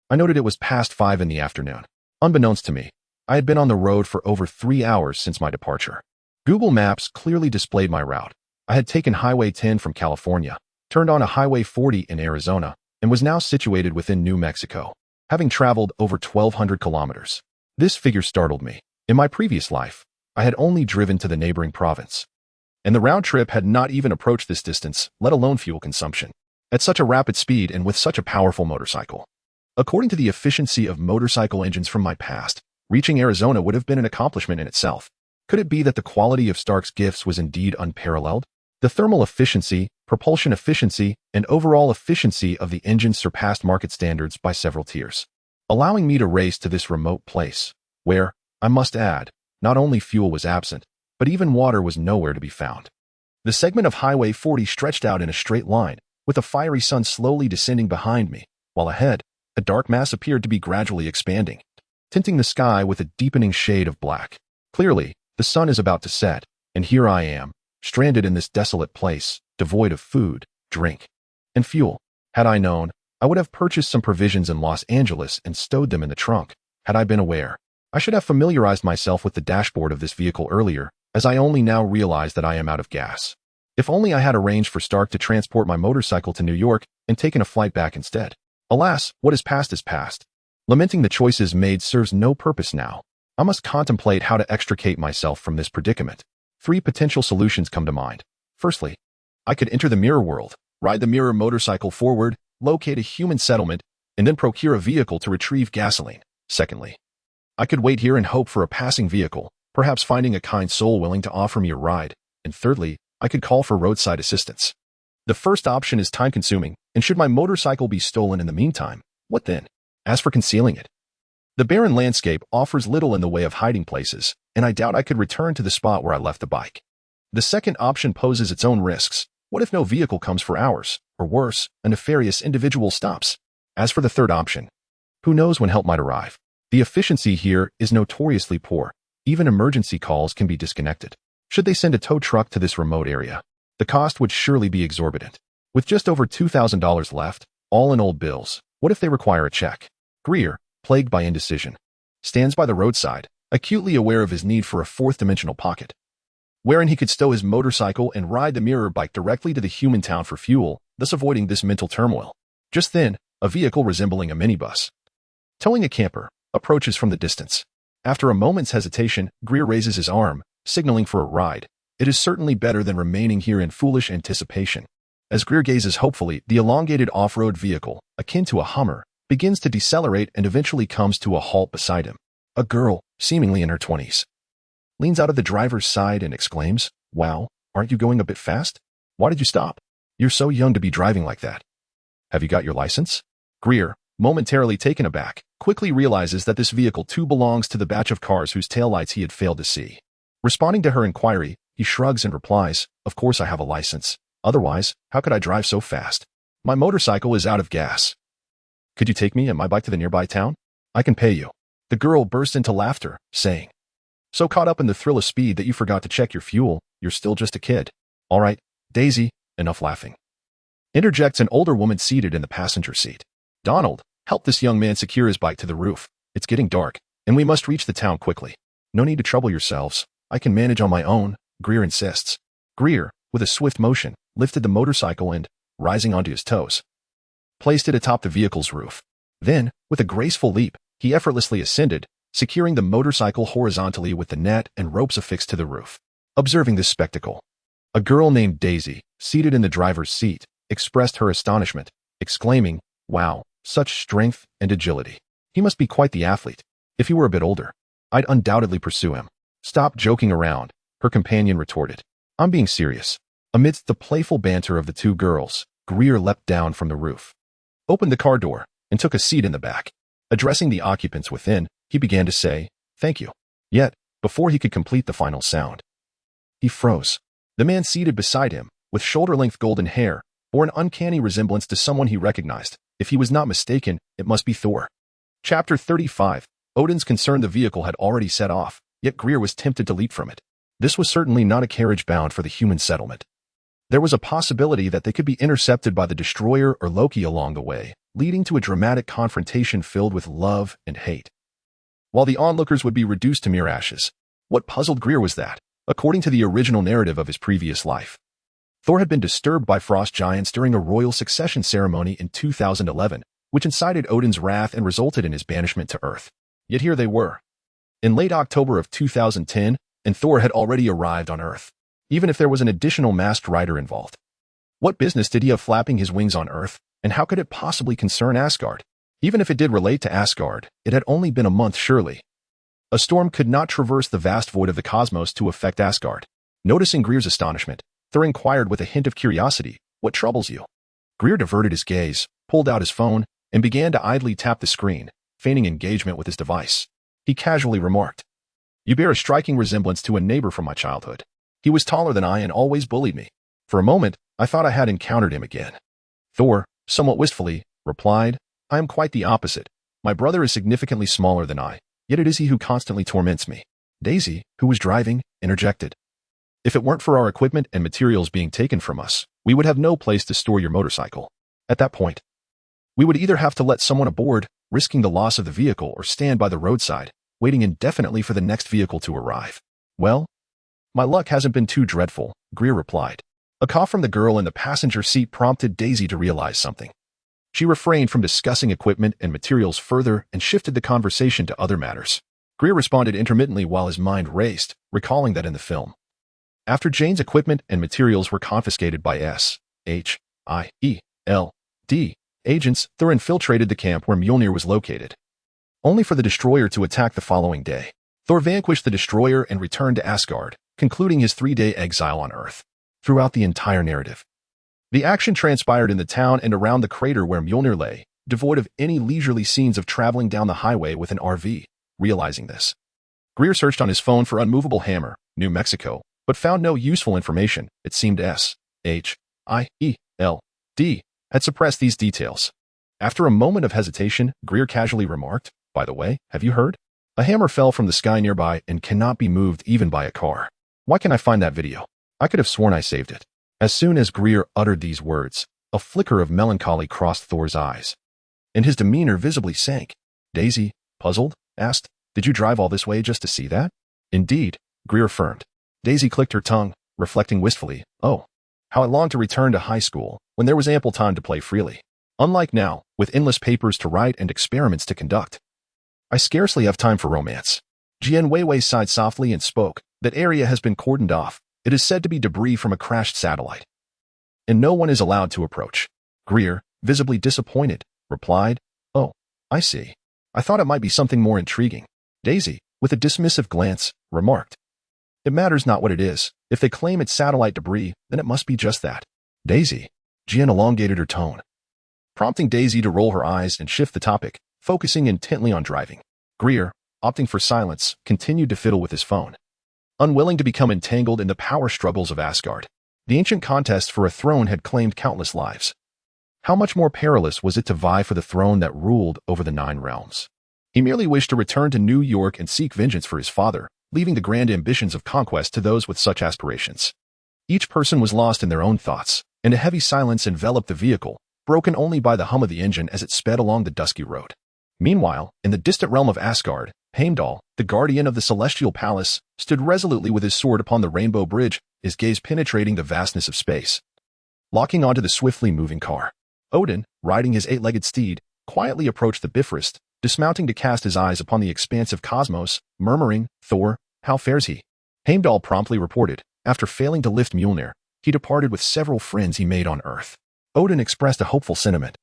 S1: I noted it was past 5 in the afternoon. Unbeknownst to me, I had been on the road for over 3 hours since my departure. Google Maps clearly displayed my route. I had taken Highway 10 from California, turned on a Highway 40 in Arizona, and was now situated within New Mexico, having traveled over 1,200 kilometers. This figure startled me. In my previous life, I had only driven to the neighboring province, and the round trip had not even approached this distance, let alone fuel consumption, at such a rapid speed and with such a powerful motorcycle. According to the efficiency of motorcycle engines from my past, reaching Arizona would have been an accomplishment in itself. Could it be that the quality of Stark's gifts was indeed unparalleled? The thermal efficiency, propulsion efficiency, and overall efficiency of the engine surpassed market standards by several tiers, allowing me to race to this remote place, where, I must add, not only fuel was absent, but even water was nowhere to be found. The segment of Highway 40 stretched out in a straight line, with a fiery sun slowly descending behind me, while ahead, a dark mass appeared to be gradually expanding, tinting the sky with a deepening shade of black. Clearly, the sun is about to set, and here I am, stranded in this desolate place, devoid of food, drink, and fuel. Had I known, I would have purchased some provisions in Los Angeles and stowed them in the trunk. Had I been aware, I should have familiarized myself with the dashboard of this vehicle earlier, as I only now realize that I am out of gas. If only I had arranged for Stark to transport my motorcycle to New York and taken a flight back instead. Alas, what is past is past. Lamenting the choices made serves no purpose now. I must contemplate how to extricate myself from this predicament. 3 potential solutions come to mind. Firstly, I could enter the mirror world, ride the mirror motorcycle forward, locate a human settlement, and then procure a vehicle to retrieve gasoline. Secondly, I could wait here and hope for a passing vehicle, perhaps finding a kind soul willing to offer me a ride. And thirdly, I could call for roadside assistance. The first option is time-consuming, and should my motorcycle be stolen in the meantime, what then? As for concealing it, the barren landscape offers little in the way of hiding places, and I doubt I could return to the spot where I left the bike. The second option poses its own risks. What if no vehicle comes for hours, or worse, a nefarious individual stops? As for the third option, who knows when help might arrive? The efficiency here is notoriously poor. Even emergency calls can be disconnected. Should they send a tow truck to this remote area, the cost would surely be exorbitant. With just over $2,000 left, all in old bills, what if they require a check? Gregor, plagued by indecision, stands by the roadside, acutely aware of his need for a fourth-dimensional pocket, wherein he could stow his motorcycle and ride the mirror bike directly to the human town for fuel, thus avoiding this mental turmoil. Just then, a vehicle resembling a minibus, towing a camper, approaches from the distance. After a moment's hesitation, Gregor raises his arm, signaling for a ride. It is certainly better than remaining here in foolish anticipation. As Gregor gazes hopefully, the elongated off-road vehicle, akin to a Hummer, begins to decelerate and eventually comes to a halt beside him. A girl, seemingly in her 20s, leans out of the driver's side and exclaims, "Wow, aren't you going a bit fast? Why did you stop? You're so young to be driving like that. Have you got your license?" Gregor, momentarily taken aback, quickly realizes that this vehicle too belongs to the batch of cars whose taillights he had failed to see. Responding to her inquiry, he shrugs and replies, "Of course I have a license. Otherwise, how could I drive so fast? My motorcycle is out of gas. Could you take me and my bike to the nearby town? I can pay you." The girl burst into laughter, saying, "So caught up in the thrill of speed that you forgot to check your fuel, you're still just a kid. All right, Daisy, enough laughing. Interjects an older woman seated in the passenger seat. Donald, help this young man secure his bike to the roof. It's getting dark, and we must reach the town quickly. No need to trouble yourselves. I can manage on my own, Greer insists. Greer, with a swift motion, lifted the motorcycle and, rising onto his toes, placed it atop the vehicle's roof. Then, with a graceful leap, he effortlessly ascended, securing the motorcycle horizontally with the net and ropes affixed to the roof. Observing this spectacle, a girl named Daisy, seated in the driver's seat, expressed her astonishment, exclaiming, "Wow, such strength and agility. He must be quite the athlete. If he were a bit older, I'd undoubtedly pursue him." "Stop joking around," her companion retorted. "I'm being serious." Amidst the playful banter of the two girls, Greer leapt down from the roof, opened the car door, and took a seat in the back. Addressing the occupants within, he began to say, "Thank you." Yet, before he could complete the final sound, he froze. The man seated beside him, with shoulder-length golden hair, bore an uncanny resemblance to someone he recognized. If he was not mistaken, it must be Thor. Chapter 35. Odin's concerned the vehicle had already set off, yet Greer was tempted to leap from it. This was certainly not a carriage bound for the human settlement. There was a possibility that they could be intercepted by the Destroyer or Loki along the way, leading to a dramatic confrontation filled with love and hate, while the onlookers would be reduced to mere ashes. What puzzled Greer was that, according to the original narrative of his previous life, Thor had been disturbed by frost giants during a royal succession ceremony in 2011, which incited Odin's wrath and resulted in his banishment to Earth. Yet here they were, in late October of 2010, and Thor had already arrived on Earth, even if there was an additional masked rider involved. What business did he have flapping his wings on Earth, and how could it possibly concern Asgard? Even if it did relate to Asgard, it had only been a month surely. A storm could not traverse the vast void of the cosmos to affect Asgard. Noticing Greer's astonishment, Thor inquired with a hint of curiosity, "What troubles you?" Greer diverted his gaze, pulled out his phone, and began to idly tap the screen, feigning engagement with his device. He casually remarked, "You bear a striking resemblance to a neighbor from my childhood. He was taller than I and always bullied me." For a moment, I thought I had encountered him again. Thor, somewhat wistfully, replied, "I am quite the opposite. My brother is significantly smaller than I, yet it is he who constantly torments me." Daisy, who was driving, interjected, "If it weren't for our equipment and materials being taken from us, we would have no place to store your motorcycle. At that point, we would either have to let someone aboard, risking the loss of the vehicle, or stand by the roadside, waiting indefinitely for the next vehicle to arrive." "Well, my luck hasn't been too dreadful," Greer replied. A cough from the girl in the passenger seat prompted Daisy to realize something. She refrained from discussing equipment and materials further and shifted the conversation to other matters. Greer responded intermittently while his mind raced, recalling that in the film, after Jane's equipment and materials were confiscated by SHIELD agents, Thor infiltrated the camp where Mjolnir was located, only for the Destroyer to attack the following day. Thor vanquished the Destroyer and returned to Asgard, concluding his 3-day exile on Earth. Throughout the entire narrative, the action transpired in the town and around the crater where Mjolnir lay, devoid of any leisurely scenes of traveling down the highway with an RV. Realizing this, Greer searched on his phone for Unmovable Hammer, New Mexico, but found no useful information. It seemed SHIELD had suppressed these details. After a moment of hesitation, Greer casually remarked, "By the way, have you heard? A hammer fell from the sky nearby and cannot be moved even by a car. Why can't I find that video? I could have sworn I saved it." As soon as Greer uttered these words, a flicker of melancholy crossed Thor's eyes, and his demeanor visibly sank. Daisy, puzzled, asked, "Did you drive all this way just to see that?" "Indeed," Greer affirmed. Daisy clicked her tongue, reflecting wistfully, "Oh, how I longed to return to high school, when there was ample time to play freely. Unlike now, with endless papers to write and experiments to conduct. I scarcely have time for romance." Jian Weiwei sighed softly and spoke, "That area has been cordoned off. It is said to be debris from a crashed satellite, and no one is allowed to approach." Greer, visibly disappointed, replied, "Oh, I see. I thought it might be something more intriguing." Daisy, with a dismissive glance, remarked, "It matters not what it is. If they claim it's satellite debris, then it must be just that." "Daisy," Jian elongated her tone, prompting Daisy to roll her eyes and shift the topic, focusing intently on driving. Greer, opting for silence, continued to fiddle with his phone, unwilling to become entangled in the power struggles of Asgard. The ancient contest for a throne had claimed countless lives. How much more perilous was it to vie for the throne that ruled over the 9 realms? He merely wished to return to New York and seek vengeance for his father, leaving the grand ambitions of conquest to those with such aspirations. Each person was lost in their own thoughts, and a heavy silence enveloped the vehicle, broken only by the hum of the engine as it sped along the dusky road. Meanwhile, in the distant realm of Asgard, Heimdall, the guardian of the celestial palace, stood resolutely with his sword upon the rainbow bridge, his gaze penetrating the vastness of space. Locking onto the swiftly moving car, Odin, riding his eight-legged steed, quietly approached the Bifrost, dismounting to cast his eyes upon the expansive cosmos, murmuring, "Thor, how fares he?" Heimdall promptly reported, after failing to lift Mjolnir, he departed with several friends he made on Earth. Odin expressed a hopeful sentiment.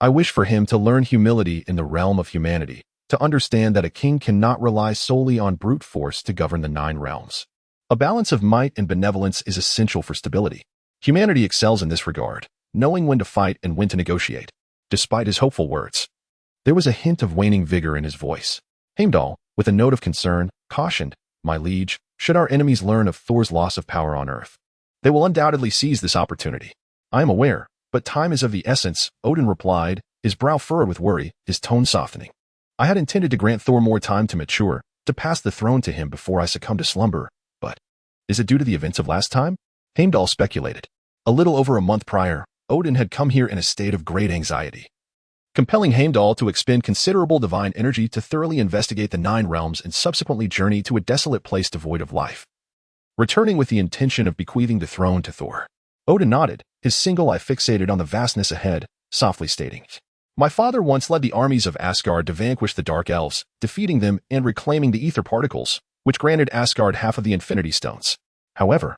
S1: "I wish for him to learn humility in the realm of humanity, to understand that a king cannot rely solely on brute force to govern the 9 realms. A balance of might and benevolence is essential for stability. Humanity excels in this regard, knowing when to fight and when to negotiate." Despite his hopeful words, there was a hint of waning vigor in his voice. Heimdall, with a note of concern, cautioned, "My liege, should our enemies learn of Thor's loss of power on Earth, they will undoubtedly seize this opportunity." "I am aware, but time is of the essence," Odin replied, his brow furrowed with worry, his tone softening. "I had intended to grant Thor more time to mature, to pass the throne to him before I succumb to slumber, but is it due to the events of last time?" Heimdall speculated. A little over a month prior, Odin had come here in a state of great anxiety, compelling Heimdall to expend considerable divine energy to thoroughly investigate the 9 realms and subsequently journey to a desolate place devoid of life, returning with the intention of bequeathing the throne to Thor. Odin nodded, his single eye fixated on the vastness ahead, softly stating, "My father once led the armies of Asgard to vanquish the Dark Elves, defeating them and reclaiming the ether particles, which granted Asgard half of the Infinity Stones. However,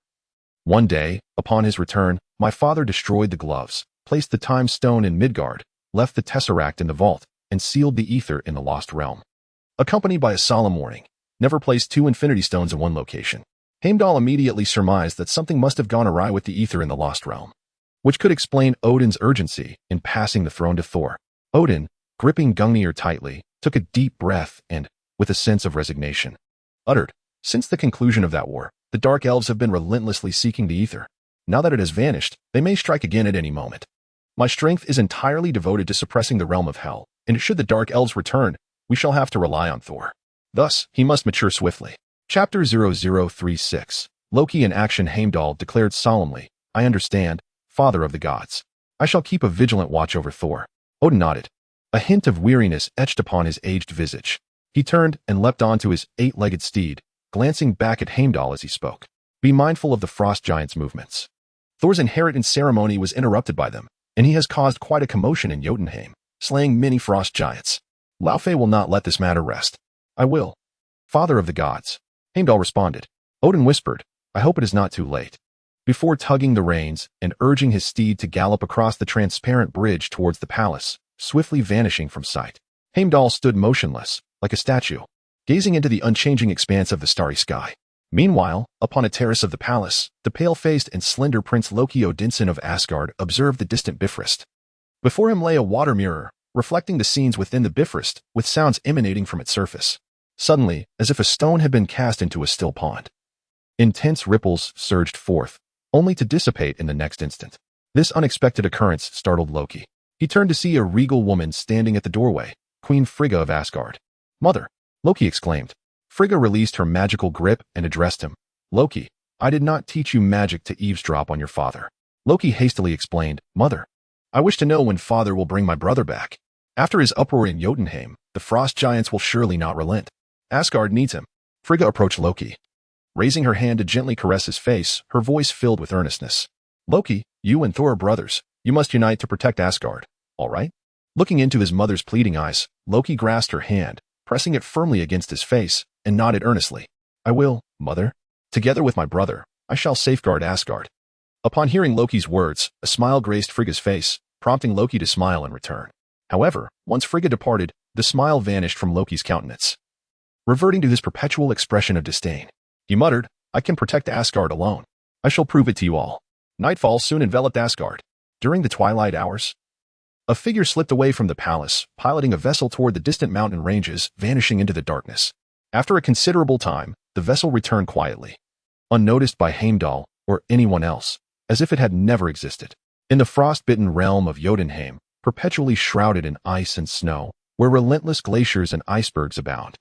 S1: one day, upon his return, my father destroyed the gloves, placed the Time Stone in Midgard, left the Tesseract in the vault, and sealed the ether in the Lost Realm. Accompanied by a solemn warning, never place 2 Infinity Stones in one location." Heimdall immediately surmised that something must have gone awry with the ether in the Lost Realm, which could explain Odin's urgency in passing the throne to Thor. Odin, gripping Gungnir tightly, took a deep breath and, with a sense of resignation, uttered, "Since the conclusion of that war, the Dark Elves have been relentlessly seeking the ether. Now that it has vanished, they may strike again at any moment. My strength is entirely devoted to suppressing the realm of hell, and should the Dark Elves return, we shall have to rely on Thor. Thus, he must mature swiftly." Chapter 0036. Loki in action. Heimdall declared solemnly, "I understand, Father of the Gods. I shall keep a vigilant watch over Thor." Odin nodded. A hint of weariness etched upon his aged visage. He turned and leapt onto his 8-legged steed, glancing back at Heimdall as he spoke. "Be mindful of the Frost Giant's movements. Thor's inheritance ceremony was interrupted by them, and he has caused quite a commotion in Jotunheim, slaying many Frost Giants. Laufey will not let this matter rest." "I will, Father of the Gods," Heimdall responded. Odin whispered, "I hope it is not too late." Before tugging the reins and urging his steed to gallop across the transparent bridge towards the palace, swiftly vanishing from sight, Heimdall stood motionless, like a statue, gazing into the unchanging expanse of the starry sky. Meanwhile, upon a terrace of the palace, the pale-faced and slender Prince Loki Odinson of Asgard observed the distant Bifrost. Before him lay a water mirror, reflecting the scenes within the Bifrost, with sounds emanating from its surface. Suddenly, as if a stone had been cast into a still pond, intense ripples surged forth, only to dissipate in the next instant. This unexpected occurrence startled Loki. He turned to see a regal woman standing at the doorway, Queen Frigga of Asgard. "Mother!" Loki exclaimed. Frigga released her magical grip and addressed him. "Loki, I did not teach you magic to eavesdrop on your father." Loki hastily explained, "Mother, I wish to know when father will bring my brother back. After his uproar in Jotunheim, the Frost Giants will surely not relent. Asgard needs him." Frigga approached Loki. Raising her hand to gently caress his face, her voice filled with earnestness. "Loki, you and Thor are brothers. You must unite to protect Asgard, all right?" Looking into his mother's pleading eyes, Loki grasped her hand, pressing it firmly against his face, and nodded earnestly. "I will, mother. Together with my brother, I shall safeguard Asgard." Upon hearing Loki's words, a smile graced Frigga's face, prompting Loki to smile in return. However, once Frigga departed, the smile vanished from Loki's countenance, reverting to his perpetual expression of disdain. He muttered, "I can protect Asgard alone. I shall prove it to you all." Nightfall soon enveloped Asgard. During the twilight hours, a figure slipped away from the palace, piloting a vessel toward the distant mountain ranges, vanishing into the darkness. After a considerable time, the vessel returned quietly, unnoticed by Heimdall or anyone else, as if it had never existed. In the frost-bitten realm of Jotunheim, perpetually shrouded in ice and snow, where relentless glaciers and icebergs abound,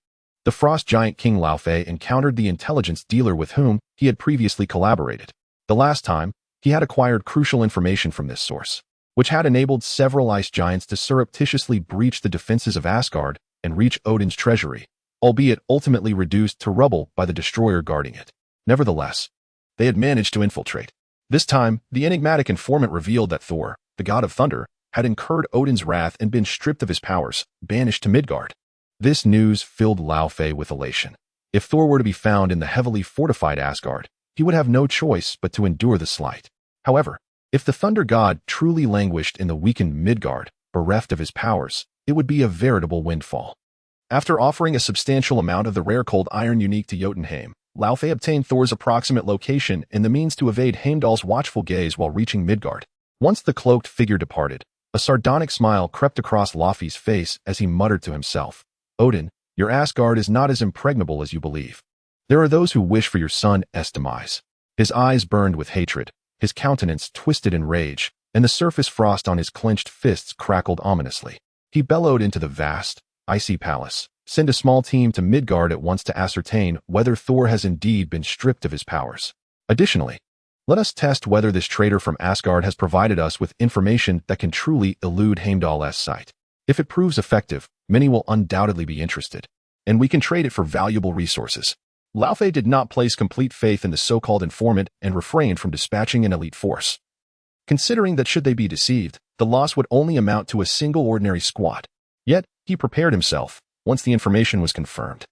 S1: the frost giant King Laufey encountered the intelligence dealer with whom he had previously collaborated. The last time, He had acquired crucial information from this source, which had enabled several ice giants to surreptitiously breach the defenses of Asgard and reach Odin's treasury, albeit ultimately reduced to rubble by the destroyer guarding it. Nevertheless, they had managed to infiltrate. This time, the enigmatic informant revealed that Thor, the god of thunder, had incurred Odin's wrath and been stripped of his powers, banished to Midgard. This news filled Laufey with elation. If Thor were to be found in the heavily fortified Asgard, he would have no choice but to endure the slight. However, if the thunder god truly languished in the weakened Midgard, bereft of his powers, it would be a veritable windfall. After offering a substantial amount of the rare cold iron unique to Jotunheim, Laufey obtained Thor's approximate location and the means to evade Heimdall's watchful gaze while reaching Midgard. Once the cloaked figure departed, a sardonic smile crept across Laufey's face as he muttered to himself, "Odin, your Asgard is not as impregnable as you believe. There are those who wish for your son's demise." His eyes burned with hatred, his countenance twisted in rage, and the surface frost on his clenched fists crackled ominously. He bellowed into the vast, icy palace, "Send a small team to Midgard at once to ascertain whether Thor has indeed been stripped of his powers. Additionally, let us test whether this traitor from Asgard has provided us with information that can truly elude Heimdall's sight. If it proves effective, many will undoubtedly be interested, and we can trade it for valuable resources." Laufey did not place complete faith in the so-called informant and refrained from dispatching an elite force, considering that should they be deceived, the loss would only amount to a single ordinary squad. Yet, he prepared himself. Once the information was confirmed,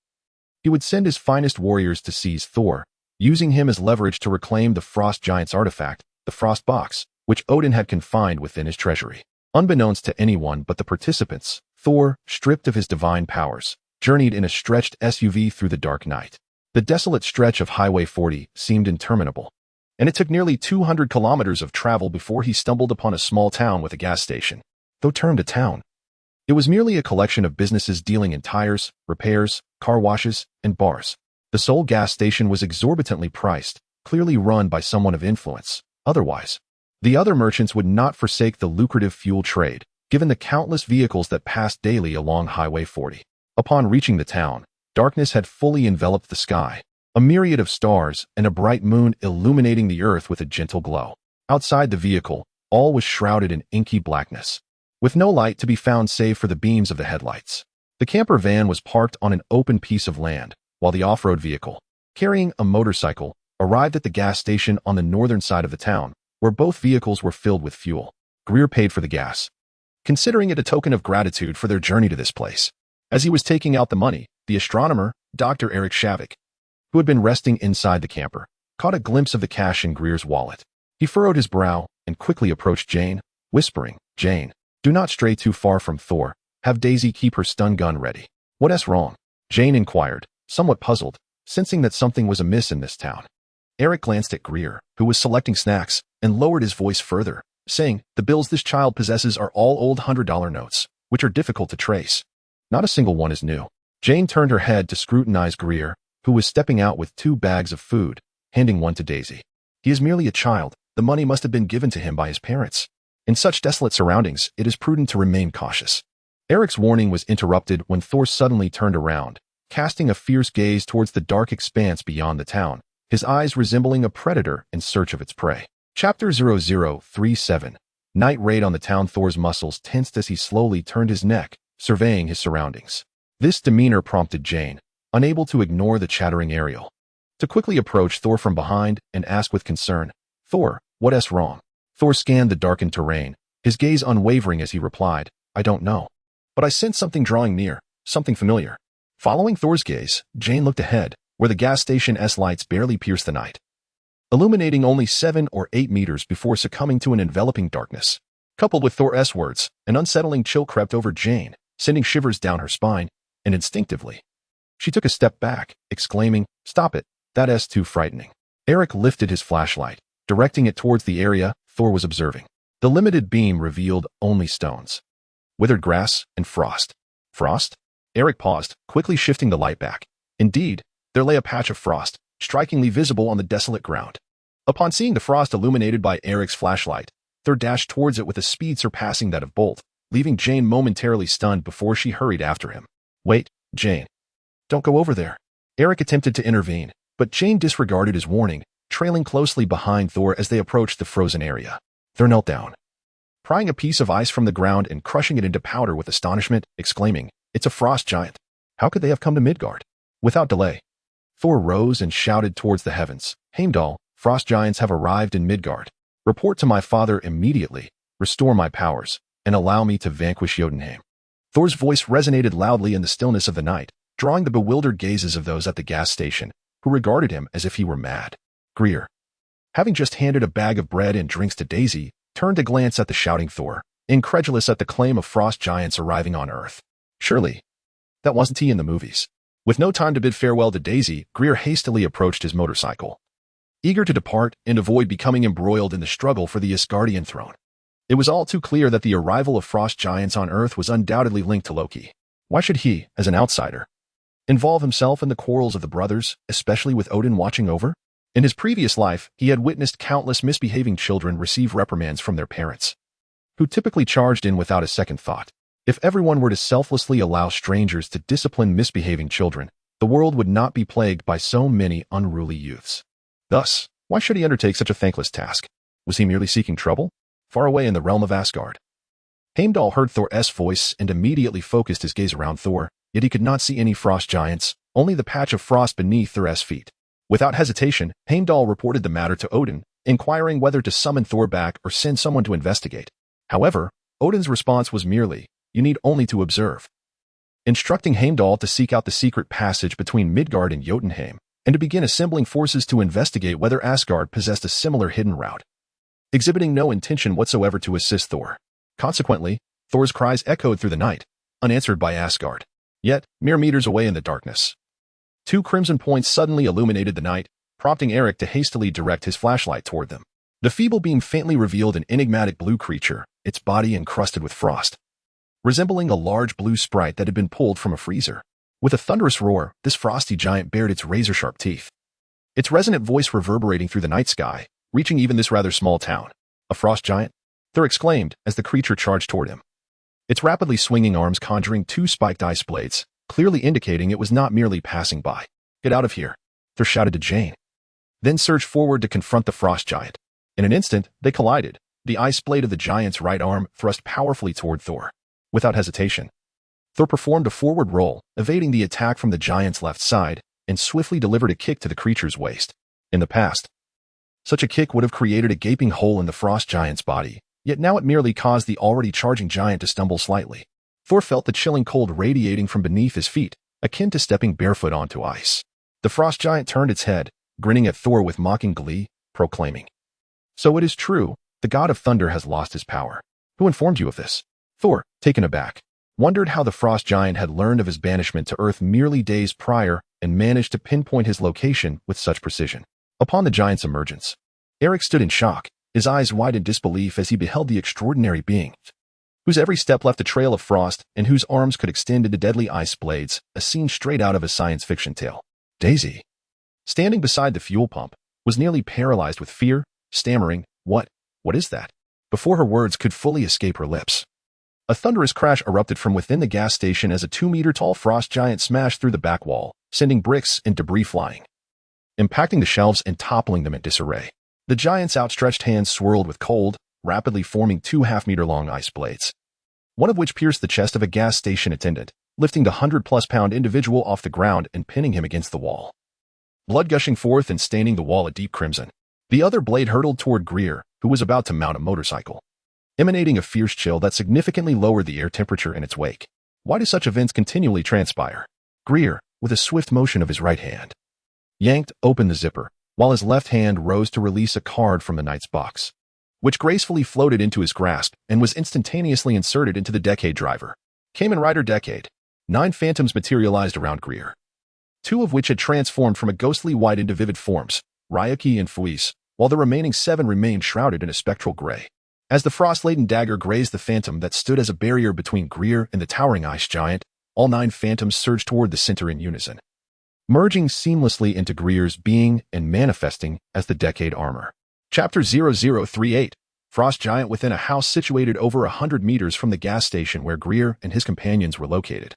S1: he would send his finest warriors to seize Thor, using him as leverage to reclaim the Frost Giant's artifact, the Frost Box, which Odin had confined within his treasury. Unbeknownst to anyone but the participants, Thor, stripped of his divine powers, journeyed in a stretched SUV through the dark night. The desolate stretch of Highway 40 seemed interminable, and it took nearly 200 kilometers of travel before he stumbled upon a small town with a gas station. Though termed a town, it was merely a collection of businesses dealing in tires, repairs, car washes, and bars. The sole gas station was exorbitantly priced, clearly run by someone of influence. Otherwise, the other merchants would not forsake the lucrative fuel trade, given the countless vehicles that passed daily along Highway 40. Upon reaching the town, darkness had fully enveloped the sky, a myriad of stars and a bright moon illuminating the earth with a gentle glow. Outside the vehicle, all was shrouded in inky blackness, with no light to be found save for the beams of the headlights. The camper van was parked on an open piece of land, while the off-road vehicle, carrying a motorcycle, arrived at the gas station on the northern side of the town, where both vehicles were filled with fuel. Greer paid for the gas, considering it a token of gratitude for their journey to this place. As he was taking out the money, the astronomer, Dr. Eric Shavik, who had been resting inside the camper, caught a glimpse of the cash in Greer's wallet. He furrowed his brow and quickly approached Jane, whispering, "Jane, do not stray too far from Thor. Have Daisy keep her stun gun ready." "What's wrong?" Jane inquired, somewhat puzzled, sensing that something was amiss in this town. Eric glanced at Greer, who was selecting snacks, and lowered his voice further, saying, "The bills this child possesses are all old $100 notes, which are difficult to trace. Not a single one is new." Jane turned her head to scrutinize Greer, who was stepping out with 2 bags of food, handing one to Daisy. "He is merely a child. The money must have been given to him by his parents. In such desolate surroundings, it is prudent to remain cautious." Eric's warning was interrupted when Thor suddenly turned around, casting a fierce gaze towards the dark expanse beyond the town, his eyes resembling a predator in search of its prey. Chapter 0037. Night Raid on the town. Thor's muscles tensed as he slowly turned his neck, surveying his surroundings. This demeanor prompted Jane, unable to ignore the chattering Ariel, to quickly approach Thor from behind and ask with concern, "Thor, what's wrong?" Thor scanned the darkened terrain, his gaze unwavering as he replied, "I don't know. But I sense something drawing near, something familiar." Following Thor's gaze, Jane looked ahead, where the gas station's lights barely pierced the night, illuminating only 7 or 8 meters before succumbing to an enveloping darkness. Coupled with Thor's words, an unsettling chill crept over Jane, sending shivers down her spine, and instinctively, she took a step back, exclaiming, "Stop it, that's too frightening." Eric lifted his flashlight, directing it towards the area Thor was observing. The limited beam revealed only stones, withered grass, and frost. Frost? Eric paused, quickly shifting the light back. Indeed, there lay a patch of frost, strikingly visible on the desolate ground. Upon seeing the frost illuminated by Eric's flashlight, Thor dashed towards it with a speed surpassing that of Bolt, leaving Jane momentarily stunned before she hurried after him. "Wait, Jane. Don't go over there." Eric attempted to intervene, but Jane disregarded his warning, trailing closely behind Thor as they approached the frozen area. Thor knelt down, prying a piece of ice from the ground and crushing it into powder with astonishment, exclaiming, "It's a frost giant. How could they have come to Midgard?" Without delay, Thor rose and shouted towards the heavens, "Heimdall, frost giants have arrived in Midgard. Report to my father immediately, restore my powers, and allow me to vanquish Jotunheim." Thor's voice resonated loudly in the stillness of the night, drawing the bewildered gazes of those at the gas station, who regarded him as if he were mad. Gregor, having just handed a bag of bread and drinks to Daisy, turned to glance at the shouting Thor, incredulous at the claim of frost giants arriving on Earth. Surely, that wasn't he in the movies. With no time to bid farewell to Daisy, Gregor hastily approached his motorcycle, eager to depart and avoid becoming embroiled in the struggle for the Asgardian throne. It was all too clear that the arrival of frost giants on Earth was undoubtedly linked to Loki. Why should he, as an outsider, involve himself in the quarrels of the brothers, especially with Odin watching over? In his previous life, he had witnessed countless misbehaving children receive reprimands from their parents, who typically charged in without a second thought. If everyone were to selflessly allow strangers to discipline misbehaving children, the world would not be plagued by so many unruly youths. Thus, why should he undertake such a thankless task? Was he merely seeking trouble? Far away in the realm of Asgard, Heimdall heard Thor's voice and immediately focused his gaze around Thor, yet he could not see any frost giants, only the patch of frost beneath Thor's feet. Without hesitation, Heimdall reported the matter to Odin, inquiring whether to summon Thor back or send someone to investigate. However, Odin's response was merely, "You need only to observe," instructing Heimdall to seek out the secret passage between Midgard and Jotunheim, and to begin assembling forces to investigate whether Asgard possessed a similar hidden route, exhibiting no intention whatsoever to assist Thor. Consequently, Thor's cries echoed through the night, unanswered by Asgard. Yet, mere meters away in the darkness, two crimson points suddenly illuminated the night, prompting Eric to hastily direct his flashlight toward them. The feeble beam faintly revealed an enigmatic blue creature, its body encrusted with frost, resembling a large blue sprite that had been pulled from a freezer. With a thunderous roar, this frosty giant bared its razor-sharp teeth, its resonant voice reverberating through the night sky, reaching even this rather small town. "A frost giant?" Thor exclaimed as the creature charged toward him, its rapidly swinging arms conjuring two spiked ice blades, clearly indicating it was not merely passing by. "Get out of here," Thor shouted to Jane, then surged forward to confront the frost giant. In an instant, they collided, the ice blade of the giant's right arm thrust powerfully toward Thor. Without hesitation, Thor performed a forward roll, evading the attack from the giant's left side, and swiftly delivered a kick to the creature's waist. In the past, such a kick would have created a gaping hole in the frost giant's body, yet now it merely caused the already charging giant to stumble slightly. Thor felt the chilling cold radiating from beneath his feet, akin to stepping barefoot onto ice. The frost giant turned its head, grinning at Thor with mocking glee, proclaiming, "So it is true, the god of thunder has lost his power. Who informed you of this?" Thor, taken aback, wondered how the frost giant had learned of his banishment to Earth merely days prior and managed to pinpoint his location with such precision. Upon the giant's emergence, Eric stood in shock, his eyes wide in disbelief as he beheld the extraordinary being, whose every step left a trail of frost and whose arms could extend into deadly ice blades, a scene straight out of a science fiction tale. Daisy, standing beside the fuel pump, was nearly paralyzed with fear, stammering, What is that?" before her words could fully escape her lips. A thunderous crash erupted from within the gas station as a 2-meter-tall frost giant smashed through the back wall, sending bricks and debris flying, impacting the shelves and toppling them in disarray. The giant's outstretched hands swirled with cold, rapidly forming 2 half-meter-long ice blades, one of which pierced the chest of a gas station attendant, lifting the 100-plus-pound individual off the ground and pinning him against the wall, blood gushing forth and staining the wall a deep crimson. The other blade hurtled toward Gregor, who was about to mount a motorcycle, emanating a fierce chill that significantly lowered the air temperature in its wake. Why do such events continually transpire? Gregor, with a swift motion of his right hand, yanked open the zipper, while his left hand rose to release a card from the knight's box, which gracefully floated into his grasp and was instantaneously inserted into the Decade driver. Kamen Rider Decade. 9 phantoms materialized around Gregor, 2 of which had transformed from a ghostly white into vivid forms, Ryuki and Fuis, while the remaining 7 remained shrouded in a spectral gray. As the frost-laden dagger grazed the phantom that stood as a barrier between Gregor and the towering ice giant, all 9 phantoms surged toward the center in unison, merging seamlessly into Gregor's being and manifesting as the Decade armor. Chapter 0038. Frost giant within a house situated over 100 meters from the gas station where Gregor and his companions were located.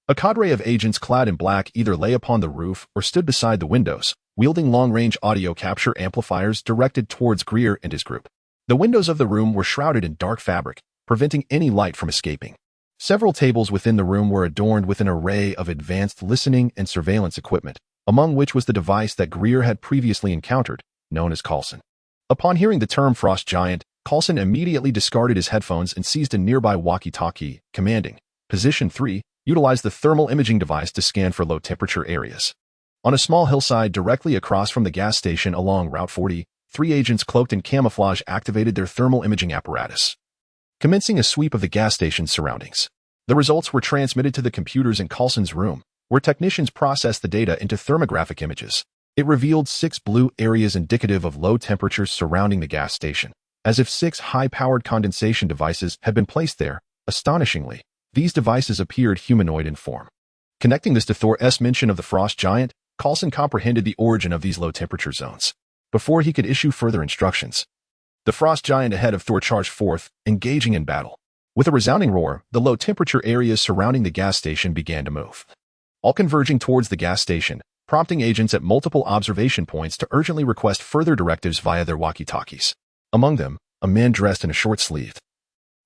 S1: A cadre of agents clad in black either lay upon the roof or stood beside the windows, wielding long-range audio capture amplifiers directed towards Greer and his group. The windows of the room were shrouded in dark fabric, preventing any light from escaping. Several tables within the room were adorned with an array of advanced listening and surveillance equipment, among which was the device that Greer had previously encountered, known as Coulson. Upon hearing the term Frost Giant, Coulson immediately discarded his headphones and seized a nearby walkie-talkie, commanding, Position 3, utilize the thermal imaging device to scan for low-temperature areas. On a small hillside directly across from the gas station along Route 40, 3 agents cloaked in camouflage activated their thermal imaging apparatus, commencing a sweep of the gas station's surroundings. The results were transmitted to the computers in Coulson's room, where technicians processed the data into thermographic images. It revealed 6 blue areas indicative of low temperatures surrounding the gas station, as if 6 high-powered condensation devices had been placed there. Astonishingly, these devices appeared humanoid in form. Connecting this to Thor's mention of the Frost Giant, Coulson comprehended the origin of these low-temperature zones. Before he could issue further instructions, the Frost Giant ahead of Thor charged forth, engaging in battle. With a resounding roar, the low-temperature areas surrounding the gas station began to move, all converging towards the gas station, prompting agents at multiple observation points to urgently request further directives via their walkie-talkies. Among them, a man dressed in a short-sleeved,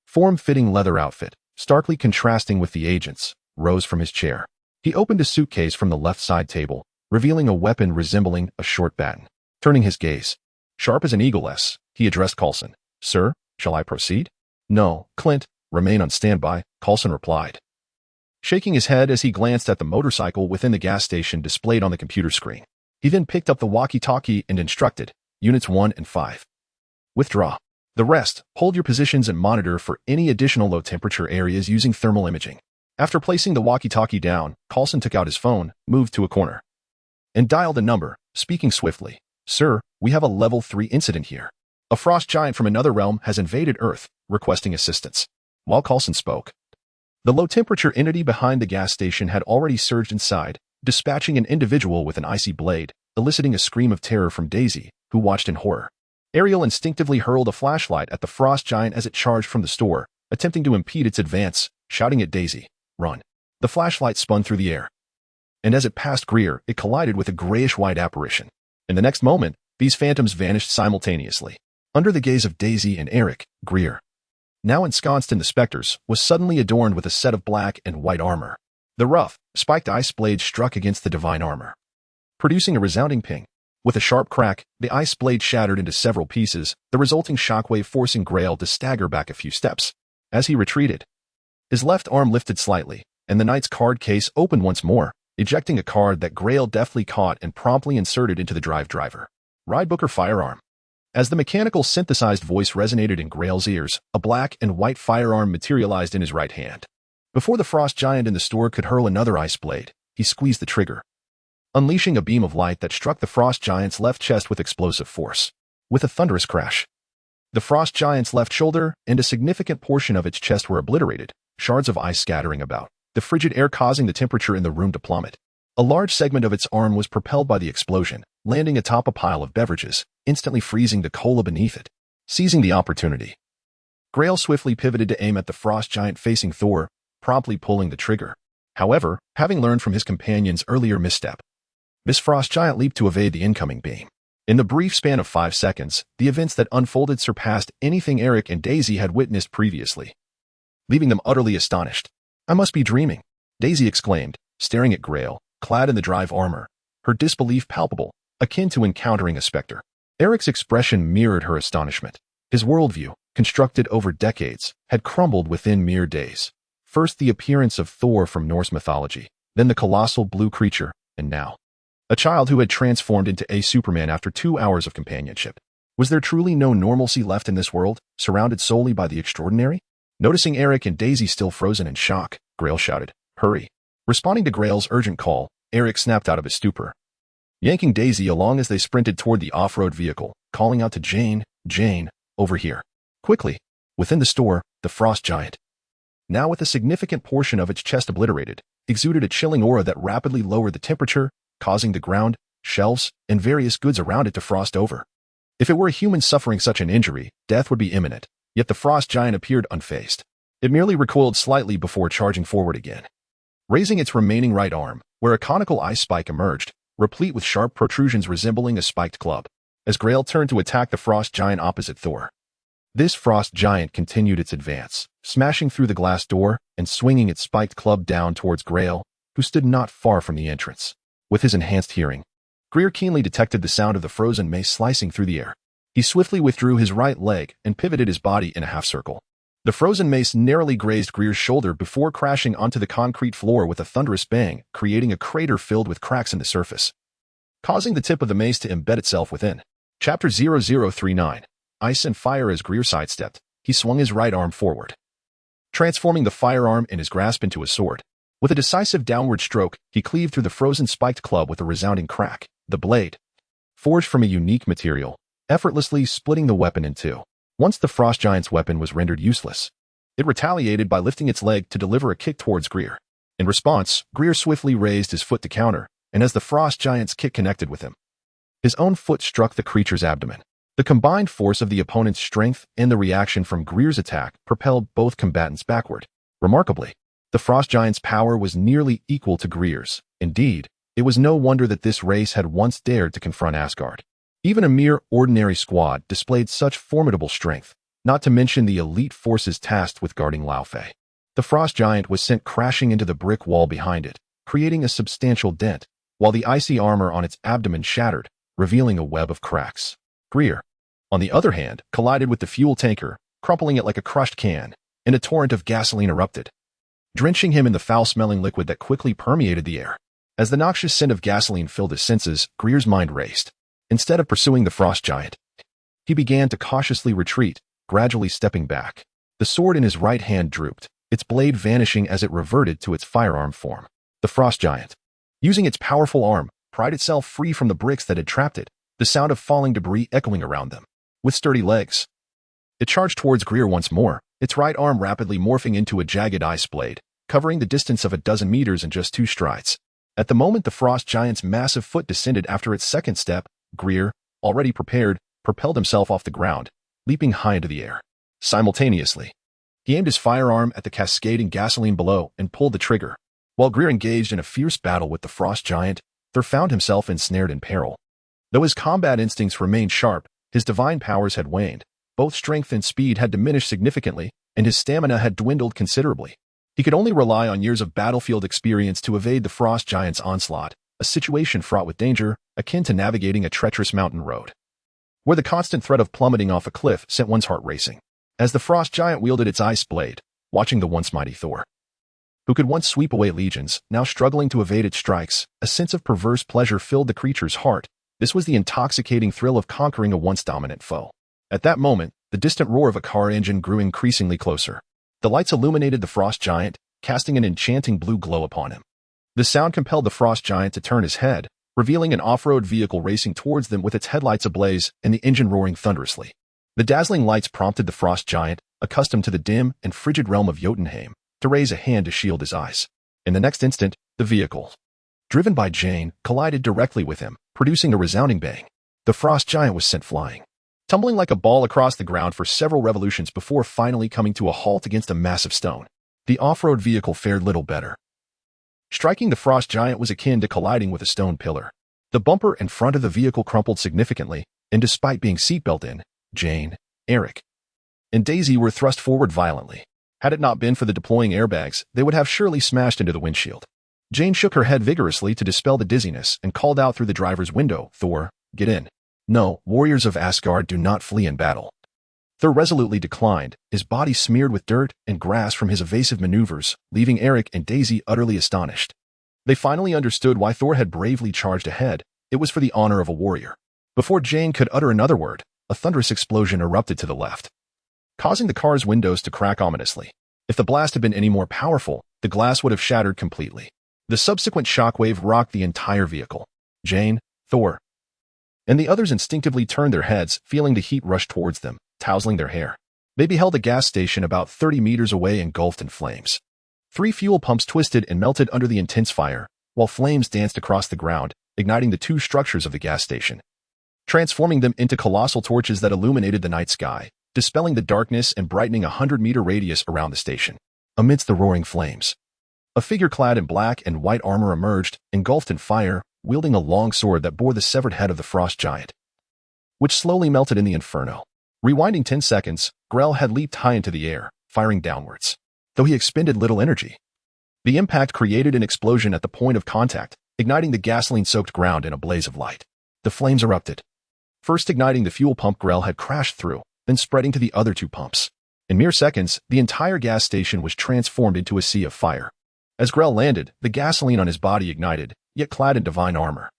S1: form-fitting leather outfit, starkly contrasting with the agents, rose from his chair. He opened a suitcase from the left side table, revealing a weapon resembling a short baton. Turning his gaze, sharp as an eagle's, he addressed Coulson. Sir, shall I proceed? No, Clint, remain on standby, Coulson replied, shaking his head as he glanced at the motorcycle within the gas station displayed on the computer screen. He then picked up the walkie-talkie and instructed, Units 1 and 5. Withdraw. The rest, hold your positions and monitor for any additional low-temperature areas using thermal imaging. After placing the walkie-talkie down, Coulson took out his phone, moved to a corner, and dialed a number, speaking swiftly. Sir, we have a Level 3 incident here. A frost giant from another realm has invaded Earth, requesting assistance. While Coulson spoke, the low-temperature entity behind the gas station had already surged inside, dispatching an individual with an icy blade, eliciting a scream of terror from Daisy, who watched in horror. Ariel instinctively hurled a flashlight at the frost giant as it charged from the store, attempting to impede its advance, shouting at Daisy, Run. The flashlight spun through the air, and as it passed Greer, it collided with a grayish-white apparition. In the next moment, these phantoms vanished simultaneously. Under the gaze of Daisy and Eric, Greer, now ensconced in the specters, was suddenly adorned with a set of black and white armor. The rough, spiked ice blade struck against the divine armor, producing a resounding ping. With a sharp crack, the ice blade shattered into several pieces, the resulting shockwave forcing Grail to stagger back a few steps. As he retreated, his left arm lifted slightly, and the knight's card case opened once more, ejecting a card that Grail deftly caught and promptly inserted into the driver. Ride Booker firearm. As the mechanical synthesized voice resonated in Grail's ears, a black and white firearm materialized in his right hand. Before the frost giant in the store could hurl another ice blade, he squeezed the trigger, unleashing a beam of light that struck the frost giant's left chest with explosive force. With a thunderous crash, the frost giant's left shoulder and a significant portion of its chest were obliterated, shards of ice scattering about, the frigid air causing the temperature in the room to plummet. A large segment of its arm was propelled by the explosion, landing atop a pile of beverages, instantly freezing the cola beneath it. Seizing the opportunity, Grail swiftly pivoted to aim at the frost giant facing Thor, promptly pulling the trigger. However, having learned from his companion's earlier misstep, this frost giant leaped to evade the incoming beam. In the brief span of 5 seconds, the events that unfolded surpassed anything Eric and Daisy had witnessed previously, leaving them utterly astonished. I must be dreaming, Daisy exclaimed, staring at Grail, clad in the drive armor, her disbelief palpable, akin to encountering a specter. Eric's expression mirrored her astonishment. His worldview, constructed over decades, had crumbled within mere days. First the appearance of Thor from Norse mythology, then the colossal blue creature, and now a child who had transformed into a Superman after 2 hours of companionship. Was there truly no normalcy left in this world, surrounded solely by the extraordinary? Noticing Eric and Daisy still frozen in shock, Grail shouted, Hurry. Responding to Grail's urgent call, Eric snapped out of his stupor, yanking Daisy along as they sprinted toward the off-road vehicle, calling out to Jane, over here. Quickly. Within the store, the frost giant, now with a significant portion of its chest obliterated, exuded a chilling aura that rapidly lowered the temperature, causing the ground, shelves, and various goods around it to frost over. If it were a human suffering such an injury, death would be imminent, yet the frost giant appeared unfazed. It merely recoiled slightly before charging forward again. Raising its remaining right arm, where a conical ice spike emerged, replete with sharp protrusions resembling a spiked club, as Grail turned to attack the frost giant opposite Thor. This frost giant continued its advance, smashing through the glass door and swinging its spiked club down towards Grail, who stood not far from the entrance. With his enhanced hearing, Greer keenly detected the sound of the frozen mace slicing through the air. He swiftly withdrew his right leg and pivoted his body in a half-circle. The frozen mace narrowly grazed Greer's shoulder before crashing onto the concrete floor with a thunderous bang, creating a crater filled with cracks in the surface, causing the tip of the mace to embed itself within. Chapter 0039. Ice and Fire. As Greer sidestepped, he swung his right arm forward, transforming the firearm in his grasp into a sword. With a decisive downward stroke, he cleaved through the frozen spiked club with a resounding crack, the blade, forged from a unique material, effortlessly splitting the weapon in two. Once the frost giant's weapon was rendered useless, it retaliated by lifting its leg to deliver a kick towards Greer. In response, Greer swiftly raised his foot to counter, and as the frost giant's kick connected with him, his own foot struck the creature's abdomen. The combined force of the opponent's strength and the reaction from Greer's attack propelled both combatants backward. Remarkably, the frost giant's power was nearly equal to Greer's. Indeed, it was no wonder that this race had once dared to confront Asgard. Even a mere ordinary squad displayed such formidable strength, not to mention the elite forces tasked with guarding Laufey. The frost giant was sent crashing into the brick wall behind it, creating a substantial dent, while the icy armor on its abdomen shattered, revealing a web of cracks. Greer, on the other hand, collided with the fuel tanker, crumpling it like a crushed can, and a torrent of gasoline erupted, drenching him in the foul-smelling liquid that quickly permeated the air. As the noxious scent of gasoline filled his senses, Greer's mind raced. Instead of pursuing the frost giant, he began to cautiously retreat, gradually stepping back. The sword in his right hand drooped, its blade vanishing as it reverted to its firearm form. The frost giant, using its powerful arm, pried itself free from the bricks that had trapped it, the sound of falling debris echoing around them. With sturdy legs, it charged towards Greer once more, its right arm rapidly morphing into a jagged ice blade, covering the distance of a dozen meters in just 2 strides. At the moment the frost giant's massive foot descended after its second step, Greer, already prepared, propelled himself off the ground, leaping high into the air. Simultaneously, he aimed his firearm at the cascading gasoline below and pulled the trigger. While Greer engaged in a fierce battle with the frost giant, Thor found himself ensnared in peril. Though his combat instincts remained sharp, his divine powers had waned. Both strength and speed had diminished significantly, and his stamina had dwindled considerably. He could only rely on years of battlefield experience to evade the frost giant's onslaught, a situation fraught with danger, akin to navigating a treacherous mountain road, where the constant threat of plummeting off a cliff sent one's heart racing. As the frost giant wielded its ice blade, watching the once mighty Thor, who could once sweep away legions, now struggling to evade its strikes, a sense of perverse pleasure filled the creature's heart. This was the intoxicating thrill of conquering a once dominant foe. At that moment, the distant roar of a car engine grew increasingly closer. The lights illuminated the frost giant, casting an enchanting blue glow upon him. The sound compelled the frost giant to turn his head, revealing an off-road vehicle racing towards them with its headlights ablaze and the engine roaring thunderously. The dazzling lights prompted the frost giant, accustomed to the dim and frigid realm of Jotunheim, to raise a hand to shield his eyes. In the next instant, the vehicle, driven by Jane, collided directly with him, producing a resounding bang. The frost giant was sent flying, tumbling like a ball across the ground for several revolutions before finally coming to a halt against a massive stone. The off-road vehicle fared little better. Striking the frost giant was akin to colliding with a stone pillar. The bumper and front of the vehicle crumpled significantly, and despite being seatbelt in, Jane, Eric, and Daisy were thrust forward violently. Had it not been for the deploying airbags, they would have surely smashed into the windshield. Jane shook her head vigorously to dispel the dizziness and called out through the driver's window, "Thor, get in." "No, warriors of Asgard do not flee in battle." Thor resolutely declined, his body smeared with dirt and grass from his evasive maneuvers, leaving Eric and Daisy utterly astonished. They finally understood why Thor had bravely charged ahead. It was for the honor of a warrior. Before Jane could utter another word, a thunderous explosion erupted to the left, causing the car's windows to crack ominously. If the blast had been any more powerful, the glass would have shattered completely. The subsequent shockwave rocked the entire vehicle. Jane, Thor, and the others instinctively turned their heads, feeling the heat rush towards them, tousling their hair. They beheld a gas station about 30 meters away engulfed in flames. 3 fuel pumps twisted and melted under the intense fire, while flames danced across the ground, igniting the 2 structures of the gas station, transforming them into colossal torches that illuminated the night sky, dispelling the darkness and brightening a 100-meter radius around the station. Amidst the roaring flames, a figure clad in black and white armor emerged, engulfed in fire, wielding a long sword that bore the severed head of the frost giant, which slowly melted in the inferno. Rewinding 10 seconds, Grell had leaped high into the air, firing downwards. Though he expended little energy, the impact created an explosion at the point of contact, igniting the gasoline-soaked ground in a blaze of light. The flames erupted, first igniting the fuel pump Grell had crashed through, then spreading to the other two pumps. In mere seconds, the entire gas station was transformed into a sea of fire. As Grell landed, the gasoline on his body ignited, yet clad in divine armor.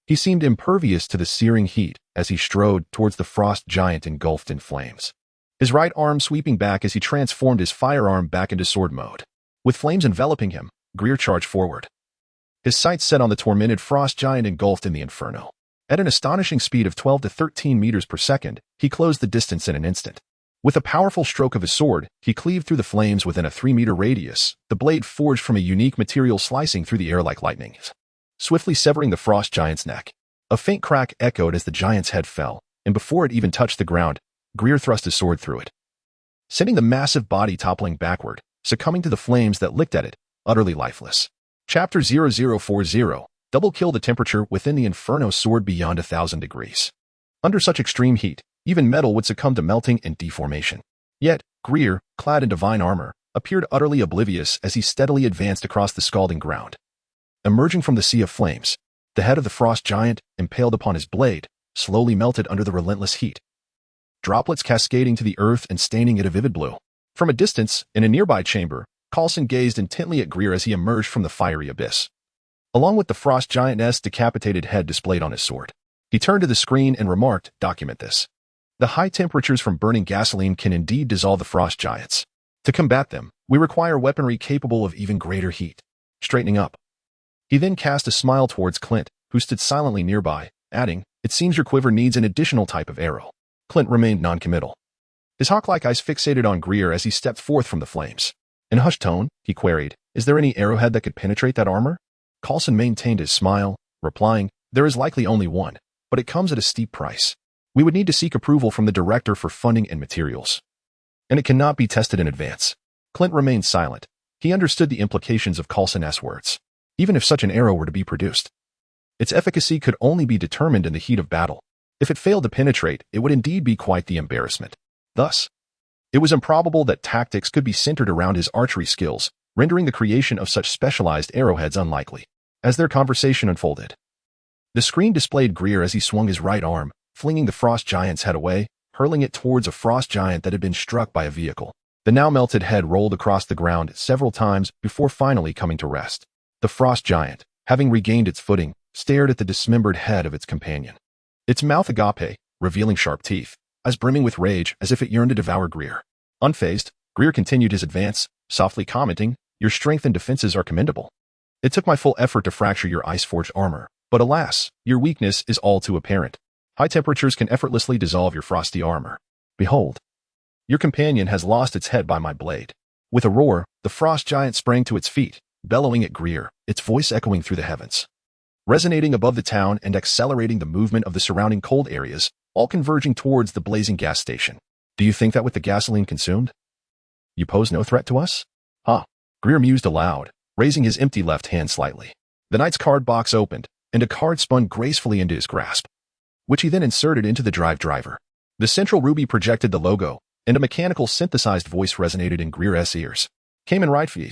S1: He seemed impervious to the searing heat as he strode towards the frost giant engulfed in flames. His right arm sweeping back as he transformed his firearm back into sword mode. With flames enveloping him, Greer charged forward, his sights set on the tormented frost giant engulfed in the inferno. At an astonishing speed of 12 to 13 meters per second, he closed the distance in an instant. With a powerful stroke of his sword, he cleaved through the flames within a 3-meter radius, the blade forged from a unique material slicing through the air like lightning, swiftly severing the frost giant's neck. A faint crack echoed as the giant's head fell, and before it even touched the ground, Greer thrust his sword through it, sending the massive body toppling backward, succumbing to the flames that licked at it, utterly lifeless. Chapter 0040, Double Kill. The temperature within the inferno soared beyond 1,000 degrees. Under such extreme heat, even metal would succumb to melting and deformation. Yet, Greer, clad in divine armor, appeared utterly oblivious as he steadily advanced across the scalding ground. Emerging from the sea of flames, the head of the frost giant, impaled upon his blade, slowly melted under the relentless heat, droplets cascading to the earth and staining it a vivid blue. From a distance, in a nearby chamber, Coulson gazed intently at Greer as he emerged from the fiery abyss, along with the frost giant's decapitated head displayed on his sword. He turned to the screen and remarked, "Document this. The high temperatures from burning gasoline can indeed dissolve the frost giants. To combat them, we require weaponry capable of even greater heat." Straightening up, he then cast a smile towards Clint, who stood silently nearby, adding, "It seems your quiver needs an additional type of arrow." Clint remained noncommittal, his hawk-like eyes fixated on Greer as he stepped forth from the flames. In a hushed tone, he queried, "Is there any arrowhead that could penetrate that armor?" Coulson maintained his smile, replying, "There is likely only one, but it comes at a steep price. We would need to seek approval from the director for funding and materials, and it cannot be tested in advance." Clint remained silent. He understood the implications of Coulson's words. Even if such an arrow were to be produced, its efficacy could only be determined in the heat of battle. If it failed to penetrate, it would indeed be quite the embarrassment. Thus, it was improbable that tactics could be centered around his archery skills, rendering the creation of such specialized arrowheads unlikely. As their conversation unfolded, the screen displayed Greer as he swung his right arm, flinging the frost giant's head away, hurling it towards a frost giant that had been struck by a vehicle. The now melted head rolled across the ground several times before finally coming to rest. The frost giant, having regained its footing, stared at the dismembered head of its companion, its mouth agape, revealing sharp teeth, eyes brimming with rage as if it yearned to devour Greer. Unfazed, Greer continued his advance, softly commenting, "Your strength and defenses are commendable. It took my full effort to fracture your ice-forged armor, but alas, your weakness is all too apparent. High temperatures can effortlessly dissolve your frosty armor. Behold, your companion has lost its head by my blade." With a roar, the frost giant sprang to its feet, bellowing at Greer, its voice echoing through the heavens, resonating above the town and accelerating the movement of the surrounding cold areas, all converging towards the blazing gas station. "Do you think that with the gasoline consumed, you pose no threat to us?" "Huh." Greer mused aloud, raising his empty left hand slightly. The knight's card box opened, and a card spun gracefully into his grasp, which he then inserted into the driver. The central ruby projected the logo, and a mechanical synthesized voice resonated in Greer's ears. "Kamen Rider.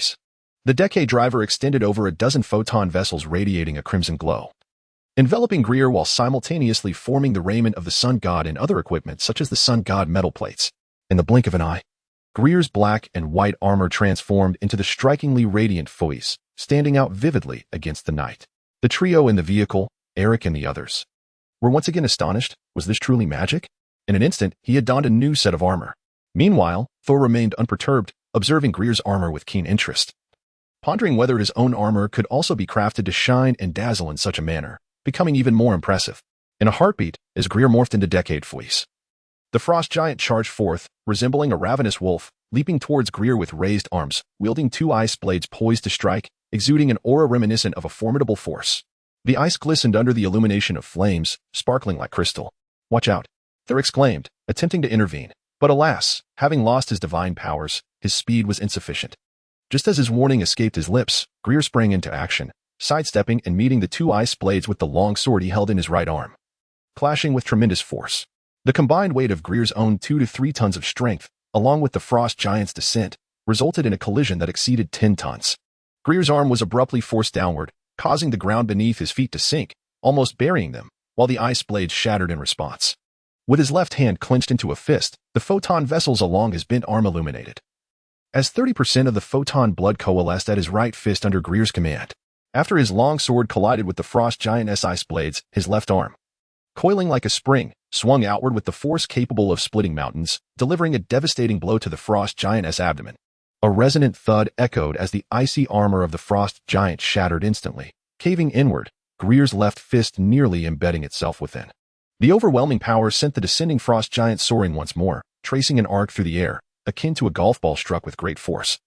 S1: The Decade driver extended over a dozen photon vessels radiating a crimson glow, enveloping Greer while simultaneously forming the raiment of the sun god and other equipment such as the sun god metal plates. In the blink of an eye, Greer's black and white armor transformed into the strikingly radiant foils, standing out vividly against the night. The trio in the vehicle, Eric and the others, were once again astonished. Was this truly magic? In an instant, he had donned a new set of armor. Meanwhile, Thor remained unperturbed, observing Greer's armor with keen interest, pondering whether his own armor could also be crafted to shine and dazzle in such a manner, becoming even more impressive. In a heartbeat, as Greer morphed into Decade Fleece, the frost giant charged forth, resembling a ravenous wolf, leaping towards Greer with raised arms, wielding two ice blades poised to strike, exuding an aura reminiscent of a formidable force. The ice glistened under the illumination of flames, sparkling like crystal. "Watch out," Thor exclaimed, attempting to intervene. But alas, having lost his divine powers, his speed was insufficient. Just as his warning escaped his lips, Greer sprang into action, sidestepping and meeting the two ice blades with the long sword he held in his right arm, clashing with tremendous force. The combined weight of Greer's own 2 to 3 tons of strength, along with the frost giant's descent, resulted in a collision that exceeded 10 tons. Greer's arm was abruptly forced downward, causing the ground beneath his feet to sink, almost burying them, while the ice blades shattered in response. With his left hand clenched into a fist, the photon vessels along his bent arm illuminated. As 30% of the photon blood coalesced at his right fist under Greer's command. After his long sword collided with the frost giant's ice blades, his left arm, coiling like a spring, swung outward with the force capable of splitting mountains, delivering a devastating blow to the frost giant's abdomen. A resonant thud echoed as the icy armor of the frost giant shattered instantly, caving inward, Greer's left fist nearly embedding itself within. The overwhelming power sent the descending frost giant soaring once more, tracing an arc through the air, akin to a golf ball struck with great force,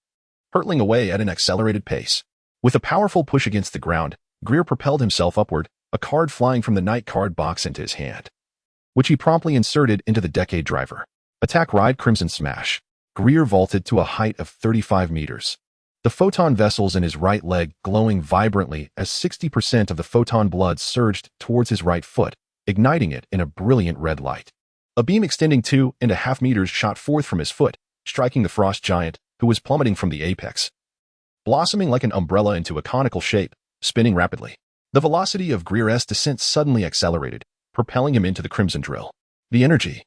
S1: hurtling away at an accelerated pace. With a powerful push against the ground, Greer propelled himself upward, a card flying from the night card box into his hand, which he promptly inserted into the Decade driver. Attack Ride Crimson Smash. Greer vaulted to a height of 35 meters. The photon vessels in his right leg glowing vibrantly as 60% of the photon blood surged towards his right foot, igniting it in a brilliant red light. A beam extending 2.5 meters shot forth from his foot, striking the frost giant, who was plummeting from the apex, blossoming like an umbrella into a conical shape, spinning rapidly. The velocity of Greer's descent suddenly accelerated, propelling him into the crimson drill. The energy,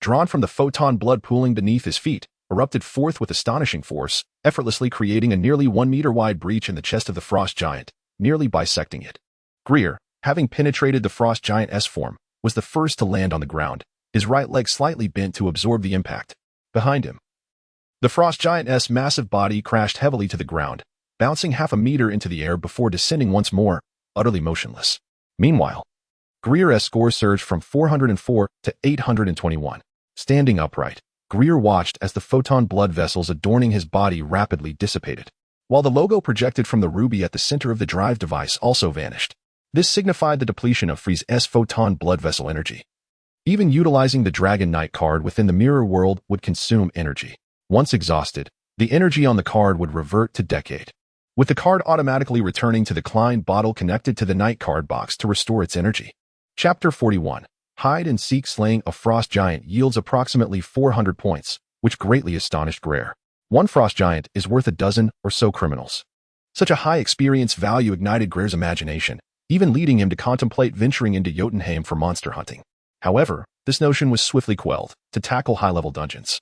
S1: drawn from the photon blood pooling beneath his feet, erupted forth with astonishing force, effortlessly creating a nearly 1 meter wide breach in the chest of the frost giant, nearly bisecting it. Greer, having penetrated the frost giant's form, was the first to land on the ground, his right leg slightly bent to absorb the impact. Behind him, the frost giant's massive body crashed heavily to the ground, bouncing half a meter into the air before descending once more, utterly motionless. Meanwhile, Greer's score surged from 404 to 821. Standing upright, Greer watched as the photon blood vessels adorning his body rapidly dissipated, while the logo projected from the ruby at the center of the drive device also vanished. This signified the depletion of Freeze's photon blood vessel energy. Even utilizing the Dragon Knight card within the mirror world would consume energy. Once exhausted, the energy on the card would revert to Decade, with the card automatically returning to the Klein bottle connected to the Knight card box to restore its energy. Chapter 41. Hide and Seek. Slaying a frost giant yields approximately 400 points, which greatly astonished Gregor. One frost giant is worth a dozen or so criminals. Such a high experience value ignited Gregor's imagination, even leading him to contemplate venturing into Jotunheim for monster hunting. However, this notion was swiftly quelled. To tackle high-level dungeons,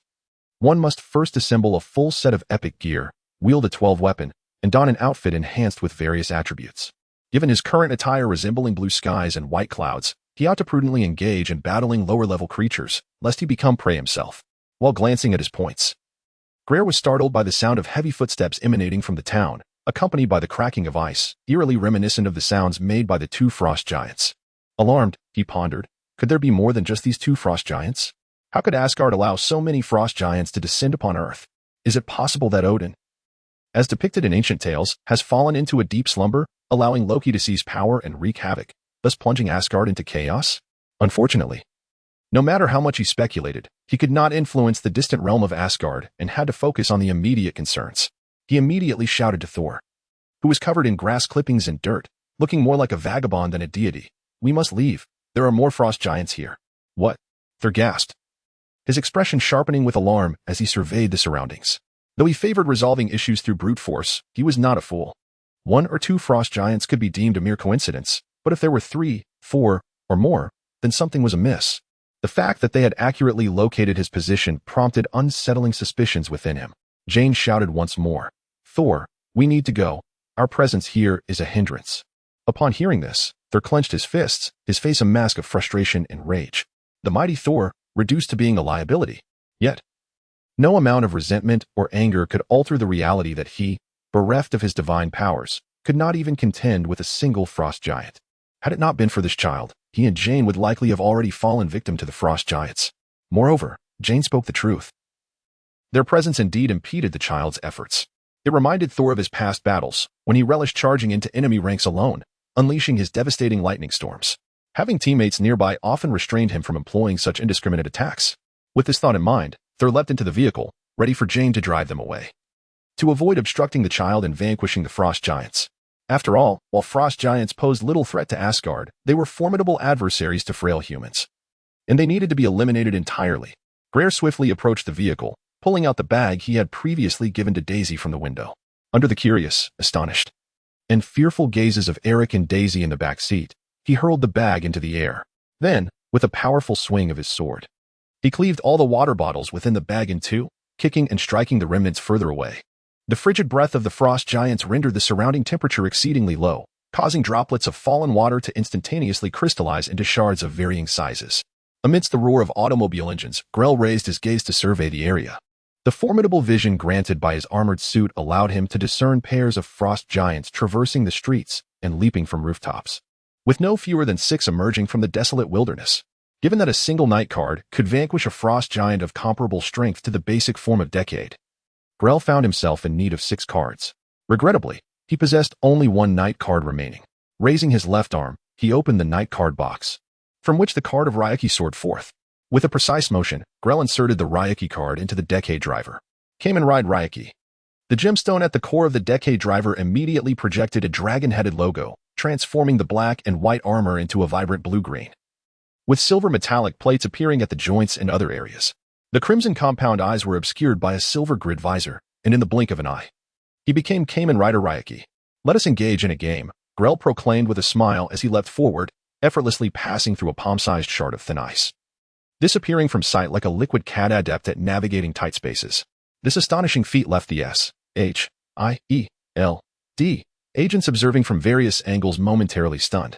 S1: one must first assemble a full set of epic gear, wield a 12 weapon, and don an outfit enhanced with various attributes. Given his current attire resembling blue skies and white clouds, he ought to prudently engage in battling lower-level creatures, lest he become prey himself. While glancing at his points, Gregor was startled by the sound of heavy footsteps emanating from the town, accompanied by the cracking of ice, eerily reminiscent of the sounds made by the two frost giants. Alarmed, he pondered, could there be more than just these two frost giants? How could Asgard allow so many frost giants to descend upon Earth? Is it possible that Odin, as depicted in ancient tales, has fallen into a deep slumber, allowing Loki to seize power and wreak havoc, thus plunging Asgard into chaos? Unfortunately, no matter how much he speculated, he could not influence the distant realm of Asgard and had to focus on the immediate concerns. He immediately shouted to Thor, who was covered in grass clippings and dirt, looking more like a vagabond than a deity. We must leave. There are more frost giants here. What? Thor gasped, his expression sharpening with alarm as he surveyed the surroundings. Though he favored resolving issues through brute force, he was not a fool. 1 or 2 frost giants could be deemed a mere coincidence, but if there were 3, 4, or more, then something was amiss. The fact that they had accurately located his position prompted unsettling suspicions within him. Jane shouted once more, Thor, we need to go. Our presence here is a hindrance. Upon hearing this, Thor clenched his fists, his face a mask of frustration and rage. The mighty Thor, reduced to being a liability. Yet, no amount of resentment or anger could alter the reality that he, bereft of his divine powers, could not even contend with a single frost giant. Had it not been for this child, he and Jane would likely have already fallen victim to the frost giants. Moreover, Jane spoke the truth. Their presence indeed impeded the child's efforts. It reminded Thor of his past battles, when he relished charging into enemy ranks alone, unleashing his devastating lightning storms. Having teammates nearby often restrained him from employing such indiscriminate attacks. With this thought in mind, Thor leapt into the vehicle, ready for Jane to drive them away. To avoid obstructing the child and vanquishing the frost giants, After all, while frost giants posed little threat to Asgard, they were formidable adversaries to frail humans. And they needed to be eliminated entirely. Gregor swiftly approached the vehicle, pulling out the bag he had previously given to Daisy from the window. Under the curious, astonished, and fearful gazes of Eric and Daisy in the back seat, he hurled the bag into the air. Then, with a powerful swing of his sword, he cleaved all the water bottles within the bag in two, kicking and striking the remnants further away. The frigid breath of the frost giants rendered the surrounding temperature exceedingly low, causing droplets of fallen water to instantaneously crystallize into shards of varying sizes. Amidst the roar of automobile engines, Grell raised his gaze to survey the area. The formidable vision granted by his armored suit allowed him to discern pairs of frost giants traversing the streets and leaping from rooftops, with no fewer than 6 emerging from the desolate wilderness. Given that a single night card could vanquish a frost giant of comparable strength to the basic form of Decade, Grell found himself in need of 6 cards. Regrettably, he possessed only 1 night card remaining. Raising his left arm, he opened the night card box, from which the card of Ryuki soared forth. With a precise motion, Grell inserted the Ryuki card into the Decade driver. Kamen Rider Ryuki. The gemstone at the core of the Decade driver immediately projected a dragon-headed logo, transforming the black and white armor into a vibrant blue-green, with silver metallic plates appearing at the joints and other areas. The crimson compound eyes were obscured by a silver grid visor, and in the blink of an eye, he became Kamen Rider Ryuki. "Let us engage in a game," Grell proclaimed with a smile as he leapt forward, effortlessly passing through a palm-sized shard of thin ice, disappearing from sight like a liquid cat adept at navigating tight spaces. This astonishing feat left the S.H.I.E.L.D. agents observing from various angles momentarily stunned,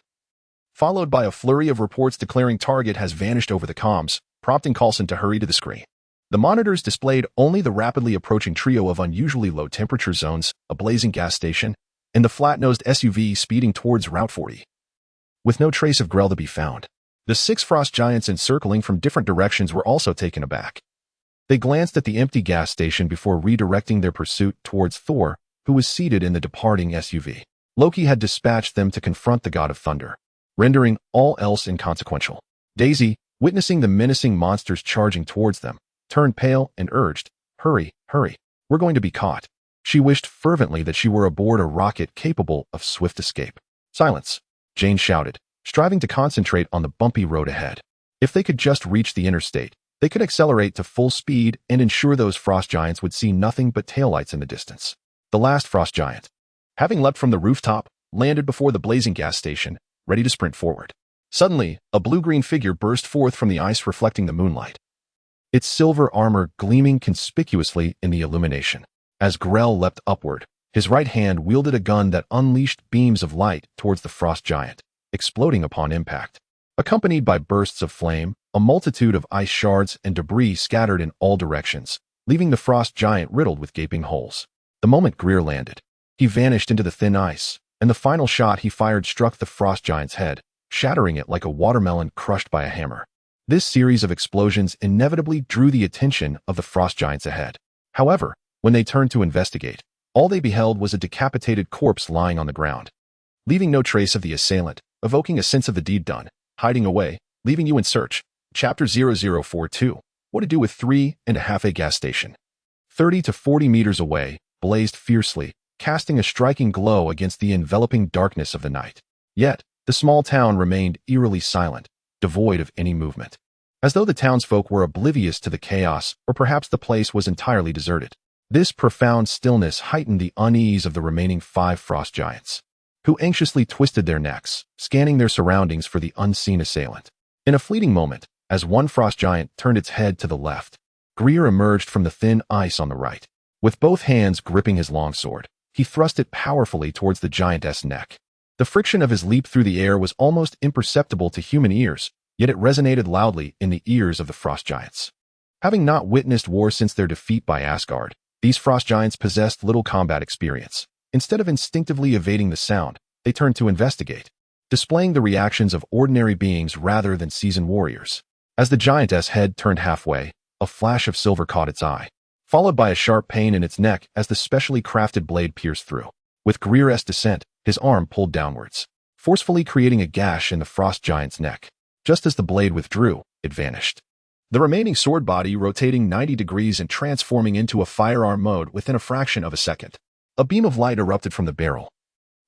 S1: followed by a flurry of reports declaring target has vanished over the comms, prompting Coulson to hurry to the screen. The monitors displayed only the rapidly approaching trio of unusually low temperature zones, a blazing gas station, and the flat-nosed SUV speeding towards Route 40. With no trace of Grell to be found, the 6 frost giants encircling from different directions were also taken aback. They glanced at the empty gas station before redirecting their pursuit towards Thor, who was seated in the departing SUV. Loki had dispatched them to confront the god of thunder, rendering all else inconsequential. Daisy, witnessing the menacing monsters charging towards them, turned pale and urged, "Hurry, hurry, we're going to be caught." She wished fervently that she were aboard a rocket capable of swift escape. "Silence," Jane shouted, striving to concentrate on the bumpy road ahead. If they could just reach the interstate, they could accelerate to full speed and ensure those frost giants would see nothing but taillights in the distance. The last frost giant, having leapt from the rooftop, landed before the blazing gas station, ready to sprint forward. Suddenly, a blue-green figure burst forth from the ice reflecting the moonlight, its silver armor gleaming conspicuously in the illumination. As Grell leapt upward, his right hand wielded a gun that unleashed beams of light towards the frost giant, exploding upon impact. Accompanied by bursts of flame, a multitude of ice shards and debris scattered in all directions, leaving the frost giant riddled with gaping holes. The moment Greer landed, he vanished into the thin ice, and the final shot he fired struck the frost giant's head, shattering it like a watermelon crushed by a hammer. This series of explosions inevitably drew the attention of the frost giants ahead. However, when they turned to investigate, all they beheld was a decapitated corpse lying on the ground, leaving no trace of the assailant, evoking a sense of the deed done, hiding away, leaving you in search. Chapter 0042. What to do with 3.5 gas station. 30 to 40 meters away, blazed fiercely, casting a striking glow against the enveloping darkness of the night. Yet, the small town remained eerily silent, devoid of any movement, as though the townsfolk were oblivious to the chaos, or perhaps the place was entirely deserted. This profound stillness heightened the unease of the remaining 5 frost giants, who anxiously twisted their necks, scanning their surroundings for the unseen assailant. In a fleeting moment, as one frost giant turned its head to the left, Greer emerged from the thin ice on the right. With both hands gripping his longsword, he thrust it powerfully towards the giantess' neck. The friction of his leap through the air was almost imperceptible to human ears, yet it resonated loudly in the ears of the frost giants. Having not witnessed war since their defeat by Asgard, these frost giants possessed little combat experience. Instead of instinctively evading the sound, they turned to investigate, displaying the reactions of ordinary beings rather than seasoned warriors. As the giantess' head turned halfway, a flash of silver caught its eye, followed by a sharp pain in its neck as the specially crafted blade pierced through. With Greer's descent, his arm pulled downwards, forcefully creating a gash in the frost giant's neck. Just as the blade withdrew, it vanished, the remaining sword body rotating 90 degrees and transforming into a firearm mode within a fraction of a second. A beam of light erupted from the barrel,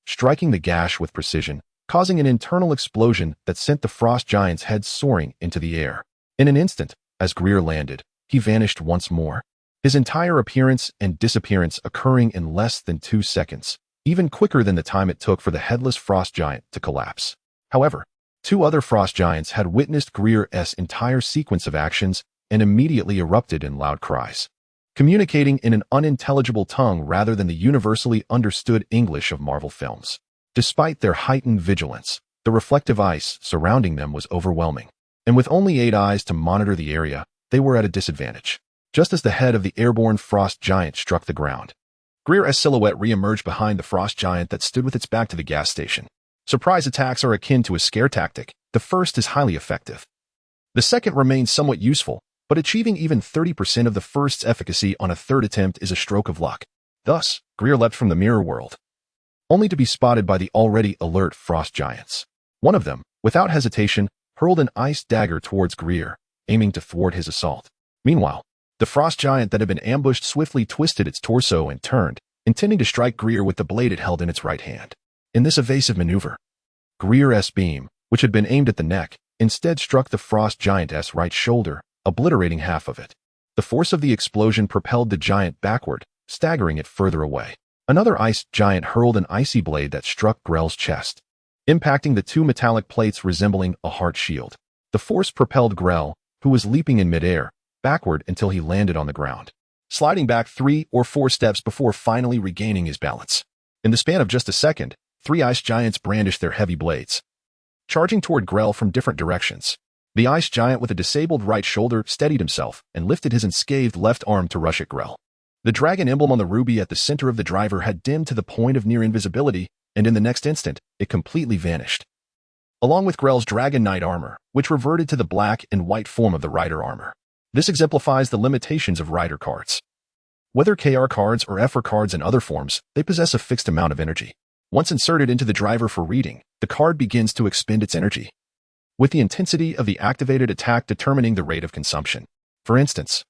S1: striking the gash with precision, causing an internal explosion that sent the frost giant's head soaring into the air. In an instant, as Greer landed, he vanished once more, his entire appearance and disappearance occurring in less than 2 seconds, even quicker than the time it took for the headless frost giant to collapse. However, 2 other frost giants had witnessed Greer's entire sequence of actions and immediately erupted in loud cries, communicating in an unintelligible tongue rather than the universally understood English of Marvel films. Despite their heightened vigilance, the reflective ice surrounding them was overwhelming, and with only 8 eyes to monitor the area, they were at a disadvantage. Just as the head of the airborne frost giant struck the ground, Greer's silhouette re-emerged behind the frost giant that stood with its back to the gas station. Surprise attacks are akin to a scare tactic. The first is highly effective. The second remains somewhat useful, but achieving even 30% of the first's efficacy on a third attempt is a stroke of luck. Thus, Greer leapt from the mirror world, only to be spotted by the already alert frost giants. One of them, without hesitation, hurled an ice dagger towards Greer, aiming to thwart his assault. Meanwhile, the frost giant that had been ambushed swiftly twisted its torso and turned, intending to strike Greer with the blade it held in its right hand. In this evasive maneuver, Greer's beam, which had been aimed at the neck, instead struck the frost giant's right shoulder, obliterating half of it. The force of the explosion propelled the giant backward, staggering it further away. Another ice giant hurled an icy blade that struck Grell's chest, impacting the 2 metallic plates resembling a heart shield. The force propelled Grell, who was leaping in midair, backward until he landed on the ground, sliding back 3 or 4 steps before finally regaining his balance. In the span of just a second, 3 ice giants brandished their heavy blades, charging toward Grell from different directions. The ice giant with a disabled right shoulder steadied himself and lifted his unscathed left arm to rush at Grell. The dragon emblem on the ruby at the center of the driver had dimmed to the point of near invisibility, and in the next instant, it completely vanished, along with Grell's dragon knight armor, which reverted to the black and white form of the rider armor. This exemplifies the limitations of rider cards. Whether KR cards or FR cards in other forms, they possess a fixed amount of energy. Once inserted into the driver for reading, the card begins to expend its energy, with the intensity of the activated attack determining the rate of consumption. For instance,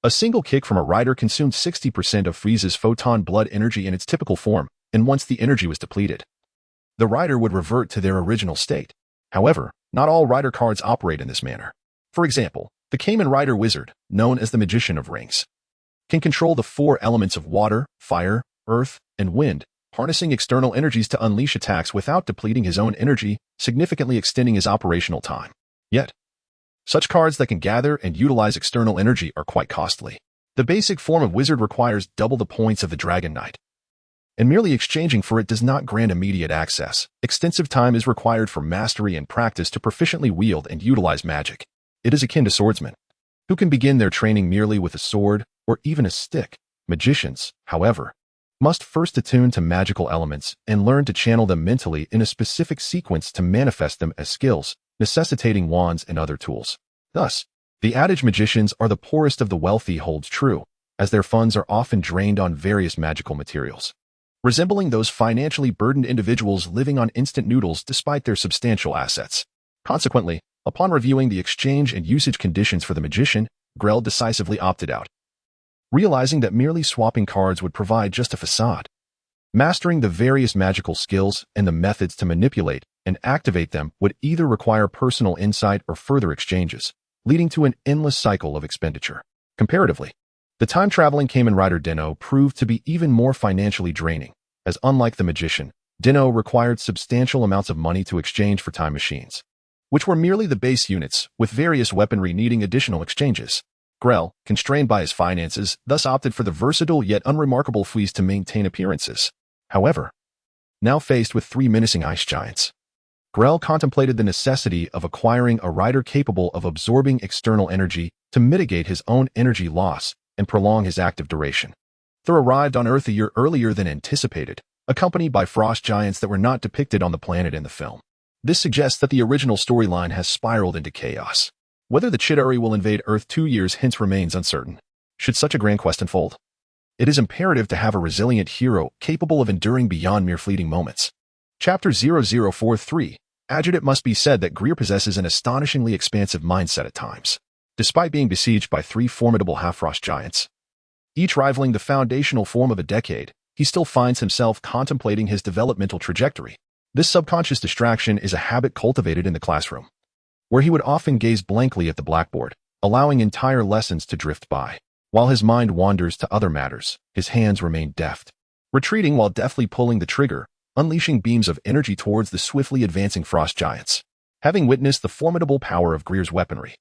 S1: a single kick from a rider consumed 60% of Frieza's photon blood energy in its typical form, and once the energy was depleted, the rider would revert to their original state. However, not all rider cards operate in this manner. For example, the Kamen Rider Wizard, known as the Magician of Rings, can control the 4 elements of water, fire, earth, and wind, harnessing external energies to unleash attacks without depleting his own energy, significantly extending his operational time. Yet, such cards that can gather and utilize external energy are quite costly. The basic form of wizard requires double the points of the Dragon Knight, and merely exchanging for it does not grant immediate access. Extensive time is required for mastery and practice to proficiently wield and utilize magic. It is akin to swordsmen, who can begin their training merely with a sword or even a stick. Magicians, however, must first attune to magical elements and learn to channel them mentally in a specific sequence to manifest them as skills, necessitating wands and other tools. Thus, the adage magicians are the poorest of the wealthy holds true, as their funds are often drained on various magical materials, resembling those financially burdened individuals living on instant noodles despite their substantial assets. Consequently, upon reviewing the exchange and usage conditions for the magician, Grell decisively opted out, realizing that merely swapping cards would provide just a facade. Mastering the various magical skills and the methods to manipulate and activate them would either require personal insight or further exchanges, leading to an endless cycle of expenditure. Comparatively, the time-traveling Kamen Rider Dino proved to be even more financially draining, as unlike the magician, Dino required substantial amounts of money to exchange for time machines, which were merely the base units, with various weaponry needing additional exchanges. Grell, constrained by his finances, thus opted for the versatile yet unremarkable fleas to maintain appearances. However, now faced with 3 menacing ice giants, Grell contemplated the necessity of acquiring a rider capable of absorbing external energy to mitigate his own energy loss and prolong his active duration. Thor arrived on Earth a year earlier than anticipated, accompanied by frost giants that were not depicted on the planet in the film. This suggests that the original storyline has spiraled into chaos. Whether the Chitauri will invade Earth 2 years hence remains uncertain. Should such a grand quest unfold, it is imperative to have a resilient hero capable of enduring beyond mere fleeting moments. Chapter 0043. It must be said that Greer possesses an astonishingly expansive mindset at times. Despite being besieged by 3 formidable half-frost giants, each rivaling the foundational form of a decade, he still finds himself contemplating his developmental trajectory. This subconscious distraction is a habit cultivated in the classroom, where he would often gaze blankly at the blackboard, allowing entire lessons to drift by. While his mind wanders to other matters, his hands remain deft, retreating while deftly pulling the trigger, unleashing beams of energy towards the swiftly advancing frost giants. Having witnessed the formidable power of Greer's weaponry,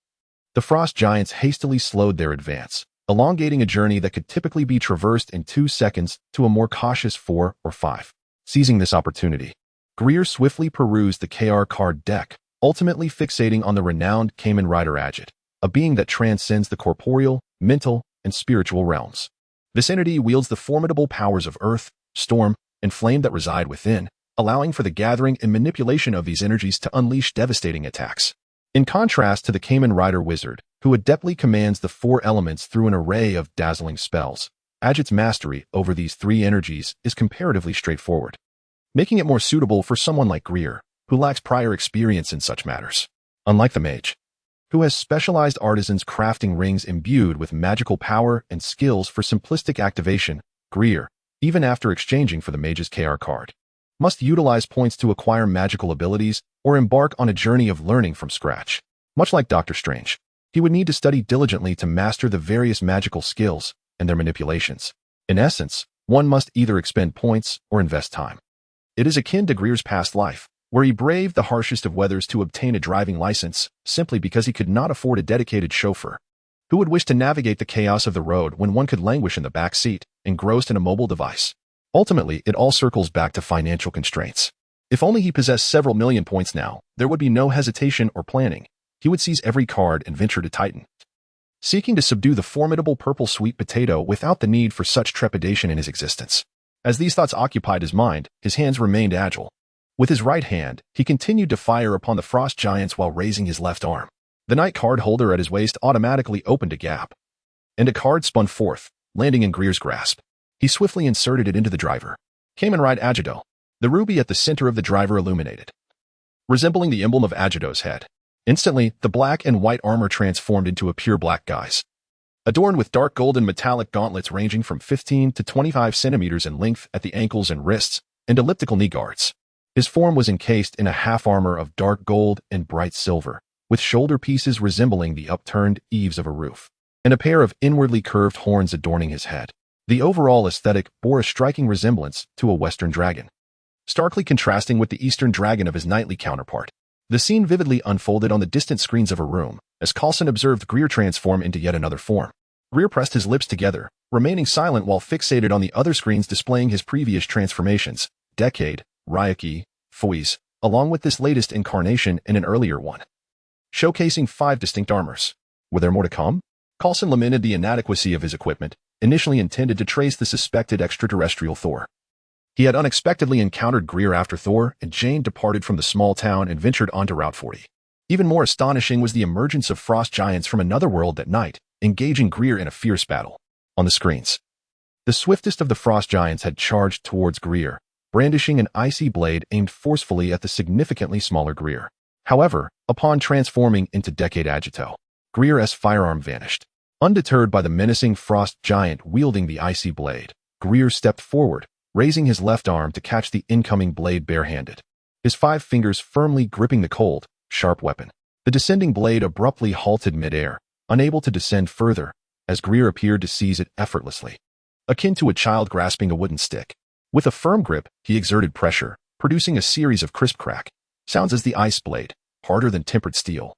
S1: the frost giants hastily slowed their advance, elongating a journey that could typically be traversed in 2 seconds to a more cautious 4 or 5. Seizing this opportunity, Greer swiftly perused the KR card deck, ultimately fixating on the renowned Kamen Rider Decade, a being that transcends the corporeal, mental, and spiritual realms. This entity wields the formidable powers of earth, storm, and flame that reside within, allowing for the gathering and manipulation of these energies to unleash devastating attacks. In contrast to the Kamen Rider Wizard, who adeptly commands the 4 elements through an array of dazzling spells, Decade's mastery over these 3 energies is comparatively straightforward, making it more suitable for someone like Greer, who lacks prior experience in such matters. Unlike the mage, who has specialized artisans crafting rings imbued with magical power and skills for simplistic activation, Greer, even after exchanging for the mage's KR card, must utilize points to acquire magical abilities or embark on a journey of learning from scratch. Much like Dr. Strange, he would need to study diligently to master the various magical skills and their manipulations. In essence, one must either expend points or invest time. It is akin to Greer's past life, where he braved the harshest of weathers to obtain a driving license simply because he could not afford a dedicated chauffeur. Who would wish to navigate the chaos of the road when one could languish in the back seat, engrossed in a mobile device? Ultimately, it all circles back to financial constraints. If only he possessed several million points now, there would be no hesitation or planning. He would seize every card and venture to Titan, seeking to subdue the formidable purple sweet potato without the need for such trepidation in his existence. As these thoughts occupied his mind, his hands remained agile. With his right hand, he continued to fire upon the frost giants while raising his left arm. The knight card holder at his waist automatically opened a gap, and a card spun forth, landing in Greer's grasp. He swiftly inserted it into the driver. Kamen Rider Decade. The ruby at the center of the driver illuminated, resembling the emblem of Agido's head. Instantly, the black and white armor transformed into a pure black guise, adorned with dark gold and metallic gauntlets ranging from 15 to 25 centimeters in length at the ankles and wrists, and elliptical knee guards. His form was encased in a half-armor of dark gold and bright silver, with shoulder pieces resembling the upturned eaves of a roof, and a pair of inwardly curved horns adorning his head. The overall aesthetic bore a striking resemblance to a Western dragon, starkly contrasting with the Eastern dragon of his knightly counterpart. The scene vividly unfolded on the distant screens of a room, as Coulson observed Greer transform into yet another form. Greer pressed his lips together, remaining silent while fixated on the other screens displaying his previous transformations, Decade, Ryuki, Fui's, along with this latest incarnation in an earlier one, showcasing 5 distinct armors. Were there more to come? Coulson lamented the inadequacy of his equipment, initially intended to trace the suspected extraterrestrial Thor. He had unexpectedly encountered Greer after Thor and Jane departed from the small town and ventured onto Route 40. Even more astonishing was the emergence of frost giants from another world that night, engaging Greer in a fierce battle. On the screens, the swiftest of the frost giants had charged towards Greer, brandishing an icy blade aimed forcefully at the significantly smaller Greer. However, upon transforming into Decade Agito, Greer's firearm vanished. Undeterred by the menacing frost giant wielding the icy blade, Greer stepped forward, raising his left arm to catch the incoming blade barehanded, his 5 fingers firmly gripping the cold, sharp weapon. The descending blade abruptly halted midair, unable to descend further, as Greer appeared to seize it effortlessly, akin to a child grasping a wooden stick. With a firm grip, he exerted pressure, producing a series of crisp crack sounds as the ice blade, harder than tempered steel,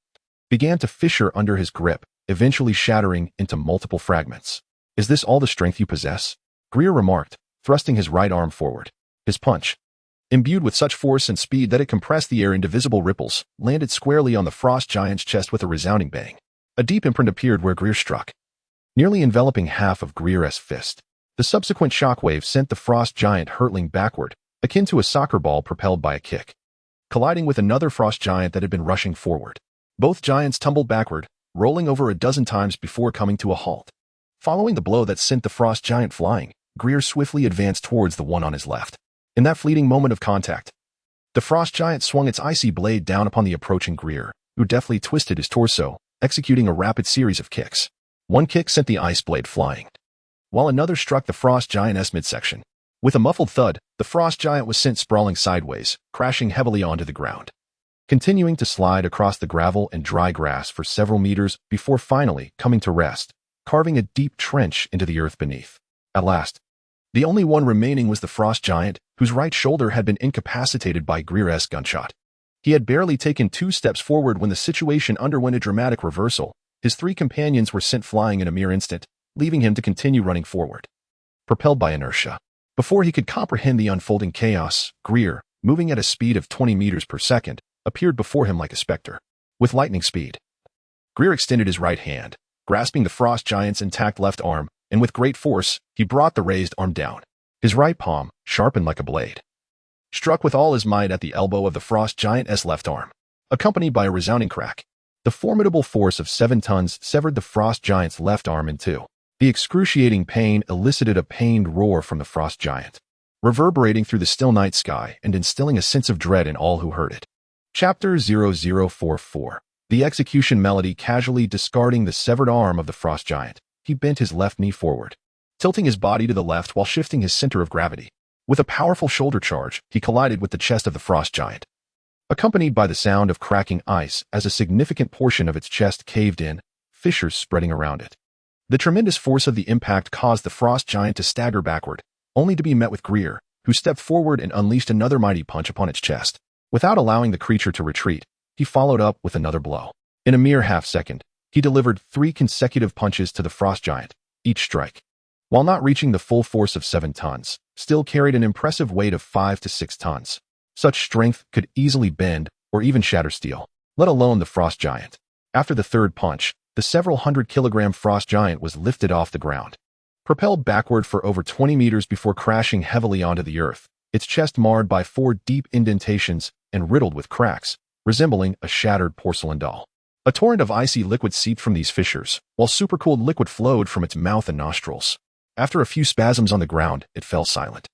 S1: began to fissure under his grip, eventually shattering into multiple fragments. "Is this all the strength you possess?" Greer remarked, thrusting his right arm forward. His punch, imbued with such force and speed that it compressed the air into visible ripples, landed squarely on the frost giant's chest with a resounding bang. A deep imprint appeared where Greer struck, nearly enveloping half of Greer's fist. The subsequent shockwave sent the frost giant hurtling backward, akin to a soccer ball propelled by a kick, colliding with another frost giant that had been rushing forward. Both giants tumbled backward, rolling over a dozen times before coming to a halt. Following the blow that sent the frost giant flying, Greer swiftly advanced towards the one on his left. In that fleeting moment of contact, the frost giant swung its icy blade down upon the approaching Greer, who deftly twisted his torso, executing a rapid series of kicks. One kick sent the ice blade flying, while another struck the frost giant's midsection. With a muffled thud, the frost giant was sent sprawling sideways, crashing heavily onto the ground, continuing to slide across the gravel and dry grass for several meters before finally coming to rest, carving a deep trench into the earth beneath. At last, the only one remaining was the frost giant, whose right shoulder had been incapacitated by Gregor's gunshot. He had barely taken 2 steps forward when the situation underwent a dramatic reversal. His 3 companions were sent flying in a mere instant, leaving him to continue running forward, propelled by inertia. Before he could comprehend the unfolding chaos, Gregor, moving at a speed of 20 meters per second, appeared before him like a specter. With lightning speed, Gregor extended his right hand, grasping the frost giant's intact left arm, and with great force, he brought the raised arm down. His right palm, sharpened like a blade, struck with all his might at the elbow of the frost giant's left arm, accompanied by a resounding crack. The formidable force of 7 tons severed the frost giant's left arm in 2. The excruciating pain elicited a pained roar from the frost giant, reverberating through the still night sky and instilling a sense of dread in all who heard it. Chapter 0044. The execution melody. Casually discarding the severed arm of the frost giant, he bent his left knee forward, tilting his body to the left while shifting his center of gravity. With a powerful shoulder charge, he collided with the chest of the frost giant, accompanied by the sound of cracking ice as a significant portion of its chest caved in, fissures spreading around it. The tremendous force of the impact caused the frost giant to stagger backward, only to be met with Gregor, who stepped forward and unleashed another mighty punch upon its chest. Without allowing the creature to retreat, he followed up with another blow. In a mere half-second, he delivered 3 consecutive punches to the frost giant. Each strike, while not reaching the full force of 7 tons, still carried an impressive weight of 5 to 6 tons. Such strength could easily bend or even shatter steel, let alone the frost giant. After the 3rd punch, the several 100-kilogram frost giant was lifted off the ground, propelled backward for over 20 meters before crashing heavily onto the earth, its chest marred by 4 deep indentations and riddled with cracks, resembling a shattered porcelain doll. A torrent of icy liquid seeped from these fissures, while supercooled liquid flowed from its mouth and nostrils. After a few spasms on the ground, it fell silent,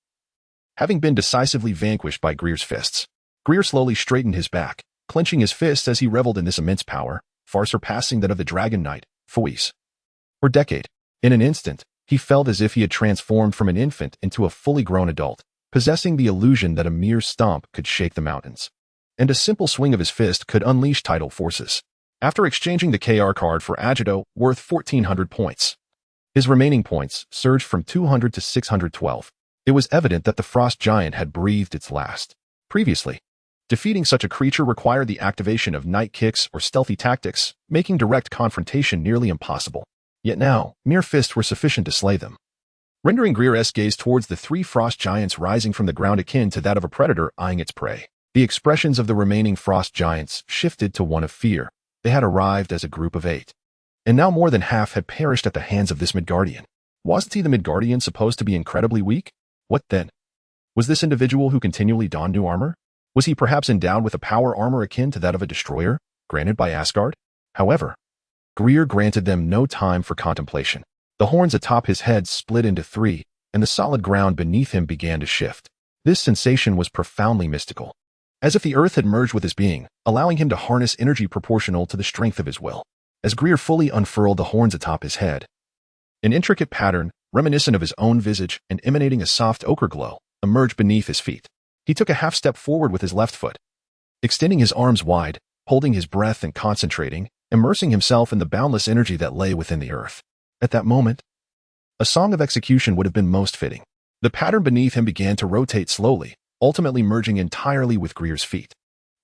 S1: having been decisively vanquished by Gregor's fists. Gregor slowly straightened his back, clenching his fists as he reveled in this immense power, far surpassing that of the Dragon Knight, Fois, or Decade. In an instant, he felt as if he had transformed from an infant into a fully grown adult, possessing the illusion that a mere stomp could shake the mountains, and a simple swing of his fist could unleash tidal forces. After exchanging the KR card for Agito, worth 1,400 points, his remaining points surged from 200 to 612. It was evident that the frost giant had breathed its last. Previously, defeating such a creature required the activation of night kicks or stealthy tactics, making direct confrontation nearly impossible. Yet now, mere fists were sufficient to slay them, rendering Gregor's gaze towards the 3 frost giants rising from the ground akin to that of a predator eyeing its prey. The expressions of the remaining frost giants shifted to one of fear. They had arrived as a group of 8, and now more than half had perished at the hands of this Midgardian. Wasn't he the Midgardian supposed to be incredibly weak? What then? Was this individual who continually donned new armor? Was he perhaps endowed with a power armor akin to that of a destroyer, granted by Asgard? However, Gregor granted them no time for contemplation. The horns atop his head split into 3, and the solid ground beneath him began to shift. This sensation was profoundly mystical, as if the earth had merged with his being, allowing him to harness energy proportional to the strength of his will. As Gregor fully unfurled the horns atop his head, an intricate pattern, reminiscent of his own visage and emanating a soft ochre glow, emerged beneath his feet. He took a half step forward with his left foot, extending his arms wide, holding his breath and concentrating, immersing himself in the boundless energy that lay within the earth. At that moment, a song of execution would have been most fitting. The pattern beneath him began to rotate slowly, ultimately merging entirely with Gregor's feet.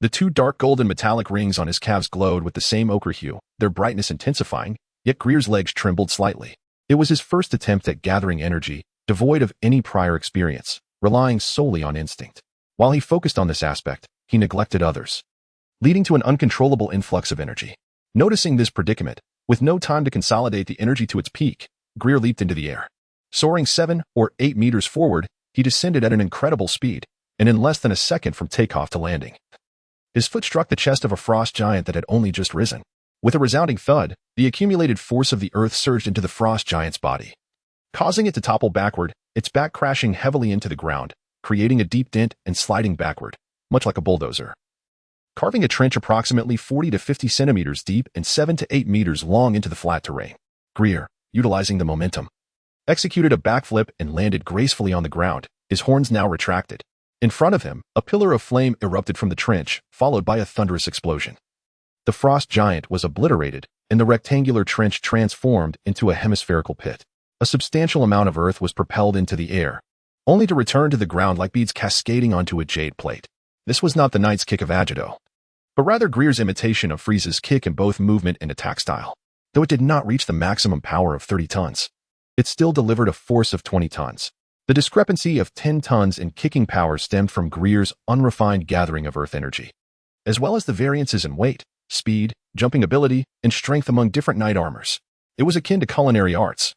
S1: The 2 dark golden metallic rings on his calves glowed with the same ochre hue, their brightness intensifying, yet Gregor's legs trembled slightly. It was his first attempt at gathering energy, devoid of any prior experience, relying solely on instinct. While he focused on this aspect, he neglected others, leading to an uncontrollable influx of energy. Noticing this predicament, with no time to consolidate the energy to its peak, Gregor leaped into the air. Soaring 7 or 8 meters forward, he descended at an incredible speed, and in less than a second from takeoff to landing, his foot struck the chest of a frost giant that had only just risen. With a resounding thud, the accumulated force of the earth surged into the frost giant's body, causing it to topple backward, its back crashing heavily into the ground, creating a deep dent and sliding backward, much like a bulldozer, carving a trench approximately 40 to 50 centimeters deep and 7 to 8 meters long into the flat terrain. Gregor, utilizing the momentum, executed a backflip and landed gracefully on the ground, his horns now retracted. In front of him, a pillar of flame erupted from the trench, followed by a thunderous explosion. The frost giant was obliterated, and the rectangular trench transformed into a hemispherical pit. A substantial amount of earth was propelled into the air, only to return to the ground like beads cascading onto a jade plate. This was not the knight's kick of agito, but rather Greer's imitation of Frieza's kick in both movement and attack style. Though it did not reach the maximum power of 30 tons, it still delivered a force of 20 tons. The discrepancy of 10 tons in kicking power stemmed from Greer's unrefined gathering of earth energy, as well as the variances in weight, speed, jumping ability, and strength among different knight armors. It was akin to culinary arts.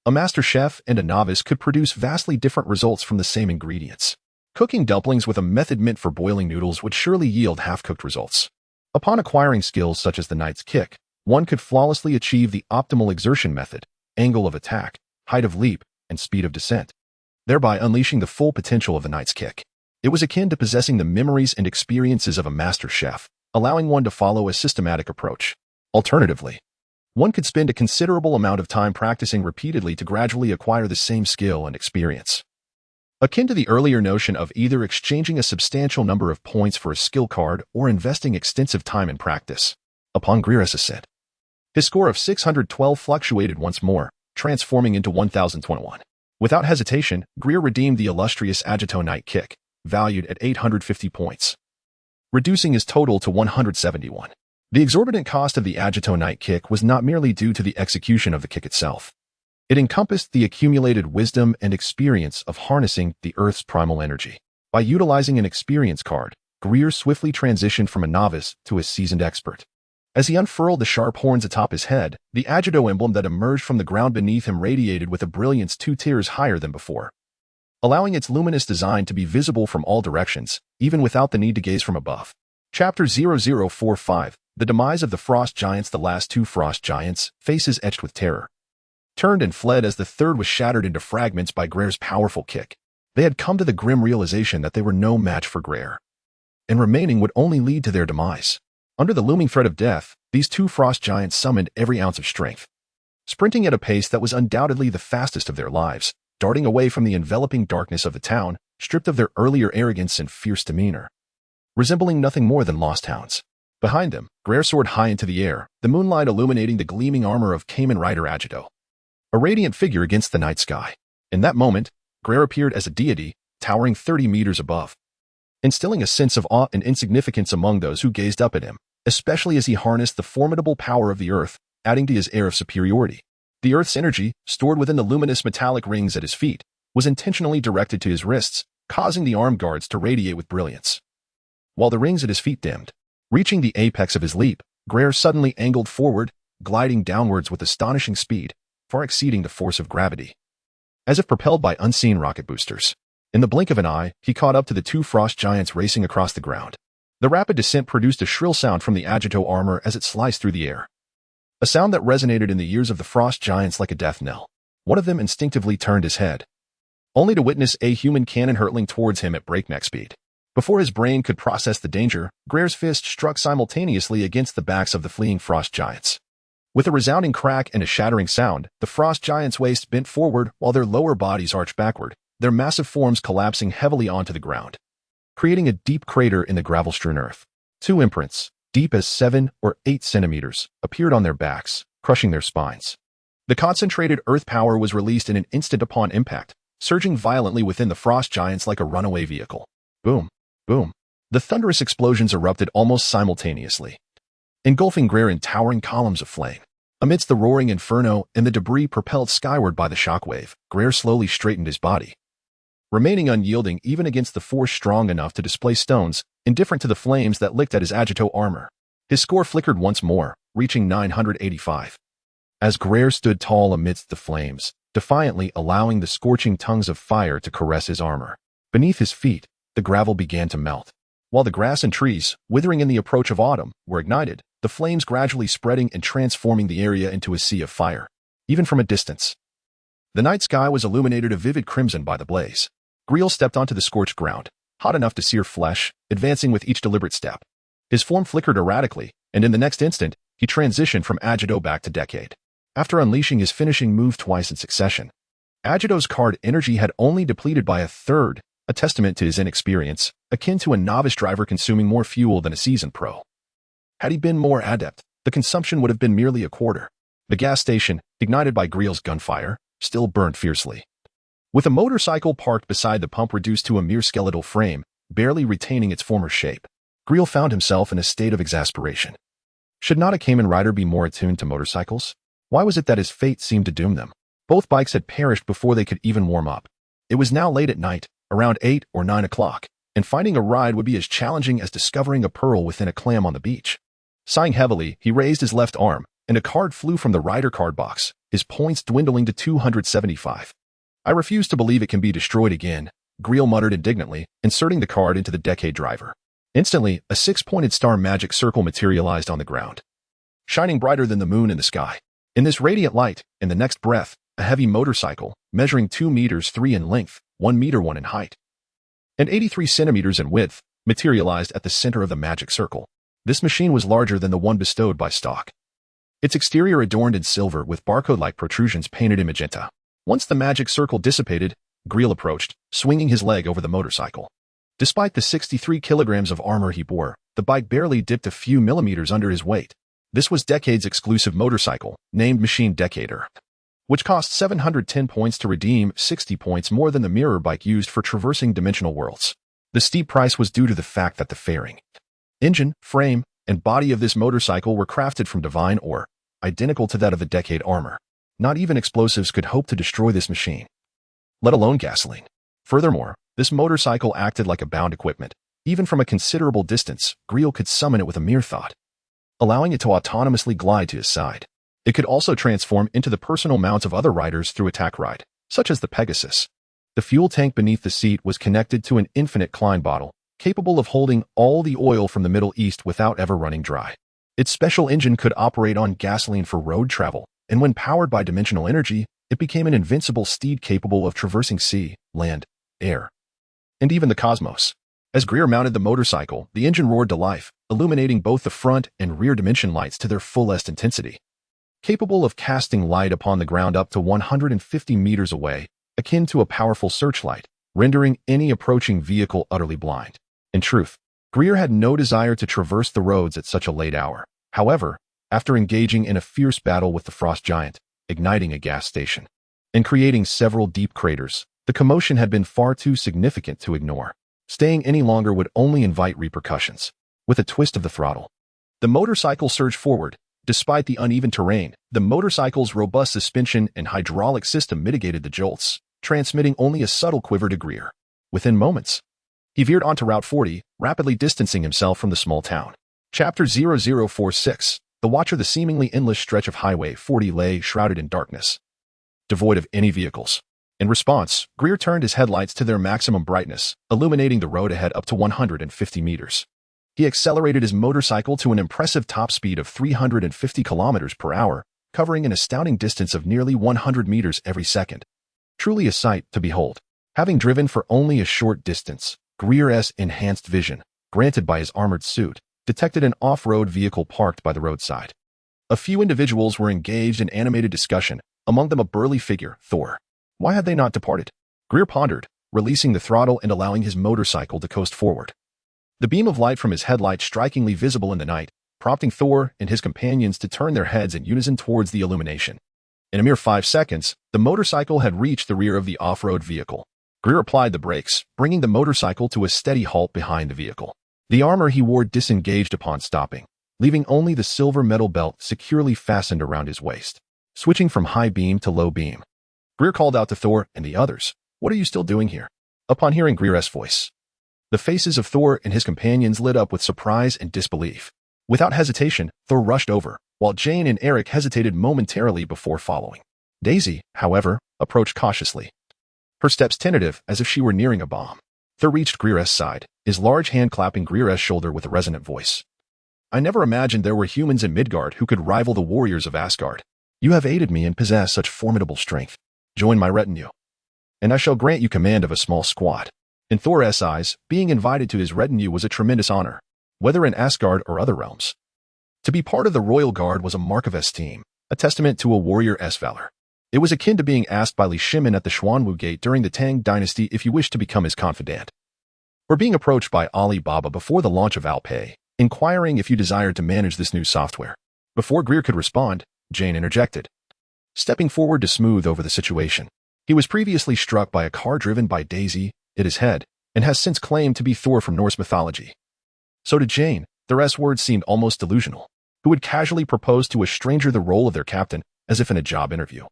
S1: A master chef and a novice could produce vastly different results from the same ingredients. Cooking dumplings with a method meant for boiling noodles would surely yield half-cooked results. Upon acquiring skills such as the knight's kick, one could flawlessly achieve the optimal exertion method, angle of attack, height of leap, and speed of descent, thereby unleashing the full potential of the knight's kick. It was akin to possessing the memories and experiences of a master chef, allowing one to follow a systematic approach. Alternatively, one could spend a considerable amount of time practicing repeatedly to gradually acquire the same skill and experience. Akin to the earlier notion of either exchanging a substantial number of points for a skill card or investing extensive time in practice. Upon Greer's ascent, his score of 612 fluctuated once more, transforming into 1021. Without hesitation, Greer redeemed the illustrious Agito Knight kick, valued at 850 points, reducing his total to 171. The exorbitant cost of the Agito Knight kick was not merely due to the execution of the kick itself. It encompassed the accumulated wisdom and experience of harnessing the Earth's primal energy. By utilizing an experience card, Greer swiftly transitioned from a novice to a seasoned expert. As he unfurled the sharp horns atop his head, the Agito emblem that emerged from the ground beneath him radiated with a brilliance 2 tiers higher than before, allowing its luminous design to be visible from all directions, even without the need to gaze from above. Chapter 0045, The Demise of the Frost Giants. The last 2 frost giants, faces etched with terror, turned and fled as the third was shattered into fragments by Greer's powerful kick. They had come to the grim realization that they were no match for Greer, and remaining would only lead to their demise. Under the looming threat of death, these 2 frost giants summoned every ounce of strength, sprinting at a pace that was undoubtedly the fastest of their lives, darting away from the enveloping darkness of the town, stripped of their earlier arrogance and fierce demeanor, resembling nothing more than lost hounds. Behind them, Greer soared high into the air, the moonlight illuminating the gleaming armor of Kamen Rider Agito, a radiant figure against the night sky. In that moment, Greer appeared as a deity, towering 30 meters above, instilling a sense of awe and insignificance among those who gazed up at him, especially as he harnessed the formidable power of the earth, adding to his air of superiority. The earth's energy, stored within the luminous metallic rings at his feet, was intentionally directed to his wrists, causing the arm guards to radiate with brilliance. While the rings at his feet dimmed, reaching the apex of his leap, Greer suddenly angled forward, gliding downwards with astonishing speed, far exceeding the force of gravity, as if propelled by unseen rocket boosters. In the blink of an eye, he caught up to the 2 frost giants racing across the ground. The rapid descent produced a shrill sound from the Agito armor as it sliced through the air, a sound that resonated in the ears of the frost giants like a death knell. One of them instinctively turned his head, only to witness a human cannon hurtling towards him at breakneck speed. Before his brain could process the danger, Greer's fist struck simultaneously against the backs of the fleeing frost giants. With a resounding crack and a shattering sound, the frost giants' waists bent forward while their lower bodies arched backward, their massive forms collapsing heavily onto the ground, creating a deep crater in the gravel-strewn earth. 2 imprints, deep as 7 or 8 centimeters, appeared on their backs, crushing their spines. The concentrated earth power was released in an instant upon impact, surging violently within the frost giants like a runaway vehicle. Boom, boom. The thunderous explosions erupted almost simultaneously, engulfing Greer in towering columns of flame. Amidst the roaring inferno and the debris propelled skyward by the shockwave, Greer slowly straightened his body, remaining unyielding even against the force strong enough to displace stones, indifferent to the flames that licked at his Agito armor. His score flickered once more, reaching 985. As Greer stood tall amidst the flames, defiantly allowing the scorching tongues of fire to caress his armor, beneath his feet, the gravel began to melt. While the grass and trees, withering in the approach of autumn, were ignited, the flames gradually spreading and transforming the area into a sea of fire. Even from a distance, the night sky was illuminated a vivid crimson by the blaze. Greer stepped onto the scorched ground, hot enough to sear flesh, advancing with each deliberate step. His form flickered erratically, and in the next instant, he transitioned from Agito back to Decade. After unleashing his finishing move twice in succession, Agito's card energy had only depleted by a third, a testament to his inexperience, akin to a novice driver consuming more fuel than a seasoned pro. Had he been more adept, the consumption would have been merely a quarter. The gas station, ignited by Greel's gunfire, still burned fiercely. With a motorcycle parked beside the pump reduced to a mere skeletal frame, barely retaining its former shape, Greel found himself in a state of exasperation. Should not a Kamen Rider be more attuned to motorcycles? Why was it that his fate seemed to doom them? Both bikes had perished before they could even warm up. It was now late at night, around 8 or 9 o'clock, and finding a ride would be as challenging as discovering a pearl within a clam on the beach. Sighing heavily, he raised his left arm, and a card flew from the rider card box, his points dwindling to 275. I refuse to believe it can be destroyed again, Greel muttered indignantly, inserting the card into the Decade driver. Instantly, a 6-pointed star magic circle materialized on the ground, shining brighter than the moon in the sky. In this radiant light, in the next breath, a heavy motorcycle, measuring 2 meters 3 in length, 1 meter 1 in height, and 83 centimeters in width, materialized at the center of the magic circle. This machine was larger than the one bestowed by stock. Its exterior adorned in silver with barcode-like protrusions painted in magenta. Once the magic circle dissipated, Greel approached, swinging his leg over the motorcycle. Despite the 63 kilograms of armor he bore, the bike barely dipped a few millimeters under his weight. This was Decade's exclusive motorcycle, named Machine Decader, which cost 710 points to redeem, 60 points more than the mirror bike used for traversing dimensional worlds. The steep price was due to the fact that the fairing, engine, frame, and body of this motorcycle were crafted from divine ore, identical to that of the Decade armor. Not even explosives could hope to destroy this machine, let alone gasoline. Furthermore, this motorcycle acted like a bound equipment. Even from a considerable distance, Greel could summon it with a mere thought, allowing it to autonomously glide to his side. It could also transform into the personal mounts of other riders through attack ride, such as the Pegasus. The fuel tank beneath the seat was connected to an infinite Klein bottle, capable of holding all the oil from the Middle East without ever running dry. Its special engine could operate on gasoline for road travel, and when powered by dimensional energy, it became an invincible steed capable of traversing sea, land, air, and even the cosmos. As Greer mounted the motorcycle, the engine roared to life, illuminating both the front and rear dimension lights to their fullest intensity. Capable of casting light upon the ground up to 150 meters away, akin to a powerful searchlight, rendering any approaching vehicle utterly blind. In truth, Greer had no desire to traverse the roads at such a late hour. However, after engaging in a fierce battle with the frost giant, igniting a gas station, and creating several deep craters, the commotion had been far too significant to ignore. Staying any longer would only invite repercussions. With a twist of the throttle, the motorcycle surged forward. Despite the uneven terrain, the motorcycle's robust suspension and hydraulic system mitigated the jolts, transmitting only a subtle quiver to Greer. Within moments, he veered onto Route 40, rapidly distancing himself from the small town. Chapter 0046. The Watcher. The seemingly endless stretch of Highway 40 lay shrouded in darkness, devoid of any vehicles. In response, Greer turned his headlights to their maximum brightness, illuminating the road ahead up to 150 meters. He accelerated his motorcycle to an impressive top speed of 350 kilometers per hour, covering an astounding distance of nearly 100 meters every second. Truly a sight to behold. Having driven for only a short distance, Greer's enhanced vision, granted by his armored suit, detected an off-road vehicle parked by the roadside. A few individuals were engaged in animated discussion, among them a burly figure, Thor. Why had they not departed? Greer pondered, releasing the throttle and allowing his motorcycle to coast forward. The beam of light from his headlight strikingly visible in the night, prompting Thor and his companions to turn their heads in unison towards the illumination. In a mere 5 seconds, the motorcycle had reached the rear of the off-road vehicle. Greer applied the brakes, bringing the motorcycle to a steady halt behind the vehicle. The armor he wore disengaged upon stopping, leaving only the silver metal belt securely fastened around his waist. Switching from high beam to low beam, Greer called out to Thor and the others, "What are you still doing here?" Upon hearing Greer's voice, the faces of Thor and his companions lit up with surprise and disbelief. Without hesitation, Thor rushed over, while Jane and Eric hesitated momentarily before following. Daisy, however, approached cautiously, her steps tentative as if she were nearing a bomb. Thor reached Greer's side, his large hand clapping Greer's shoulder with a resonant voice. "I never imagined there were humans in Midgard who could rival the warriors of Asgard. You have aided me and possess such formidable strength. Join my retinue, and I shall grant you command of a small squad." In Thor's eyes, being invited to his retinue was a tremendous honor, whether in Asgard or other realms. To be part of the royal guard was a mark of esteem, a testament to a warrior's valor. It was akin to being asked by Li Shimin at the Xuanwu Gate during the Tang Dynasty if you wished to become his confidant. Or being approached by Alibaba before the launch of Alipay, inquiring if you desired to manage this new software. Before Greer could respond, Jane interjected, stepping forward to smooth over the situation. He was previously struck by a car driven by Daisy at his head, and has since claimed to be Thor from Norse mythology. So to Jane, the S word seemed almost delusional, who would casually propose to a stranger the role of their captain as if in a job interview.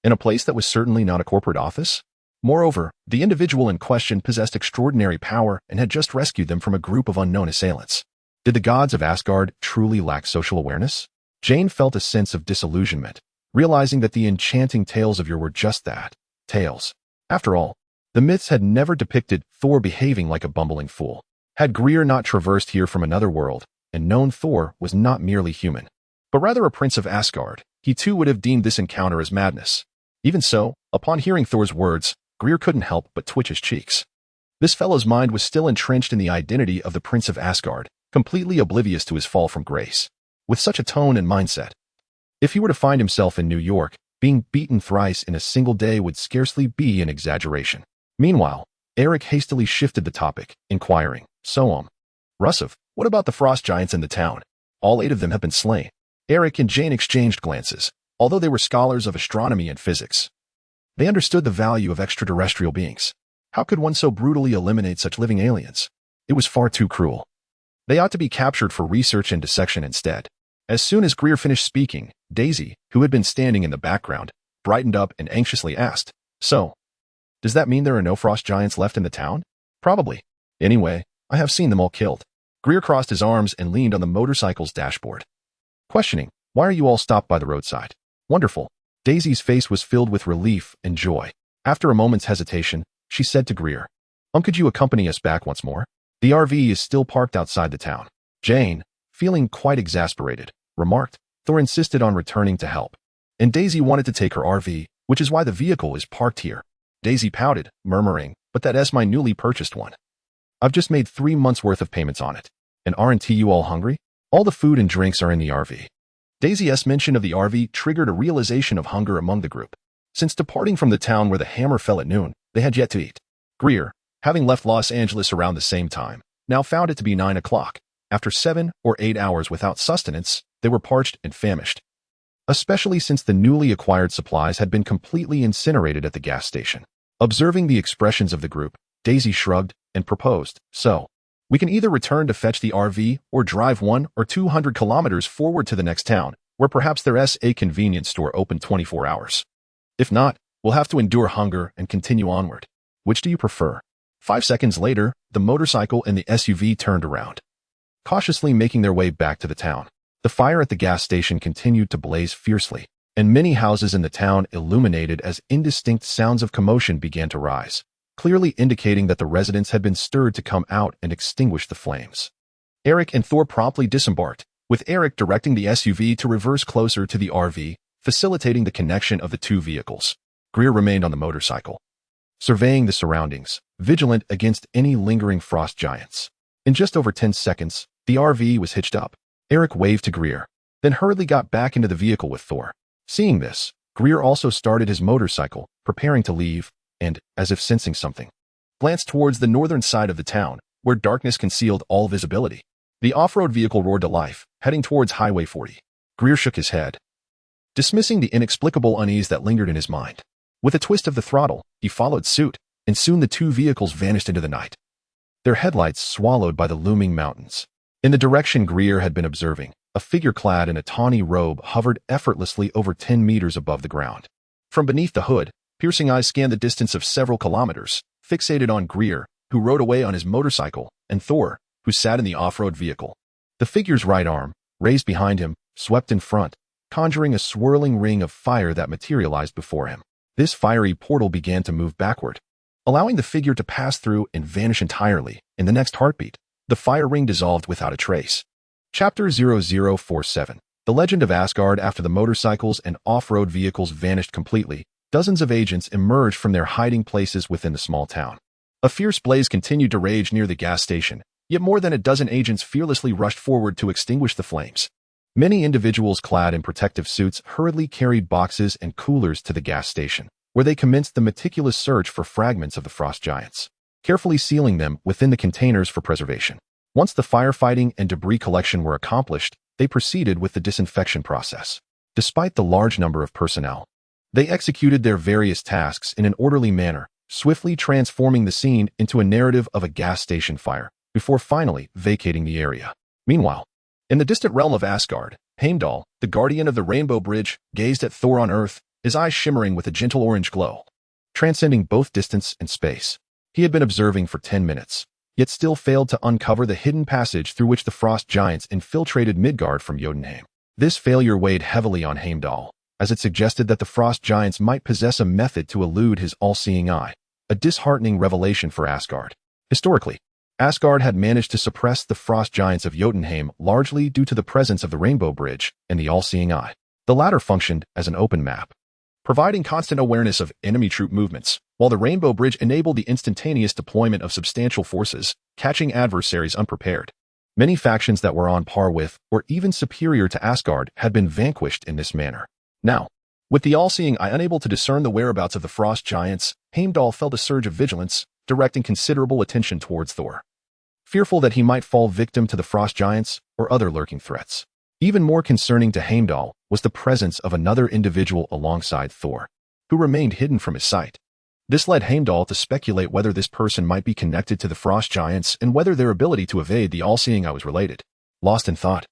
S1: In a place that was certainly not a corporate office? Moreover, the individual in question possessed extraordinary power and had just rescued them from a group of unknown assailants. Did the gods of Asgard truly lack social awareness? Jane felt a sense of disillusionment, realizing that the enchanting tales of yore were just that, tales. After all, the myths had never depicted Thor behaving like a bumbling fool. Had Greer not traversed here from another world, and known Thor was not merely human, but rather a prince of Asgard, he too would have deemed this encounter as madness. Even so, upon hearing Thor's words, Greer couldn't help but twitch his cheeks. This fellow's mind was still entrenched in the identity of the Prince of Asgard, completely oblivious to his fall from grace. With such a tone and mindset, if he were to find himself in New York, being beaten thrice in a single day would scarcely be an exaggeration. Meanwhile, Eric hastily shifted the topic, inquiring, So, Russell, what about the frost giants in the town? All 8 of them have been slain. Eric and Jane exchanged glances, although they were scholars of astronomy and physics. They understood the value of extraterrestrial beings. How could one so brutally eliminate such living aliens? It was far too cruel. They ought to be captured for research and dissection instead. As soon as Greer finished speaking, Daisy, who had been standing in the background, brightened up and anxiously asked, So, does that mean there are no frost giants left in the town? Probably. Anyway, I have seen them all killed. Greer crossed his arms and leaned on the motorcycle's dashboard. Questioning, Why are you all stopped by the roadside? Wonderful. Daisy's face was filled with relief and joy. After a moment's hesitation, she said to Greer, Could you accompany us back once more? The RV is still parked outside the town. Jane, feeling quite exasperated, remarked, Thor insisted on returning to help. And Daisy wanted to take her RV, which is why the vehicle is parked here. Daisy pouted, murmuring, But that's my newly purchased one. I've just made 3 months' worth of payments on it. And aren't you all hungry? All the food and drinks are in the RV. Daisy's mention of the RV triggered a realization of hunger among the group. Since departing from the town where the hammer fell at noon, they had yet to eat. Greer, having left Los Angeles around the same time, now found it to be 9 o'clock. After 7 or 8 hours without sustenance, they were parched and famished. Especially since the newly acquired supplies had been completely incinerated at the gas station. Observing the expressions of the group, Daisy shrugged and proposed, So, we can either return to fetch the RV or drive 100 or 200 kilometers forward to the next town, where perhaps there's a convenience store open 24 hours. If not, we'll have to endure hunger and continue onward. Which do you prefer? 5 seconds later, the motorcycle and the SUV turned around, cautiously making their way back to the town. The fire at the gas station continued to blaze fiercely, and many houses in the town illuminated as indistinct sounds of commotion began to rise, clearly indicating that the residents had been stirred to come out and extinguish the flames. Eric and Thor promptly disembarked, with Eric directing the SUV to reverse closer to the RV, facilitating the connection of the 2 vehicles. Greer remained on the motorcycle, surveying the surroundings, vigilant against any lingering frost giants. In just over 10 seconds, the RV was hitched up. Eric waved to Greer, then hurriedly got back into the vehicle with Thor. Seeing this, Greer also started his motorcycle, preparing to leave, and, as if sensing something, glanced towards the northern side of the town, where darkness concealed all visibility. The off-road vehicle roared to life, heading towards Highway 40. Greer shook his head, dismissing the inexplicable unease that lingered in his mind. With a twist of the throttle, he followed suit, and soon the 2 vehicles vanished into the night, their headlights swallowed by the looming mountains. In the direction Greer had been observing, a figure clad in a tawny robe hovered effortlessly over 10 meters above the ground. From beneath the hood, piercing eyes scanned the distance of several kilometers, fixated on Greer, who rode away on his motorcycle, and Thor, who sat in the off-road vehicle. The figure's right arm, raised behind him, swept in front, conjuring a swirling ring of fire that materialized before him. This fiery portal began to move backward, allowing the figure to pass through and vanish entirely. In the next heartbeat, the fire ring dissolved without a trace. Chapter 0047. The Legend of Asgard. After the motorcycles and off-road vehicles vanished completely, dozens of agents emerged from their hiding places within the small town. A fierce blaze continued to rage near the gas station, yet more than a dozen agents fearlessly rushed forward to extinguish the flames. Many individuals clad in protective suits hurriedly carried boxes and coolers to the gas station, where they commenced the meticulous search for fragments of the frost giants, carefully sealing them within the containers for preservation. Once the firefighting and debris collection were accomplished, they proceeded with the disinfection process. Despite the large number of personnel, they executed their various tasks in an orderly manner, swiftly transforming the scene into a narrative of a gas station fire, before finally vacating the area. Meanwhile, in the distant realm of Asgard, Heimdall, the guardian of the Rainbow Bridge, gazed at Thor on Earth, his eyes shimmering with a gentle orange glow, transcending both distance and space. He had been observing for 10 minutes, yet still failed to uncover the hidden passage through which the frost giants infiltrated Midgard from Jotunheim. This failure weighed heavily on Heimdall, as it suggested that the frost giants might possess a method to elude his all-seeing eye, a disheartening revelation for Asgard. Historically, Asgard had managed to suppress the frost giants of Jotunheim largely due to the presence of the Rainbow Bridge and the all-seeing eye. The latter functioned as an open map, providing constant awareness of enemy troop movements, while the Rainbow Bridge enabled the instantaneous deployment of substantial forces, catching adversaries unprepared. Many factions that were on par with, or even superior to Asgard, had been vanquished in this manner. Now, with the all-seeing eye unable to discern the whereabouts of the frost giants, Heimdall felt a surge of vigilance, directing considerable attention towards Thor, fearful that he might fall victim to the frost giants or other lurking threats. Even more concerning to Heimdall was the presence of another individual alongside Thor, who remained hidden from his sight. This led Heimdall to speculate whether this person might be connected to the frost giants and whether their ability to evade the all-seeing eye was related. Lost in thought,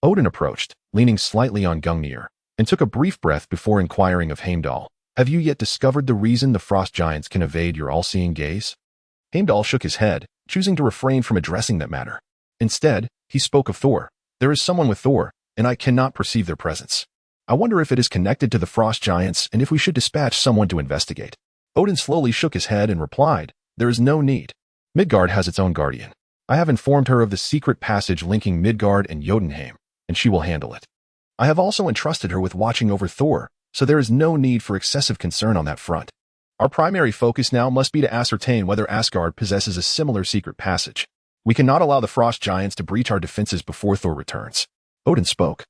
S1: Odin approached, leaning slightly on Gungnir, and took a brief breath before inquiring of Heimdall, "Have you yet discovered the reason the frost giants can evade your all-seeing gaze?" Heimdall shook his head, choosing to refrain from addressing that matter. Instead, he spoke of Thor. "There is someone with Thor, and I cannot perceive their presence. I wonder if it is connected to the frost giants and if we should dispatch someone to investigate." Odin slowly shook his head and replied, "There is no need. Midgard has its own guardian. I have informed her of the secret passage linking Midgard and Jotunheim, and she will handle it. I have also entrusted her with watching over Thor, so there is no need for excessive concern on that front. Our primary focus now must be to ascertain whether Asgard possesses a similar secret passage. We cannot allow the frost giants to breach our defenses before Thor returns." Odin spoke,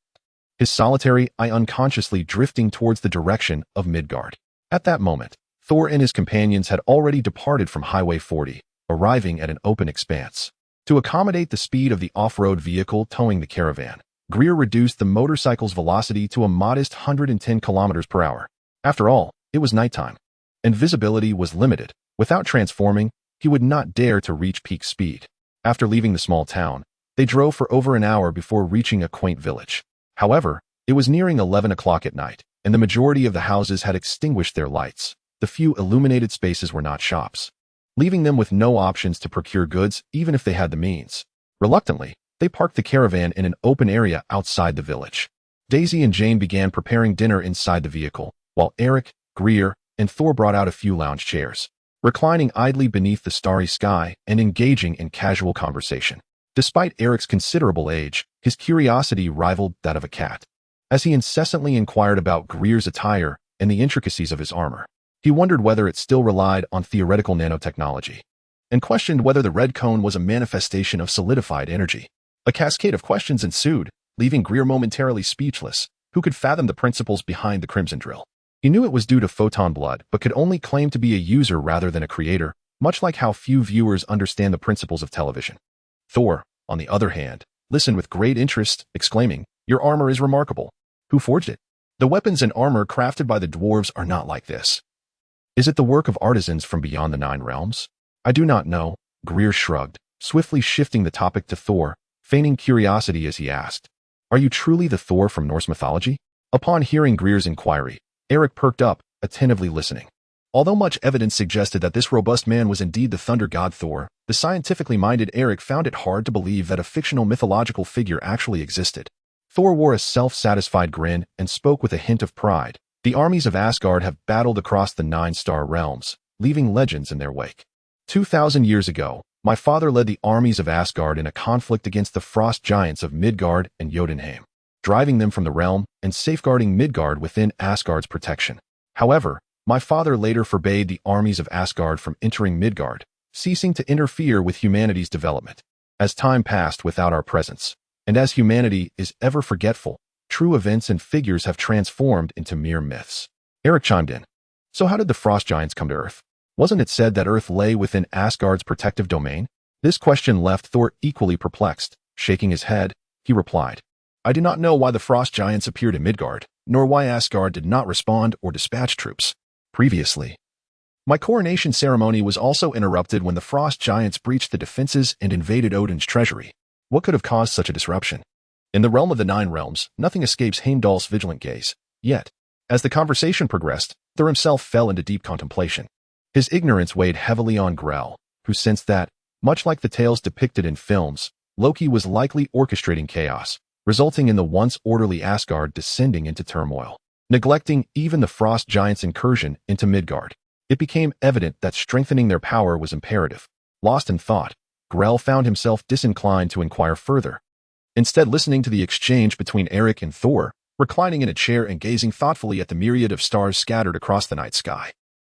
S1: his solitary eye unconsciously drifting towards the direction of Midgard. At that moment, Thor and his companions had already departed from Highway 40, arriving at an open expanse. To accommodate the speed of the off-road vehicle towing the caravan, Gregor reduced the motorcycle's velocity to a modest 110 kilometers per hour. After all, it was nighttime, and visibility was limited. Without transforming, he would not dare to reach peak speed. After leaving the small town, they drove for over an hour before reaching a quaint village. However, it was nearing 11 o'clock at night, and the majority of the houses had extinguished their lights. The few illuminated spaces were not shops, leaving them with no options to procure goods even if they had the means. Reluctantly, they parked the caravan in an open area outside the village. Daisy and Jane began preparing dinner inside the vehicle, while Eric, Gregor, and Thor brought out a few lounge chairs, reclining idly beneath the starry sky and engaging in casual conversation. Despite Eric's considerable age, his curiosity rivaled that of a cat, as he incessantly inquired about Gregor's attire and the intricacies of his armor. He wondered whether it still relied on theoretical nanotechnology, and questioned whether the red cone was a manifestation of solidified energy. A cascade of questions ensued, leaving Gregor momentarily speechless. Who could fathom the principles behind the Crimson Drill? He knew it was due to photon blood, but could only claim to be a user rather than a creator, much like how few viewers understand the principles of television. Thor, on the other hand, listened with great interest, exclaiming, "Your armor is remarkable. Who forged it? The weapons and armor crafted by the dwarves are not like this. Is it the work of artisans from beyond the 9 realms?" "I do not know," Gregor shrugged, swiftly shifting the topic to Thor, feigning curiosity as he asked, "Are you truly the Thor from Norse mythology?" Upon hearing Gregor's inquiry, Eric perked up, attentively listening. Although much evidence suggested that this robust man was indeed the thunder god Thor, the scientifically minded Eric found it hard to believe that a fictional mythological figure actually existed. Thor wore a self-satisfied grin and spoke with a hint of pride. "The armies of Asgard have battled across the 9-star realms, leaving legends in their wake. 2,000 years ago, my father led the armies of Asgard in a conflict against the frost giants of Midgard and Jotunheim, driving them from the realm and safeguarding Midgard within Asgard's protection. However, my father later forbade the armies of Asgard from entering Midgard, ceasing to interfere with humanity's development. As time passed without our presence, And as humanity is ever forgetful, true events and figures have transformed into mere myths. Eric chimed in. So how did the frost giants come to Earth? Wasn't it said that Earth lay within Asgard's protective domain? This question left Thor equally perplexed. Shaking his head, he replied, I do not know why the frost giants appeared in Midgard, nor why Asgard did not respond or dispatch troops. Previously, my coronation ceremony was also interrupted when the frost giants breached the defenses and invaded Odin's treasury. What could have caused such a disruption? In the realm of the Nine Realms, nothing escapes Heimdall's vigilant gaze. Yet, as the conversation progressed, Thor himself fell into deep contemplation. His ignorance weighed heavily on Grell, who sensed that, much like the tales depicted in films, Loki was likely orchestrating chaos, resulting in the once orderly Asgard descending into turmoil. Neglecting even the frost giants' incursion into Midgard, it became evident that strengthening their power was imperative. Lost in thought, Grell found himself disinclined to inquire further. Instead, listening to the exchange between Eric and Thor, reclining in a chair and gazing thoughtfully at the myriad of stars scattered across the night sky.